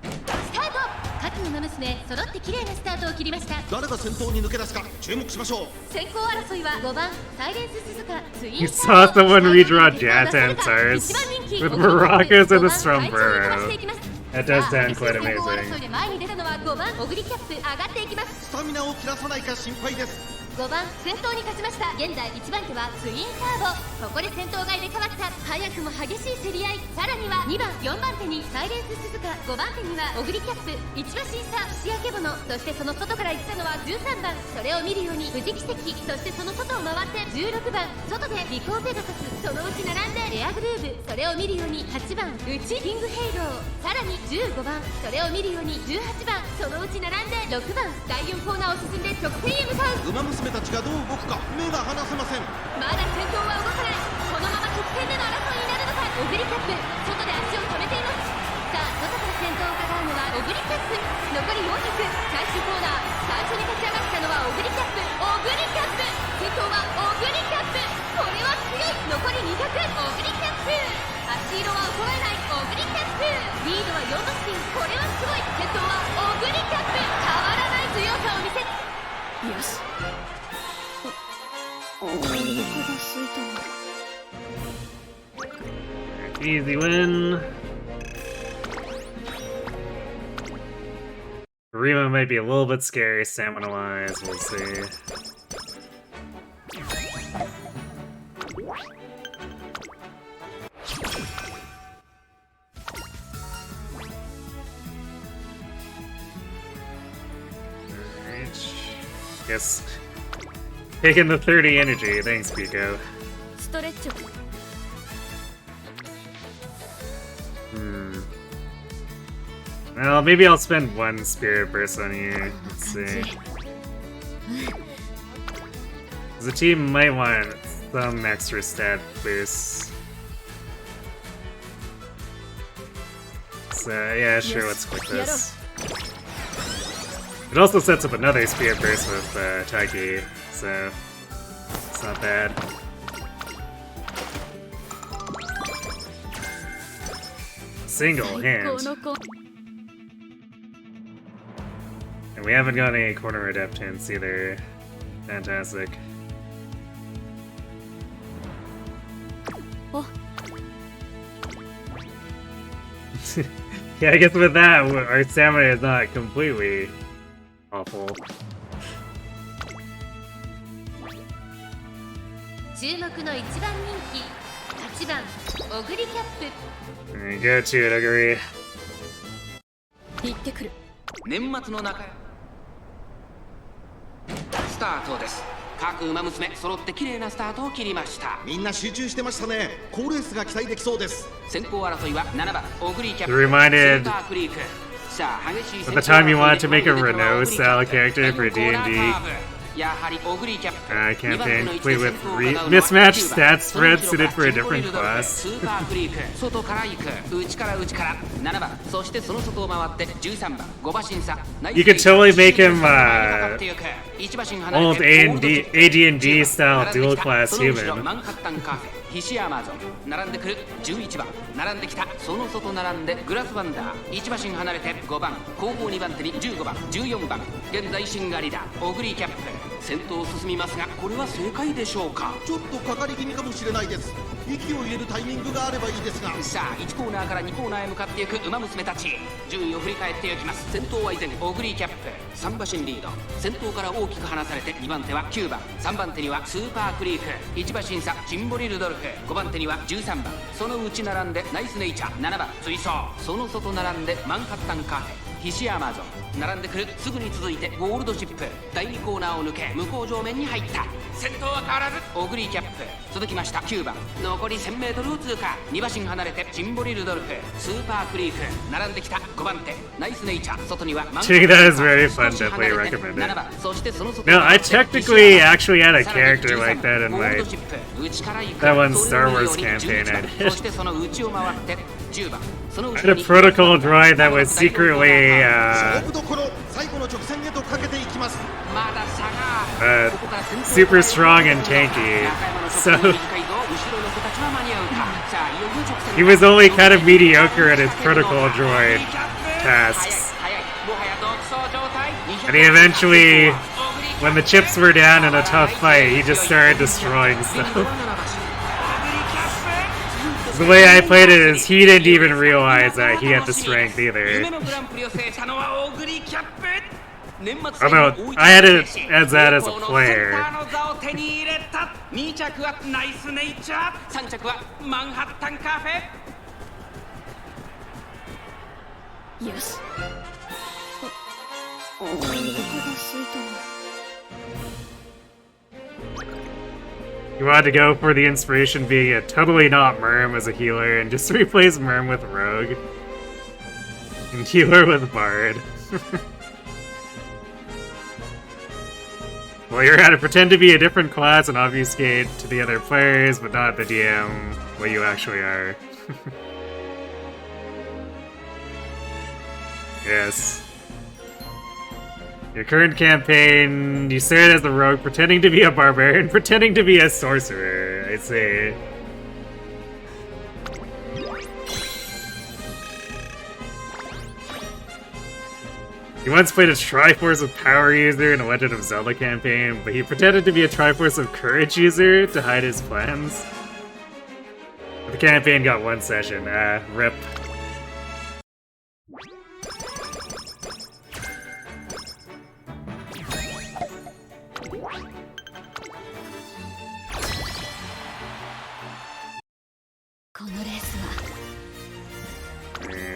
スタート各馬娘揃って綺麗なスタートを切りました。誰が先頭に抜け出すか注目しましょう。先行争いは5番サイレンス鈴鹿ツイン You スター saw someone redraw Jazz Answers 一番人気 with maracas and a 5番会長に飛ばしてい sombrero. きます。 That does さあ sound quite 先行争い amazing. で前に出たのは5番オグリキャップ上がっていきます。スタミナを切らさないか心配です。5番先頭に勝ちました。現在1番手はツインターボ。ここで先頭が入れ替わった。早くも激しい競り合い。さらには2番4番手にサイレンス鈴鹿、5番手にはオグリキャップ、1馬審査串焼けボノ、そしてその外から行ったのは13番。それを見るように富士奇跡、そしてその外を回って16番外でリコーペガサス、そのうち並んでレアグルーブ、それを見るように8番内キングヘイロー、さらに15番それを見るように18番そのうち並んで6番第4コーナーを進んで直線へ向かう。ウマ娘たちがどう動くか目が離せません。まだ先頭は動かない。このまま直線での争いになるのか。オグリキャップ外で足を止めています。さあ外から先頭を伺うのはオグリキャップ。残り400最終コーナー最初に立ち上がったのはオグリキャップ。オグリキャップ先頭はオグリキャップ。これは強い。残り200オグリキャップ。足色は衰えないオグリキャップ。リードは4馬身。これはすごい。先頭はオグリキャップ。変わらない強さを見せ。よしお腹が空いた Easy win. Rima might be a little bit scary stamina-wise, we'll see. Alright. Guess taking the 30 energy, thanks Pico. ストレッチを Well, maybe I'll spend one spirit burst on you. Let's see. 'Cause the team might want some extra stat boosts. So yeah, sure, let's click this. It also sets up another spirit burst with Taiki, so it's not bad. Single 最 hand. 高のコン And we haven't got any corner adaptants either. Fantastic. お Yeah, I guess with that, our stamina is not completely awful. 注目の1番人気8番オグリキャップ。 Alright, go to it, agree. 行ってくる年末の中スタートです。各馬娘揃って綺麗なスタートを切りました。みんな集中してましたね。好レースが期待できそうです。先行争いは7番オグリーキャップ Reminded スーパークリーク。さあ激しい At the time you wanted to make a Renault style character for D&D やはりオグリーキャップ campaign complete with mismatched stat spreads suited for a different class. スーパークリーク外から行く内から内から7番そしてその外を回って13番5馬審査 You could totally make him old AD&D style dual class human. 菱アマゾン並んでくる11番並んできたその外並んでグラスワンダー1馬身離れて5番後方2番手に15番14番現在シンガリダオグリーキャップ先頭を進みますがこれは正解でしょうか。ちょっとかかり気味かもしれないです。息を入れるタイミングがあればいいですが。さあ1コーナーから2コーナーへ向かっていく馬娘たち順位を振り返っていきます。先頭は依然オグリーキャップ3馬身リード先頭から大きく離されて2番手は9番3番手にはスーパークリーク1馬身差チンボリルドルフ5番手には13番その内並んでナイスネイチャー7番追走その外並んでマンハッタンカフェ菱アマゾン並んでくるすぐに続いてゴールドシップ第2コーナーを抜け向こう上面に入った先頭は変わらずオグリーキャップ続きました9番残り 1000m を通過2馬身離れてチンボリルドルフスーパークリーク並んできた5番手ナイスネイチャー外にはマンハッタンカフェ That is very fun, definitely recommend 7 it. 番そしてその外 No, I technically actually had a character like that in my that one Star Wars campaign I did. そしてその内を回って10番その I 後 had ろ a に protocol droid that was secretly 勝負どころ最後の直線へとかけていきます。まだ差が super strong and tanky. So he was only kind of mediocre at his protocol droid tasks. And he eventually, when the chips were down in a tough fight, he just started destroying stuff. The way I played it is he didn't even realize that he had the strength either. Although, I had it as that as a player. 2着はナイスネイチャー3着はマンハッタンカフェよし。お腹が空いた。 You wanted to go for the inspiration being a totally not Merm as a healer and just replace Merm with Rogue. And healer with Bard. Well, you're gonna pretend to be a different class and obfuscate to the other players, but not the DM what you actually are. Yes. Your current campaign, you started as a rogue, pretending to be a barbarian, pretending to be a sorcerer, I'd say. He once played a Triforce of Power user in a Legend of Zelda campaign, but he pretended to be a Triforce of Courage user to hide his plans. But the campaign got one session, rip.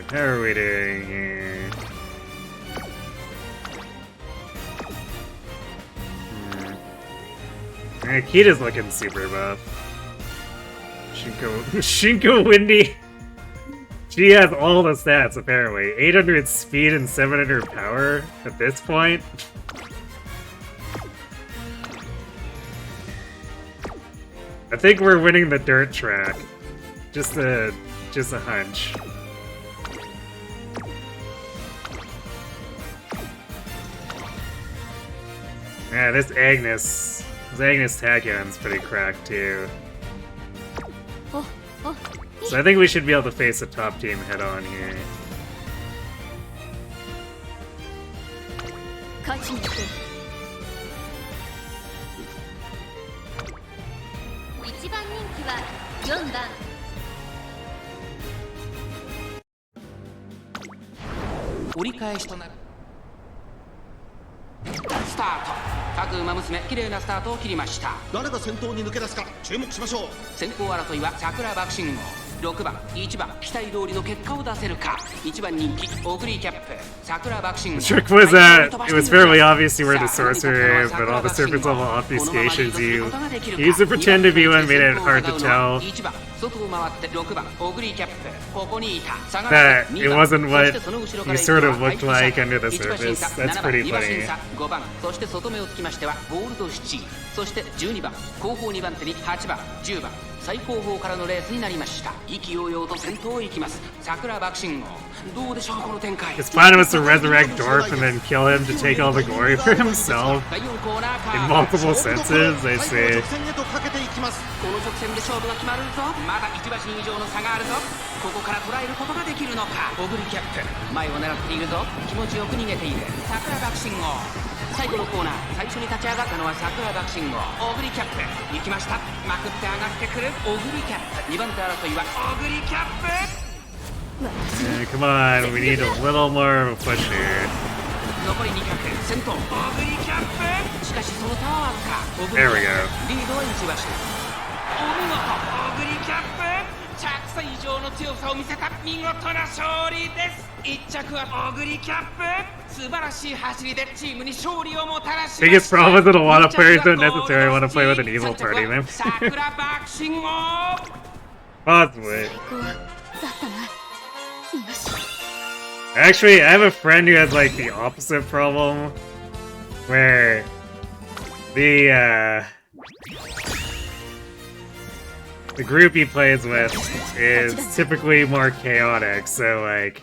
How are we doing here? Akita's looking super buff. Shinko Windy. She has all the stats apparently. 800 speed and 700 power at this point. I think we're winning the dirt track. Just a hunch. Yeah, this Agnes Tactician's pretty cracked too. So I think we should be able to face the top team head on here. Start. 各馬娘綺麗なスタートを切りました。誰が先頭に抜け出すか注目しましょう。先行争いは桜爆心王6番1番期待通りの結果を出せるか。1番人気オグリーキャップ桜爆心王 The trick was that it was fairly obvious you were the sorcerer, but all the surface level obfuscations you used to pretend to be one made it hard to tell that it wasn't what you sort of looked like under the surface. That's pretty funny. 5番そして外目をつきましてはゴールド7そして12番後方2番手に8番10番最後方からのレースになりました。意気揚々と先頭へ行きます桜爆心王。どうでしょうこの展開。 His plan was to resurrect Dorf and then kill him to take all the glory for himself. In multiple senses, I say. ます。この直線で勝負が決まるぞ。まだ1馬身以上の差があるぞ。ここから捉えることができるのか。オグリキャップ前を狙っているぞ。気持ちよく逃げている。桜爆信号。最後のコーナー、最初に立ち上がったのは桜爆信号。オグリキャップ行きました。まくって上がってくるオグリキャップ。2番手争いはオグリキャップ。Come on, we need a little more of a push here. 残り200、先頭オグリキャップ。しかしその差はあるか。オグリ There キ we ャッ go. プリードは1馬身。お見事オグリキャップ。着差以上の強さを見せた見事な勝利です。1着はオグリキャップ。素晴らしい走りでチームに勝利をもたらしました。Biggest problem is that a lot of players don't necessarily want to play with an evil party, man. 桜爆信号。Possibly. 最高だったな。よし。 Actually, I have a friend who has like the opposite problem, where the group he plays with is typically more chaotic. So like,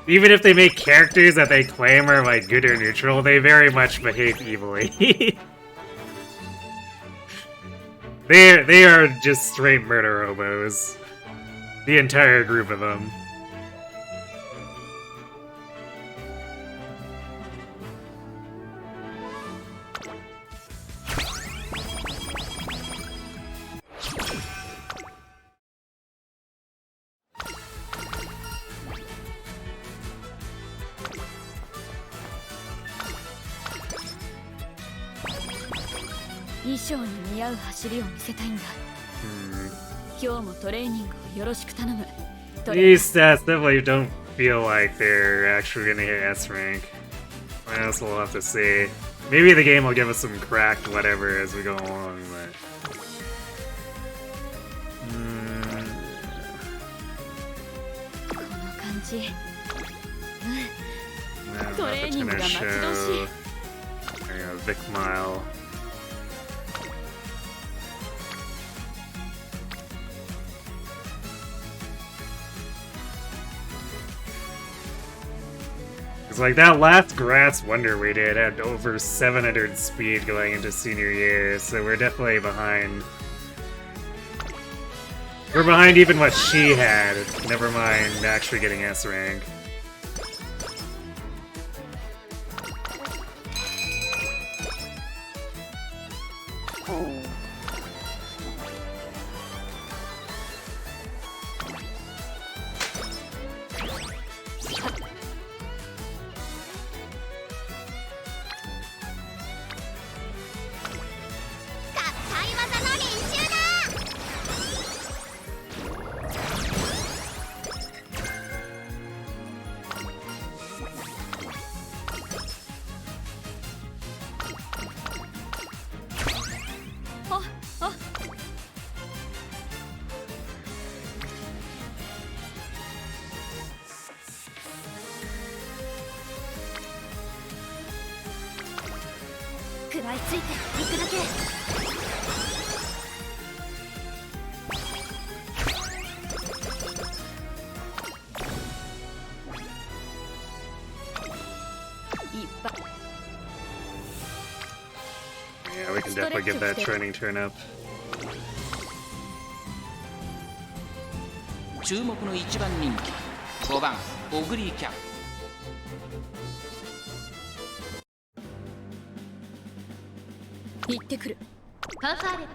even if they make characters that they claim are like good or neutral, they very much behave evilly. They are just straight murder hobos. The entire group of them. Hmm. 衣装に似合う走りを見せたいんだ。今日もトレーニングをよろしく頼む。 These stats definitely don't feel like they're actually gonna hit S rank. I guess we'll have to see. Maybe the game will give us some cracked whatever as we go along, but... この感じ。I'm トレーニングが待ち遠しい。 There you go, Vic Mile. It's like that last grass wonder we did had over 700 speed going into senior year, so we're definitely behind. We're behind even what she had, never mind actually getting S rank. Oh. 食らいついていくだけ。いっぱい。 Yeah, we can definitely get that training turn up. 注目の1番人気5番オグリーキャップ。行ってくる。ファンファーレ。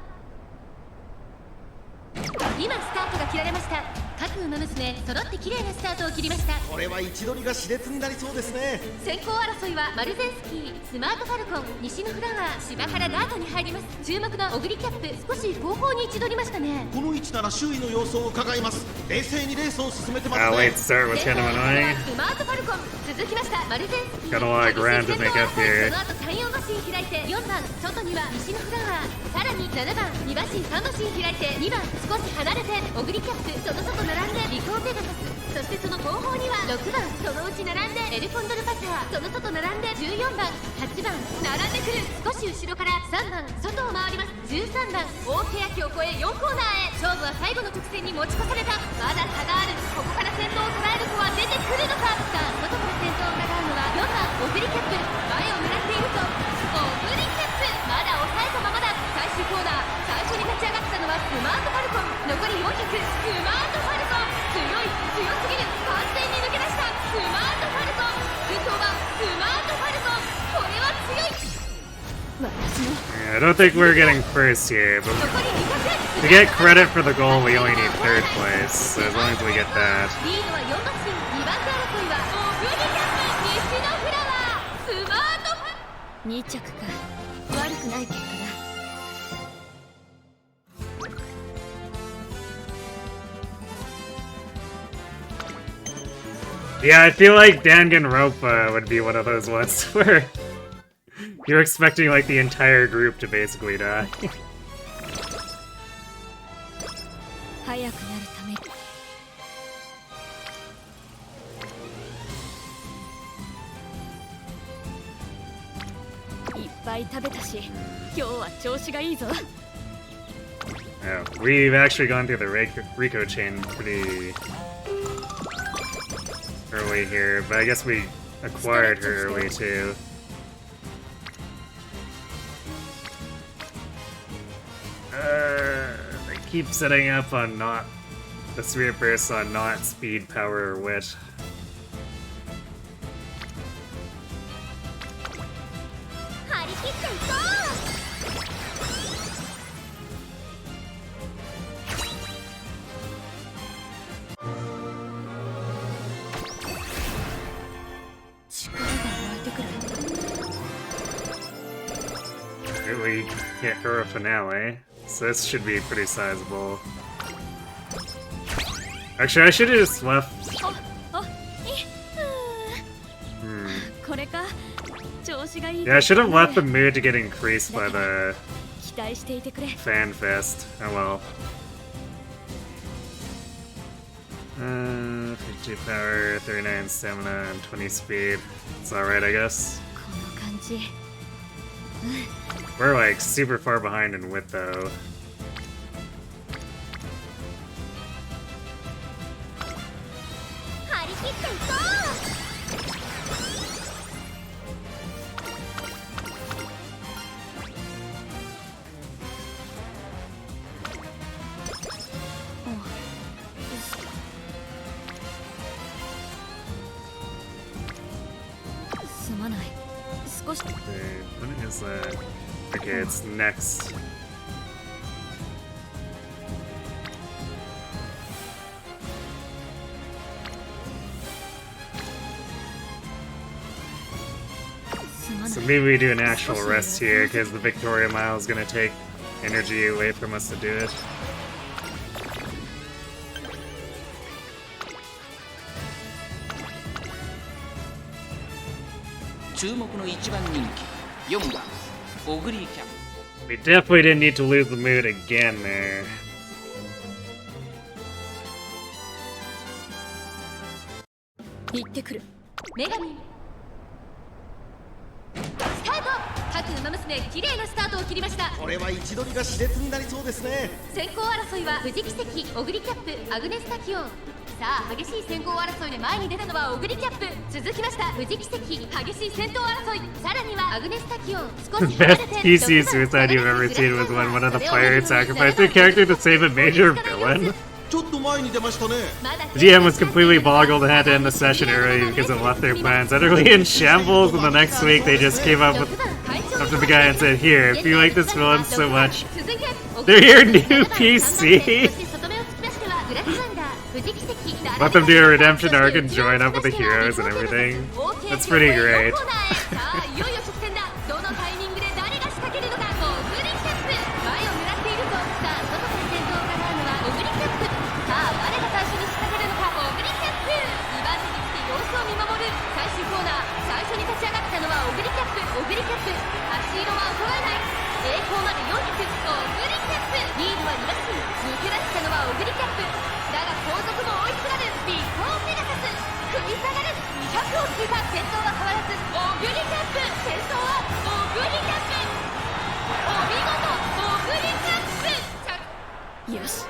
今スタートが切られました。各馬娘揃って綺麗なスタートを切りました。これは位置取りが熾烈になりそうですね。先行争いはマルゼンスキー、スマートファルコン、西のフラワー、柴原ダートに入ります。注目のオグリキャップ、少し後方に位置取りましたね。この位置なら周囲の様子を伺います。冷静にレースを進めてます That ね。 late start was kind of annoying. スマートファルコン、続きましたマルゼンスキー。 Got a lot of ground to make up here. その後3、4馬身開いて4番、外には西のフラワー、さらに7番、2馬身3馬身開いて2番、少し離れてオグリキャップ、その外並んでリコーペガサス、そしてその後方には6番、そのうち並んでエルコンドルパター、その外並んで14番、8番、並んでくる。少し後ろから3番、外を回ります。13番、大欅を越え4コーナーへ。勝負は最後の直線に持ち越された。まだ差がある。ここから先頭を捉える子は出てくるのか。さあ、外から先頭を狙うのは4番、オグリキャップ。前を狙っているとオグリキャップ、まだ抑えたままだ。最終コーナー、最初に立ちスマートファルコン残り400スマートファルコン強すぎる完全に抜け出したスマートファルコン先頭はスマートファルコンこれは強い Yeah, I don't think we're getting first here, but to get credit for the goal, we only need third place, so as long as we get that. リードは4馬身2番手争いはオブリキャップ西のフラワースマートファ2着か悪くない結果だ Yeah, I feel like Danganronpa would be one of those ones where you're expecting like the entire group to basically die. 早くなるためいっぱい食べたし今日は調子がいいぞ Yeah, we've actually gone through the Rico chain pretty early here, but I guess we acquired her early too. They keep setting up on not the spirit bursts on not speed, power, or wit. We hit her a finale, so this should be pretty sizable. Actually, I should have just left. Yeah, I should have left the mood to get increased by the fan fest. Oh well. 50 power, 39 stamina, and 20 speed. It's alright, I guess. We're like super far behind in wit though. Okay, when is that? Okay, it's next. So maybe we do an actual rest here, because the Victoria Mile is going to take energy away from us to do it. We definitely didn't need to lose the mood again there. Best PC suicide you've ever seen was when one of the pirates sacrificed their character to save a major villain. The GM was completely boggled and had to end the session early because it left their plans utterly in shambles, and the next week they just came up with up to the guy and said, "Here, if you like this villain so much, they're your new PC." Let them do a redemption arc and join up with the heroes and everything. That's pretty great. Yes.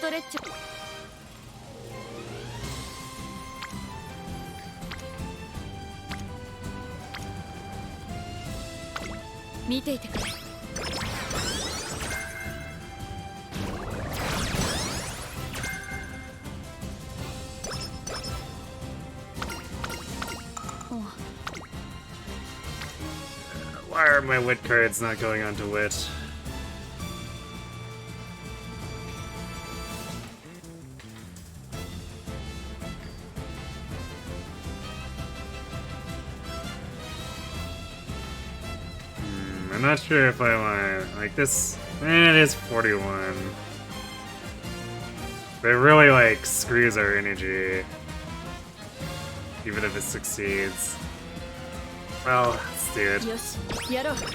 トレッチョ見ていてくれ。Why are my wit cards not going on to wit? I'm not sure if I want like this. It is 41, but it really like screws our energy, even if it succeeds. Well, let's do it. よしやろう。す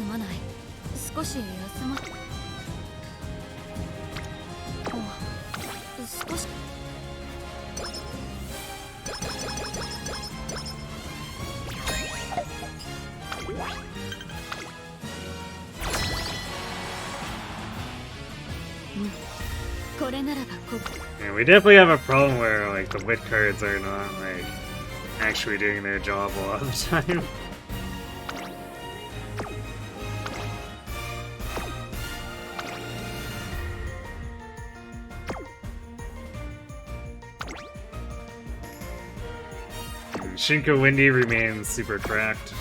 まない。少し休ま。少し。これならばこう。 Yeah, we definitely have a problem where like the wit cards are not like actually doing their job a lot of the time. Shinko Windy remains super cracked.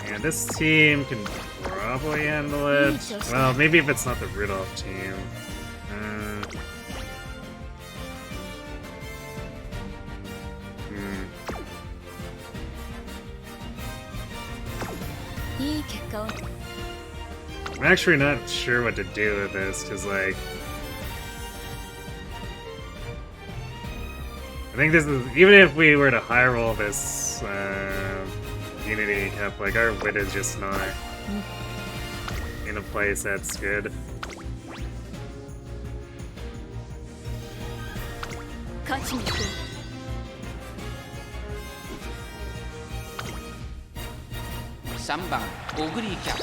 And this team can probably handle it. Well, maybe if it's not the Rudolph team. I'm actually not sure what to do with this, because, like, I think this is, even if we were to high roll this Unity Cup, like, our wit is just not in a place that's good. Samba, Ogri Cap.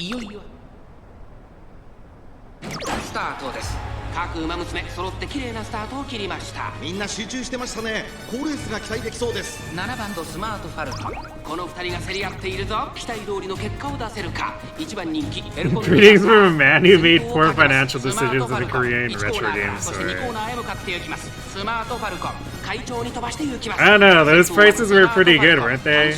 いよいよスタートです。各馬娘揃って綺麗なスタートを切りました。みんな集中してましたね。好レースが期待できそうです。7番とスマートファルコン、この2人が競り合っているぞ。期待通りの結果を出せるか。1番人気エルコン Greetings from a man who made poor financial decisions in a Korean retro game store. 2コーナーへ向かって行きます。スマートファルコン快調に飛ばして行きます。 I don't know, those prices were pretty good, weren't they?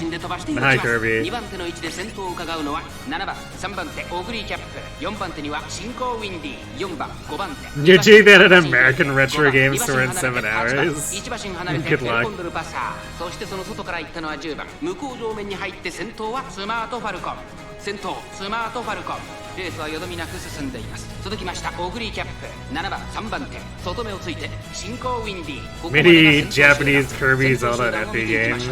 Hi, Kirby. 2番手の位置で先頭を伺うのは7番、3番手オグリーキャップ、4番手には新興ウィンディ、4番、5番手 You did that at an American retro game store in 7 hours? 1馬身離れてエルコンドルパサー、そしてその外から行ったのは10番、向こう上面に入って先頭はスマートファルコン、先頭スマートファルコン、レースはよどみなく進んでいます。続きましたオグリーキャップ、7番、3番手外目をついて新興ウィンディ。 Many Japanese Kirby Zelda FP games.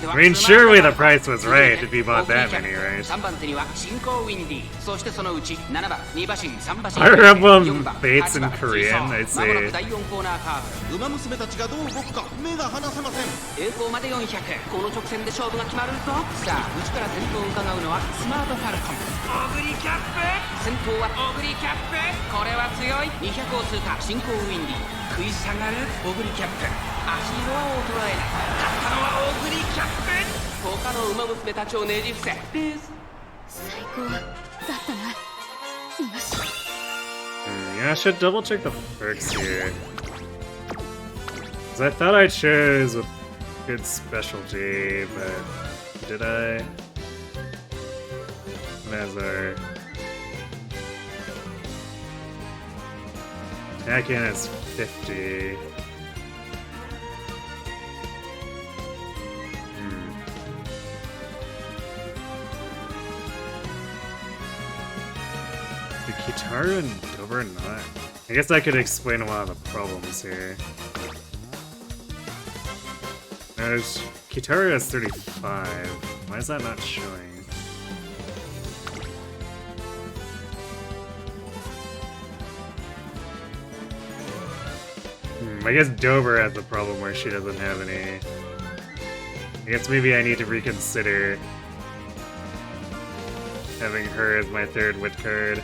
I mean, surely the price was right if you bought that many, right? 3番手には新興ウィンディ、そしてそのうち7番、2馬身、3馬身、 I remember Bates in Korean, I'd say. 第4コーナーカーブ、ウマ娘たちがどう動くか目が離せません。栄光まで400、この直線で勝負が決まるぞ。さあ内から先頭を伺うのはスマートファルコン、オグリキャップ、先頭はオグリキャップ、これは強い。200を通過、新興ウィンディ、食い下がるオグリキャップ、足色は衰えない。勝ったのはオグリキャップ、他の馬娘たちをねじ伏せレース最高だったな。よし。Yeah, I should double check the perks here. Because I thought I chose a good specialty, but did I? Nazar. Tactician is 50. The Kitaru and Dover not. I guess that could explain a lot of the problems here. There's Kitaru has 35. Why is that not showing? I guess Dover has a problem where she doesn't have any. I guess maybe I need to reconsider having her as my third wit card.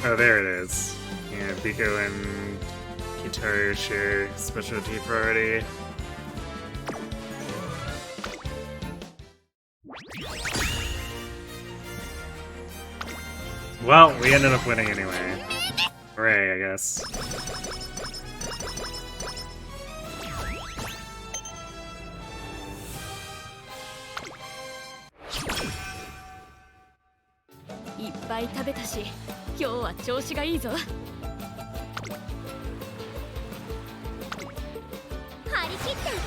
Oh, there it is. Yeah, Biko and Kitaru share specialty priority. Well, we ended up winning anyway. Hooray, I guess.いっぱい食べたし、今日は調子がいいぞ。張り切っていこ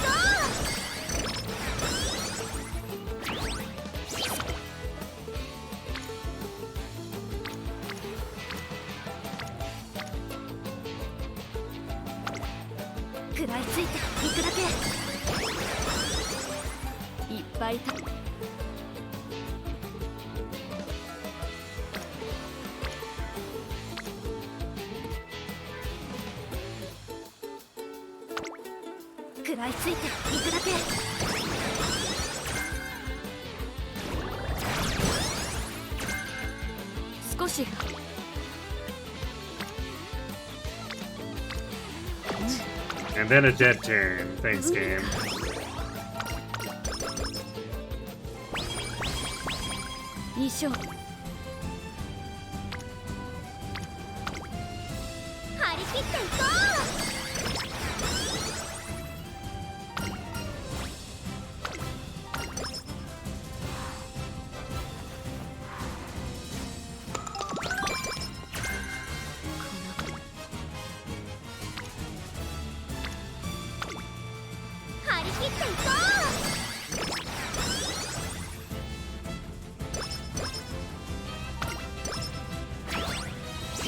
う。食らいついていくだけ。いっぱい食べ。食らいついていくだけ。少し。And then a dead turn. Thanks, game. いい勝負。張り切っていこう。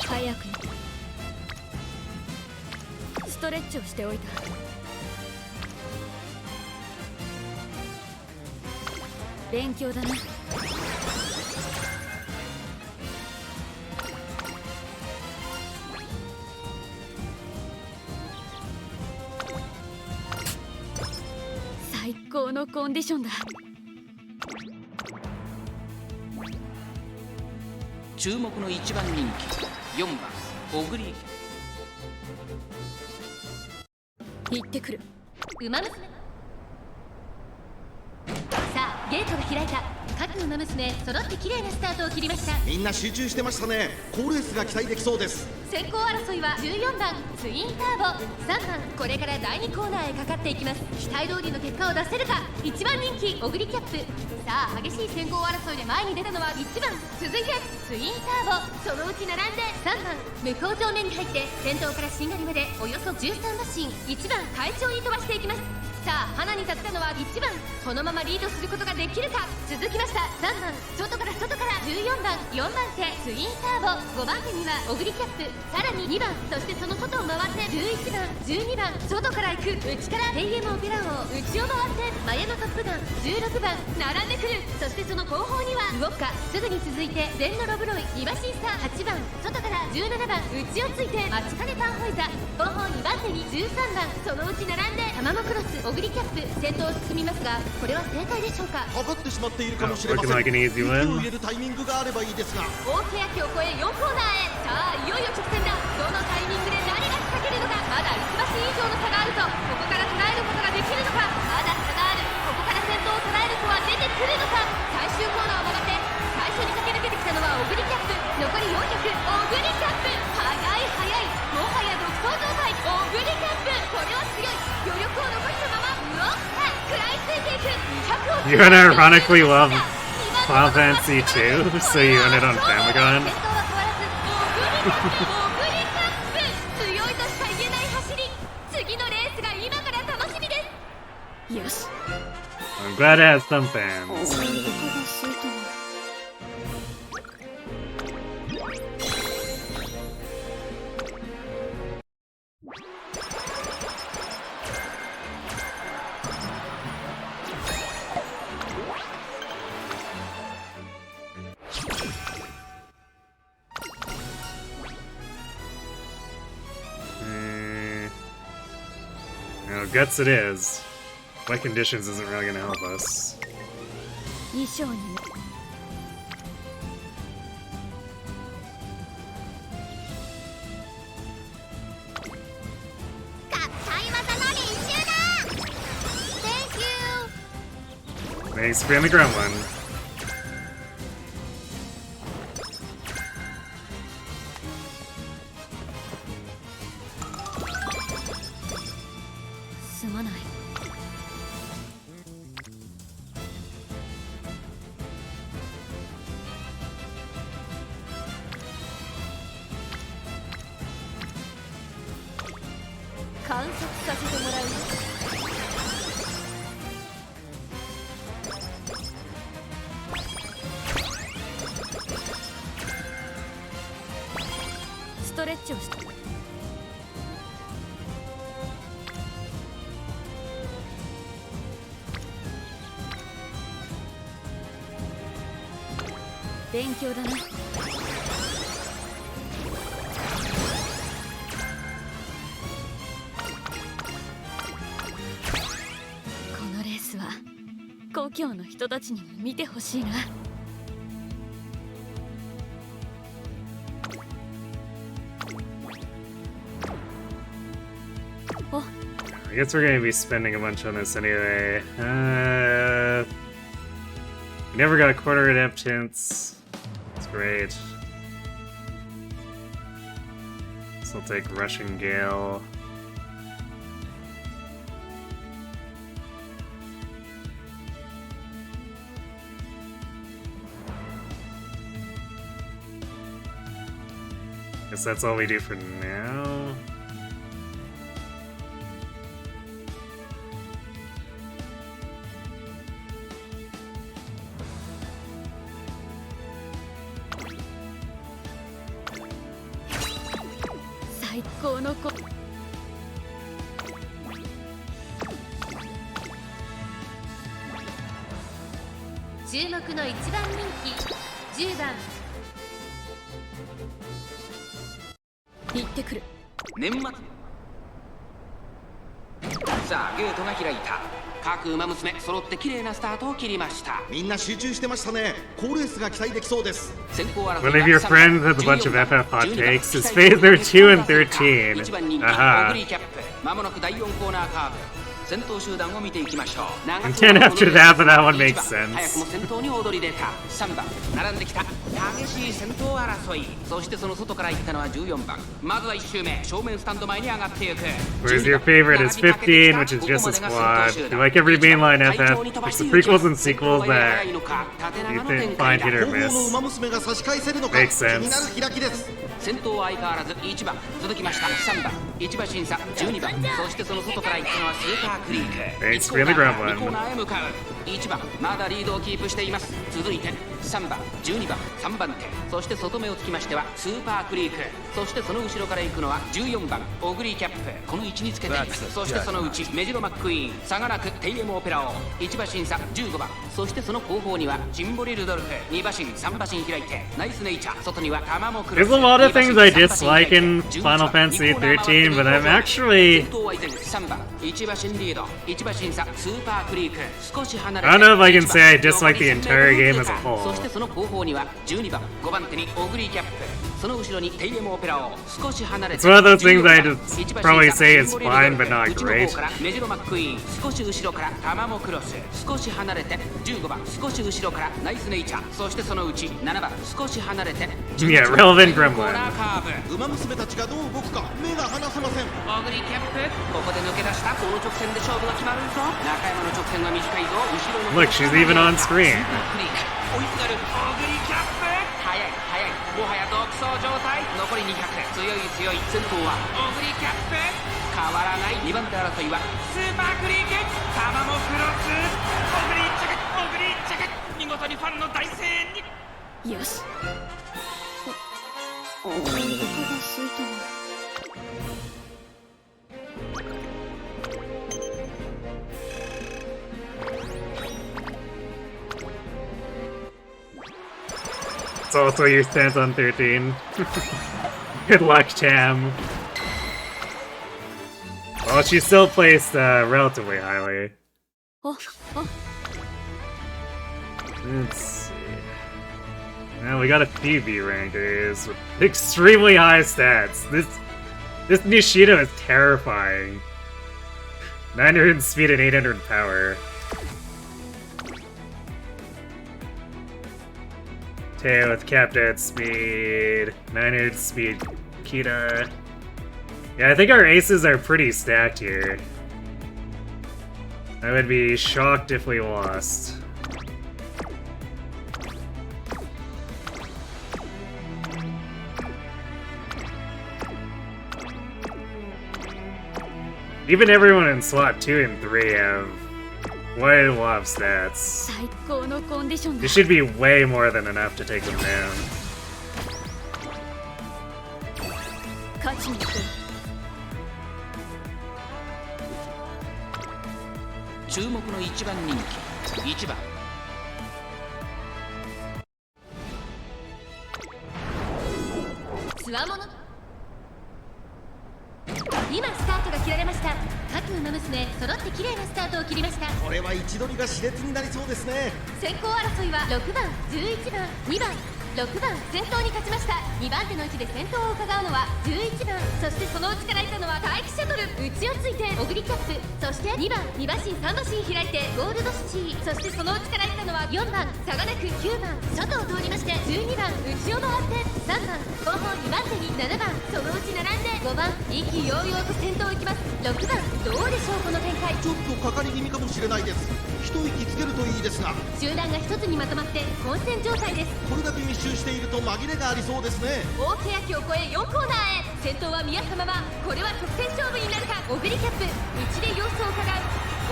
早くにストレッチをしておいた。勉強だな。最高のコンディションだ。注目の1番人気4番オグリ行ってくる。ウマ娘。さあゲートが開いた。各ウマ娘揃って綺麗なスタートを切りました。みんな集中してましたね。好レースが期待できそうです。先行争いは14番ツインターボ、3番これから第2コーナーへかかっていきます。期待通りの結果を出せるか。1番人気オグリキャップ。さあ激しい先行争いで前に出たのは1番、続いてツインターボ、そのうち並んで3番向こう正面に入って先頭からしんがりまでおよそ13馬身、1番快調に飛ばしていきます。さあ花に立ったのは1番、このままリードすることができるか。続きました3番外から14番4番手ツインターボ、5番手にはオグリキャップ、さらに2番、そしてその外を回って11番12番外から行く、内からテイエムオペラ王、内を回ってマヤのトップガン16番並んでくる。そしてその後方にはウォッカ、すぐに続いてゼンノロブロイ、イバシンサー8番外から17番内をついてマチカネパンホイザ、後方2番手に13番そのうち並んでタマモクロス、オグリキャップ先頭を進みますが、これは正解でしょうか。かかってしまっているかもしれません。 Looking like an easy win. 息を入れるタイミングがあればいいですが。大欅を越え4コーナーへ。さあいよいよ直線だ。どのタイミングで何が仕掛けるのか。まだ1馬身以上の差があると、ここから捉えることができるのか。まだ差がある。ここから先頭を捉える子は出てくるのか。最終コーナーを曲がって最初に駆け抜けてきたのはオグリキャップ。残り400、オグリキャップ速い速い、もはや独走状態。オグリキャップこれは強い。余力を残したままうおっ食らいついていく。200を You gonna ironically love Final Fantasy 2, so you own it on Famicom? オグリキャップ強いとしか言えない走り。次のレースが今から楽しみです。よし。 I'm glad it has some fans. お腹が空いたな。No, guts it is. Wet conditions isn't really gonna help us. 衣装にもThanks for being the gremlin. すまない。観察させてもらう。ストレッチをして。勉強だな。このレースは故郷の人たちにも見てほしいな。お I guess we're gonna be spending a bunch on this anyway. We never got a quarter adaptance. That's great. So I'll take Russian Gale. Guess that's all we do for now.さあゲートが開いた。各馬娘揃って綺麗なスタートを切りました。みんな集中してましたね。好レースが期待できそうです。 One of your friends has a bunch of FF hot takes. His phase they're 2 and 13. Aha. まもなく第4コーナーカーブ。先頭集団を見ていきましょう。 10 after that, but that one makes sense. 早くも先頭に躍り出た。3番並んできた。激しい先頭争い。そしてその外から行ったのは14番。まずは1周目正面スタンド前に上がっていく。 Whereas your favorite is 15, which is just a squad. You like every mainline FF. It's the prequels and sequels that you find hit or 後方の miss. 馬娘が差し返せるのか Makes 気 sense. になる開きです。先頭は相変わらず1番続きました3番1馬審査12番そしてその外から行ったのはスーパークリーク Thanks for the gremlin. 2コーナーへ向かう1番まだリードをキープしています。続いて3番12番3番手そして外目をつきましてはスーパークリークそしてその後ろから行くのは14番オグリーキャップこの位置につけています。そしてそのうちメジロマックイーン差がなくテイエムオペラ王1馬審査15番そしてその後方にはジンボリルドルフ2馬審3馬審開いてナイスネイチャー外にはタマモクロ There's a lot of things I dislike in Final Fantasy 13, but I'm actually... 3番1馬審リード1馬審査スーパークリーク少し離れ I don't know if I can say I dislike the entire game as a whole. そしてその後方には12番5番手にオグリーキャップその後ろにテイエムオペラ王少し離れて It's one of those things I just probably say is fine but not great. メジロマックイーン少し後ろからタマモクロス少し離れて15番少し後ろからナイスネイチャーそしてそのうち7番少し離れて Yeah, relevant コー gremlin. ナーカーブ馬娘たちがどう動くか目が離せません。オグリーキャップここで抜け出したこの直線で勝負が決まるぞ中山の直線は短いぞ後ろの Look, she's even on screen. クリーク追いすがるオグリーキャップ速い速いもはや独走状態残り200強い強い先頭はオグリーキャップ変わらない2番手争いはスーパークリークタマモクロスオグリーチェクオグリーチェク見事にファンの大声援によし。お腹が空いたな。It's also your stance on 13. Good luck, Tam. Oh, she's still placed relatively highly. Let's see. Now we got a few B rankers with extremely high stats. This Nishida is terrifying. 900 speed and 800 power. Tail with capped at speed, 900 speed, Kita. Yeah, I think our aces are pretty stacked here. I would be shocked if we lost. Even everyone in slot 2 and 3 have quite a lot of stats. This should be way more than enough to take them down.今スタートが切られました。各馬娘揃って綺麗なスタートを切りました。これは位置取りが熾烈になりそうですね。先行争いは6番、11番、2番、6番先頭に勝ちました。2番手の位置で先頭を伺うのは11番、そしてその内からいたのは待機シャトル、内をついてオグリキャップ、そして2番、2馬身3馬身開いてゴールドシチー、そしてその内からいたのは4番、差がなく9番、外を通りまして12番、内を回って3番、後方2番手に7番、そのうち並んで5番、意気揚々と先頭を行きます。6番、どうでしょうこの展開。ちょっとかかり気味かもしれないです。一息つけるといいですが、集団が一つにまとまって混戦状態です。これだけ密集していると紛れがありそうですね。大欅を越え4コーナーへ。先頭は宮下ママ、これは直線勝負になるか。オグリキャップ、内で様子を伺う。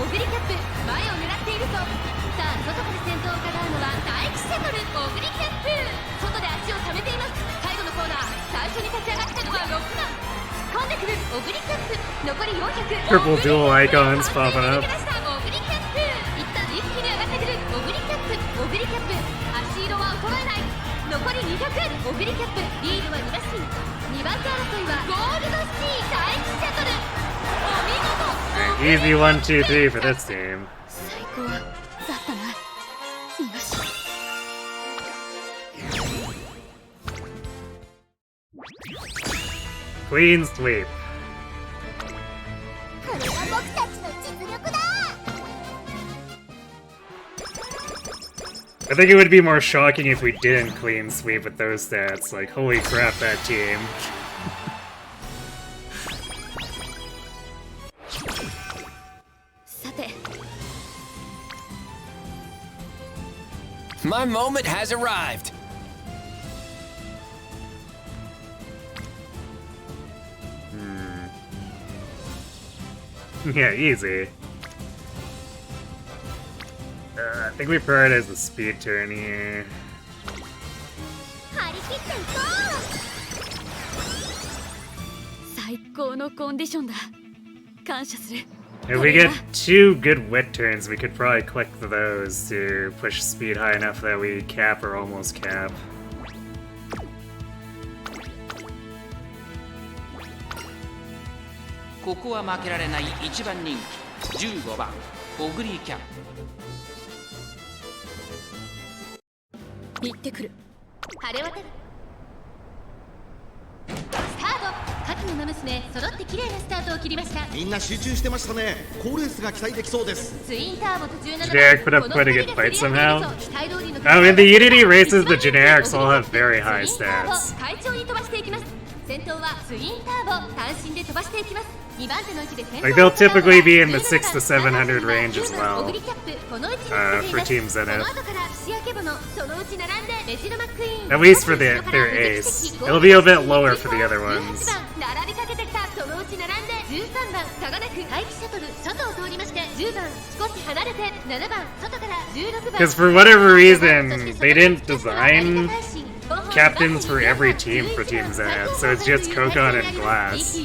オグリキャップ、前を狙っていると。さあ、外から先頭を伺うのは待機シャトル、オグリキャップ。外で足を溜めています。最後のコーナー、最初に立ち上がったのは6番。突っ込んでくるオグリキャップ。残り400。 Triple dual icons popping up. オグリキャップ、一旦一気に上がってくるオグリキャップ。オグリキャップ、足色は衰えない。残り200。オグリキャップ、リードは2馬身。2番手争いはゴールドシティ、第1シャトル。お見事。 Easy 1, 2, 3 for this team. 最高だったな。よし。Clean sweep. これが僕たちの実力だ。 I think it would be more shocking if we didn't clean sweep with those stats. Like, holy crap, that team. My moment has arrived. Yeah, easy. I think we prioritize the speed turn here. 張り切っていこう。最高のコンディションだ。感謝する。 If we get 2 good wit turns, we could probably click those to push speed high enough that we cap or almost cap. ここは負けられない1番人気15番オグリーキャン。行ってくる。晴れ渡る。スタート。各馬娘揃って綺麗なスタートを切りました。みんな集中してましたね。好レースが期待できそうです。ツインターボと17番。Generic put up quite a good fight somehow. Oh, in the Unity races, the generics all have very high stats. 快調に飛ばしていきます。先頭はツインターボ、単身で飛ばしていきます。2番手の位置で先頭。 Like, they'll typically be in the 600 to 700 range as well. オグリキャップ、この位置につけています。 For Team Zenith. その後からシアケボのそのうち並んでレジルマックイーン。 At least for their ace. It'll be a bit lower for the other ones. 並びかけてきた。そのうち並んで13番、差がなく待機シャトル、外を通りまして10番、少し離れて7番、外から16番。 Because for whatever reason, they didn't design captains for every team for Team Z, so it's just Kokon and Glass.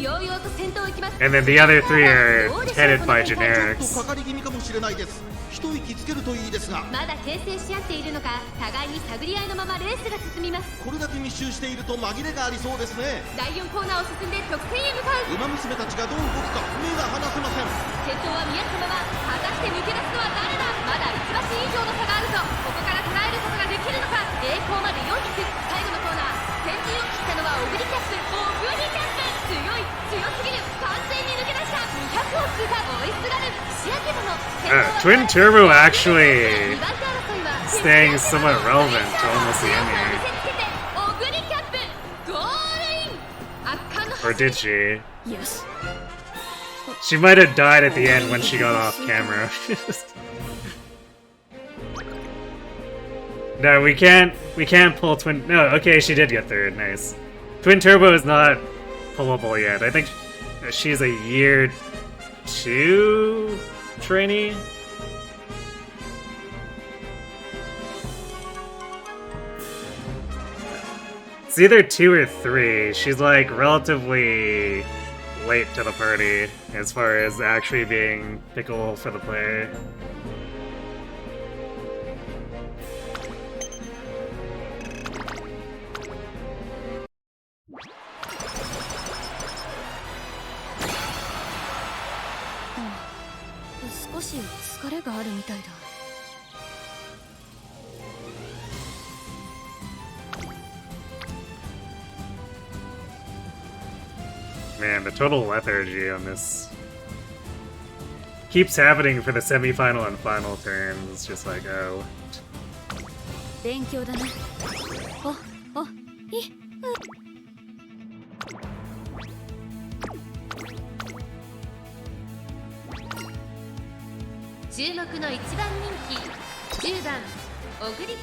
And then the other 3 are headed by generics. かかり気味かもしれないです。一息つけるといいですが。まだ牽制し合っているのか、互いに探り合いのままレースが進みます。これだけ密集していると紛れがありそうですね。第4コーナーを進んで得点へ向かう。馬娘たちがどう動くか目が離せません。先頭は見合ったまま、果たして抜け出すのは誰だ。まだ1馬身以上の差があるぞ。ここから捉えることができるのか。栄光まで4匹。最後のコーナー、先陣を切ったのはオグリキャップ。オグリキャップ強い、強すぎる。完全に抜け出した。200を通過。追いすがる岸明友。Twin Turbo actually staying somewhat relevant to almost the end here. Or did she? Yes. She might have died at the end when she got off camera. No, we can't pull Twin... No, okay, she did get third, nice. Twin Turbo is not pullable yet. I think she's a year 2 trainee? It's either 2 or 3. She's like relatively late to the party as far as actually being pickable for the player. Man, the total lethargy on this keeps happening for the semi-final and final turns. It's just like, oh. 勉強だね。注目の1番人気、10番オグリ。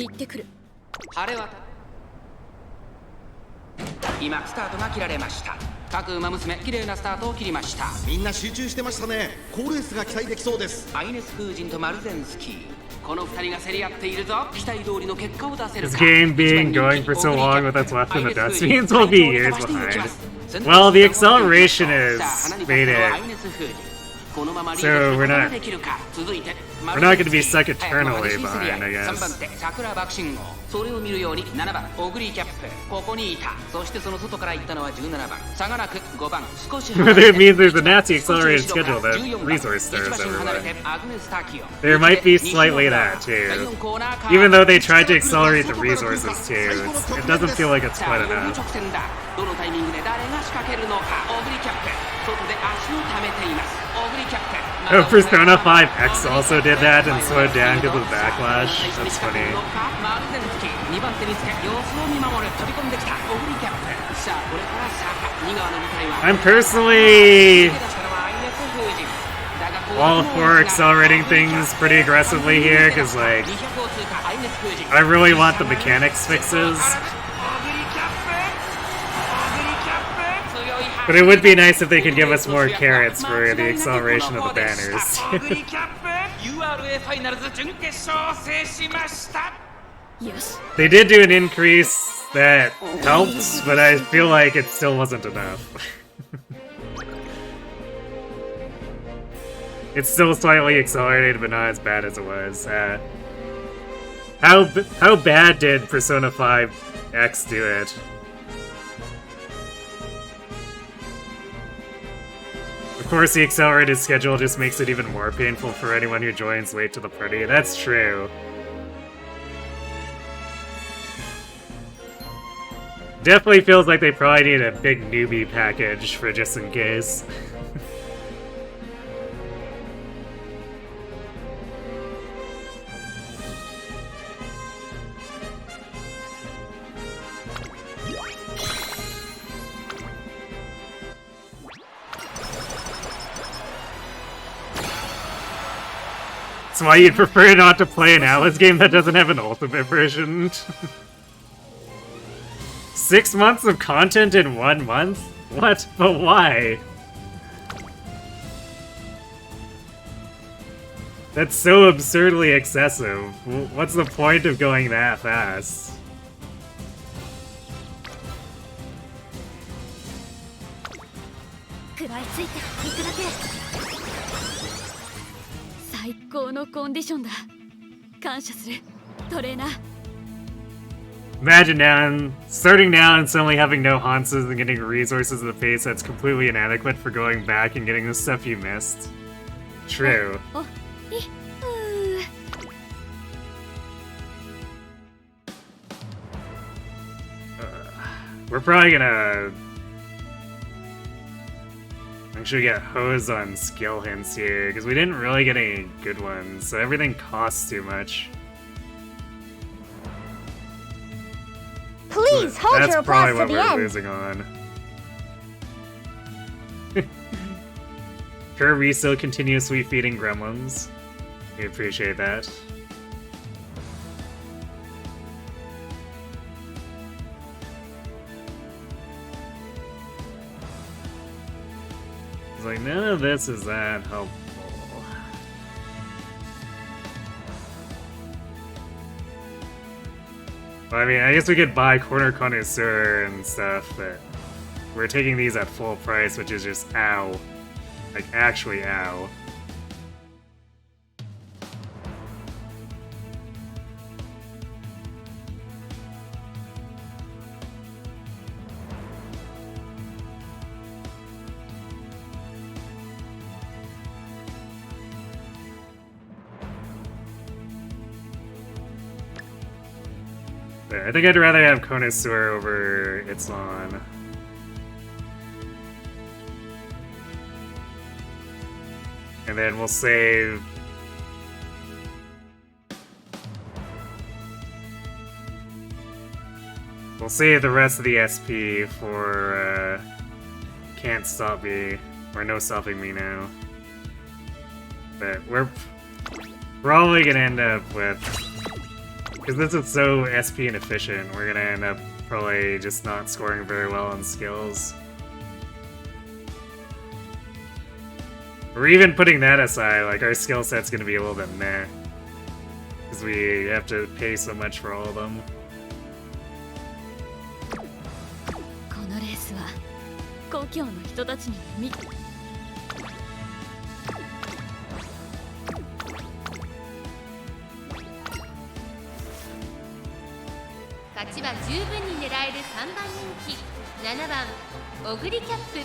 行ってくる。晴れ渡今スタートが切られました。各馬娘綺麗なスタートを切りました。みんな集中してましたね。好レースが期待できそうです。アイネス空人とマルゼンスキー、この2人が競り合っているぞ。期待通りの結果を出せるか。 This game being going for so long with what's left in the dust means we'll be years behind. Well, the acceleration is faded, so we're not going to be stuck eternally behind, I guess. 桜爆信号、それを見るように7番オグリーキャップ、ここにいた。そしてその外から行ったのは17番差がなく5番少し It means there's a nasty accelerated schedule that resource stars everywhere. There might be slightly that too. Even though they tried to accelerate the resources too, it doesn't feel like it's quite enough. どのタイミングで誰が仕掛けるのか。オグリキャップ外で足を溜めています。オグリキャップ Oh, Persona 5X also did that and slowed down because of the backlash. That's funny. I'm personally all for accelerating things pretty aggressively here because, like, I really want the mechanics fixes. But it would be nice if they could give us more carrots for the acceleration of the banners. They did do an increase that helped, but I feel like it still wasn't enough. It's still slightly accelerated, but not as bad as it was. How bad did Persona 5X do it? Of course, the accelerated schedule just makes it even more painful for anyone who joins late to the party. That's true. Definitely feels like they probably need a big newbie package for just in case. That's why you'd prefer not to play an Alice game that doesn't have an ultimate version. 6 months of content in 1 month? What? But why? That's so absurdly excessive. What's the point of going that fast? 食らいついていくだけ。最高のコンディションだ。感謝するトレーナー。 Imagine starting now and suddenly having no Hanses and getting resources at the pace that's completely inadequate for going back and getting the stuff you missed. True. We're probably gonna actually get hosed on skill hints here, because we didn't really get any good ones, so everything costs too much. Please hold That's your probably applause what to the we're end. losing on. Kirby still continuously feeding gremlins. We appreciate that. It's like, none of this is that helpful. Well, I mean, I guess we could buy Corner Connoisseur and stuff, but we're taking these at full price, which is just ow. Like, actually ow. I think I'd rather have Connoisseur over Itzon. And then we'll save... We'll save the rest of the SP for, Can't Stop Me, or No Stopping Me Now. But we're probably gonna end up with... Because this is so SP inefficient, we're gonna end up probably just not scoring very well on skills. Or even putting that aside, like, our skill set's gonna be a little bit meh. Because we have to pay so much for all of them. このレースは故郷の人たちに見 勝ちは十分に狙える3番人気7番オグリキャップ。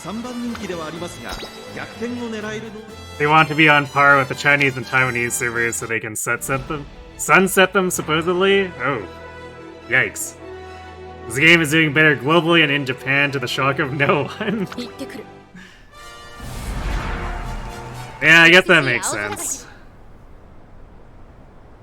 3番人気ではありますが逆転を狙えるの They want to be on par with the Chinese and Taiwanese servers so they can sunset them supposedly? Oh. Yikes. This game is doing better globally and in Japan to the shock of no one. 行ってくる。 Yeah, I guess that makes sense.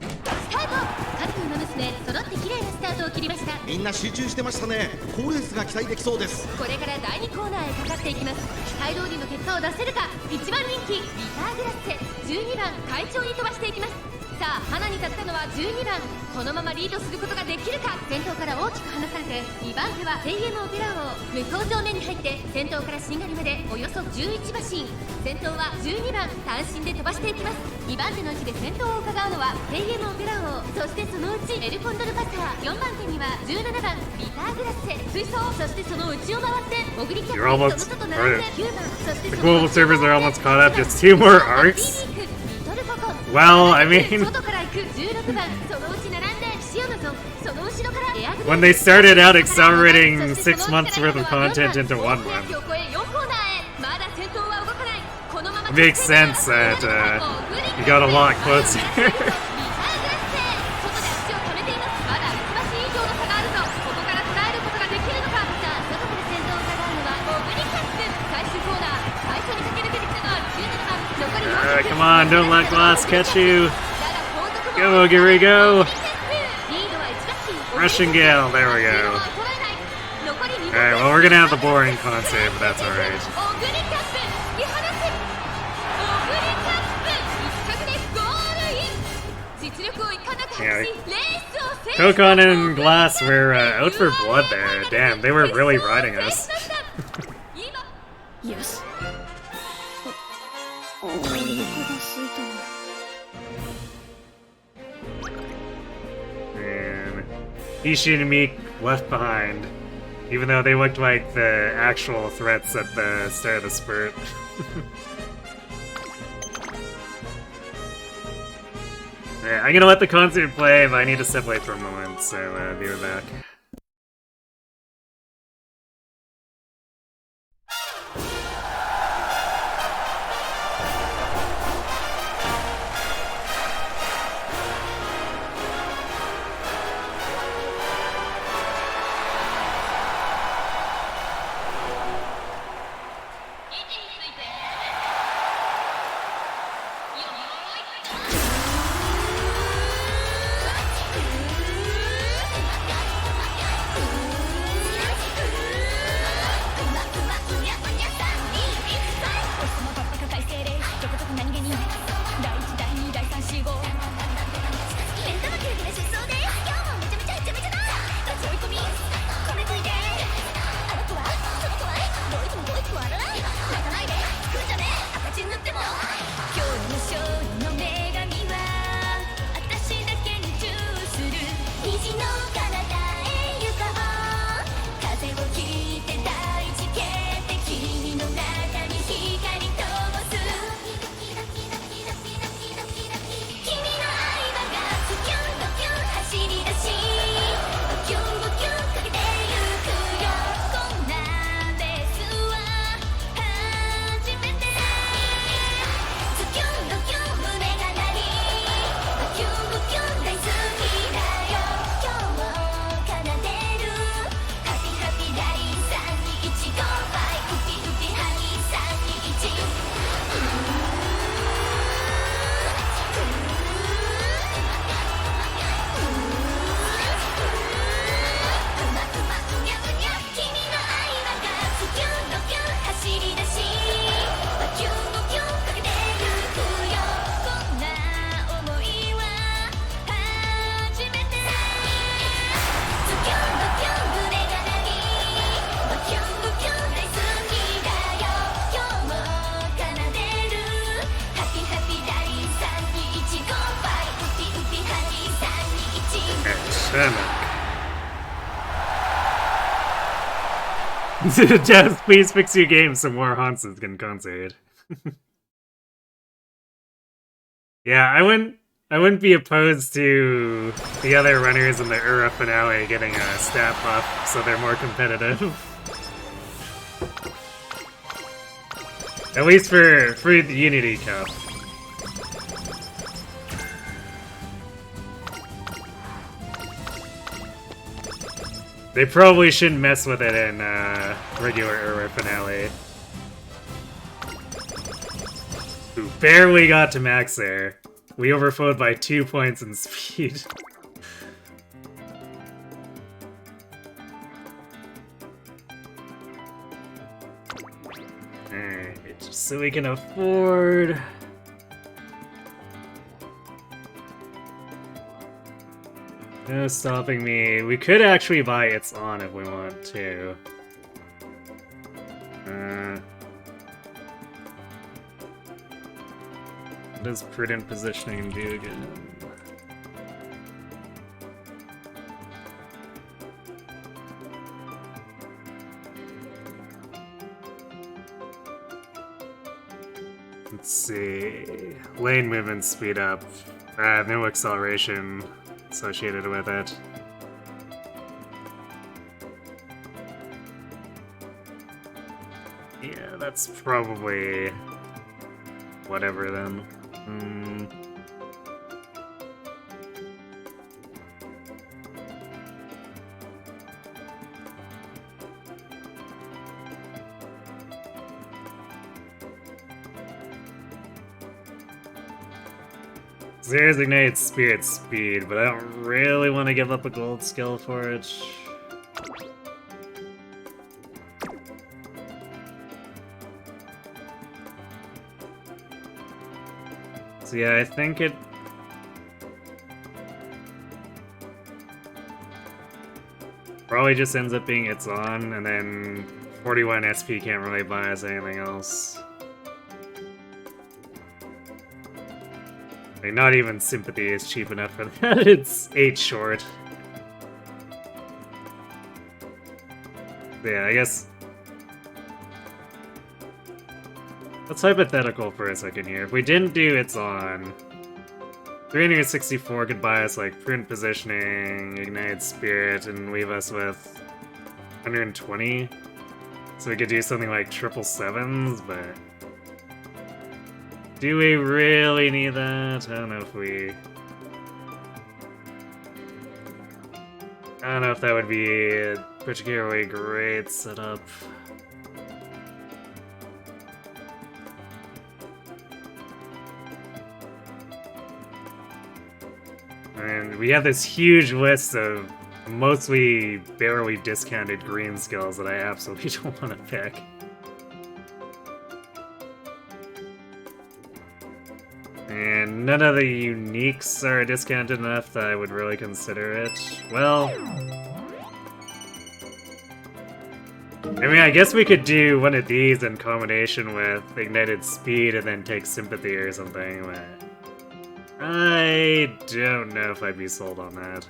スタート。各馬娘揃って綺麗なスタートを切りました。みんな集中してましたね。好レースが期待できそうです。これから第2コーナーへかかっていきます。期待通りの結果を出せるか。1番人気ビターグラッセ、12番快調に飛ばしていきます。さあ花に立ったのは12番。このままリードすることができるか。先頭から大きく離されて2番手はテイエムオペラ王。無表情目に入って先頭からしんがりまでおよそ11馬身。先頭は12番単身で飛ばしていきます。2番手の位置で先頭を伺うのはテイエムオペラ王。そしてそのうちエルコンドルパスター。4番手には17番ビターグラッセ追走。そしてその内を回ってオグリキャップにその外並んで9番。そして The global servers are almost caught up, just 2 more arcs? Well, I mean... When they started out accelerating 6 months worth of content into 1 month, it makes sense that you got a lot closer. Come on, don't let glass catch you. Go, here we go. Russian Gale, there we go. Alright, well, we're gonna have the boring con save, but that's alright. Yeah, Kokon and Glass were out for blood there. Damn, they were really riding us. よし。お腹が空いたな。Ishin and Meek left behind. Even though they looked like the actual threats at the start of the spurt. Yeah, I'm gonna let the concert play, but I need to step away for a moment, so be right back. Just please fix your game so more Hansons can concert. Yeah, I wouldn't be opposed to the other runners in the Ura finale getting a stat buff so they're more competitive. At least for the Unity Cup. They probably shouldn't mess with it in regular Ura finale. Who barely got to max there. We overflowed by 2 points in speed. Alright, just so we can afford... No stopping me. We could actually buy It's On if we want to. What does prudent positioning do again? Let's see. Lane movement speed up. No acceleration associated with it. Yeah, that's probably whatever then. Zero's Ignite Spirit Speed, but I don't really want to give up a gold skill for it. So yeah, I think it... probably just ends up being It's On, and then 41 SP can't really buy us anything else. Like, not even Sympathy is cheap enough for that. It's 8 short. Yeah, I guess... Let's hypothetical for a second here. If we didn't do It's On, 364 could buy us like print positioning, ignited spirit, and leave us with 120. So we could do something like 777s, but... Do we really need that? I don't know if we... I don't know if that would be a particularly great setup. And we have this huge list of mostly barely discounted green skills that I absolutely don't want to pick. And none of the uniques are discounted enough that I would really consider it. Well... I mean, I guess we could do one of these in combination with Ignited Speed and then take Sympathy or something, but... I don't know if I'd be sold on that.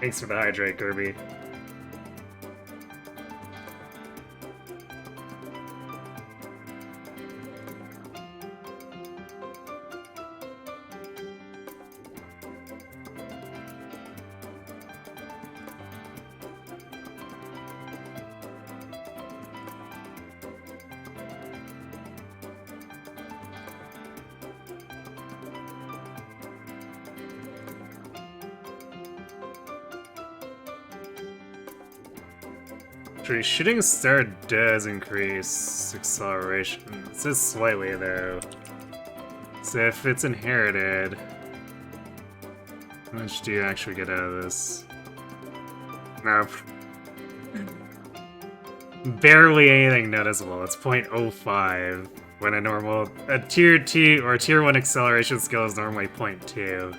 Thanks for the hydrate, Kirby. Shooting Star does increase acceleration. It says slightly though. So if it's inherited, how much do you actually get out of this? No. Barely anything noticeable. It's 0.05 when a tier 2 or tier 1 acceleration skill is normally 0.2.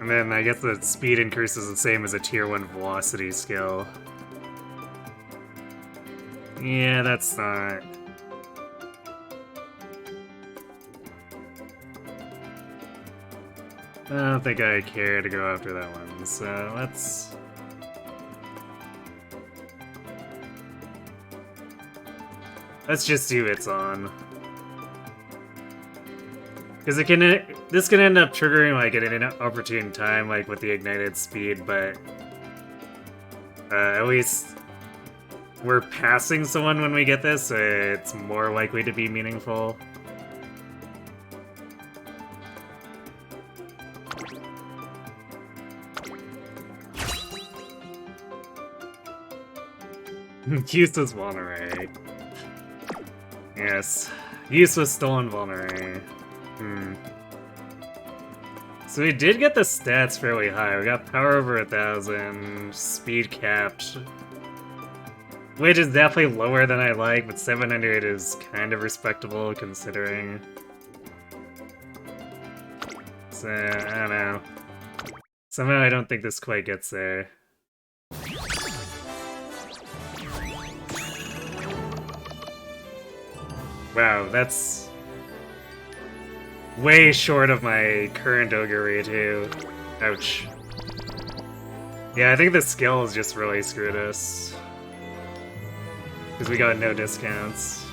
And then I guess the speed increase is the same as a tier 1 velocity skill. Yeah, that's not... I don't think I care to go after that one, so let's... Let's just do It's On. Because this can end up triggering like at an opportune time, like with the ignited speed, but at least we're passing someone when we get this, so it's more likely to be meaningful. Useless Vulnerary. Yes, useless stolen Vulnerary. So we did get the stats fairly high. We got power over 1,000, speed capped, which is definitely lower than I like, but 700 is kind of respectable considering. So, I don't know. Somehow I don't think this quite gets there. Wow, that's way short of my current augury, too. Ouch. Yeah, I think the skills just really screwed us. Because we got no discounts.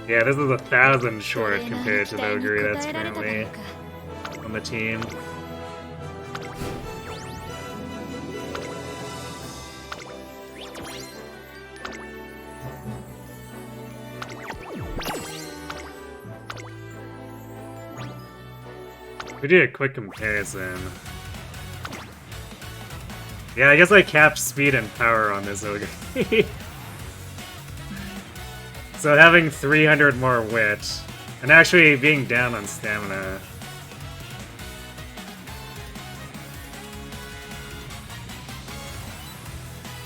Yeah, this is 1,000 short compared to the augury that's currently on the team. We did a quick comparison. Yeah, I guess I capped speed and power on this ogre. So having 300 more wit, and actually being down on stamina.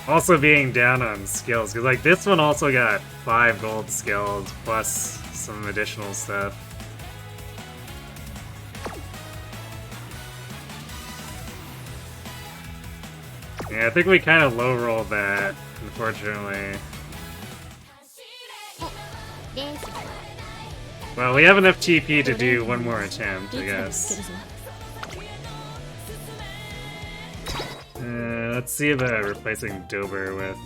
Also being down on skills, because like this one also got 5 gold skills plus some additional stuff. Yeah, I think we kind of low-rolled that, unfortunately. Well, we have enough TP to do one more attempt, I guess. Let's see about replacing Dober with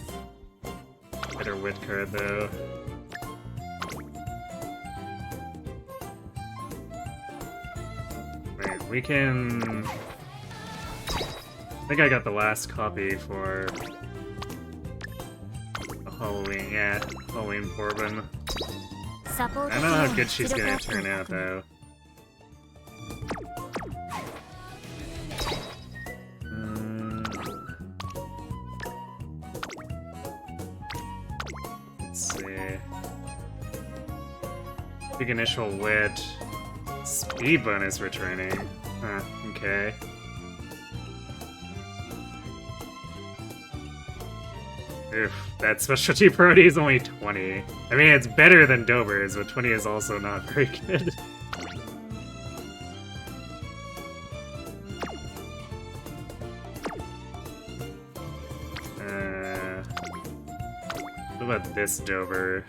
a better wit card, though. Wait, we can... I think I got the last copy for Halloween, yeah, Halloween Bourbon. I don't know how good she's gonna turn out, though. Let's see. Big initial wit. Speed bonus returning. Huh, okay. Oof, that specialty priority is only 20. I mean, it's better than Dober's, but 20 is also not very good. What about this Dober?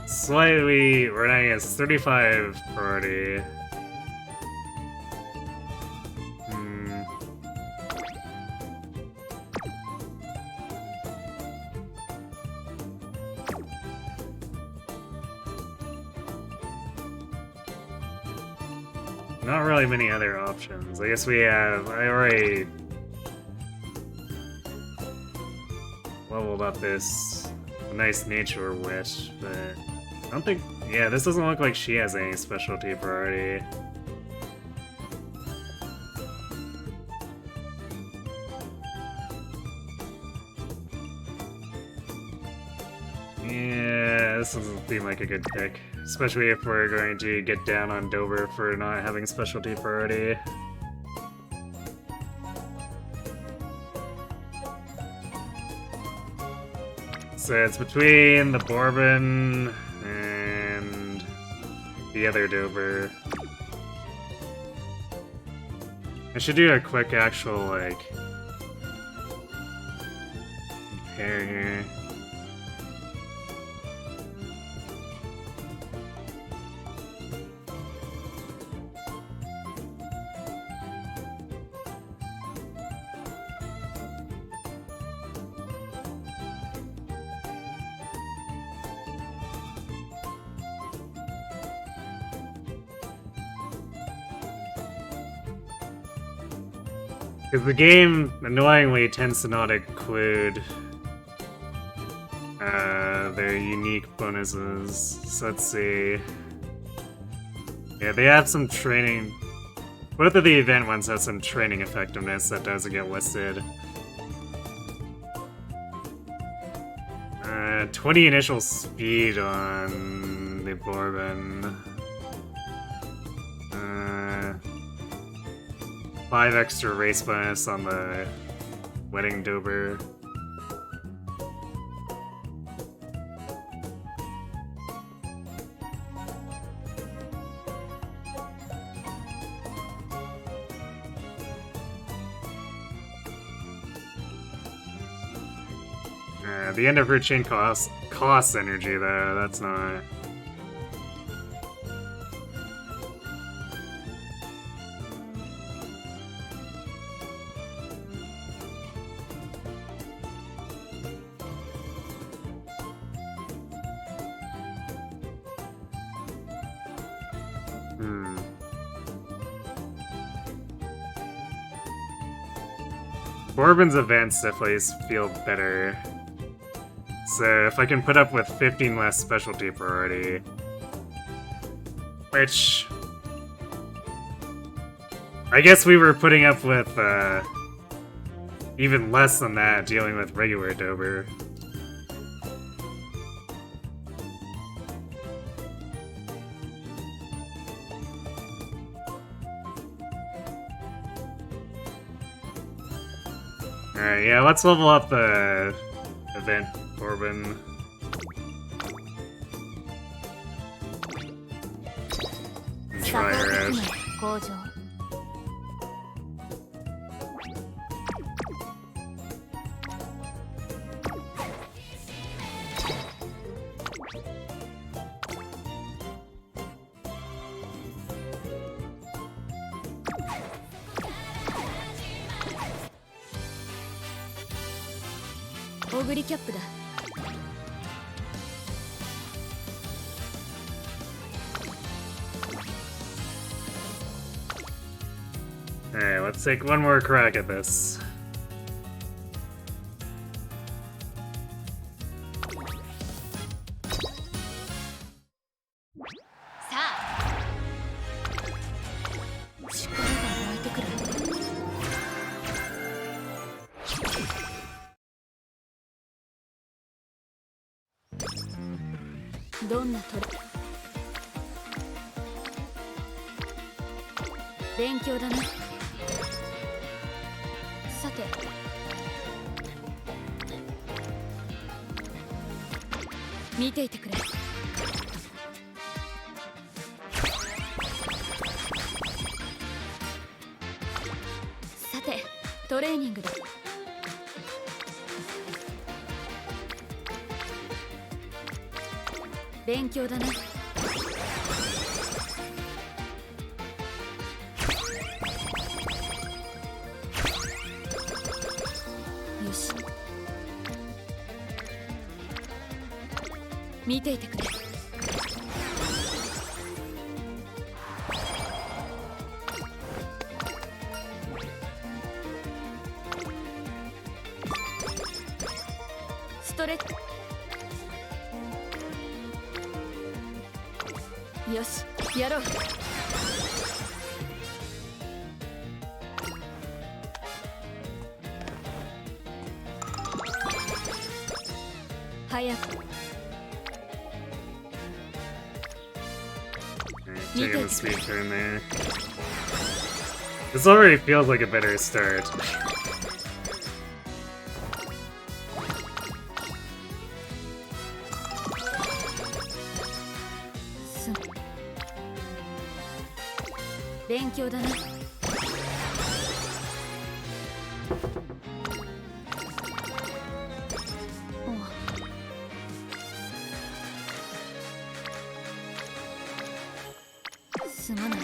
Slightly running as 35 priority. Not really many other options. I guess we have... I already leveled up this nice nature wit, but I don't think... Yeah, this doesn't look like she has any specialty priority. Yeah, this doesn't seem like a good pick. Especially if we're going to get down on Dober for not having specialty priority. So it's between the Bourbon and the other Dober. I should do a quick actual, like, compare here. Because the game, annoyingly, tends to not include their unique bonuses. So let's see. Yeah, they have some training. Both of the event ones have some training effectiveness that doesn't get listed. 20 initial speed on the Bourbon. 5 extra race bonus on the Wedding Dober. The end of her chain costs energy though, that's not... Bourbon's events definitely feel better. So if I can put up with 15 less specialty priority, which I guess we were putting up with even less than that dealing with regular Dober. Alright, yeah, let's level up the event Bourbon. And try her out. オグリキャップだ。 Alright, let's take one more crack at this. さあ力が湧いてくる。どんなトレ勉強だな。さて見ていてくれ。さてトレーニングだ。勉強だな。よし見ていてくれ。ストレッチ。よしやろう。早く Alright, taking the speed turn there. This already feels like a better start. 勉強だな。すまない。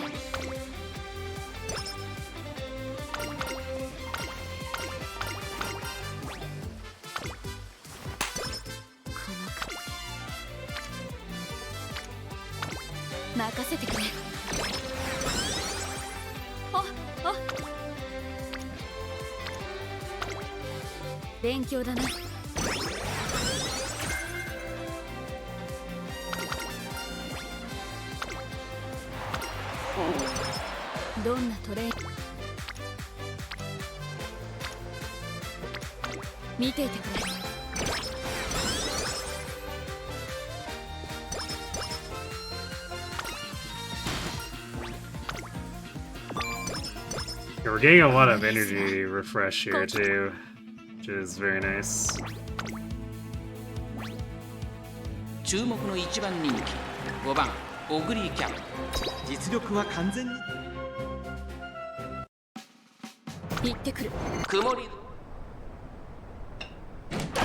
任せてくれ。勉強だな。どんなトレー見ていてくれ。We're getting a lot of energy refresh here too, which is very nice. 注目の一番人気5番オグリーキャンプ。実力は完全に行ってくる。曇り。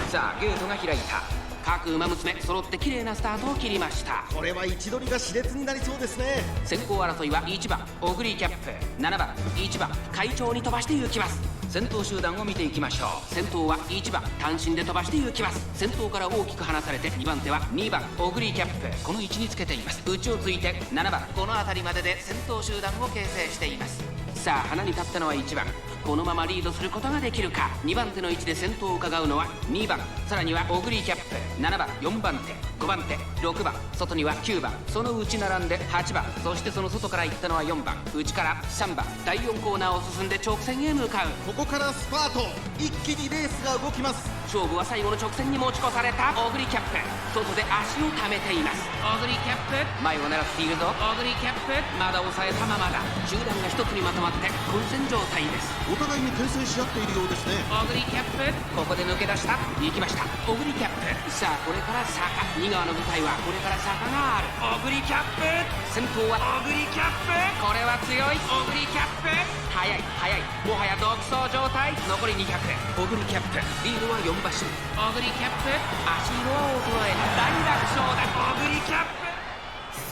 さあゲートが開いた。各馬娘揃って綺麗なスタートを切りました。これは位置取りが熾烈になりそうですね。先行争いは1番オグリーキャップ、7番1番会長に飛ばして行きます。先頭集団を見ていきましょう。先頭は1番単身で飛ばして行きます。先頭から大きく離されて2番手は2番オグリーキャップ、この位置につけています。内をついて7番この辺りまでで先頭集団を形成しています。さあ花に立ったのは1番。このままリードすることができるか。2番手の位置で先頭を伺うのは2番、さらにはオグリーキャップ、7番4番手5番手6番、外には9番、その内並んで8番、そしてその外から行ったのは4番、内から3番。第4コーナーを進んで直線へ向かう。ここからスパート、一気にレースが動きます。勝負は最後の直線に持ち越されたオグリーキャップ。外で足を溜めています。オグリーキャップ前を狙っているぞ。オグリーキャップまだ抑えたままだ。集団が一つにまとまって混戦状態です。お互いに牽制し合っているようですね。オグリーキャップここで抜け出した。行きましたオグリーキャップ。さあこれから坂、2側の舞台はこれから坂がある。オグリーキャップ先頭はオグリーキャップ、これは強い。オグリーキャップ速い速い、もはや独走状態。残り200。オグリーキャップリードは4馬身。オグリーキャップ足色は衰え大楽勝だ。オグリーキャップ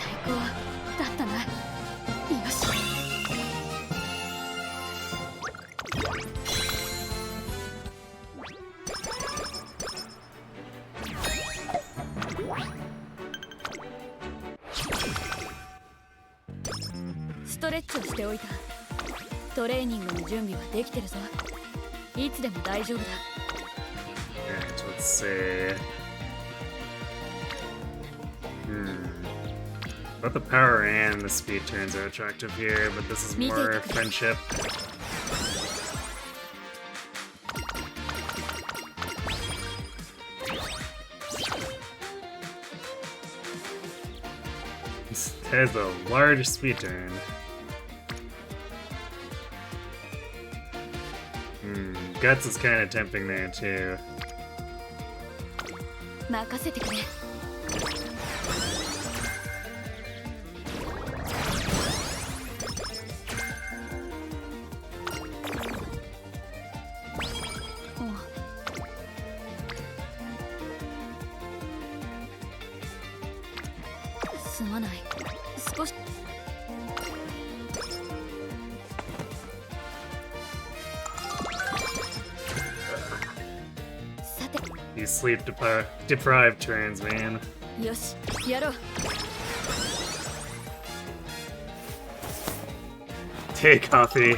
最高だったな。よし。レッチをしておいた。トレーニングの準備はできてるぞ。いつでも大丈夫だ。 Alright, let's see. Both the power and the speed turns are attractive here, but this is more friendship. There's a large speed turn. Guts is kind of tempting there too. 任せてくれ。すまない。少し。さて。 These sleep deprived turns, man. よし、やろう。 Hey, Coffee.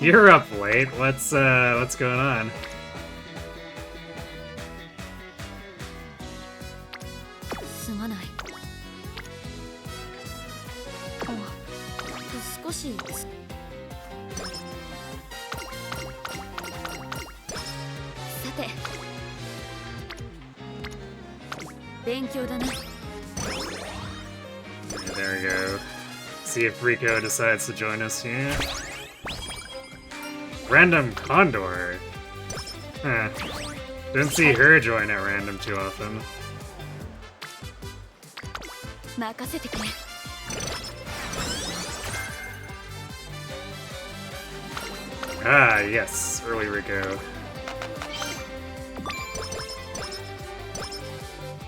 You're up late. What's going on? すまない。少し。さて。勉強だな。 There we go. See if Rico decides to join us here. Random Condor. Huh. Don't see her join at random too often. 任せてくれ。 Ah, yes, early Rico.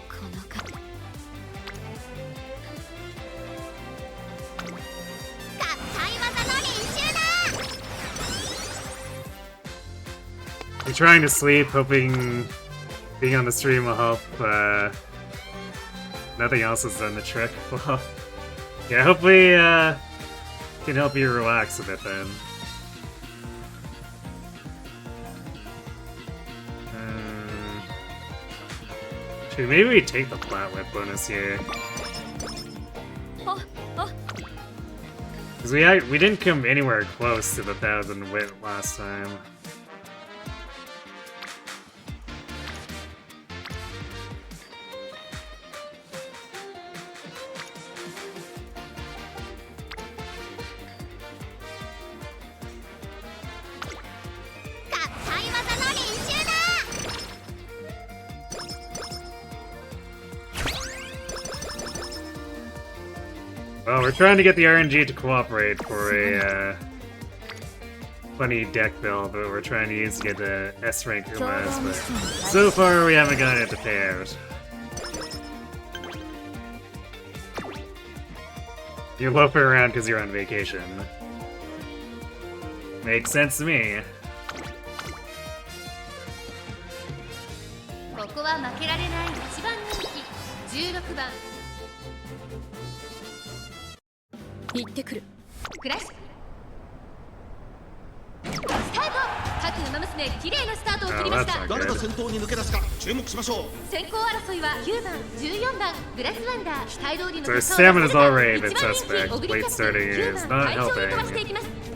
このか。 You're trying to sleep, hoping being on the stream will help. Nothing else has done the trick. Well, yeah, hopefully can help you relax a bit then. Should maybe we take the flat whip bonus here. Because we didn't come anywhere close to the 1,000 wit last time. Well, we're trying to get the RNG to cooperate for a funny deck build, but we're trying to use to get the S rank Umas, but so far we haven't gotten it to pay out. You're loafing around because you're on vacation. Makes sense to me. ここは負けられない一番人気16番 行ってくる。クラッシュスタート。各馬娘綺麗なスタートを切りました。誰が先頭に抜け出すか注目しましょう。先行争いは9番14番グラスワンダー。期待通りの So stamina's already a bit suspect. Late starting is not helping.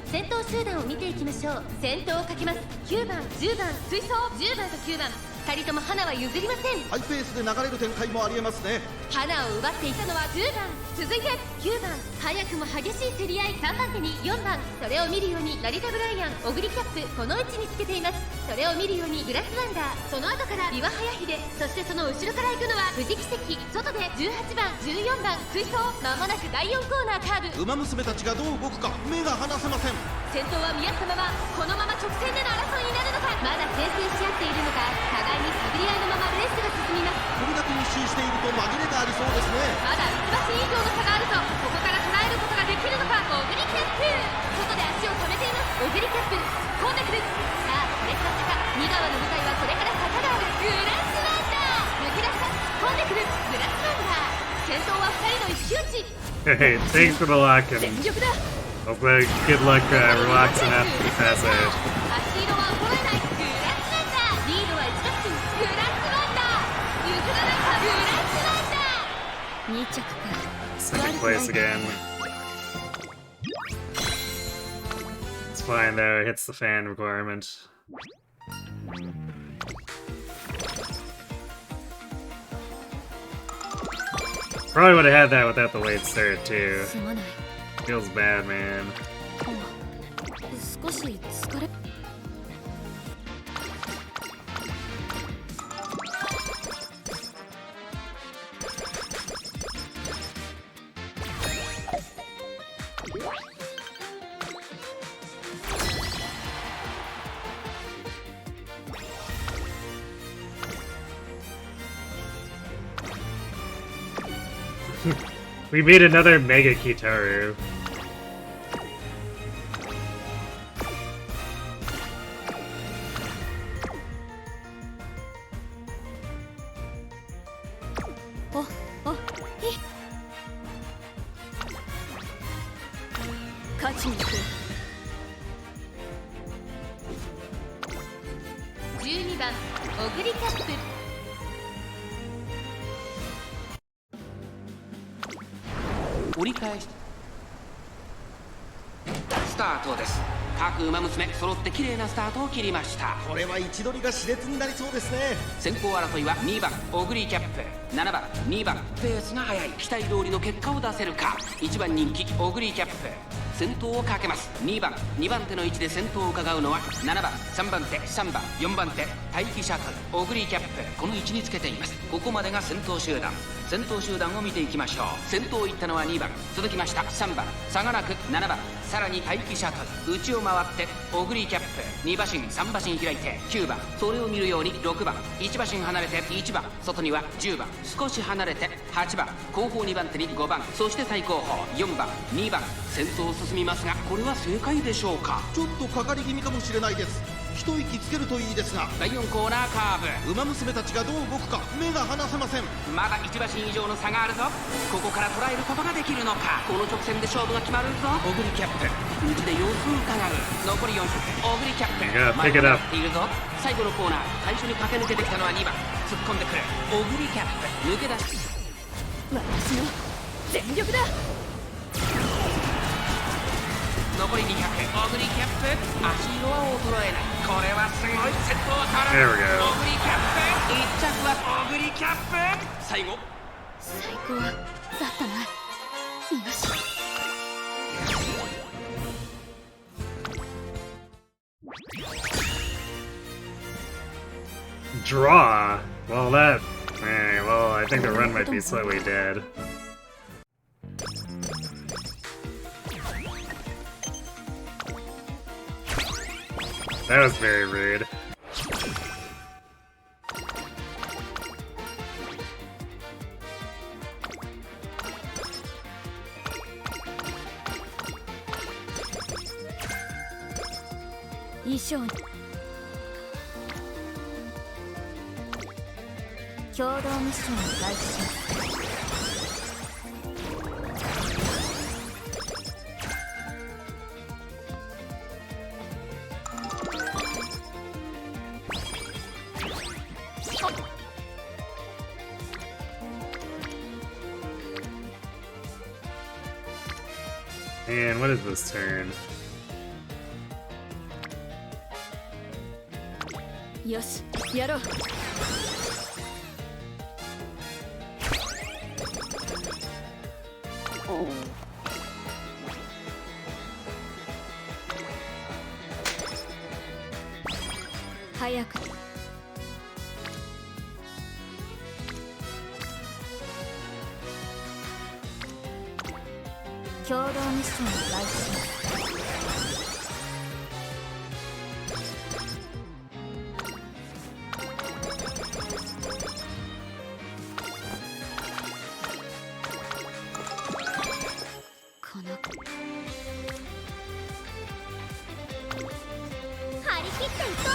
先頭集団を見ていきましょう。先頭をかけます。9番10番追走10番と9番2人とも花は譲りません。ハイペースで流れる展開もありえますね。花を奪っていたのは10番。続いて9番早くも激しい競り合い。3番手に4番。それを見るように成田ブライアンオグリキャップこの位置につけています。それを見るようにグラスワンダー。その後から岩早秀。そしてその後ろから行くのは藤木関。外で18番14番追走。まもなく第4コーナーカーブ。馬娘たちがどう動くか目が離せません。先頭は宮様はこのまま直線での争いになるのか。まだ牽制し合っているのか互いに探り合いのままレースが進みます。これだけ密集していると紛れがありそうですね。まだ1馬身以上の差があるとここから捉えることができるのか。オグリキャップ外で足を止めています。オグリキャップ突っ込んでくる。さあこれから坂2側の舞台はこれから坂がある。グラスワンダー抜け出した突っ込んでくるグラスワンダー。先頭は2人の一騎打ち。Alright, thanks for the lock and 全力だ hopefully good luck relaxing after the pass out. 足色は衰えないグラスワンダーリードは1打席グラスワンダー譲らないかグラスワンダー2着か Second place again. It's fine though, it hits the fan requirement. Probably would have had that without the late start too. すまない Feels bad, man. 少し疲れ We made another Mega Kitaru. Oh, 勝ちに行く12番オグリキャップ折り返しスタートです。各馬娘揃って綺麗なスタートを切りました。これは位置取りが熾烈になりそうですね。先行争いは2番オグリーキャップ、7番2番ペースが速い、期待通りの結果を出せるか。1番人気オグリーキャップ先頭をかけます。2番2番手の位置で先頭を伺うのは7番3番手3番4番手待機シャトルオグリーキャップ、この位置につけています。ここまでが先頭集団。先頭集団を見ていきましょう。先頭を行ったのは2番、続きました3番、差がなく7番、さらに待機シャトル内を回ってオグリーキャップ2馬身3馬身開いて9番、それを見るように6番1馬身離れて1番、外には10番少し離れて8番、後方2番手に5番、そして最後方4番2番、先頭を進みますが、これは正解でしょうか。ちょっとかかり気味かもしれないです。一息つけるといいですが、第4コーナーカーブ、ウマ娘たちがどう動くか目が離せません。まだ1馬身以上の差があるぞ。ここから捉えることができるのか。この直線で勝負が決まるぞ。オグリキャップ内で様子を伺う。残り4周、オグリキャップ pick it up. 前を狙っているぞ。最後のコーナー最初に駆け抜けてきたのは2番、突っ込んでくるオグリキャップ抜け出し、私の全力だ残り200、オグリキャップ足色は衰えない。これはすごい先頭を取 There る we go. オグリキャップ1着はオグリキャップ。最後最高だったな。よし Draw? Well, that... well, I think the run might be slightly dead. That was very rude.衣装に共同ミッションを開始します。Man, what is this turn? よしやろう。早く共同ミッションを開始します。この張り切っていこ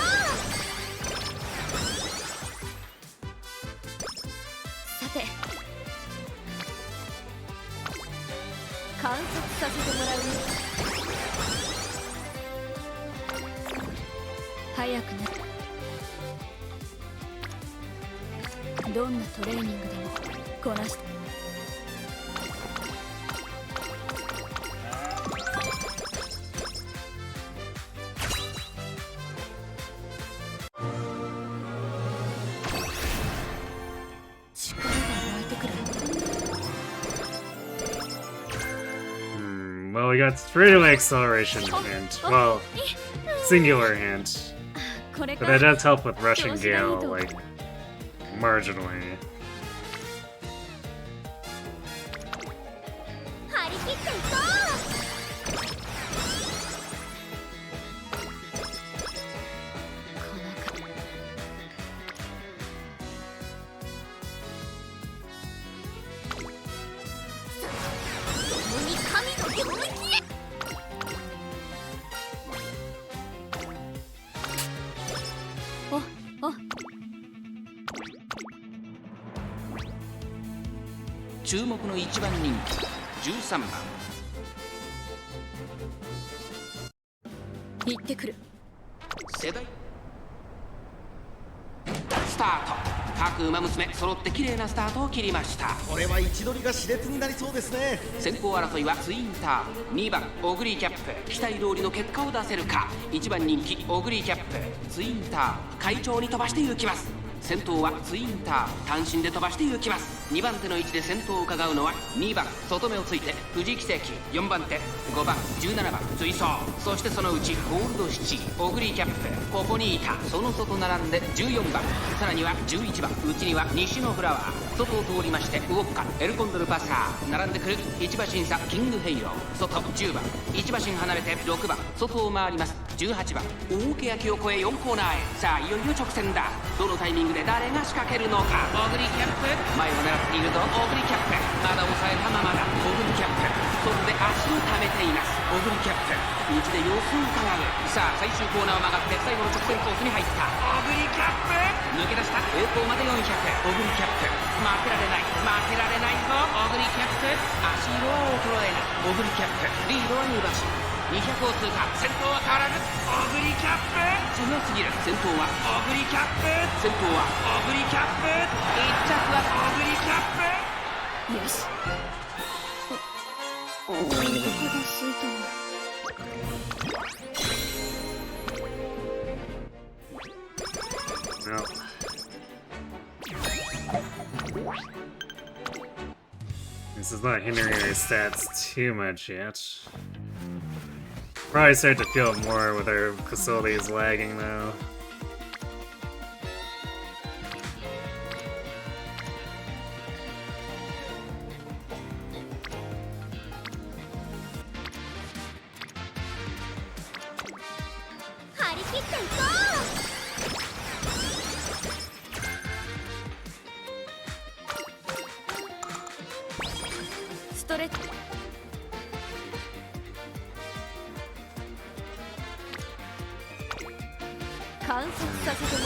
さて観察させてもらうね。早くね。どんなトレーニングでもこなして。力が湧いてくる。Well, we got freedom acceleration hand. Well, singular hand. これ But か that does help with rushing Gale, like, marginally. 張り切っていこ共に神の領域へ。お注目の1番人気13番。行ってくる。世代スタート。各馬娘揃って綺麗なスタートを切りました。これは位置取りが熾烈になりそうですね。先行争いはツインターン。2番オグリーキャップ、期待通りの結果を出せるか。1番人気オグリーキャップ、ツインターン快調に飛ばして行きます。先頭はツインターン単身で飛ばして行きます。2番手の位置で先頭を伺うのは2番外目をついて富士奇跡、4番手5番17番追走、そしてそのうちゴールドシチオグリーキャップここにいた。その外並んで14番、さらには11番、内には西のフラワー、外を通りましてウォッカエルコンドルパサー、並んでくる1馬審査キングヘイロー、外10番、1馬身離れて6番、外を回ります18番、大けやきを越え4コーナーへ。さあいよいよ直線だ。どのタイミングで誰が仕掛けるのか。オグリキャップ前を狙っているぞ。オグリキャップまだ抑えたままだ。オグリキャップ外で足を溜めています。オグリキャップ内で様子を伺う。さあ最終コーナーを曲がって最後の直線コースに入った。オグリキャップ抜け出した。方向まで400。オグリキャップ負けられない負けられないぞ。オグリキャップ足色は衰えない。オグリキャップリードは2馬身200を通過。先頭は変わらずオグリキャップ強すぎる。先頭はオグリキャップ先頭はオグリキャップ1着はオグリキャップ。よし。お腹が空いたわ。No. This is not hindering our stats too much yet. Probably start to feel it more with our facilities lagging though.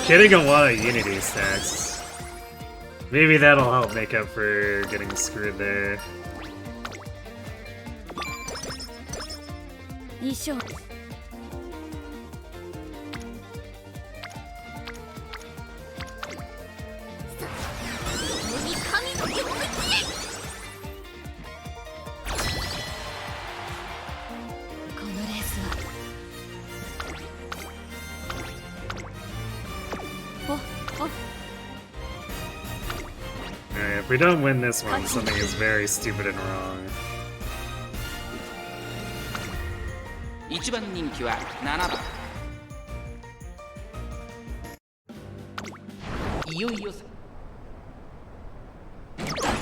Getting a lot of Unity stacks. Maybe that'll help make up for getting screwed there. 衣装If we don't win this one, something is very stupid and wrong. 1番人気は7番。いよいよ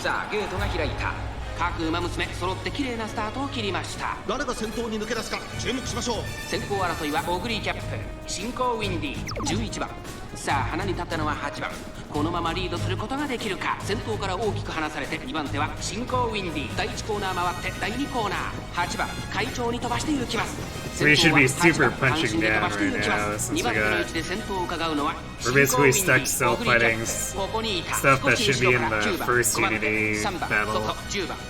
さあゲートが開いた。各馬娘揃って綺麗なスタートを切りました。誰が先頭に抜け出すか注目しましょう。先行争いはオグリーキャップ進行ウィンディ11番。さあ花に立ったのは8番。このままリードすることができるか。先頭から大きく離されて2番手は進行ウィンディ。第1コーナー回って第2コーナー8番会長に飛ばして行きます。 We should be super punching down right now since we got... We're basically stuck still fighting stuff that should be in the first Unity battle.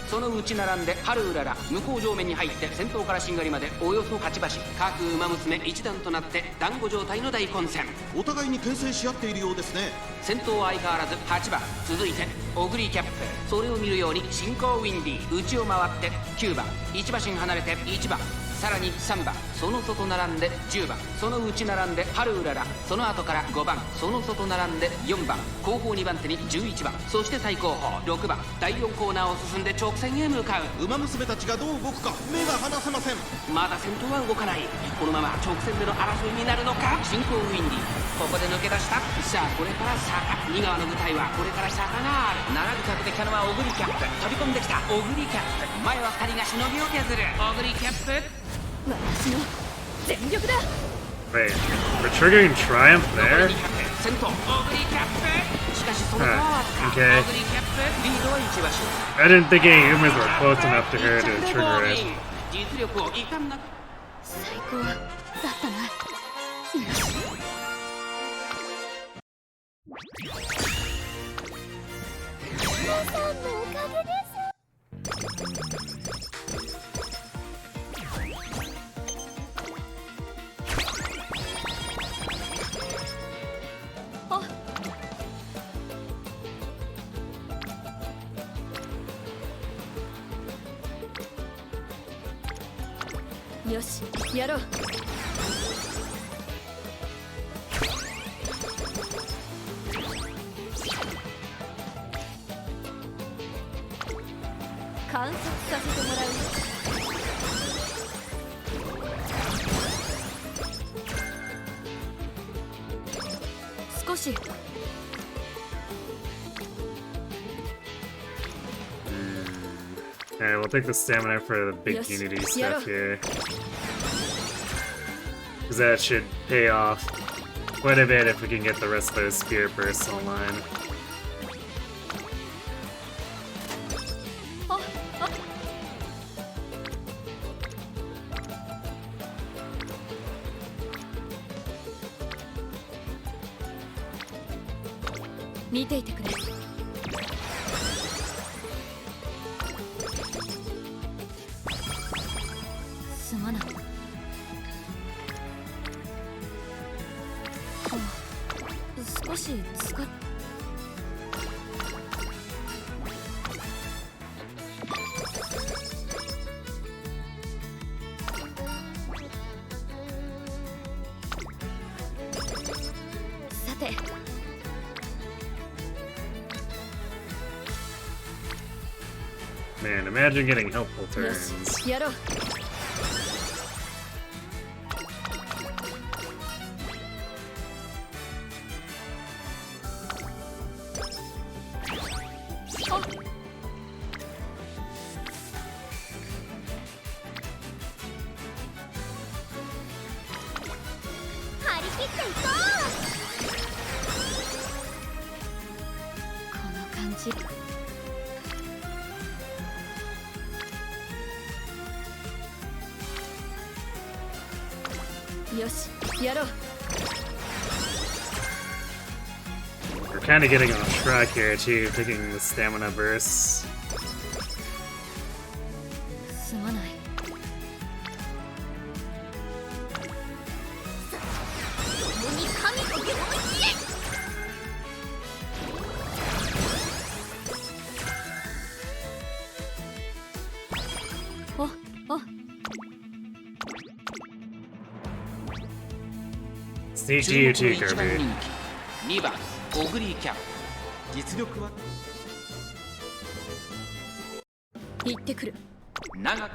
そのうち並んで春うらら向こう上面に入って先頭からしんがりまでおよそ8馬身。各馬娘一段となって団子状態の大混戦。お互いに牽制し合っているようですね。先頭は相変わらず8番。続いてオグリーキャップ。それを見るように進行ウィンディ内を回って9番。1馬身離れて1番。さらに3番。その外並んで10番。その内並んで春うらら。その後から5番。その外並んで4番。後方2番手に11番。そして最後方6番。第4コーナーを進んで直線へ向かう。馬娘たちがどう動くか目が離せません。まだ先頭は動かない。このまま直線での争いになるのか。進行ウィンディここで抜け出した。さあこれから坂。2側の舞台はこれから坂がある。並びかけてきたのはオグリキャップ。飛び込んできたオグリキャップ。前は2人がしのぎを削るオグリキャップ。私の全力だ。 Wait, we're triggering Triumph there? 先頭オグリキャップ。しかしそのパワーはオグリキャップリードは1馬身。 I didn't think any Umas were close enough to her to trigger it. 実力をいかんなく。最高だったな。皆さんのおかげです。よし、やろう。観察させてもらう。少し。Alright, we'll take the stamina for the big Unity stuff here. Because that should pay off quite a bit if we can get the rest of those Spirit Bursts online. Man, imagine getting helpful turns. We're kind of getting off track here too, taking the stamina bursts. Sneak to you too, Kirby. 2番オグリーキャップ。実力は行ってくる。長く。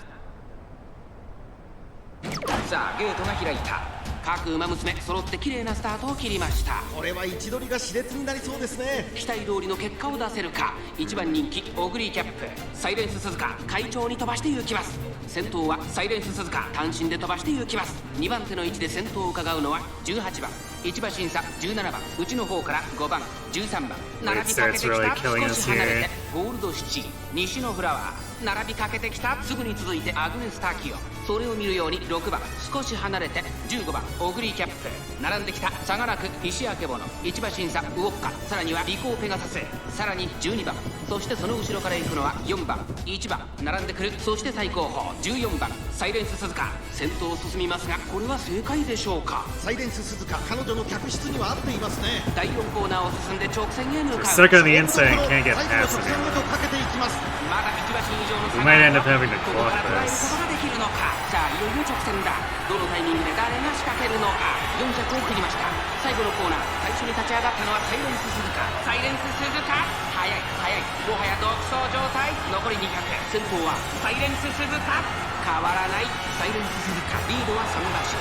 さあゲートが開いた。各馬娘揃って綺麗なスタートを切りました。これは位置取りが熾烈になりそうですね。期待通りの結果を出せるか。1番人気オグリーキャップ。サイレンス鈴鹿会長に飛ばして行きます。先頭はサイレンス鈴鹿、単身で飛ばして行きます。2番手の位置で先頭を伺うのは18番、1馬審査17番、内の方から5番、13番、並びかけてきた。少し離れてゴールドシチ、西のフラワー、並びかけてきた。すぐに続いてアグネス・ターキオ、それを見るように6番、少し離れて15番、オグリーキャップ、並んできた。差がなく石明ボノ、1馬審査ウォッカ、さらにはリコーペガサス、さらに12番、そしてその後ろから行くのは4番、1番、並んでくる。そして最後方14番、サイレンス鈴鹿、先頭を進みますが、これは正解でしょうか。サイレンス鈴鹿、彼女の客室には合っていますね。第4コーナーを進んで直線へ向かう。Stuck on the inside, can't get 最後の past 直線 it. へとかけていきます。まだ1馬身以上の差 We が might end up having to ここから clock 捉える this. ことができるのか。さあいよいよ直線だ。どのタイミングで誰が仕掛けるのか。4着を切りました。最後のコーナー、最初に立ち上がったのはサイレンス鈴鹿。サイレンス鈴鹿、速い速い、もはや独走状態。残り200、先頭はサイレンス鈴鹿、変わらない。サイレンス鈴鹿、リードは3馬身。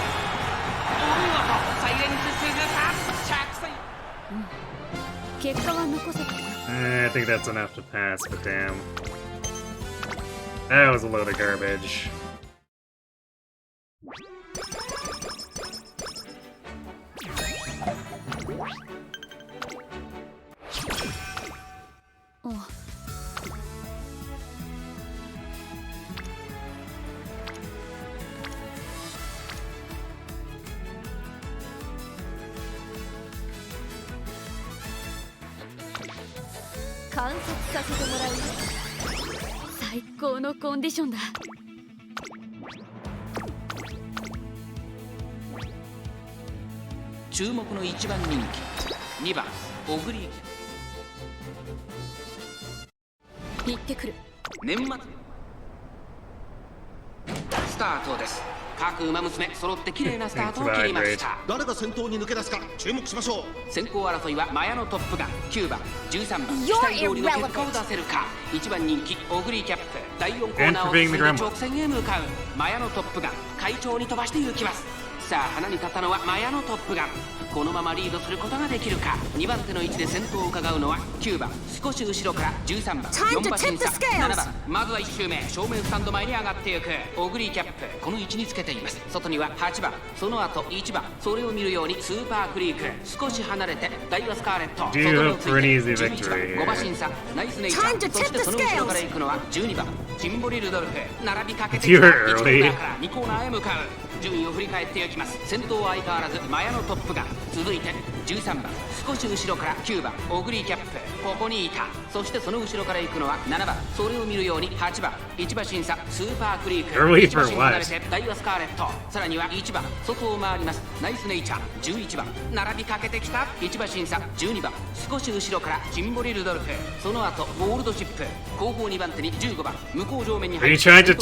お見事、サイレンス鈴鹿、着水。結果は残せたな。I think that's enough to pass, but damn. That was a load of garbage. Oh. 観察させてもらうよ。最高のコンディションだ。注目の1番人気2番オグリー行ってくる。年末スタートです。各馬娘揃って綺麗なスタートを切りました。誰が先頭に抜け出すか注目しましょう。先行争いはマヤのトップガン9番13番、期待通りの結果を出せるか。1番人気オグリーキャップ、第4コーナーを進んで直線へ向かう。マヤのトップガン、快調に飛ばして行きます。さあ花に立ったのはマヤのトップガン。このままリードすることができるか。2番手の位置で先頭を伺うのは9番、少し後ろから13番、4馬審査7番。まずは1周目、正面スタンド前に上がっていくオグリーキャップ、この位置につけています。外には8番、その後1番、それを見るようにスーパークリーク、少し離れてダイワスカーレット、外について11番、5馬審査ナイスネイチャー、そしてその後ろから行くのは12番、チンボリルドルフ、並びかけてきた。1コーナーから2コーナーへ向かう。順位を振り返っていきます。先頭は相変わらずマヤのトップガン、続いて13番、少し後ろから9番オグリーキャップ、ここにいた。そしてその後ろから行くのは7番、それを見るように8番、1馬審査スーパークリーク、1馬審離れてダイワスカーレット、さらには1番外を回りますナイスネイチャー11番、並びかけてきた。1馬審査12番、少し後ろからチンボリルドルフ、その後ゴールドシップ、後方2番手に15番、向こう上面に入って Are you trying to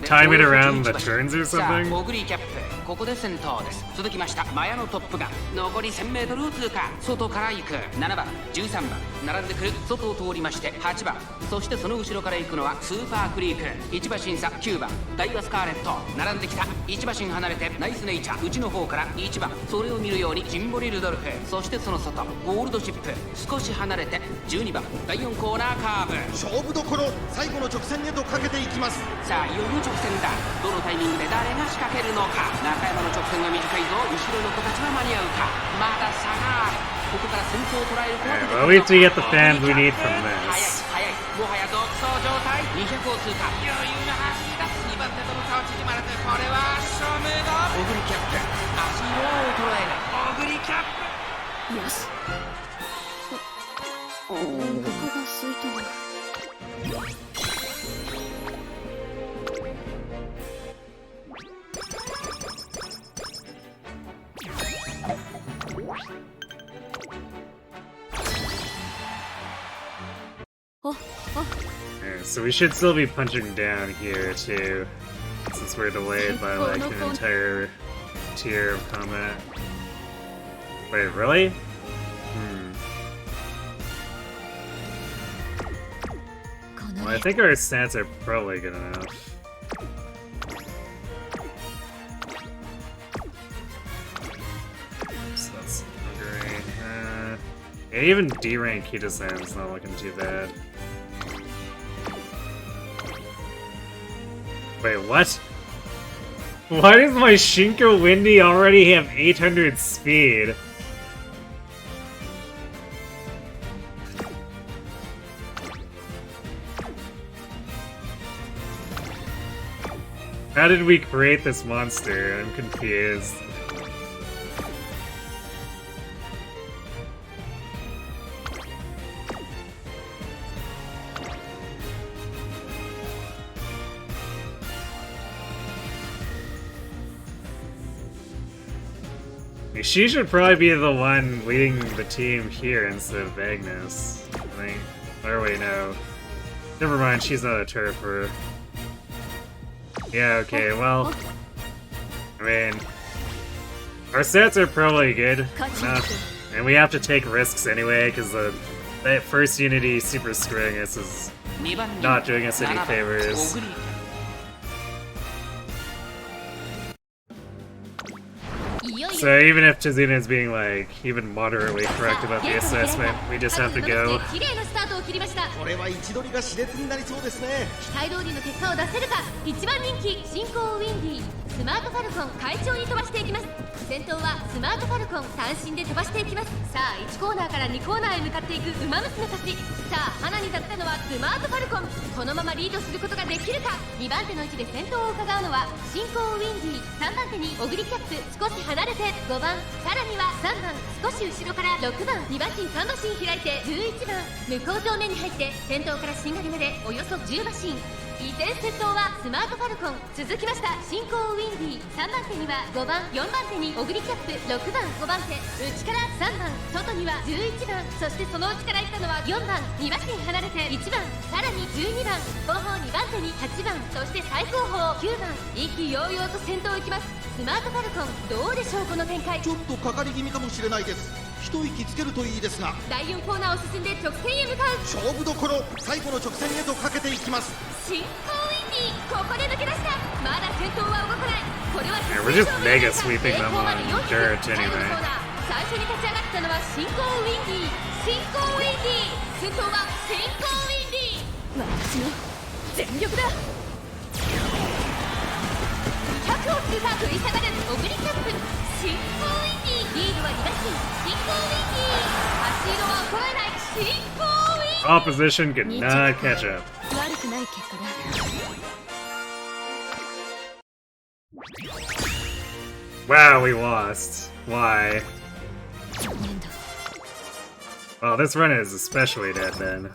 time it around the turns or さあ something? オグリーキャップ、ここで先頭です。続きましたマヤのトップガン、残り 1000m を通過。外から行く7番13番、並んでくる。外を通りまして8番、そしてその後ろから行くのはスーパークリーク、1馬審査9番ダイワスカーレット、並んできた。1馬身離れてナイスネイチャー、内の方から1番、それを見るようにジンボリルドルフ、そしてその外ゴールドシップ、少し離れて12番、第4コーナーカーブ、勝負どころ、最後の直線へとかけていきます。さあいよいよ直線だ。どのタイミングで誰が仕掛けるのか。中山の直線は短いぞ。後ろの子たちは間に合うか。まだ差がある。ここから先頭を捉えることができる。 Well, at least we get the fans we need from 速い this. 速い、もはや独走状態。200を通過、余裕な走りだ。2番手との差を縮まれて、これは正面だ。オグリキャップ、足色を捉えるオグリキャップ。よし。お腹が空いたな。Yeah, so we should still be punching down here too, since we're delayed by like an entire tier of combat. Wait, really? Well, I think our stats are probably good enough. So that's great. Yeah, even D rank Kita-san's not looking too bad. Wait, what? Why does my Shinko Windy already have 800 speed? How did we create this monster? I'm confused. She should probably be the one leading the team here instead of Agnes. I think. Or wait, no. Never mind, she's not a turfer. Yeah, okay, well... I mean... Our sets are probably good enough. And we have to take risks anyway, because that first Unity super screwing us is not doing us any favors. So even if Tizuna's being like even moderately correct about the assessment, we just have to go. これは位置取りが熾烈になりそうですね。期待通りの結果を出せるか。一番人気進行ウィンディスマートファルコン快調に飛ばしていきます。先頭はスマートファルコン単身で飛ばしていきます。さあ1コーナーから2コーナーへ向かっていくウマ娘たち。さあ花に立ったのはスマートファルコン。このままリードすることができるか。2番手の位置で先頭を伺うのは進行ウィンディ3番手にオグリキャップ少し離れて5番、さらには3番少し後ろから6番2馬身3馬身開いて11番向こう上面に入って先頭からしんがりまでおよそ10馬身。依然先頭はスマートファルコン。続きました進行ウィンディ3番手には5番4番手にオグリキャップ6番5番手内から3番外には11番そしてその内から行ったのは4番2馬身離れて1番さらに12番後方2番手に8番そして最後方9番意気揚々と先頭行きます。スマートファルコンどうでしょうこの展開。ちょっとかかり気味かもしれないです。一息つけるといいですが。第4コーナーを進んで直線へ向かう。勝負どころ最後の直線へとかけていきます。進行ウィンディここで抜け出した。まだ先頭は動かない。これは Yeah, we're just mega sweeping them on dirt anyway. 最初に立ち上がったのは進行ウィンディ進行ウィンディ先頭は進行ウィンディ私の全力だ。100を通過振り下がるオグリキャップ進行ウィンディリードは2馬身進行ウィンディ足色は衰えない進行ウィンディ Opposition could not catch up. 悪くない結果だ。Wow, we lost. Why? Well, this run is especially dead then.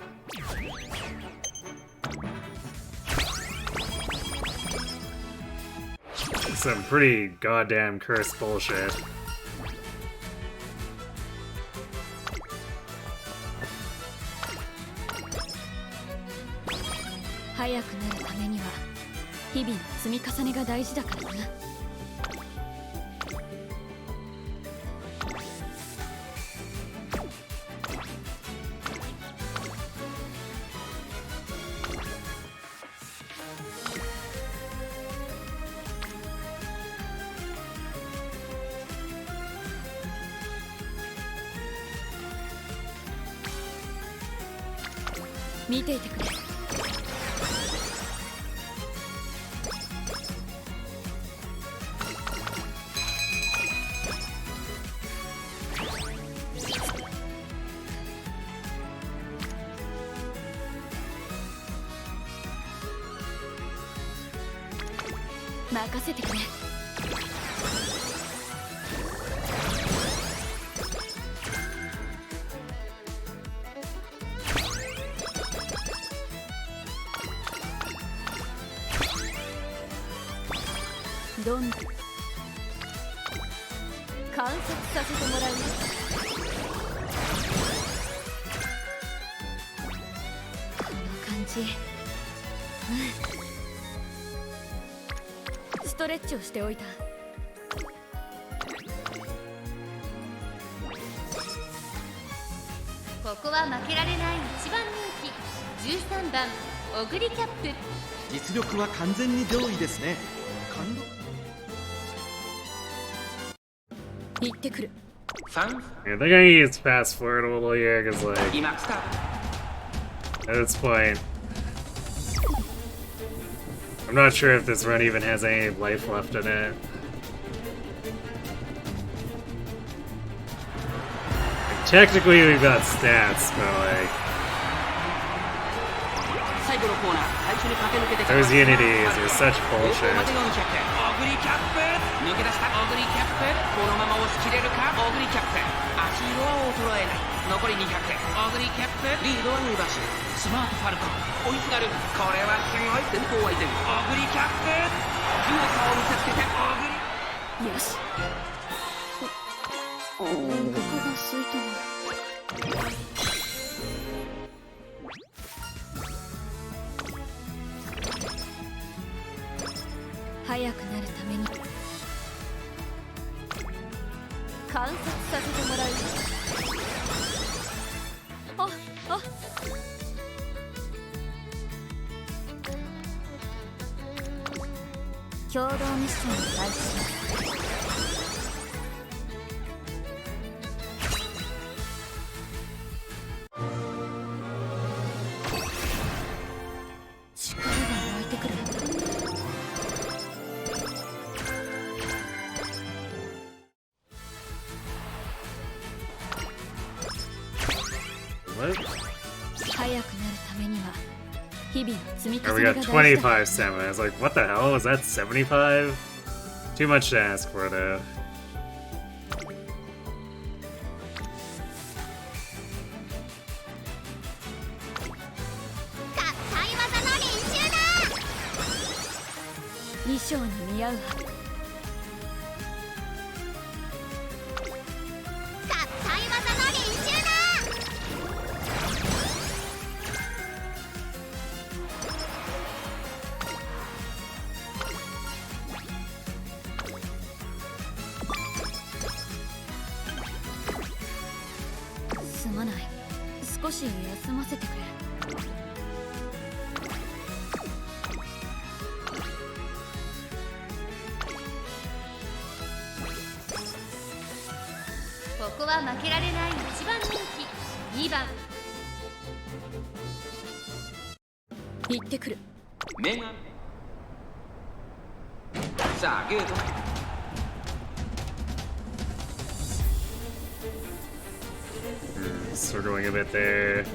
Some pretty goddamn cursed bullshit. 速くなるためには日々の積み重ねが大事だからな。見ていてくれ。任せてくれ。どんどん観察させてもらうよ。この感じ、ストレッチをしておいた。ここは負けられない一番人気13番オグリキャップ。実力は完全に上位ですね。感動。行ってくる。Yeah, they're gonna use fast forward a little here, cause like at this point, I'm not sure if this run even has any life left in it. Like, technically we've got stats, but like... Those unities are such bullshit. 抜け出したオグリキャップこのまま押し切れるかオグリキャップ足色は衰えない残り200オグリキャップリードは2馬身スマートファルコン追いすがるこれはすごい先頭相手オグリキャップ強さを見せつけてオグリよしお腹が空いたな速くなるために観察させてもらう。共同ミッションを開始します。力が湧いてくる。What? 速くなるためには日々の積み Oh, 重 we ね got が大事だ。 25 stamina. I was like, what the hell? Was that 75? Too much to ask for, though. 衣装に似合うはず。すまない。少し休ませてくれ。ここは負けられない一番人気2番行ってくる。メガさあゲート Circling a bit there.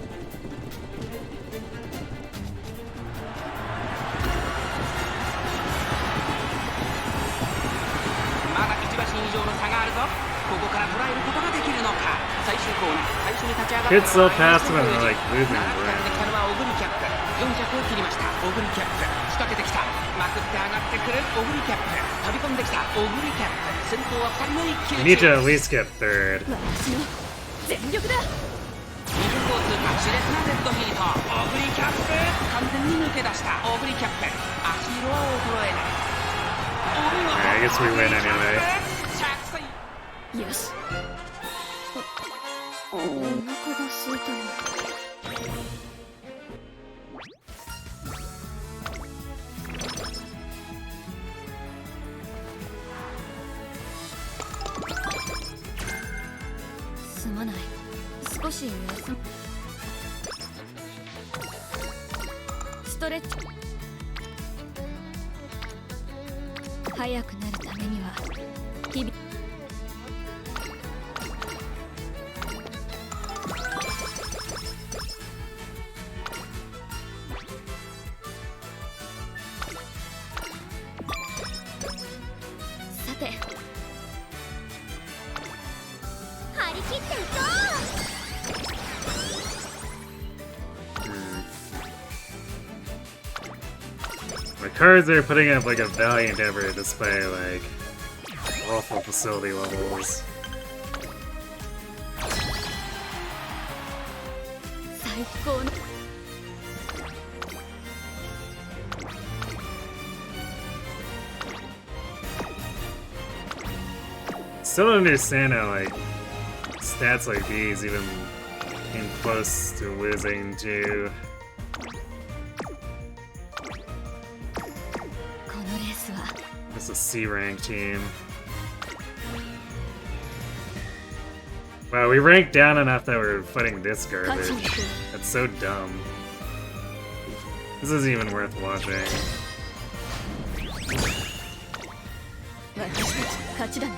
まだ1馬身以上の差があるぞここから捉えることができるのか最終コーナー最初に立ち上がった It's so fast when they're like moving 並びかけてきた around. のはオグリキャップ400を切りましたオグリキャップ仕掛けてきたまくって上がってくるオグリキャップ飛び込んできたオグリキャップ先頭は2人の一騎 You 打 need ち to at least get third. 私の全力だ。2分を通過熾烈なデッドヒートオグリキャップ完全に抜け出したオグリキャップ足色は衰えないお見事 I guess we win anyway. 着水よし。お腹が空いたな。すまない。少し休む。ストレッチ。速くなるためには日々さて張り切っていこMy cards are putting up like a valiant effort despite like awful facility levels. う。最高の Still don't understand how like stats like these even came close to losing to. このレースは Just a C rank team. Wow, we ranked down enough that we're fighting this garbage. That's so dumb. This isn't even worth watching. 勝ちだな。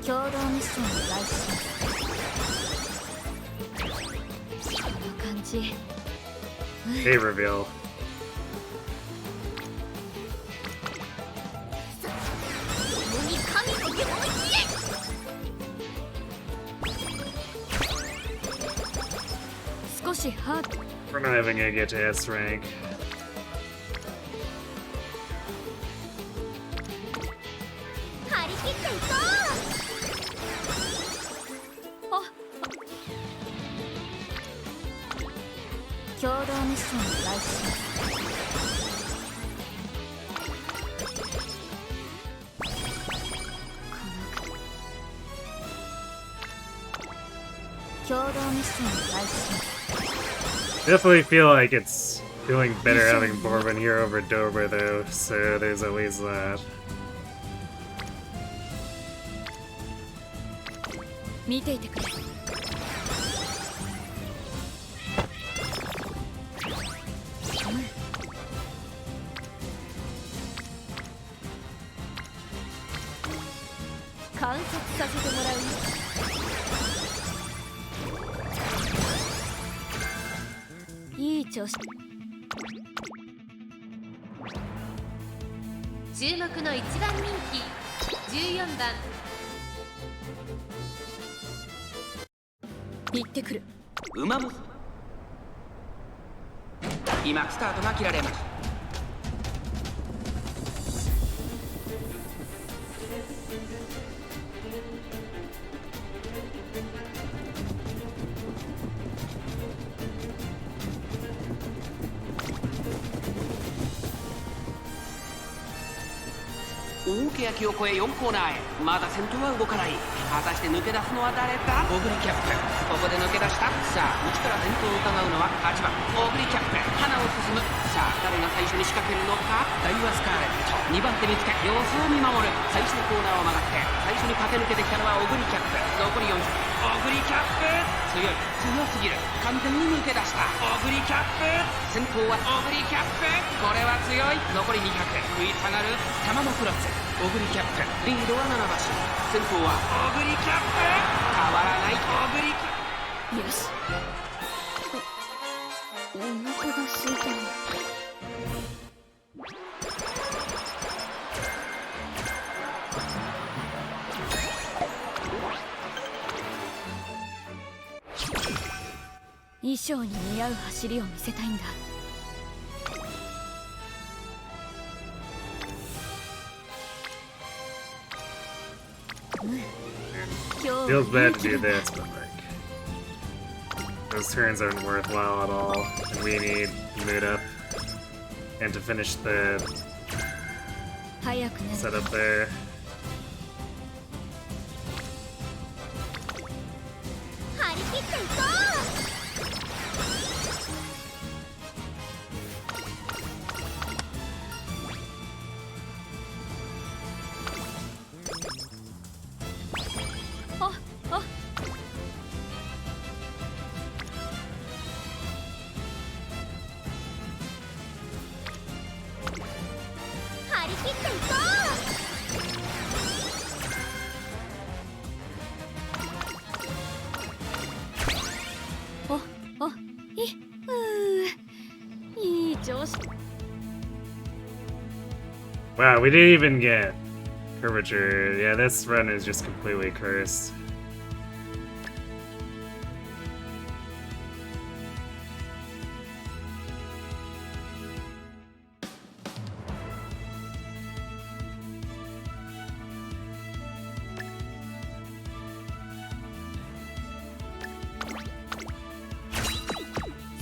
共同ミッションを開始します。この感じ Hey, reveal. 共に神の領域へ。少しハード。 We're not even gonna get to S rank. 張り切っていこ共同ミッションを開始します。共同ミッションを開始します。 Definitely feel like it's feeling better having Bourbon here over Dober though, so there's always that. 見ていてくれ。観察させてもらうよ。いい調子。注目の一番人気14番。行ってくる。ウマムス。今スタートが切られます。大欅を越え4コーナーへ。まだ先頭は動かない。果たして抜け出すのは誰だ。オグリキャップ、ここで抜け出した。さあ内から先頭を伺うのは8番オグリキャップ。花を進む。さあ誰が最初に仕掛けるのか。ダイワスカーレット2番手につけ様子を見守る。最終コーナーを曲がって最初に駆け抜けてきたのはオグリキャップ。残り4周。オグリキャップ強い、強すぎる。完全に抜け出した。オグリキャップ先頭はオグリキャップ。これは強い。残り200。食い下がる玉のクロス。オグリキャップリードは7馬身。先頭はオグリキャップ。変わらないオグリキャップ。よし。お腹が空いた。衣装に似合う走りを見せたいんだ。Feels bad to do this, but like those turns aren't worthwhile at all, and we need mood up and to finish the 早くね。 setup there. 張り切っていこ張り切っていこいい調子。 Wow, we didn't even get curvature. Yeah, this run is just completely cursed.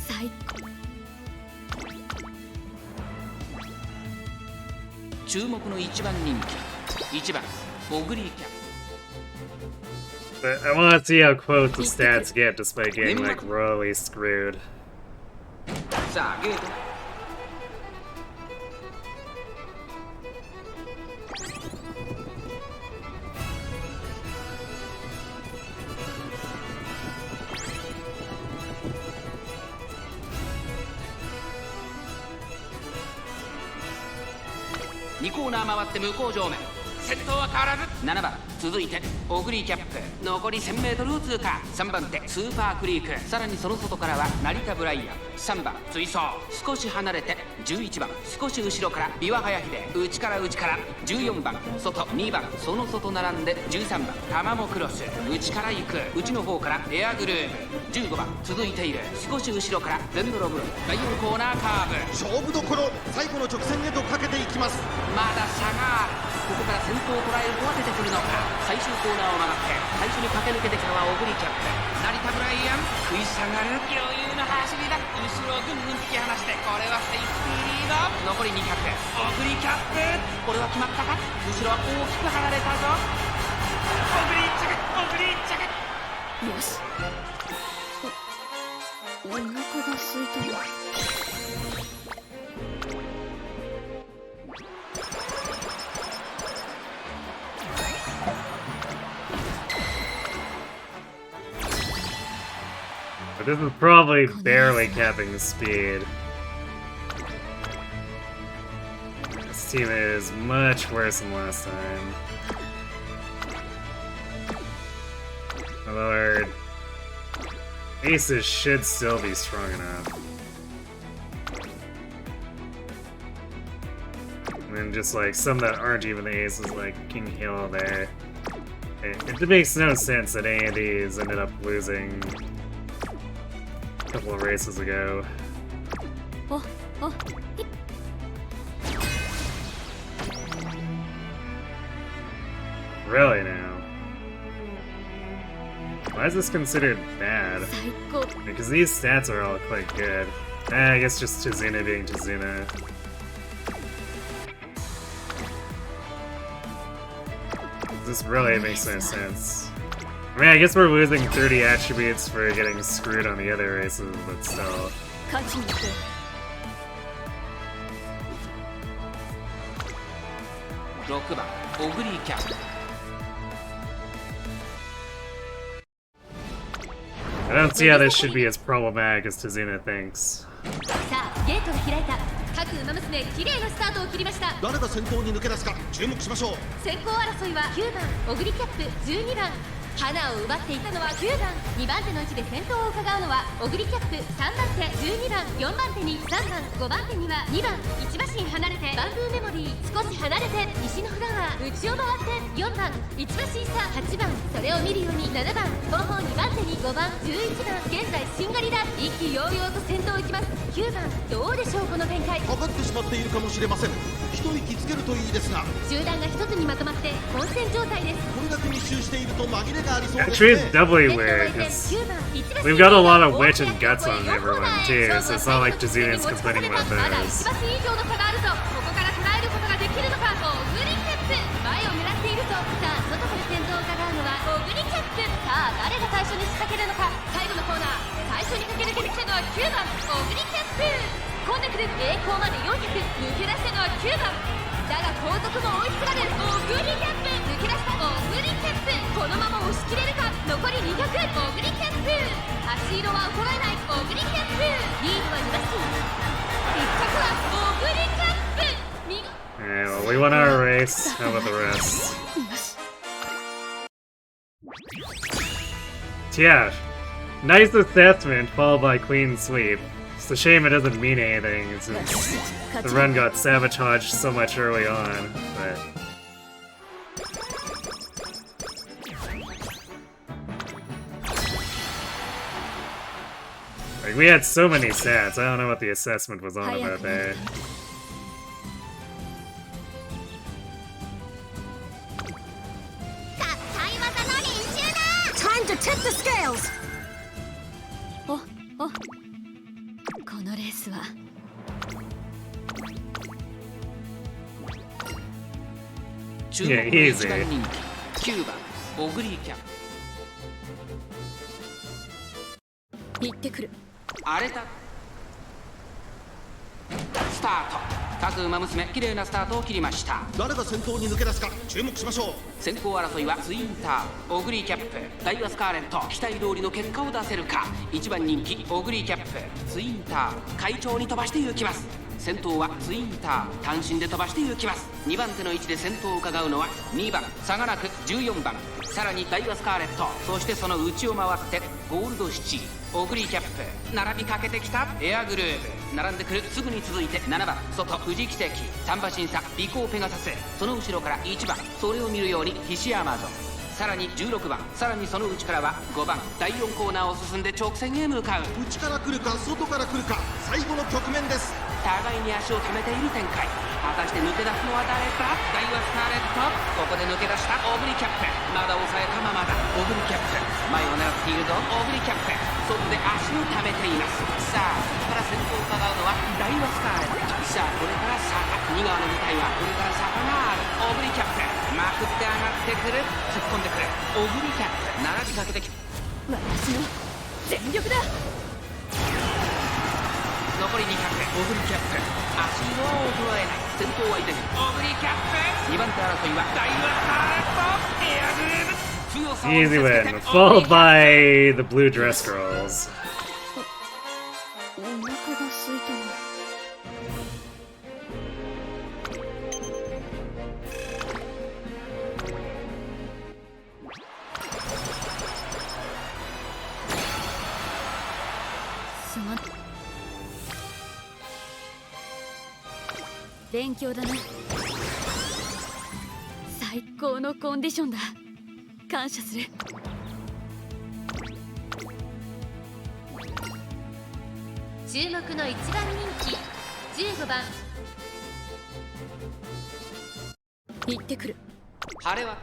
Psycho. 注目の一番人気1番オグリーキャッ But I want to see how close the stats get despite getting like royally screwed. プ。さあゲート。2コーナー回って向こう上面先頭は変わらず。7番続いてオグリーキャップ、残り 1000m を通過。3番手スーパークリーク、さらにその外からは成田ブライアン。3番追走、少し離れて11番、少し後ろから琵琶早秀、内から14番外、2番その外並んで13番タマモクロス、内から行く、内の方からエアグルーヴ。15番続いている、少し後ろからデンドロブロ、第4コーナーカーブ。勝負どころ、最後の直線へとかけていきます。まだ差がある。ここから先頭を捉える子は出てくるのか。最終コーナーを曲がって最初に駆け抜けてきたのはオグリキャップ。成田ブライアン食い下がる余裕の走りだ。後ろをぐんぐん突き放して、これはセーフティーリード。残り200、オグリキャップ、これは決まったか。後ろは大きく離れたぞ。オグリ着、オグリ着。よし。お腹が空いたわ。But this is probably barely capping the speed. This team is much worse than last time. Although our aces should still be strong enough. And then just like some that aren't even the aces, like King Hill there. It makes no sense that any of these ended up losing a couple of races ago. Really now? Why is this considered bad? Because these stats are all quite good. I guess just Tizuna being Tizuna. This really makes no sense. I mean, I guess we're losing 30 attributes for getting screwed on the other races, but still. 6番オグリーキャップ。 I don't see how this should be as problematic as Tizuna thinks. さあゲートが開いた。各馬娘綺麗なスタートを切りました。誰が先頭に抜け出すか注目しましょう。先行争いは9番オグリキャップ、12番花を奪っていたのは9番。2番手の位置で先頭を伺うのはオグリキャップ、3番手12番、4番手に3番、5番手には2番。1馬身離れてバンブーメモリー、少し離れて西のフラワー、内を回って4番。1馬身差8番、それを見るように7番、後方2番手に5番、11番。現在しんがりだ。意気揚々と先頭を行きます。9番どうでしょうこの展開。かかってしまっているかもしれません。一息つけるといいですが、集団が一つにまとまって混戦状態です。これだけ密集していると紛れがありそうです Actually, ね。 it's doubly weird, because we've got a lot of witch and guts on everyone too, so it's not like Tizuna is complaining about まだ1 those. 馬身以上の差があるぞ。ここから捉えることができるのか。オグリキャップ前を狙っているぞ。さあ外から先頭を伺うのはオグリキャップ。さあ誰が最初に仕掛けるのか。最後のコーナー最初に駆け抜けてきたのは9番オグリキャップ。混んでくる栄光まで400、抜け出したのは9番。だが後続も追いつかれるオグリキャップ。抜け出したオグリキャップ。このまま押し切れるか。残り200、オグリキャップ。足色は衰えないオグリキャップ。リードは2馬身。1着はオグリキャップ。見事。 Yeah, well, we won our race. How about the rest? Yeah, nice assessment followed by clean sweep. It's a shame it doesn't mean anything since the run got sabotaged so much early on, but... Like, we had so many stats, I don't know what the assessment was on about there. Time to tip the scales! お、このレースは注目の1番人気9番オグリーキャップ。行ってくる。荒れたスタート。各馬娘綺麗なスタートを切りました。誰が先頭に抜け出すか注目しましょう。先行争いはツインター、オグリーキャップ、ダイワスカーレント。期待通りの結果を出せるか。1番人気オグリーキャップ、ツインター快調に飛ばして行きます。先頭はツインター単身で飛ばして行きます。2番手の位置で先頭を伺うのは2番差がなく14番、さらにダイワスカーレット、そしてその内を回ってゴールドシチー、オグリーキャップ、並びかけてきたエアグルーヴ、並んでくるすぐに続いて7番外富士汽笛、3馬審査尾行ペガサス、その後ろから1番それを見るようにヒシアマゾン、さらに16番、さらにその内からは5番、第4コーナーを進んで直線へ向かう。内から来るか外から来るか、最後の局面です。互いに足を溜めている展開。果たして抜け出すのは誰か。ダイワスカーレット、ここで抜け出したオグリキャップ、まだ抑えたままだ。オグリキャップ前を狙っているぞ。オグリキャップ外で足を溜めています。さあここから先頭を伺うのはダイワスカーレット。さあこれから坂、2側の舞台はこれから坂がある。オグリキャップまくって上がってくる、突っ込んでくる。オグリキャップ並びかけてきて私の全力だ。残り200、オグリキャップ足色は衰えない。先頭は依然オグリキャップ、2番手争いはダイワスカーレット、エアグルーヴ、強さを Easy 見せつけ win, て followed by the blue dress girls. お腹が空いたな。すまん。勉強だな。最高のコンディションだ。感謝する。注目の1番人気15番。行ってくる。晴れは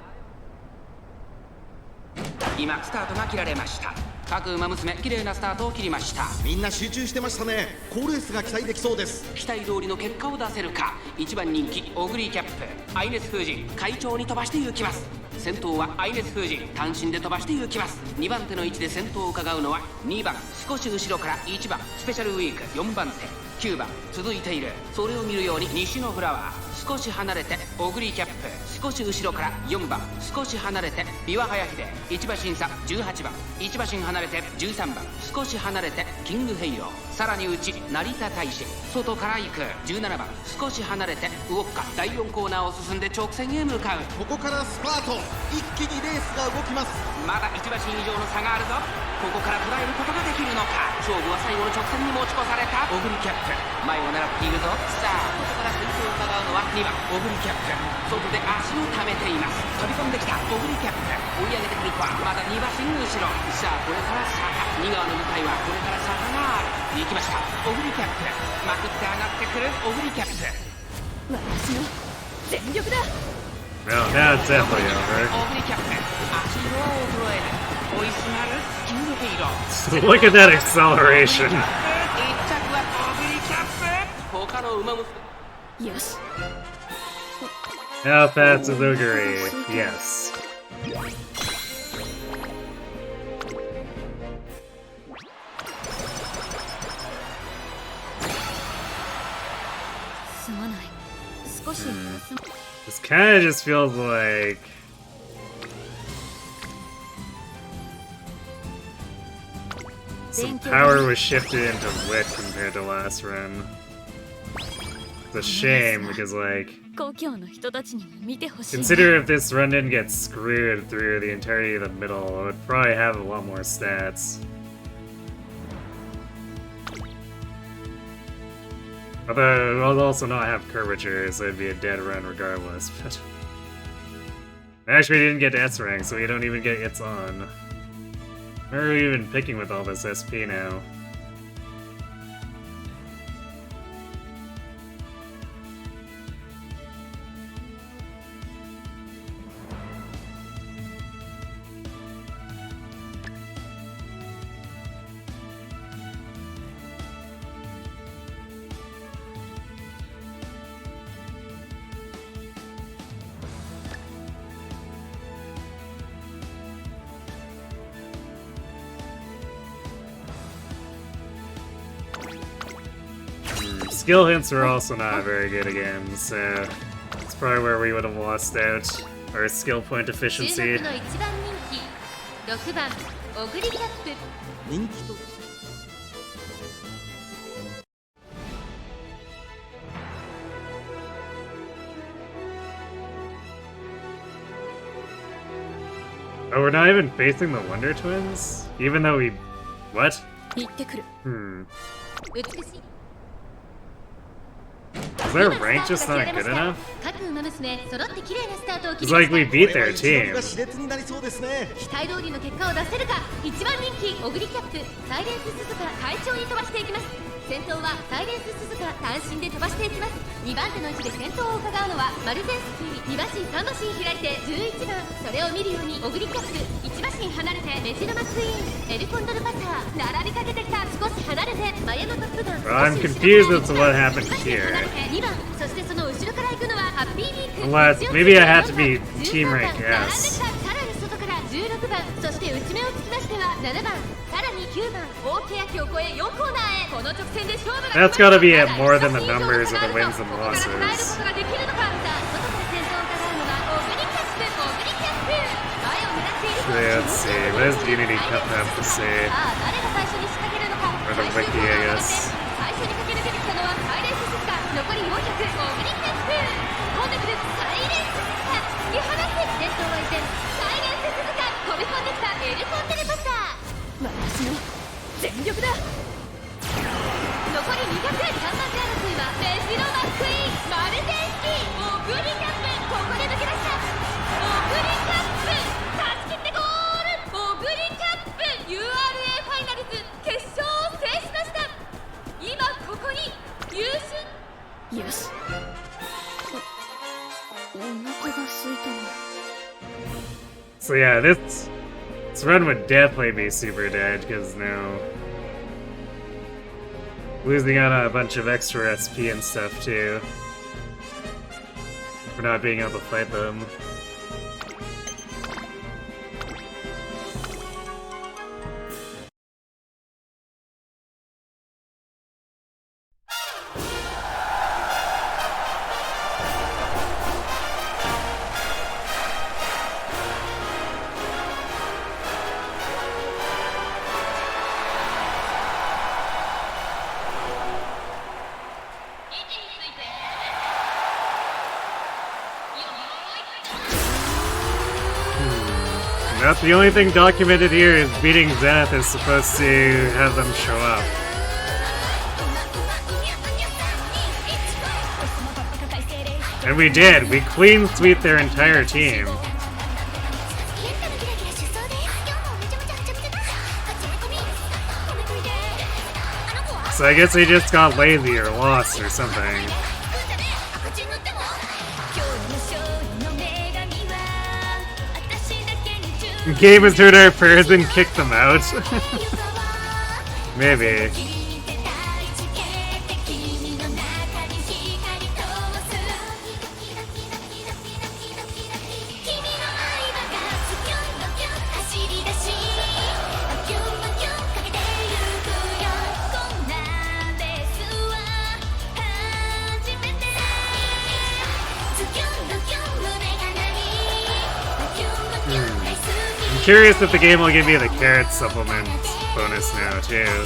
今スタートが切られました。各馬娘綺麗なスタートを切りました。みんな集中してましたね。好レースが期待できそうです。期待通りの結果を出せるか。1番人気オグリーキャップ、アイネス風神快調に飛ばして行きます。先頭はアイネス風神単身で飛ばして行きます。2番手の位置で先頭を伺うのは2番少し後ろから1番スペシャルウィーク4番手9番続いている。それを見るように西のフラワー、少し離れてオグリーキャップ、少し後ろから4番少し離れてビワハヤヒデ、1馬審査18番1馬身離れて13番少し離れてキングヘイロー、さらに内成田大使、外から行く17番少し離れてウォッカ、第4コーナーを進んで直線へ向かう。ここからスパート、一気にレースが動きます。まだ1馬身以上の差があるぞ。ここから捉えることができるのか。勝負は最後の直線に持ち越された。オグリキャップ前を狙っているぞ。さあここから先頭を伺うのは2番オグリキャップ、外で足を溜めています。飛び込んできたオグリキャップ、追い上げてくるか。まだ2馬身後ろ。さあこれから坂、2側の舞台はこれから坂がある。行きました。オグリキャップまくって上がってくる。オグリキャップ私の全力だ。Well, now it's definitely オグリキャップ足色は衰えない。追いすがるキングヘイロー。 over. Look at that acceleration. 1着はオグリキャップ、他の馬娘よし。 How fast is Ogre? Yes. すまない。少し休む。 This kind of just feels like some power was shifted into wit compared to last run. It's a shame because, like, 故郷の人たちにも見てほしい。 consider if this run didn't get screwed through the entirety of the middle, it would probably have a lot more stats. Although it will also not have curvature, so it'd be a dead run regardless. But actually, we didn't get S rank, so we don't even get its on. Where are we even picking with all this SP now? Skill hints were also not very good again, so that's probably where we would have lost out our skill point 注 efficiency. 目の1番人気6番オグリキャップ。人気と Oh, we're not even facing the Wonder Twins? Even though we... What? 行ってくる 美しい Is their rank just not good enough? 各馬娘揃って綺麗なスタートを切 It's りま like し we た beat their team. が熾烈になりそうですね。期待通りの結果を出せるか。一番人気オグリキャップサイレンス鈴鹿快調に飛ばしていきます。先頭はサイレンス鈴鹿単身で飛ばしていきます。2番手の位置で先頭を伺うのはマルゼンスキー2馬身3馬身開いて11番。それを見るようにオグリキャップ1馬身離れてメジロマクイーンエルコンドルパター並びかけてきた。少し離れてマヤのトップガン I'm confused as to what happened here. 2番。そしてその後ろから行くのはハッピーウィーク Unless, maybe I have to be team rank S. さらに外から16番。そして内目をつきましては7番。さらに9番。大欅を越え4コーナーへ。この直線で勝負が That's gotta be at more than the numbers of the wins and ここから捉える losses. ことができるのか。さあ外から先頭を伺うのはオグリキャップオグリキャップ。前を狙っていると Let's see, what does Unity Cup have to say? さあ誰が最初に仕掛けるのか。 Or the Wiki, I guess. 最初に駆け抜けてきたのはサイレンス鈴鹿。残り400オグリキャップ。飛んでくるサイレンス鈴鹿。突き放す先頭は依然サイレンス鈴鹿。飛び込んできたエルコンテレパスター。私の全力だ。残り200。3番手争いはメジロマクイーンマルゼンスキーオグリキャップ。ここで抜け出したオグリキャップ。勝ち切ってゴール。オグリキャップ URA ファイナルズ決勝を制しました。今ここに優勝。よし。お腹が空いたな。 So yeah, this run would definitely be super dead, because no... Losing out on a bunch of extra SP and stuff too. For not being able to fight them. That's the only thing documented here is beating Zenith is supposed to have them show up. And we did. We clean sweep their entire team. So I guess they just got lazy or lost or something. Game has heard our prayers and kicked them out. Maybe. I'm curious if the game will give you the carrot supplement bonus now too.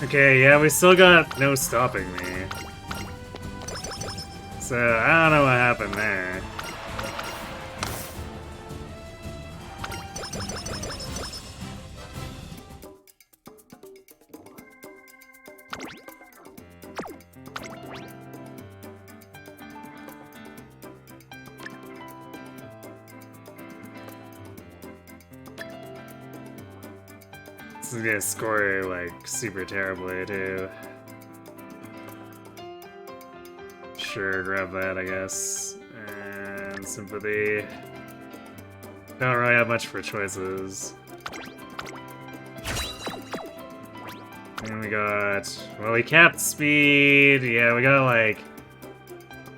Okay, yeah, we still got no stopping me. So, I don't know what happened there. It's gonna score like super terribly too. Sure, grab that, I guess. And sympathy. Don't really have much for choices. And we got... well, we capped speed. Yeah, we got like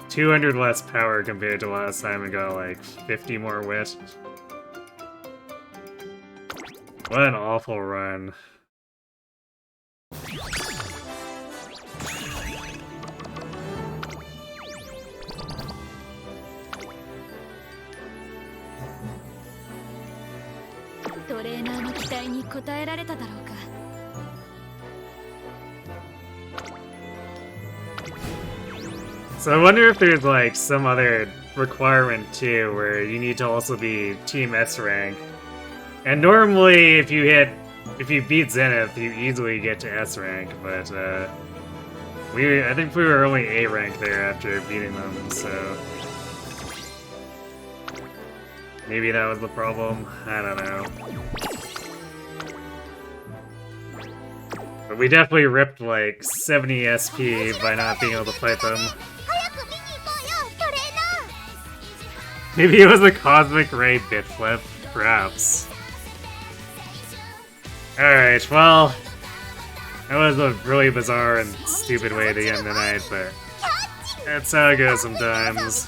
200 less power compared to last time. We got like 50 more wit. What an awful run. So I wonder if there's like some other requirement too, where you need to also be Team S rank. And normally, if you beat Zenith, you easily get to S rank. But I think we were only A rank there after beating them. So maybe that was the problem. I don't know. But we definitely ripped like 70 SP by not being able to fight them. Maybe it was a Cosmic Ray bit flip, perhaps. Alright, well, that was a really bizarre and stupid way to end the night, but that's how it goes sometimes.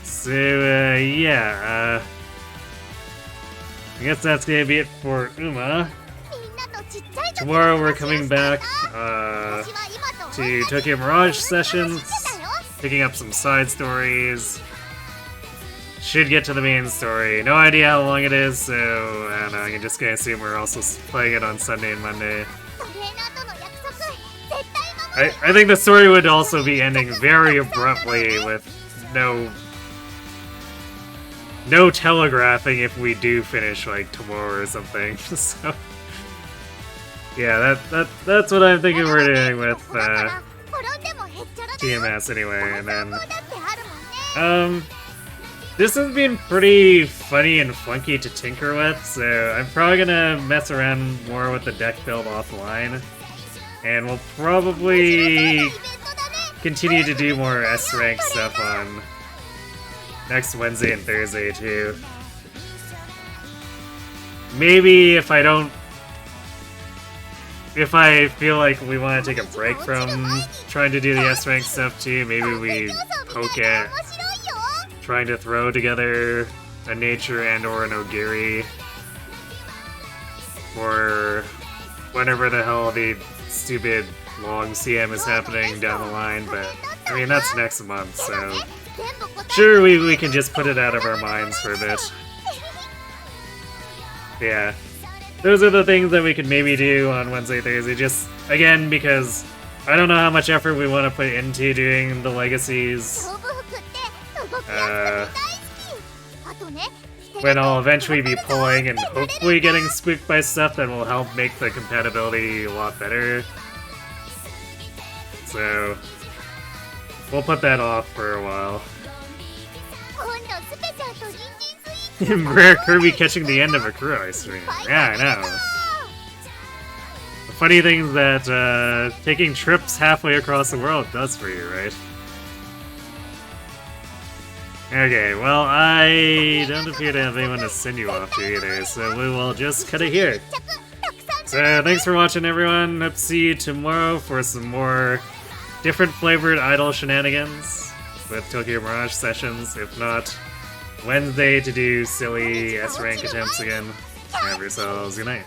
So, yeah, I guess that's gonna be it for Uma. Tomorrow we're coming back to Tokyo Mirage sessions, picking up some side stories. Should get to the main story. No idea how long it is, so I don't know, I'm just gonna assume we're also playing it on Sunday and Monday. I think the story would also be ending very abruptly with no telegraphing if we do finish like tomorrow or something. So yeah, that's what I'm thinking we're doing with TMS anyway, and then this has been pretty funny and funky to tinker with, so I'm probably gonna mess around more with the deck build offline, and we'll probably continue to do more S-rank stuff on next Wednesday and Thursday too. Maybe if I feel like we want to take a break from trying to do the S-rank stuff too, maybe we poke at trying to throw together a Nature and or an Ogiri for whenever the hell the stupid long CM is happening down the line, but I mean that's next month, so sure we can just put it out of our minds for a bit. Yeah. Those are the things that we could maybe do on Wednesday, Thursday, just, again, because I don't know how much effort we want to put into doing the legacies. When I'll eventually be pulling and hopefully getting spooked by stuff that will help make the compatibility a lot better. So, we'll put that off for a while. Rare Kirby catching the end of a Kuro stream. Yeah, I know. The funny things that taking trips halfway across the world does for you, right? Okay, well, I don't appear to have anyone to send you off to either, so we will just cut it here. So, thanks for watching, everyone. Hope to see you tomorrow for some more different flavored idol shenanigans with Tokyo Mirage sessions. If not, Wednesday to do silly S-rank attempts again. Have yourselves good night.